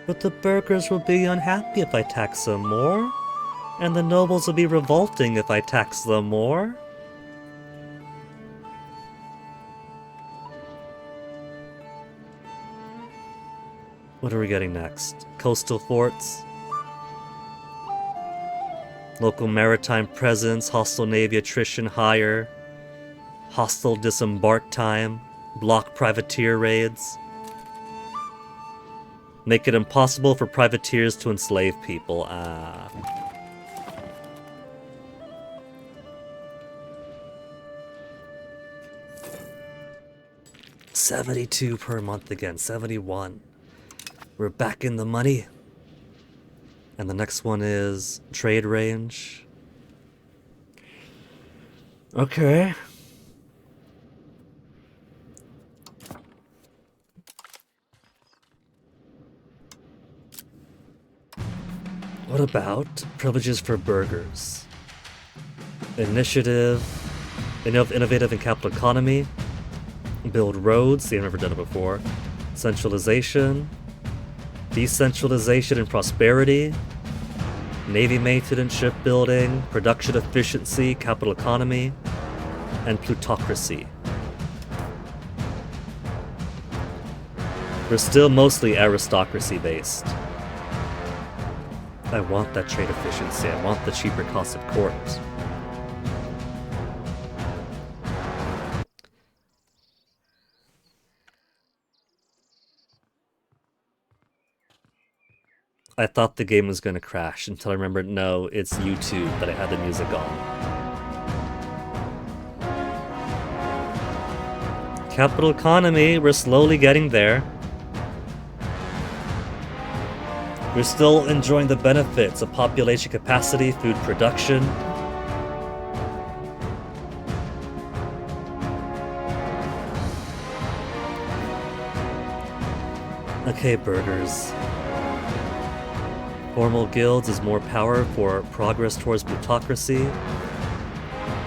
But the burghers will be unhappy if I tax them more, and the nobles will be revolting if I tax them more. What are we getting next? Coastal forts? Local maritime presence, hostile navy attrition higher, hostile disembark time, block privateer raids. Make it impossible for privateers to enslave people. 72 per month again, 71. We're back in the money. And the next one is trade range. Okay. What about privileges for burghers? Initiative, innovative and capital economy, build roads, they've never done it before, centralization, decentralization and prosperity, navy maintenance, shipbuilding, production efficiency, capital economy, and plutocracy. We're still mostly aristocracy based. I want that trade efficiency, I want the cheaper cost of court. I thought the game was going to crash until I remembered, no, it's YouTube that I had the music on. Capital economy, we're slowly getting there. We're still enjoying the benefits of population capacity, food production. Okay, burghers. Formal guilds is more power for progress towards plutocracy.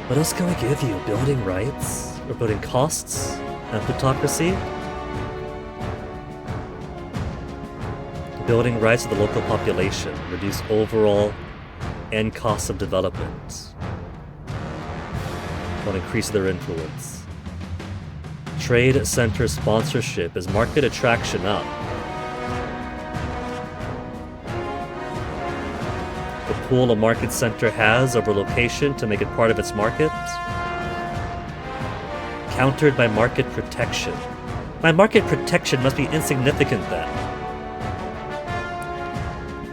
What else can we give you? Building rights? Or building costs? And plutocracy? Building rights of the local population. Reduce overall end costs of development. While increase their influence. Trade center sponsorship is market attraction up. The pool a market center has over location to make it part of its market. Countered by market protection. My market protection must be insignificant then.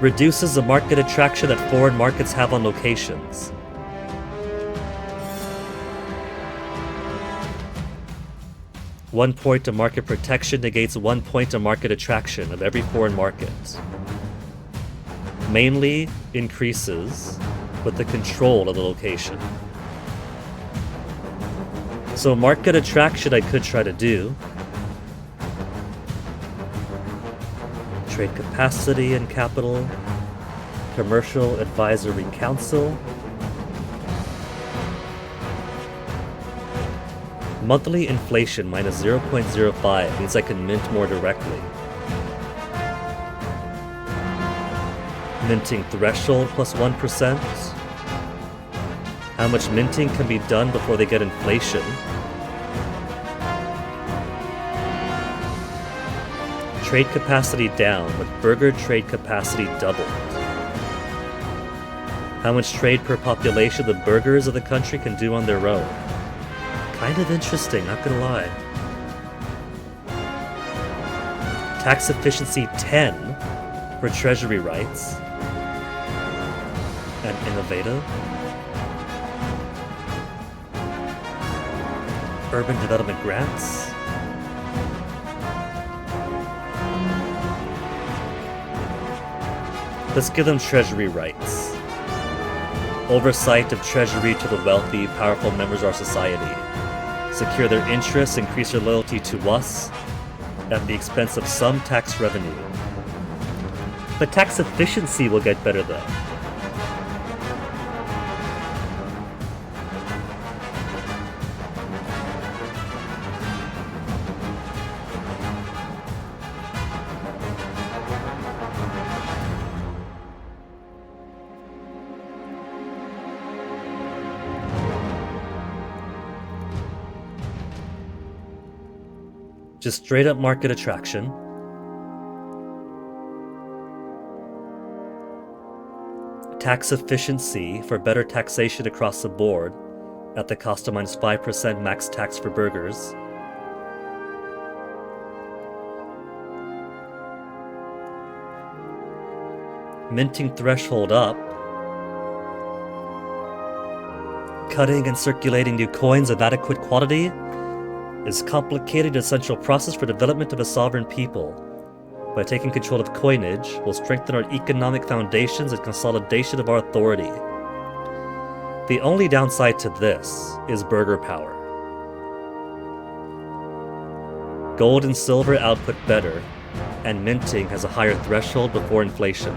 Reduces the market attraction that foreign markets have on locations. One point of market protection negates 1 point of market attraction of every foreign market. Mainly increases with the control of the location. So market attraction I could try to do. Trade capacity and capital. Commercial Advisory Council. Monthly inflation minus 0.05 means I can mint more directly. Minting threshold plus 1%. How much minting can be done before they get inflation? Trade capacity down, but burgher trade capacity doubled. How much trade per population the burghers of the country can do on their own. Kind of interesting, not gonna lie. Tax efficiency 10 for treasury rights. And innovative. Urban development grants. Let's give them treasury rights. Oversight of treasury to the wealthy, powerful members of our society. Secure their interests, increase their loyalty to us, at the expense of some tax revenue. The tax efficiency will get better though. Just straight up market attraction. Tax efficiency for better taxation across the board at the cost of -5% max tax for burgers. Minting threshold up. Cutting and circulating new coins of adequate quality is a complicated essential process for development of a sovereign people. By taking control of coinage, we'll strengthen our economic foundations and consolidation of our authority. The only downside to this is burger power. Gold and silver output better, and minting has a higher threshold before inflation.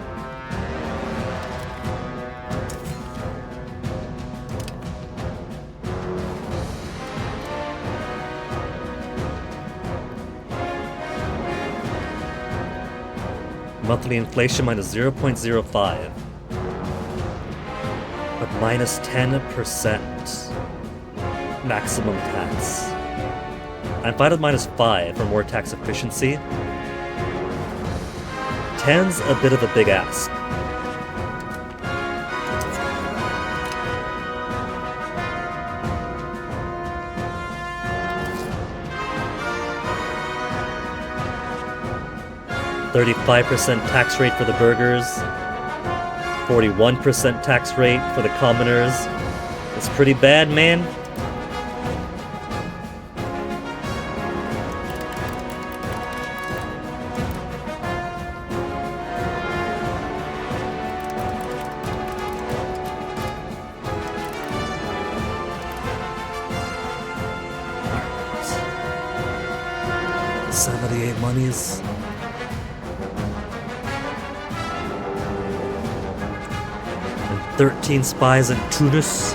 Monthly inflation -0.05, but -10% maximum tax. I'm fine with -5 for more tax efficiency. 10's a bit of a big ask. $35% tax rate for the burgers, 41% tax rate for the commoners. It's pretty bad, man. Alright. 78 monies. And 13 spies in Tunis.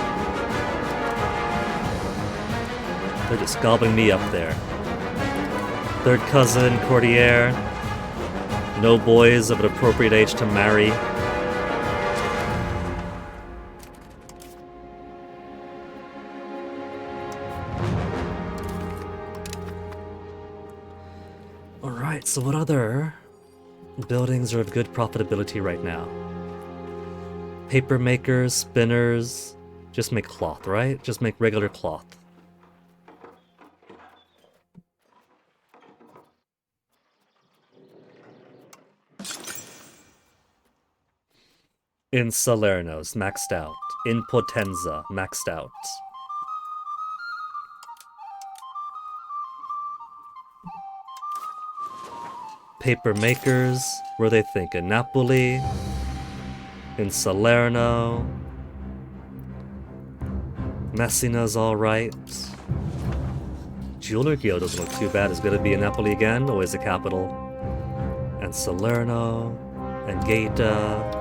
They're just gobbling me up there. Third cousin, courtier. No boys of an appropriate age to marry. Alright, so what other buildings are of good profitability right now? Paper makers, spinners. Just make cloth, right? Just make regular cloth. In Salerno's, maxed out. In Potenza, maxed out. Paper makers, where they think? In Napoli, in Salerno. Messina's alright. Jeweler Guild doesn't look too bad. Is it gonna be in Napoli again? Always the capital. And Salerno, and Gaeta.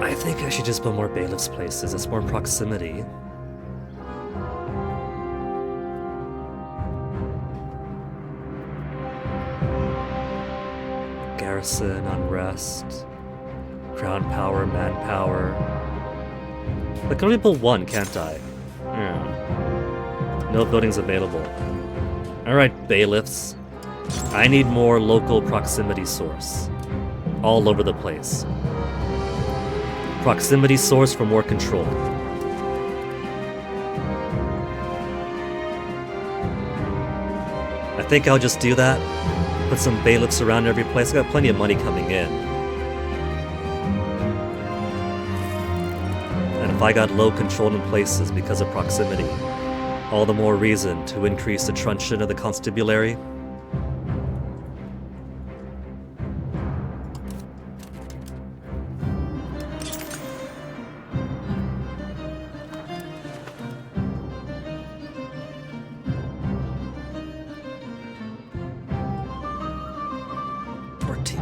I think I should just build more bailiffs places. It's more proximity. Garrison, unrest, crown power, manpower. I can only build one, can't I? Yeah. No buildings available. Alright, bailiffs. I need more local proximity source. All over the place. Proximity source for more control. I think I'll just do that. Put some bailiffs around every place. I got plenty of money coming in. And if I got low control in places because of proximity, all the more reason to increase the truncheon of the constabulary.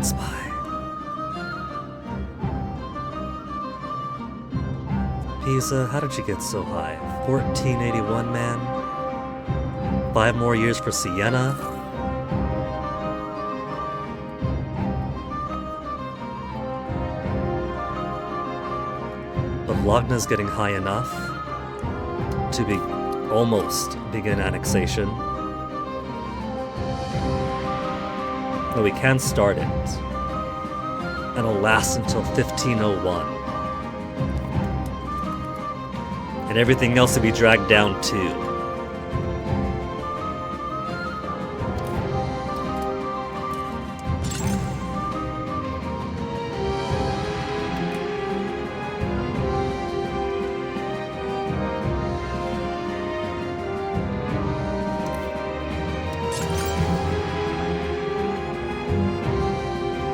Spy. Pisa, how did you get so high? 1481, man. 5 more years for Siena. But Logna's getting high enough to be almost begin annexation. But we can start it. And it'll last until 1501. And everything else to be dragged down too.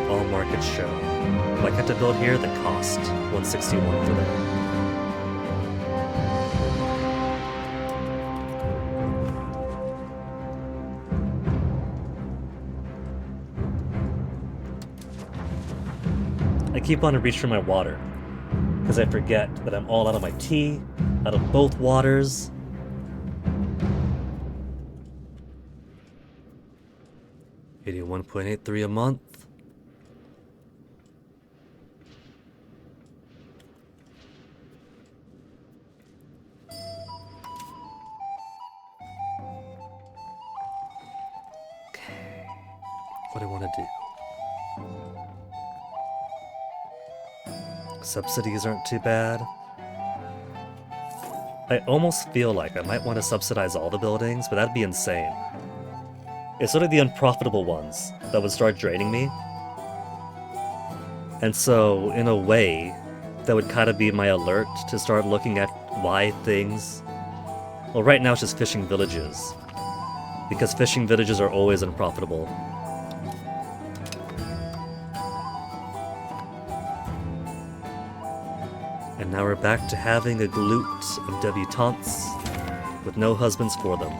All markets show. If I had to build here, the cost 161 for that. I keep on to reach for my water, because I forget that I'm all out of my tea, out of both waters. $81.83 a month. Okay, what do I want to do? Subsidies aren't too bad. I almost feel like I might want to subsidize all the buildings, but that'd be insane. It's sort of the unprofitable ones that would start draining me. And so, in a way, that would kind of be my alert to start looking at why things... Well, right now it's just fishing villages. Because fishing villages are always unprofitable. And now we're back to having a glute of debutantes with no husbands for them.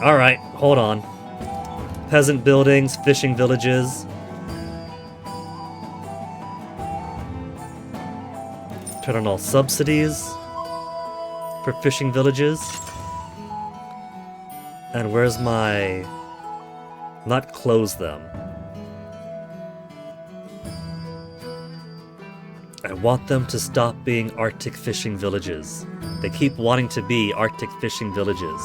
Alright, hold on. Peasant buildings, fishing villages. Turn on all subsidies for fishing villages. And where's my... Not close them. I want them to stop being Arctic fishing villages. They keep wanting to be Arctic fishing villages.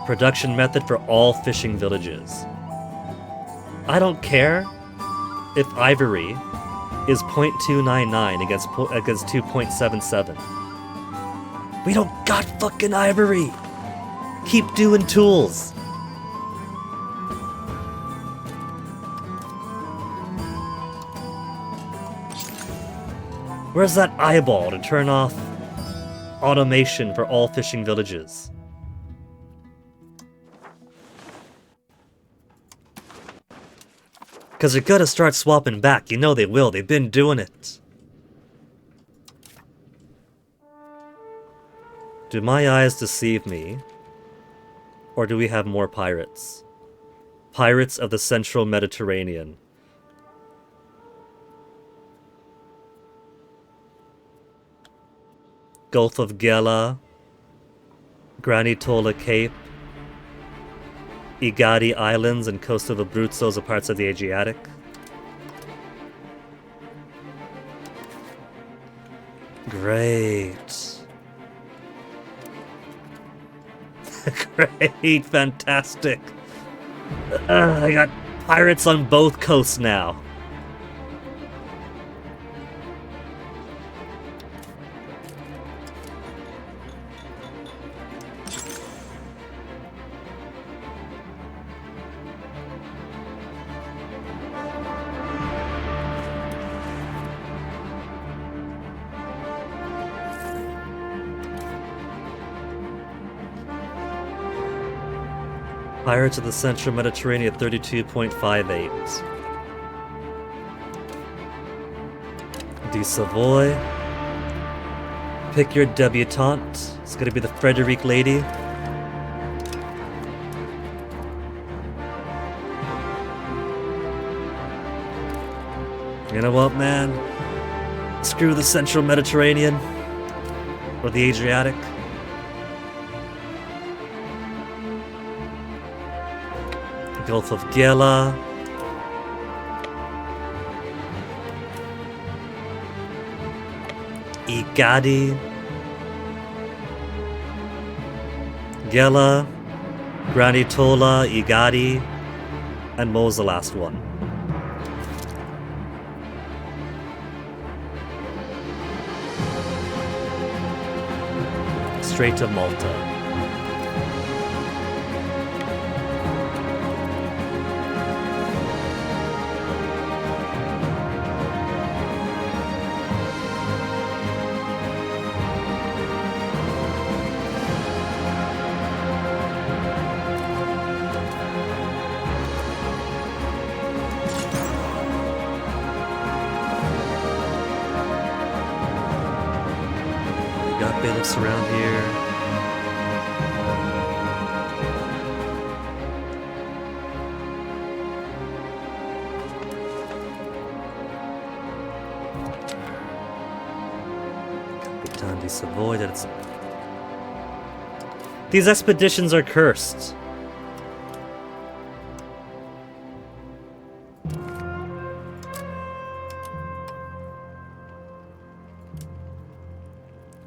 Production method for all fishing villages. I don't care if ivory is 0.299 against 2.77. We don't got fucking ivory! Keep doing tools! Where's that eyeball to turn off automation for all fishing villages? Because they're gonna start swapping back. You know they will. They've been doing it. Do my eyes deceive me? Or do we have more pirates? Pirates of the Central Mediterranean. Gulf of Gela. Granitola Cape. Igadi Islands and coast of Abruzzo's are parts of the Adriatic. Great. Great, fantastic. I got pirates on both coasts now. Pirates of the Central Mediterranean 32.58. de Savoy. Pick your debutante. It's gonna be the Frederic lady. You know what, man? Screw the Central Mediterranean. Or the Adriatic. Gulf of Gela. Igadi. Gela. Granitola, Igadi. And Mo's the last one. Straight to Malta. Got bailiffs around here. Capitan de Savoy, that's... These expeditions are cursed.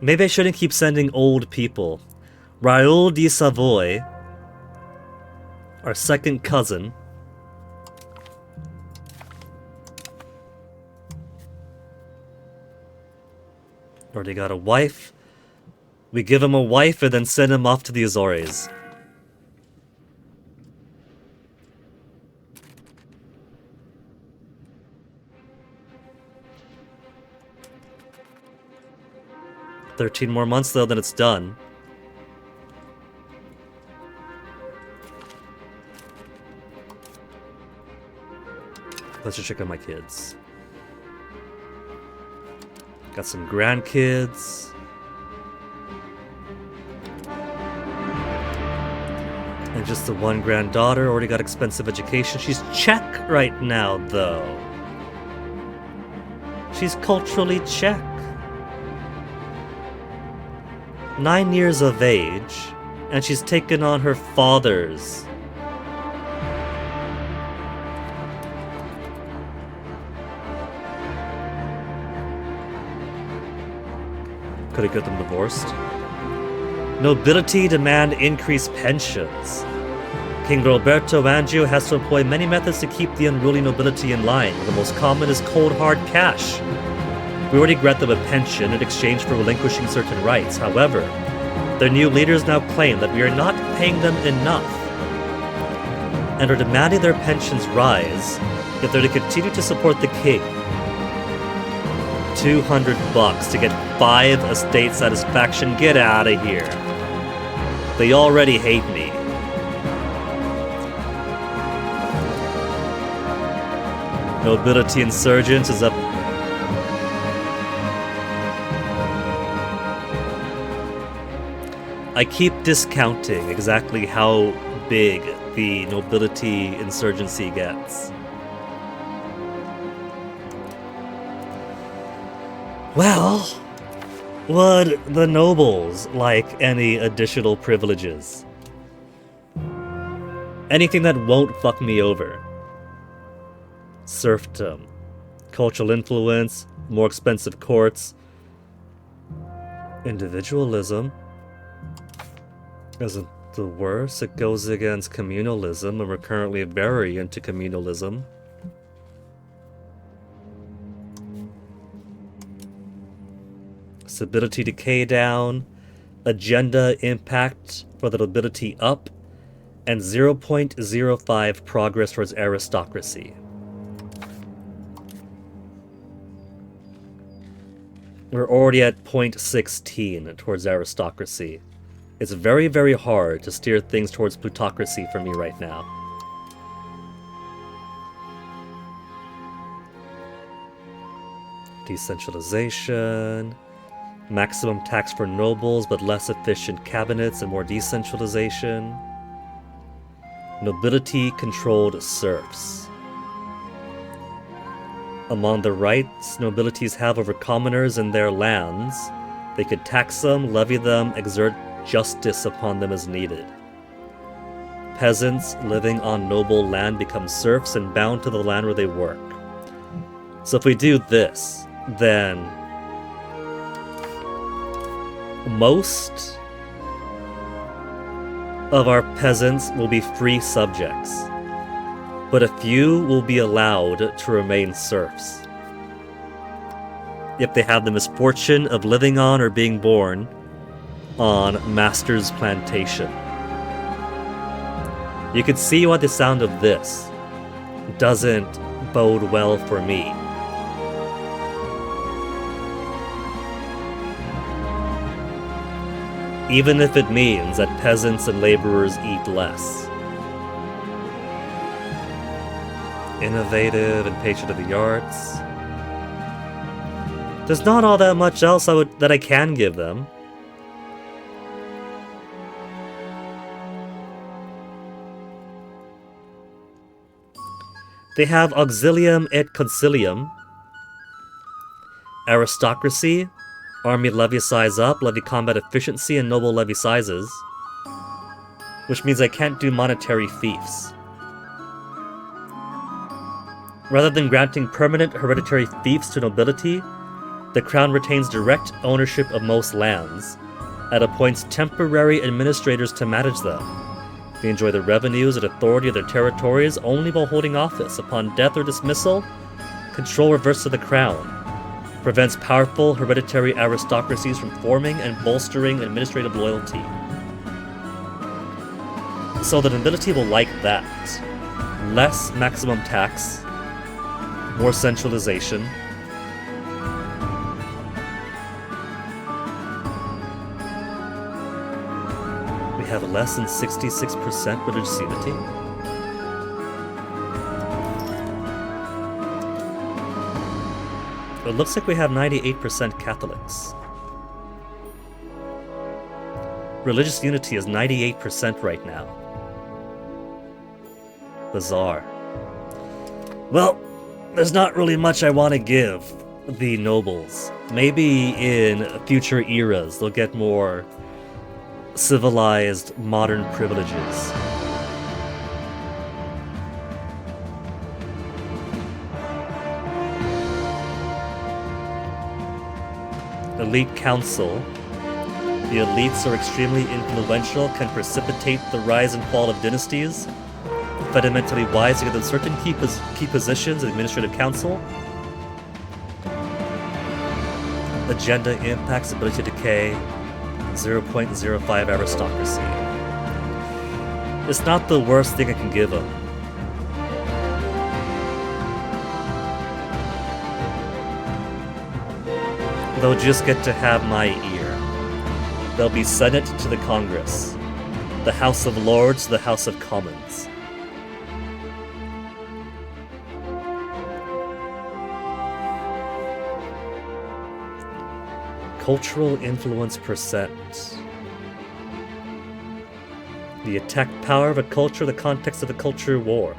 Maybe I shouldn't keep sending old people. Raoul de Savoy, our second cousin. Already got a wife. We give him a wife and then send him off to the Azores. "13 more months though, then it's done." Let's just check on my kids. Got some grandkids. And just the one granddaughter. Already got expensive education. She's Czech right now, though. She's culturally Czech. 9 years of age, and she's taken on her father's. Could have got them divorced. Nobility demand increased pensions. King Roberto Angio has to employ many methods to keep the unruly nobility in line. The most common is cold hard cash. We already grant them a pension in exchange for relinquishing certain rights. However, their new leaders now claim that we are not paying them enough and are demanding their pensions rise if they're to continue to support the king. $200 to get 5 estate satisfaction. Get out of here. They already hate me. Nobility insurgents is up. I keep discounting exactly how big the nobility insurgency gets. Well, would the nobles like any additional privileges? Anything that won't fuck me over. Serfdom, cultural influence, more expensive courts, individualism. Isn't the worst? It goes against communalism, and we're currently very into communalism. Stability decay down, agenda impact for the nobility up, and 0.05 progress towards aristocracy. We're already at 0.16 towards aristocracy. It's very, very hard to steer things towards plutocracy for me right now. Decentralization. Maximum tax for nobles, but less efficient cabinets and more decentralization. Nobility-controlled serfs. Among the rights nobilities have over commoners in their lands, they could tax them, levy them, exert justice upon them as needed. Peasants living on noble land become serfs and bound to the land where they work. So if we do this, then most of our peasants will be free subjects, but a few will be allowed to remain serfs if they have the misfortune of living on or being born on master's plantation. You can see why the sound of this doesn't bode well for me. Even if it means that peasants and laborers eat less. Innovative and patron of the arts. There's not all that much else that I can give them. They have auxilium et concilium. Aristocracy. Army levy size up, levy combat efficiency, and noble levy sizes. Which means I can't do monetary fiefs. Rather than granting permanent hereditary fiefs to nobility, the crown retains direct ownership of most lands, and appoints temporary administrators to manage them. They enjoy the revenues and authority of their territories only while holding office. Upon death or dismissal, control reverts to the crown. Prevents powerful hereditary aristocracies from forming and bolstering administrative loyalty. So the nobility will like that. Less maximum tax, more centralization. We have less than 66% religious unity. It looks like we have 98% Catholics. Religious unity is 98% right now. Bizarre. Well, there's not really much I want to give the nobles. Maybe in future eras they'll get more civilized, modern privileges. Elite Council. The elites are extremely influential, can precipitate the rise and fall of dynasties. Fundamentally wise to get them certain key positions in the Administrative Council. Agenda impacts ability to decay. 0.05 aristocracy. It's not the worst thing I can give them. They'll just get to have my ear. They'll be Senate to the Congress, the House of Lords to the House of Commons. Cultural influence percent. The attack power of a culture in the context of a culture war.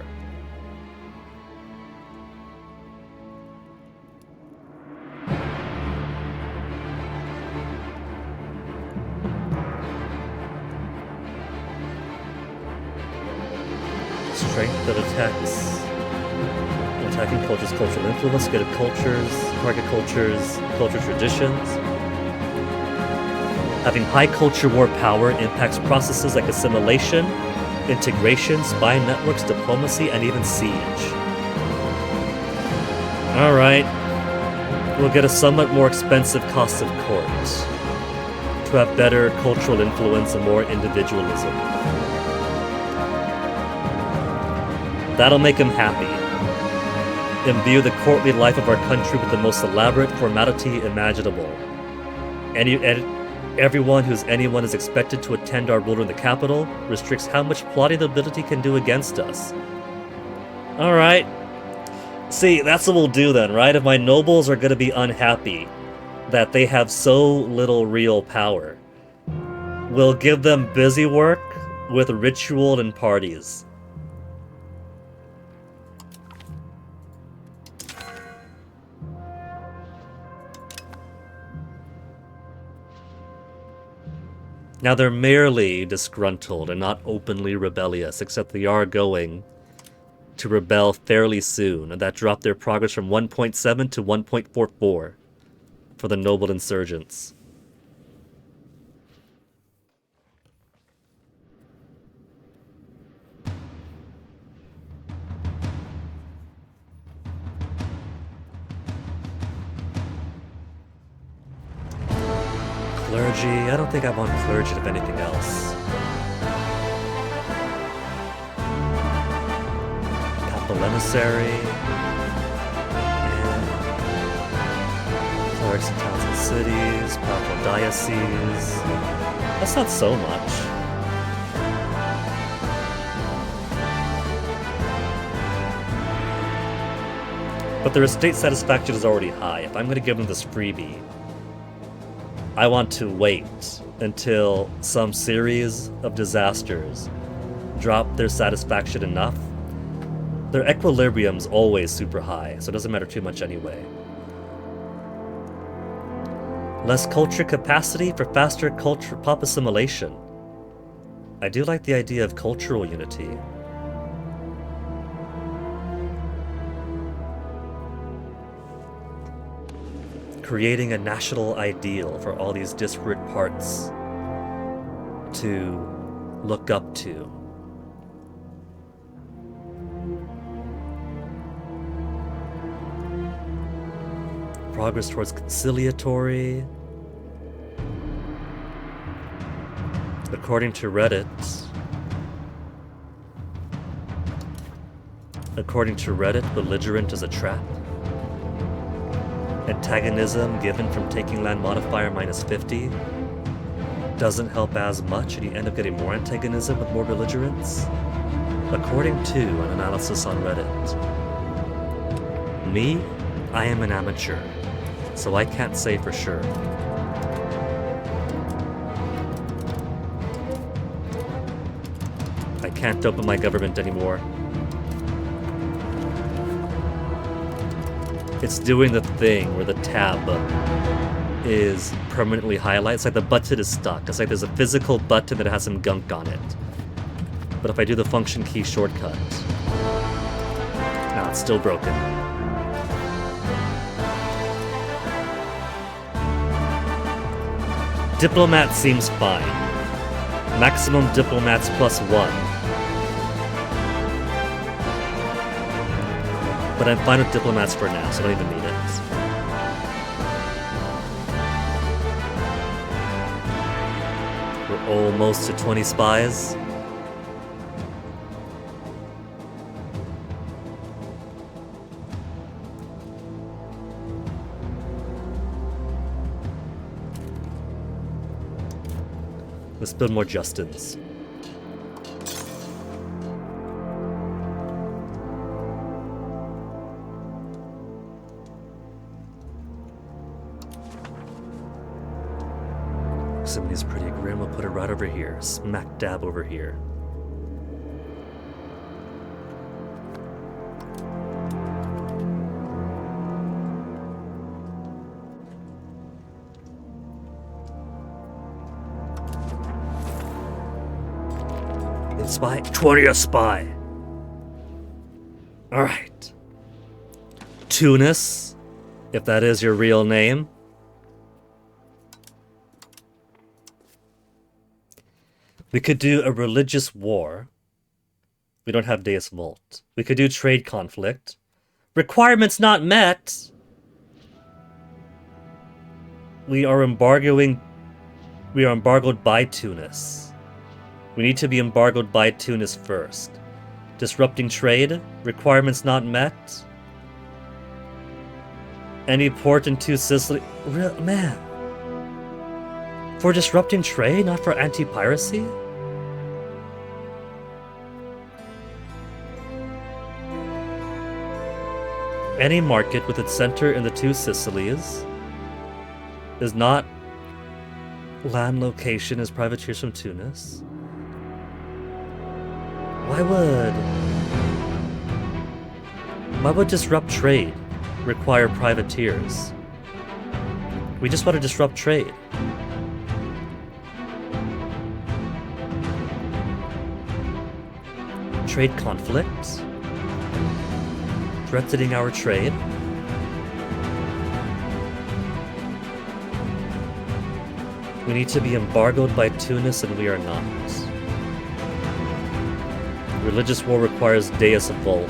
Strength that attacks. Attacking cultures, cultural influence, get cultures, target cultures, culture traditions. Having high culture war power impacts processes like assimilation, integration, spy networks, diplomacy, and even siege. Alright. We'll get a somewhat more expensive cost of court to have better cultural influence and more individualism. That'll make him happy. Imbue the courtly life of our country with the most elaborate formality imaginable. Everyone who's anyone is expected to attend our ruler in the capital, restricts how much plotting the nobility can do against us. Alright. See, that's what we'll do then, right? If my nobles are gonna be unhappy that they have so little real power, we'll give them busy work with ritual and parties. Now they're merely disgruntled and not openly rebellious, except they are going to rebel fairly soon, and that dropped their progress from 1.7 to 1.44 for the noble insurgents. Clergy, I don't think I want clergy if anything else. Papal emissary. And clerics in towns and cities, papal dioceses. That's not so much. But their estate satisfaction is already high. If I'm going to give them this freebie, I want to wait until some series of disasters drop their satisfaction enough. Their equilibrium's always super high, so it doesn't matter too much anyway. Less culture capacity for faster culture pop assimilation. I do like the idea of cultural unity. Creating a national ideal for all these disparate parts to look up to. Progress towards conciliatory. According to Reddit, belligerent is a trap. Antagonism given from taking land modifier -50 doesn't help as much, and you end up getting more antagonism with more belligerence. According to an analysis on Reddit. Me, I am an amateur, so I can't say for sure. I can't open my government anymore. It's doing the thing where the tab is permanently highlighted. It's like the button is stuck. It's like there's a physical button that has some gunk on it. But if I do the function key shortcut, now it's still broken. Diplomat seems fine. Maximum diplomats +1. But I'm fine with diplomats for now, so I don't even need it. We're almost to 20 spies. Let's build more Justins. Somebody's pretty grim. We'll put it right over here. Smack dab over here. Spy? 20 a spy. Alright. Tunis, if that is your real name. We could do a religious war. We don't have Deus Vult. We could do trade conflict. Requirements not met. We are embargoed by Tunis. We need to be embargoed by Tunis first. Disrupting trade. Requirements not met. Any port into Sicily. Man. For disrupting trade, not for anti-piracy? Any market with its center in the two Sicilies is not land location as privateers from Tunis. Why would disrupt trade require privateers? We just want to disrupt trade. Trade conflicts, threatening our trade. We need to be embargoed by Tunis, and we are not. Religious war requires Deus Vult.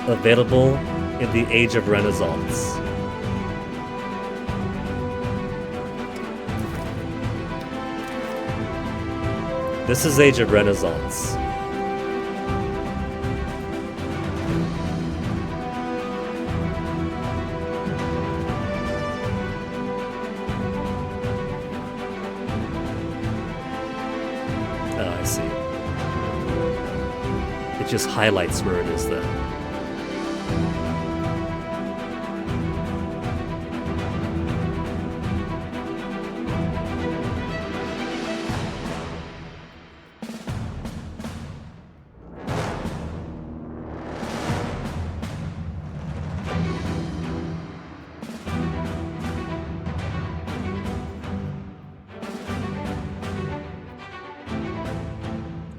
Available in the Age of Renaissance. This is Age of Renaissance. Oh, I see. It just highlights where it is then.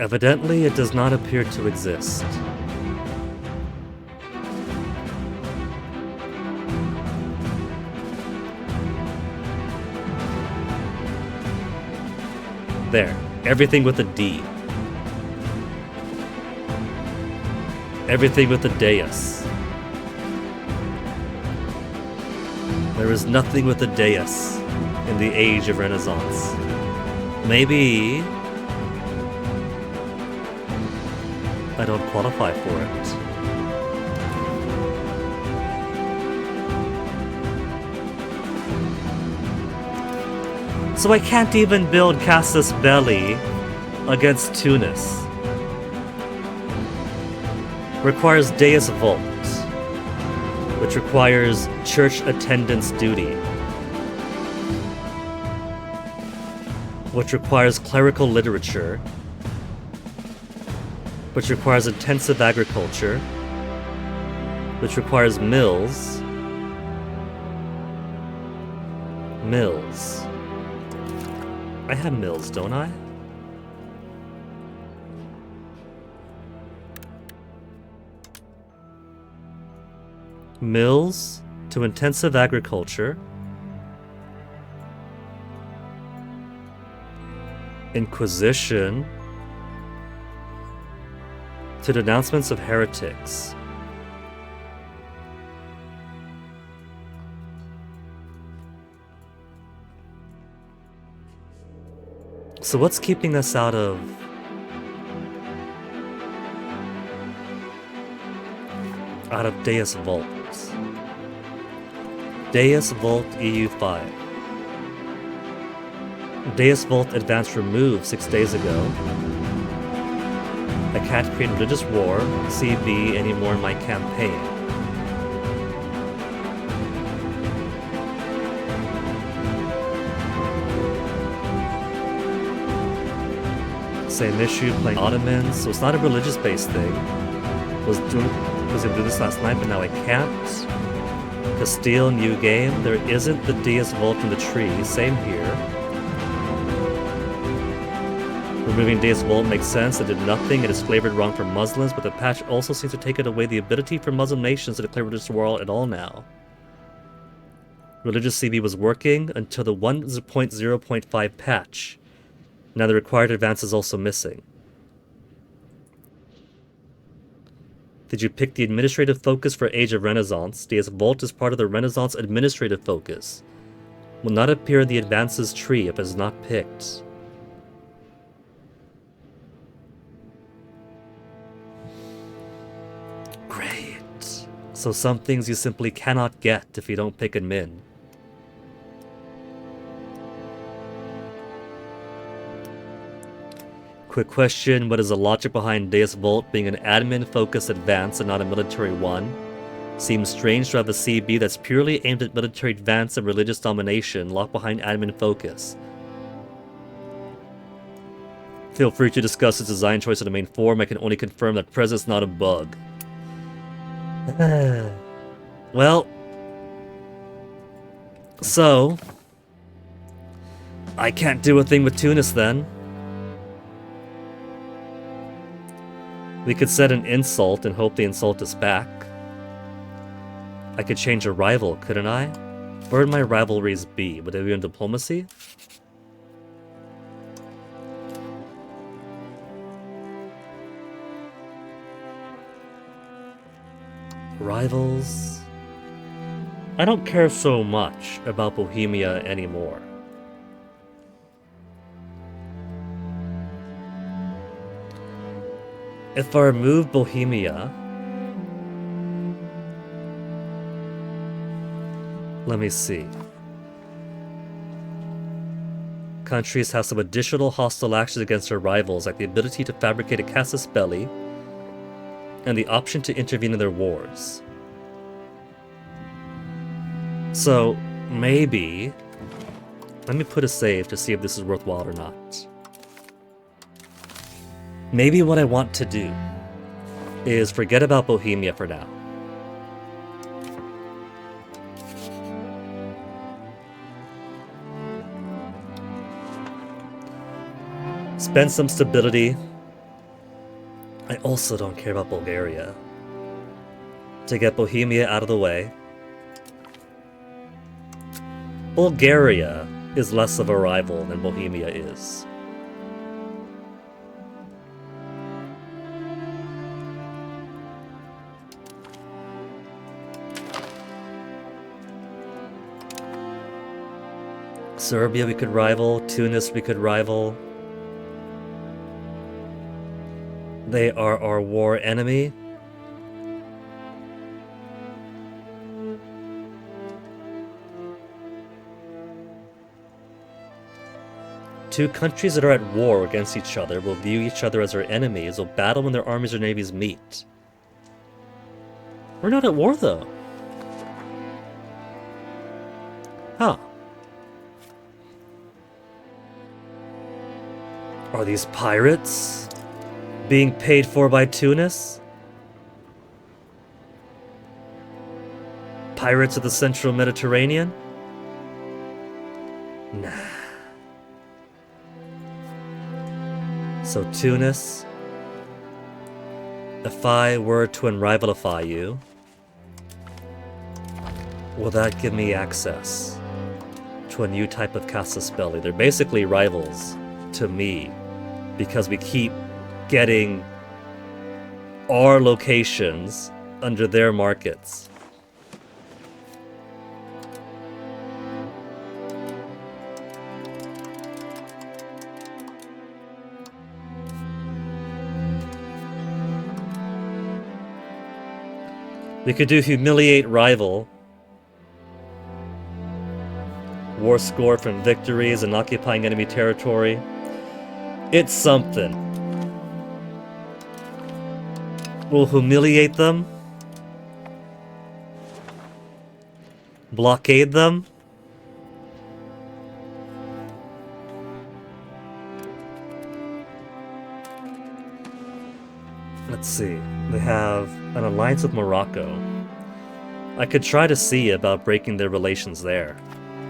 Evidently, it does not appear to exist. There. Everything with a D. Everything with a Deus. There is nothing with a Deus in the Age of Renaissance. Maybe I don't qualify for it. So I can't even build Casus Belli against Tunis. Requires Deus Vult, which requires church attendance duty, which requires clerical literature, which requires intensive agriculture, which requires mills. Mills. I have mills, don't I? Mills to intensive agriculture. Inquisition to denouncements of heretics. So what's keeping us out of Deus Vult? Deus Vult EU5. Deus Vult advanced removed 6 days ago. I can't create religious war, CB, anymore in my campaign. Same issue, playing Ottomans, so it's not a religious-based thing. Was gonna do this last night, but now I can't. Castile, new game. There isn't the Deus Vult in the tree, same here. Removing Deus Vult makes sense. It did nothing. It is flavored wrong for Muslims, but the patch also seems to take it away the ability for Muslim nations to declare religious war at all now. Religious CB was working until the 1.0.5 patch. Now the required advance is also missing. Did you pick the administrative focus for Age of Renaissance? Deus Vult is part of the Renaissance administrative focus. Will not appear in the advances tree if it is not picked. Great. So some things you simply cannot get if you don't pick admin. Quick question, what is the logic behind Deus Volt being an admin-focused advance and not a military one? Seems strange to have a CB that's purely aimed at military advance and religious domination, locked behind admin focus. Feel free to discuss its design choice in the main forum. I can only confirm that presence not a bug. Well, so I can't do a thing with Tunis then. We could set an insult and hope they insult us back. I could change a rival, couldn't I? Where would my rivalries be? Would they be in diplomacy? Rivals? I don't care so much about Bohemia anymore. If I remove Bohemia, let me see. Countries have some additional hostile actions against their rivals, like the ability to fabricate a casus belli and the option to intervene in their wars. So, maybe... Let me put a save to see if this is worthwhile or not. Maybe what I want to do is forget about Bohemia for now. Spend some stability. I also don't care about Bulgaria. To get Bohemia out of the way. Bulgaria is less of a rival than Bohemia is. Serbia we could rival, Tunis we could rival. They are our war enemy. Two countries that are at war against each other will view each other as their enemies, will battle when their armies or navies meet. We're not at war though. Huh. Are these pirates being paid for by Tunis? Pirates of the Central Mediterranean? Nah. So Tunis, if I were to unrivalify you, will that give me access to a new type of casus belli? They're basically rivals to me because we keep getting our locations under their markets. We could do humiliate rival. War score from victories and occupying enemy territory. It's something. We'll humiliate them. Blockade them. Let's see. They have an alliance with Morocco. I could try to see about breaking their relations there.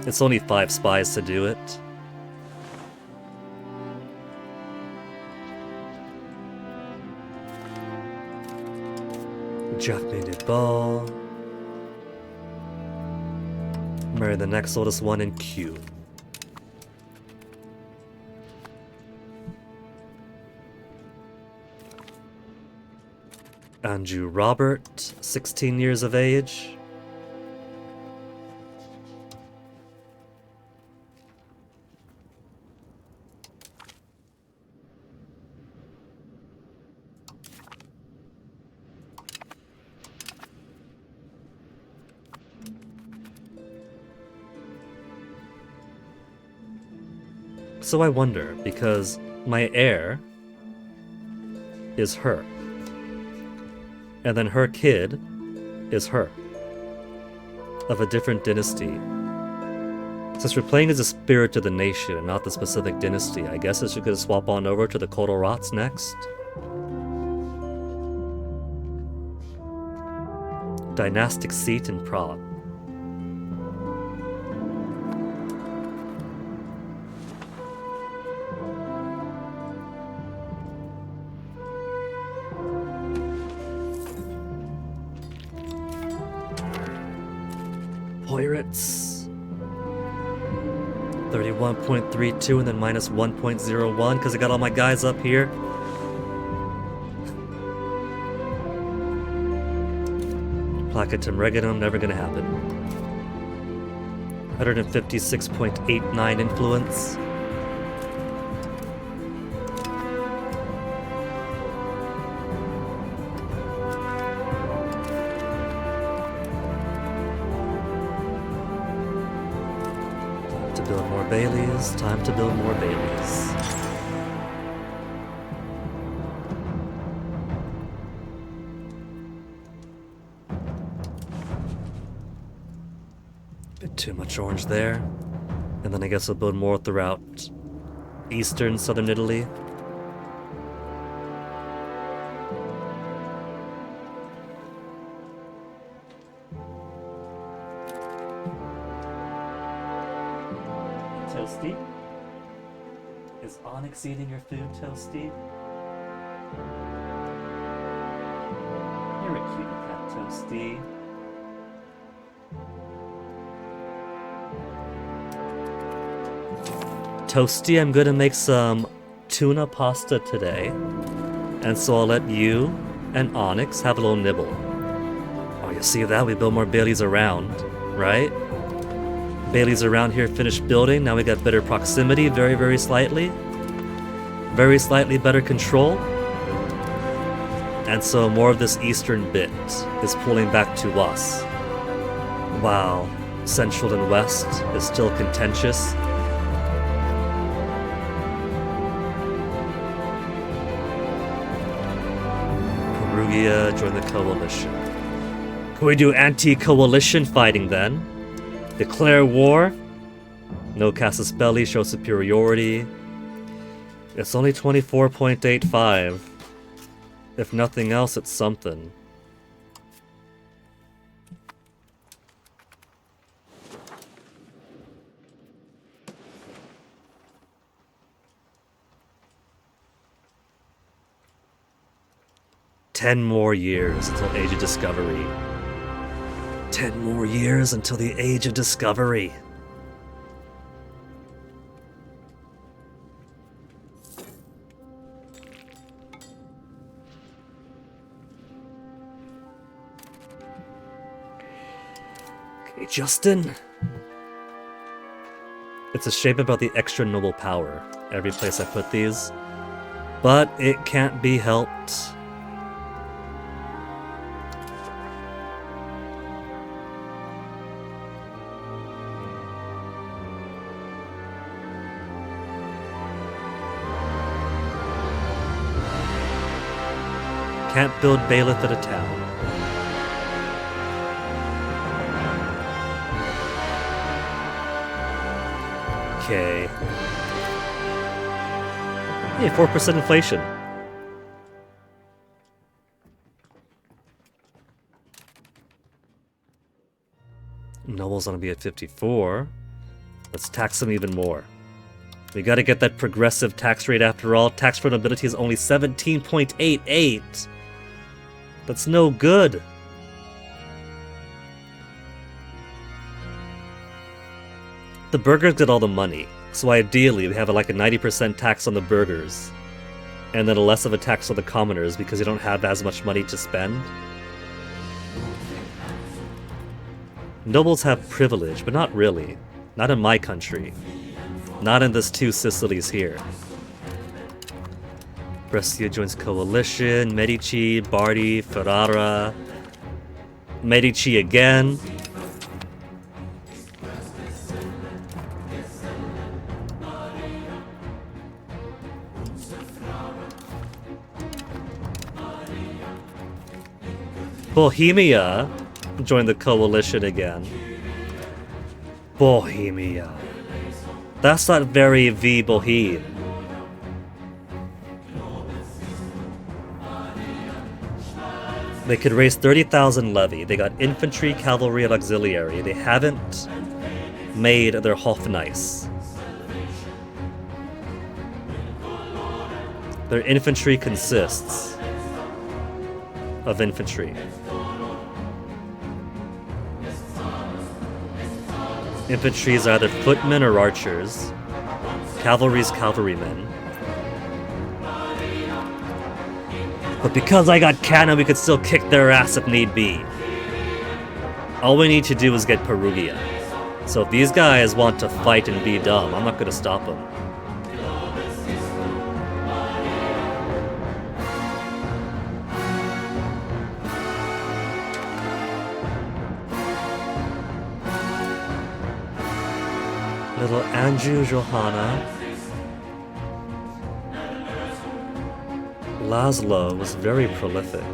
It's only 5 spies to do it. Jaffme de Ball. Marry the next oldest one in Q. Andrew Robert, 16 years of age. So I wonder, because my heir is her. And then her kid is her. Of a different dynasty. Since we're playing as a spirit of the nation and not the specific dynasty, I guess it's gonna swap on over to the Kodorots next. Dynastic seat in Prague. Pirates. 31.32 and then minus 1.01 because I got all my guys up here. Placatum Reganum, never gonna happen. 156.89 influence. Time to build more Baileys, time to build more Baileys. Too much orange there. And then I guess I'll build more throughout eastern, southern Italy. Toasty? Is Onyx eating your food, Toasty? You're a cute cat, Toasty. Toasty, I'm gonna make some tuna pasta today, and so I'll let you and Onyx have a little nibble. Oh, you see that? We build more Baileys around, right? Baileys around here finished building, now we got better proximity, very, very slightly. Very slightly better control. And so more of this eastern bit is pulling back to us. While central and west is still contentious. Perugia, join the coalition. Can we do anti-coalition fighting then? Declare war? No casus belli, show superiority. It's only 24.85. If nothing else, it's something. "10 more years until Age of Discovery. 10 more years until the Age of Discovery." Okay, Justin. It's a shame about the extra noble power every place I put these, but it can't be helped. Can't build bailiff at a town. Okay. Hey, 4% inflation. Noble's gonna be at 54. Let's tax them even more. We gotta get that progressive tax rate after all. Tax for nobility is only 17.88. That's no good. The burgers get all the money, so ideally we have like a 90% tax on the burgers, and then a less of a tax on the commoners because you don't have as much money to spend. Nobles have privilege, but not really. Not in my country. Not in this two Sicilies here. Brescia joins coalition, Medici, Bardi, Ferrara, Medici again. Bohemia joined the coalition again. Bohemia. That's not very V Boheme. They could raise 30,000 levy. They got infantry, cavalry, and auxiliary. They haven't made their Hofnice. Their infantry consists of infantry. Infantry is either footmen or archers. Cavalry is cavalrymen. But because I got cannon, we could still kick their ass if need be. All we need to do is get Perugia. So if these guys want to fight and be dumb, I'm not gonna stop them. Little Andrew Johanna. Laszlo was very prolific.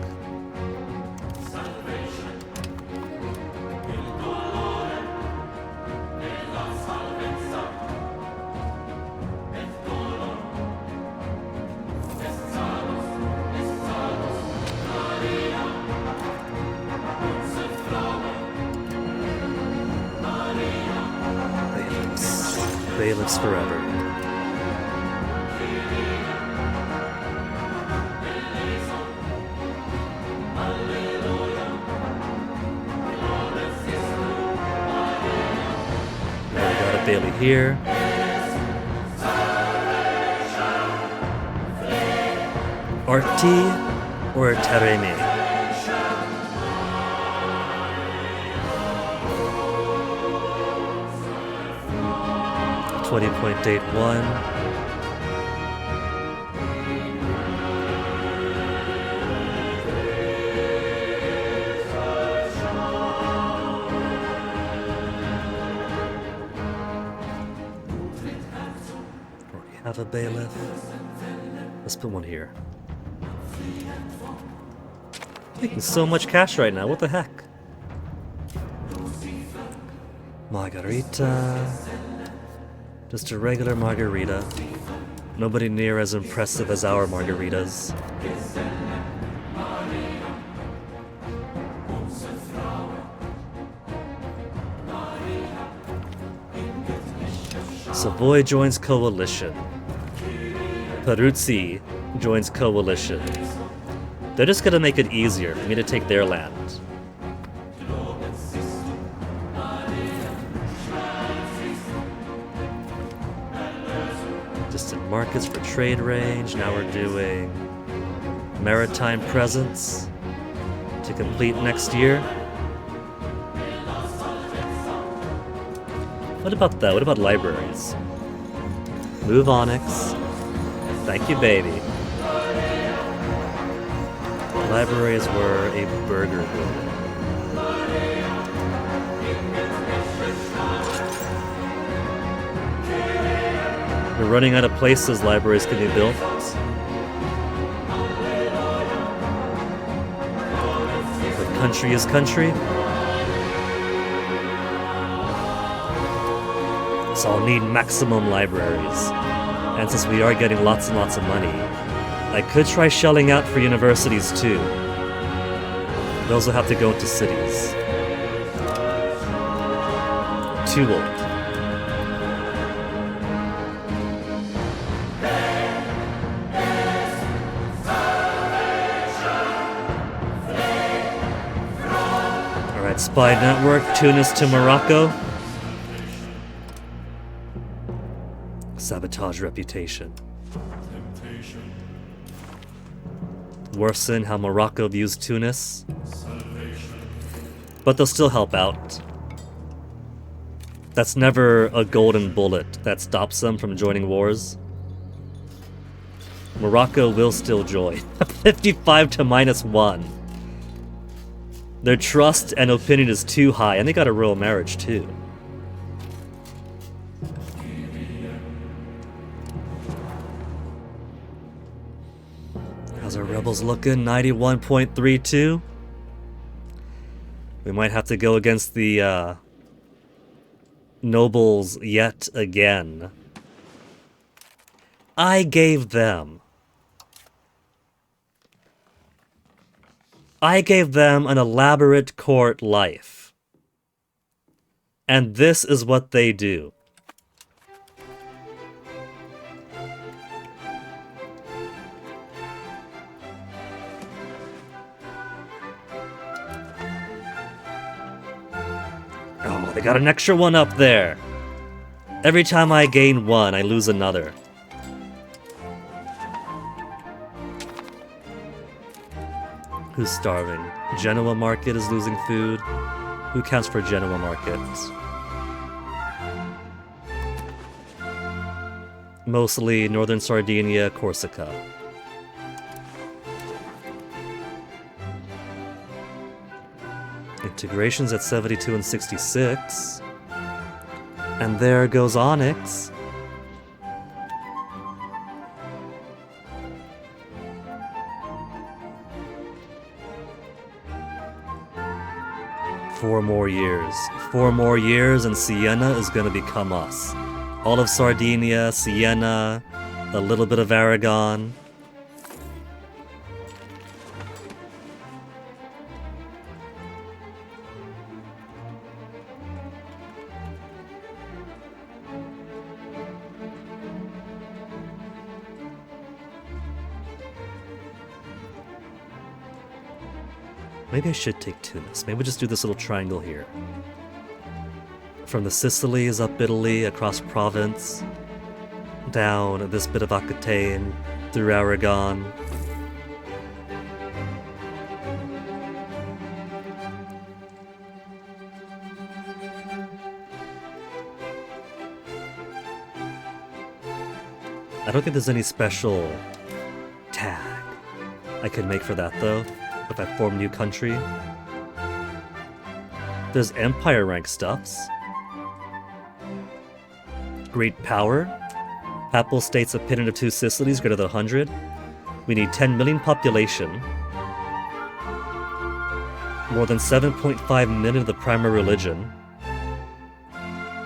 Bailiffs forever. Now we got a Bailey here. Arti or Tereme? 20.81. Already have a bailiff. Let's put one here. Making so much cash right now, what the heck? Margarita. Just a regular margarita. Nobody near as impressive as our margaritas. Savoy joins coalition. Peruzzi joins coalition. They're just gonna make it easier for me to take their land. Distant markets for trade range. Now we're doing maritime presence to complete next year. What about that? What about libraries? Move Onyx. Thank you, baby. Libraries were a burger building. We're running out of places libraries can be built. But country is country. So I'll need maximum libraries. And since we are getting lots and lots of money, I could try shelling out for universities too. Those will have to go into cities. Too old. Alright, spy network, Tunis to Morocco. Sabotage reputation. Temptation. Worsen how Morocco views Tunis. Salvation. But they'll still help out. That's never a golden bullet that stops them from joining wars. Morocco will still join. 55 to -1. Their trust and opinion is too high, and they got a royal marriage too. How's our rebels looking? 91.32. We might have to go against the nobles yet again. I gave them an elaborate court life. And this is what they do. Oh, they got an extra one up there. Every time I gain one, I lose another. Who's starving? Genoa Market is losing food. Who counts for Genoa Market? Mostly northern Sardinia, Corsica. Integrations at 72 and 66. And there goes Onyx. Four more years and Siena is gonna become us. All of Sardinia, Siena, a little bit of Aragon. Maybe I should take Tunis. Maybe we'll just do this little triangle here. From the Sicilies up Italy, across Provence, down this bit of Aquitaine, through Aragon. I don't think there's any special tag I could make for that though, if I form new country. There's empire rank stuffs. Great power. Papal states of Pin of two Sicilies greater than 100. We need 10 million population. More than 7.5 million of the primary religion.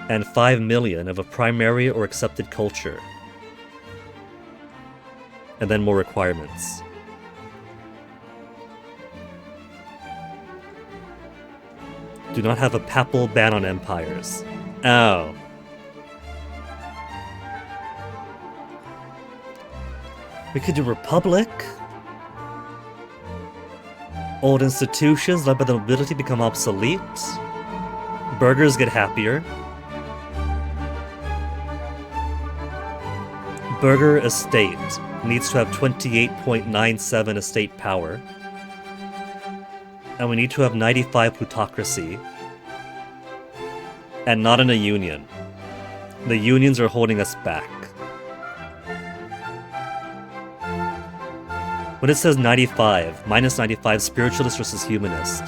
And 5 million of a primary or accepted culture. And then more requirements. Do not have a papal ban on empires. Oh. We could do republic. Old institutions led by the nobility become obsolete. Burghers get happier. Burgher estate needs to have 28.97 estate power. And we need to have 95 plutocracy. And not in a union. The unions are holding us back. When it says 95, minus 95 spiritualist versus humanist,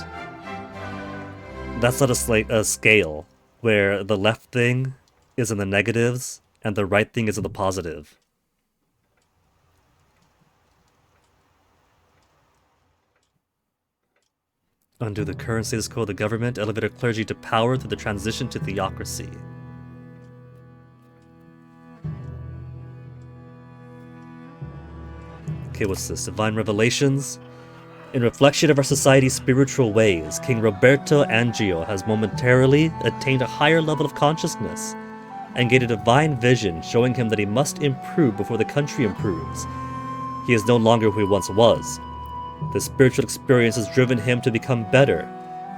that's not a scale where the left thing is in the negatives and the right thing is in the positive. Undo the current status quo of the government, elevate our clergy to power through the transition to theocracy. Okay, what's this? Divine Revelations? In reflection of our society's spiritual ways, King Roberto Angio has momentarily attained a higher level of consciousness and gained a divine vision showing him that he must improve before the country improves. He is no longer who he once was. The spiritual experience has driven him to become better,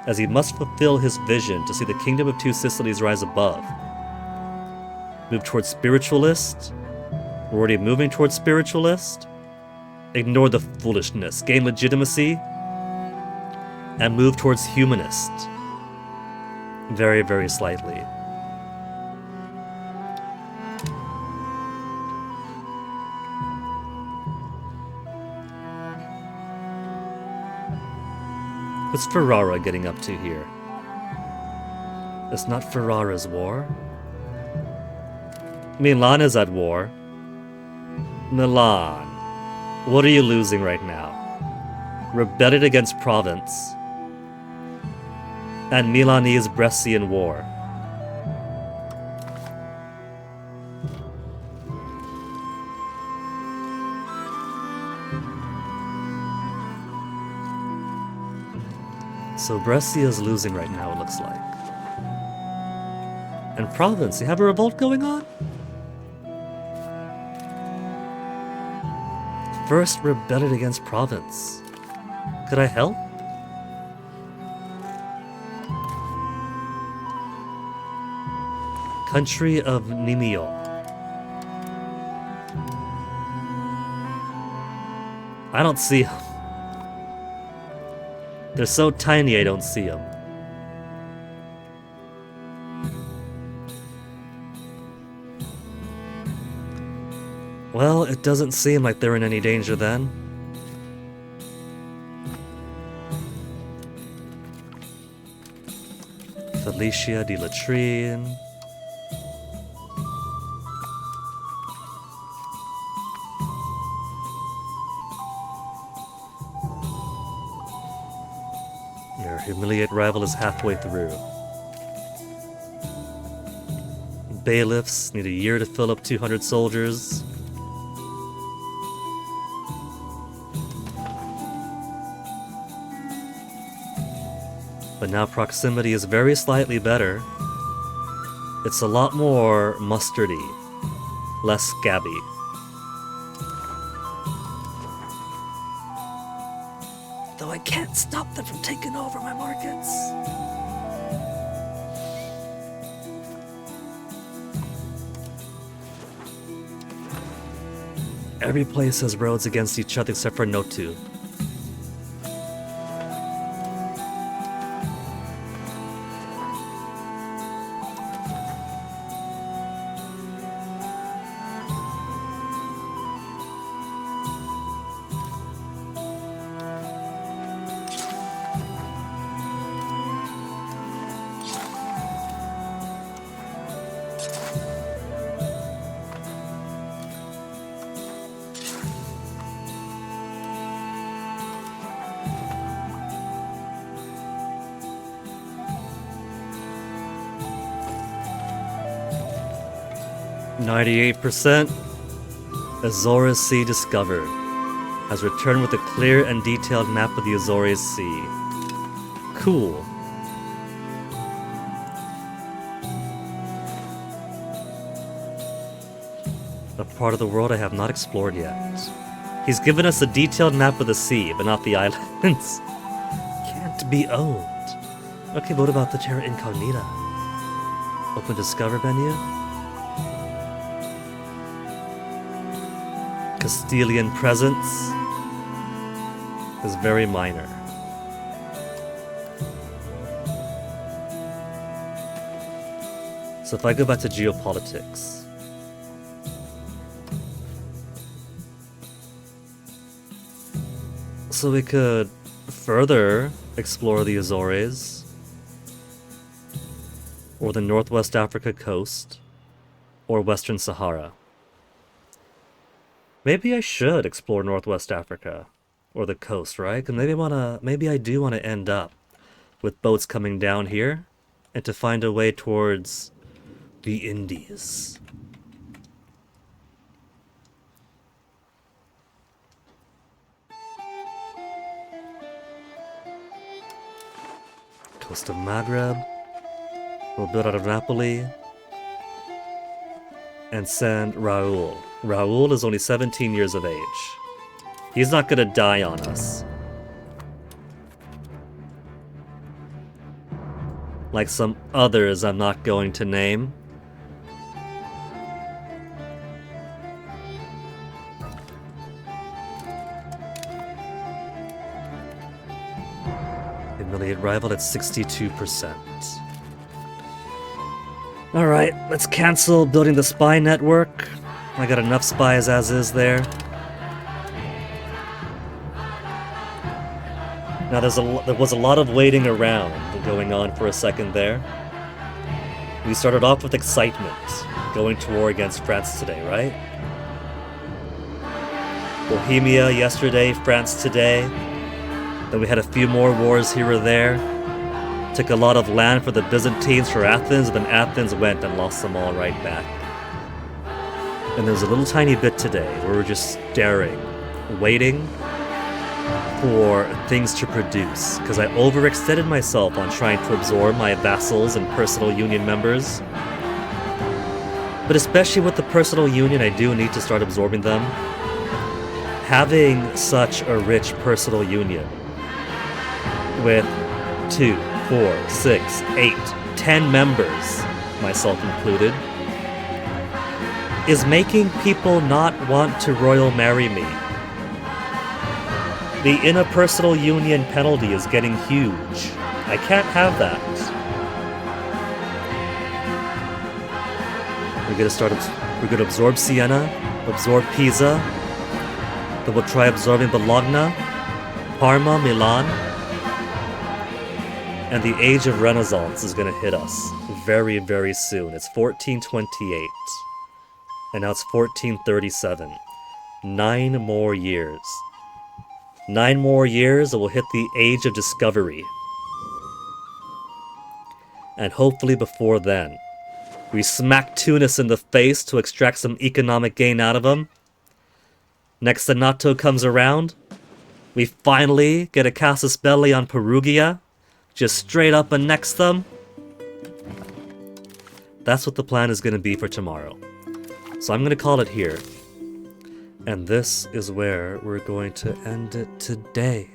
as he must fulfill his vision to see the kingdom of two Sicilies rise above. Move towards spiritualist? We're already moving towards spiritualist? Ignore the foolishness, gain legitimacy, and move towards humanist. Very, very slightly. What's Ferrara getting up to here? It's not Ferrara's war. Milan is at war. Milan. What are you losing right now? Rebelled against Provence. and Milanese-Brescian War. So Brescia is losing right now, it looks like. And Province, you have a revolt going on? First rebellion against Province. Could I help? Country of Nimio. I don't see them. They're so tiny I don't see them. Well, it doesn't seem like they're in any danger then. Felicia di Latrine. Your humiliate rival is halfway through. Bailiffs need a year to fill up 200 soldiers. But now proximity is very slightly better. It's a lot more mustardy, less scabby. Though I can't stop them from taking over my markets. Every place has roads against each other except for Notu. %. Azores Sea discovered. Has returned with a clear and detailed map of the Azores Sea. Cool. A part of the world I have not explored yet. He's given us a detailed map of the sea, but not the islands. Can't be owned. Okay, what about the Terra Incognita? Open Discover menu? Castilian presence is very minor. So if I go back to geopolitics, so we could further explore the Azores or the Northwest Africa coast or Western Sahara. Maybe I should explore Northwest Africa or the coast, right? Because maybe I do want to end up with boats coming down here and to find a way towards the Indies. Coast of Maghreb. We'll build out of Napoli and send Raoul. Raoul is only 17 years of age. He's not gonna die on us. Like some others I'm not going to name. Humiliate rival at 62%. Alright, let's cancel building the spy network. I got enough spies as is there. Now there was a lot of waiting around going on for a second there. We started off with excitement, going to war against France today, right? Bohemia yesterday, France today. Then we had a few more wars here or there. took a lot of land for the Byzantines for Athens, and then Athens went and lost them all right back. And there's a little tiny bit today where we're just staring, waiting for things to produce, because I overextended myself on trying to absorb my vassals and personal union members. But especially with the personal union, I do need to start absorbing them. Having such a rich personal union with 2, 4, 6, 8, 10 members, myself included, is making people not want to royal marry me. The interpersonal union penalty is getting huge. I can't have that. We're gonna absorb Siena, absorb Pisa, then we'll try absorbing Bologna, Parma, Milan, and the age of Renaissance is gonna hit us very, very soon. It's 1428, and now it's 1437. 9 more years. 9 more years and we'll hit the age of discovery. And hopefully before then, we smack Tunis in the face to extract some economic gain out of him. Next the NATO comes around, we finally get a casus belli on Perugia, just straight up annex them. That's what the plan is going to be for tomorrow. So I'm going to call it here. And this is where we're going to end it today.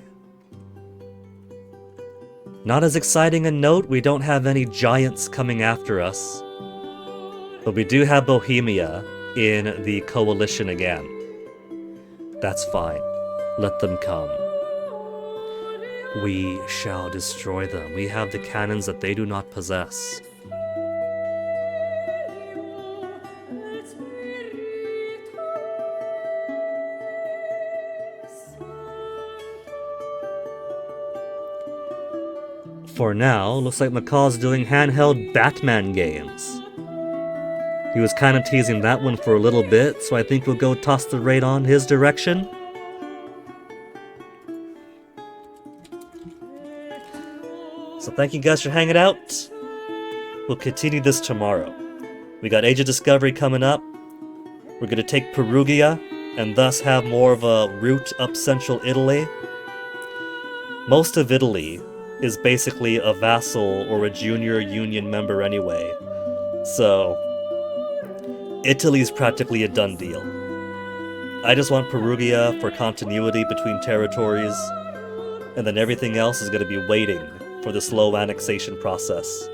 Not as exciting a note, we don't have any giants coming after us. But we do have Bohemia in the coalition again. That's fine. Let them come. We shall destroy them. We have the cannons that they do not possess. For now, looks like Macaw's doing handheld Batman games. He was kind of teasing that one for a little bit, so I think we'll go toss the raid on his direction. So thank you guys for hanging out. We'll continue this tomorrow. We got Age of Discovery coming up. We're going to take Perugia, and thus have more of a route up central Italy. Most of Italy is basically a vassal or a junior union member anyway. So Italy's practically a done deal. I just want Perugia for continuity between territories, and then everything else is going to be waiting for the slow annexation process.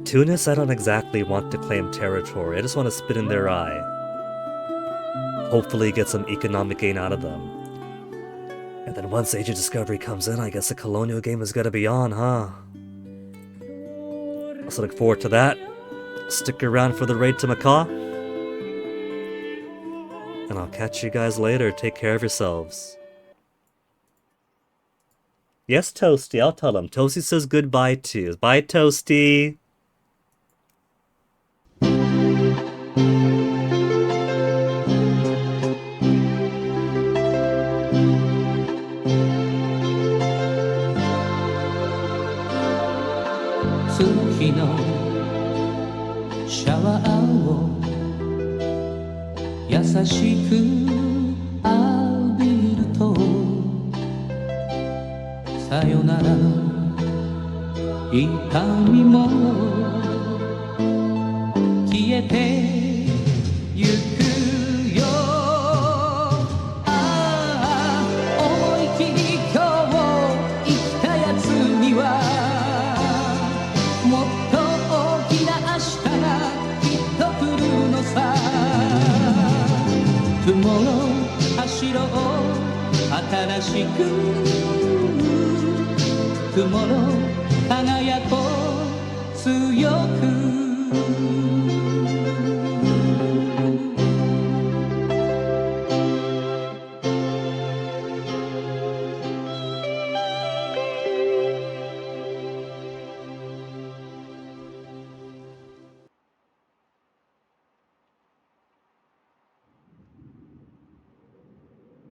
Tunis, I don't exactly want to claim territory. I just want to spit in their eye. Hopefully get some economic gain out of them. And then once Age of Discovery comes in, I guess the colonial game is going to be on, huh? So look forward to that. Stick around for the raid to Macaw. And I'll catch you guys later. Take care of yourselves. Yes, Toasty, I'll tell him. Toasty says goodbye too. Bye, Toasty.シャワーを優しく浴びるとさよならの痛みも消えてゆくよああ思い切り今日生きたやつにはもっと大きな明日がきっと来るのさ雲の走ろう新しく雲の輝こう強く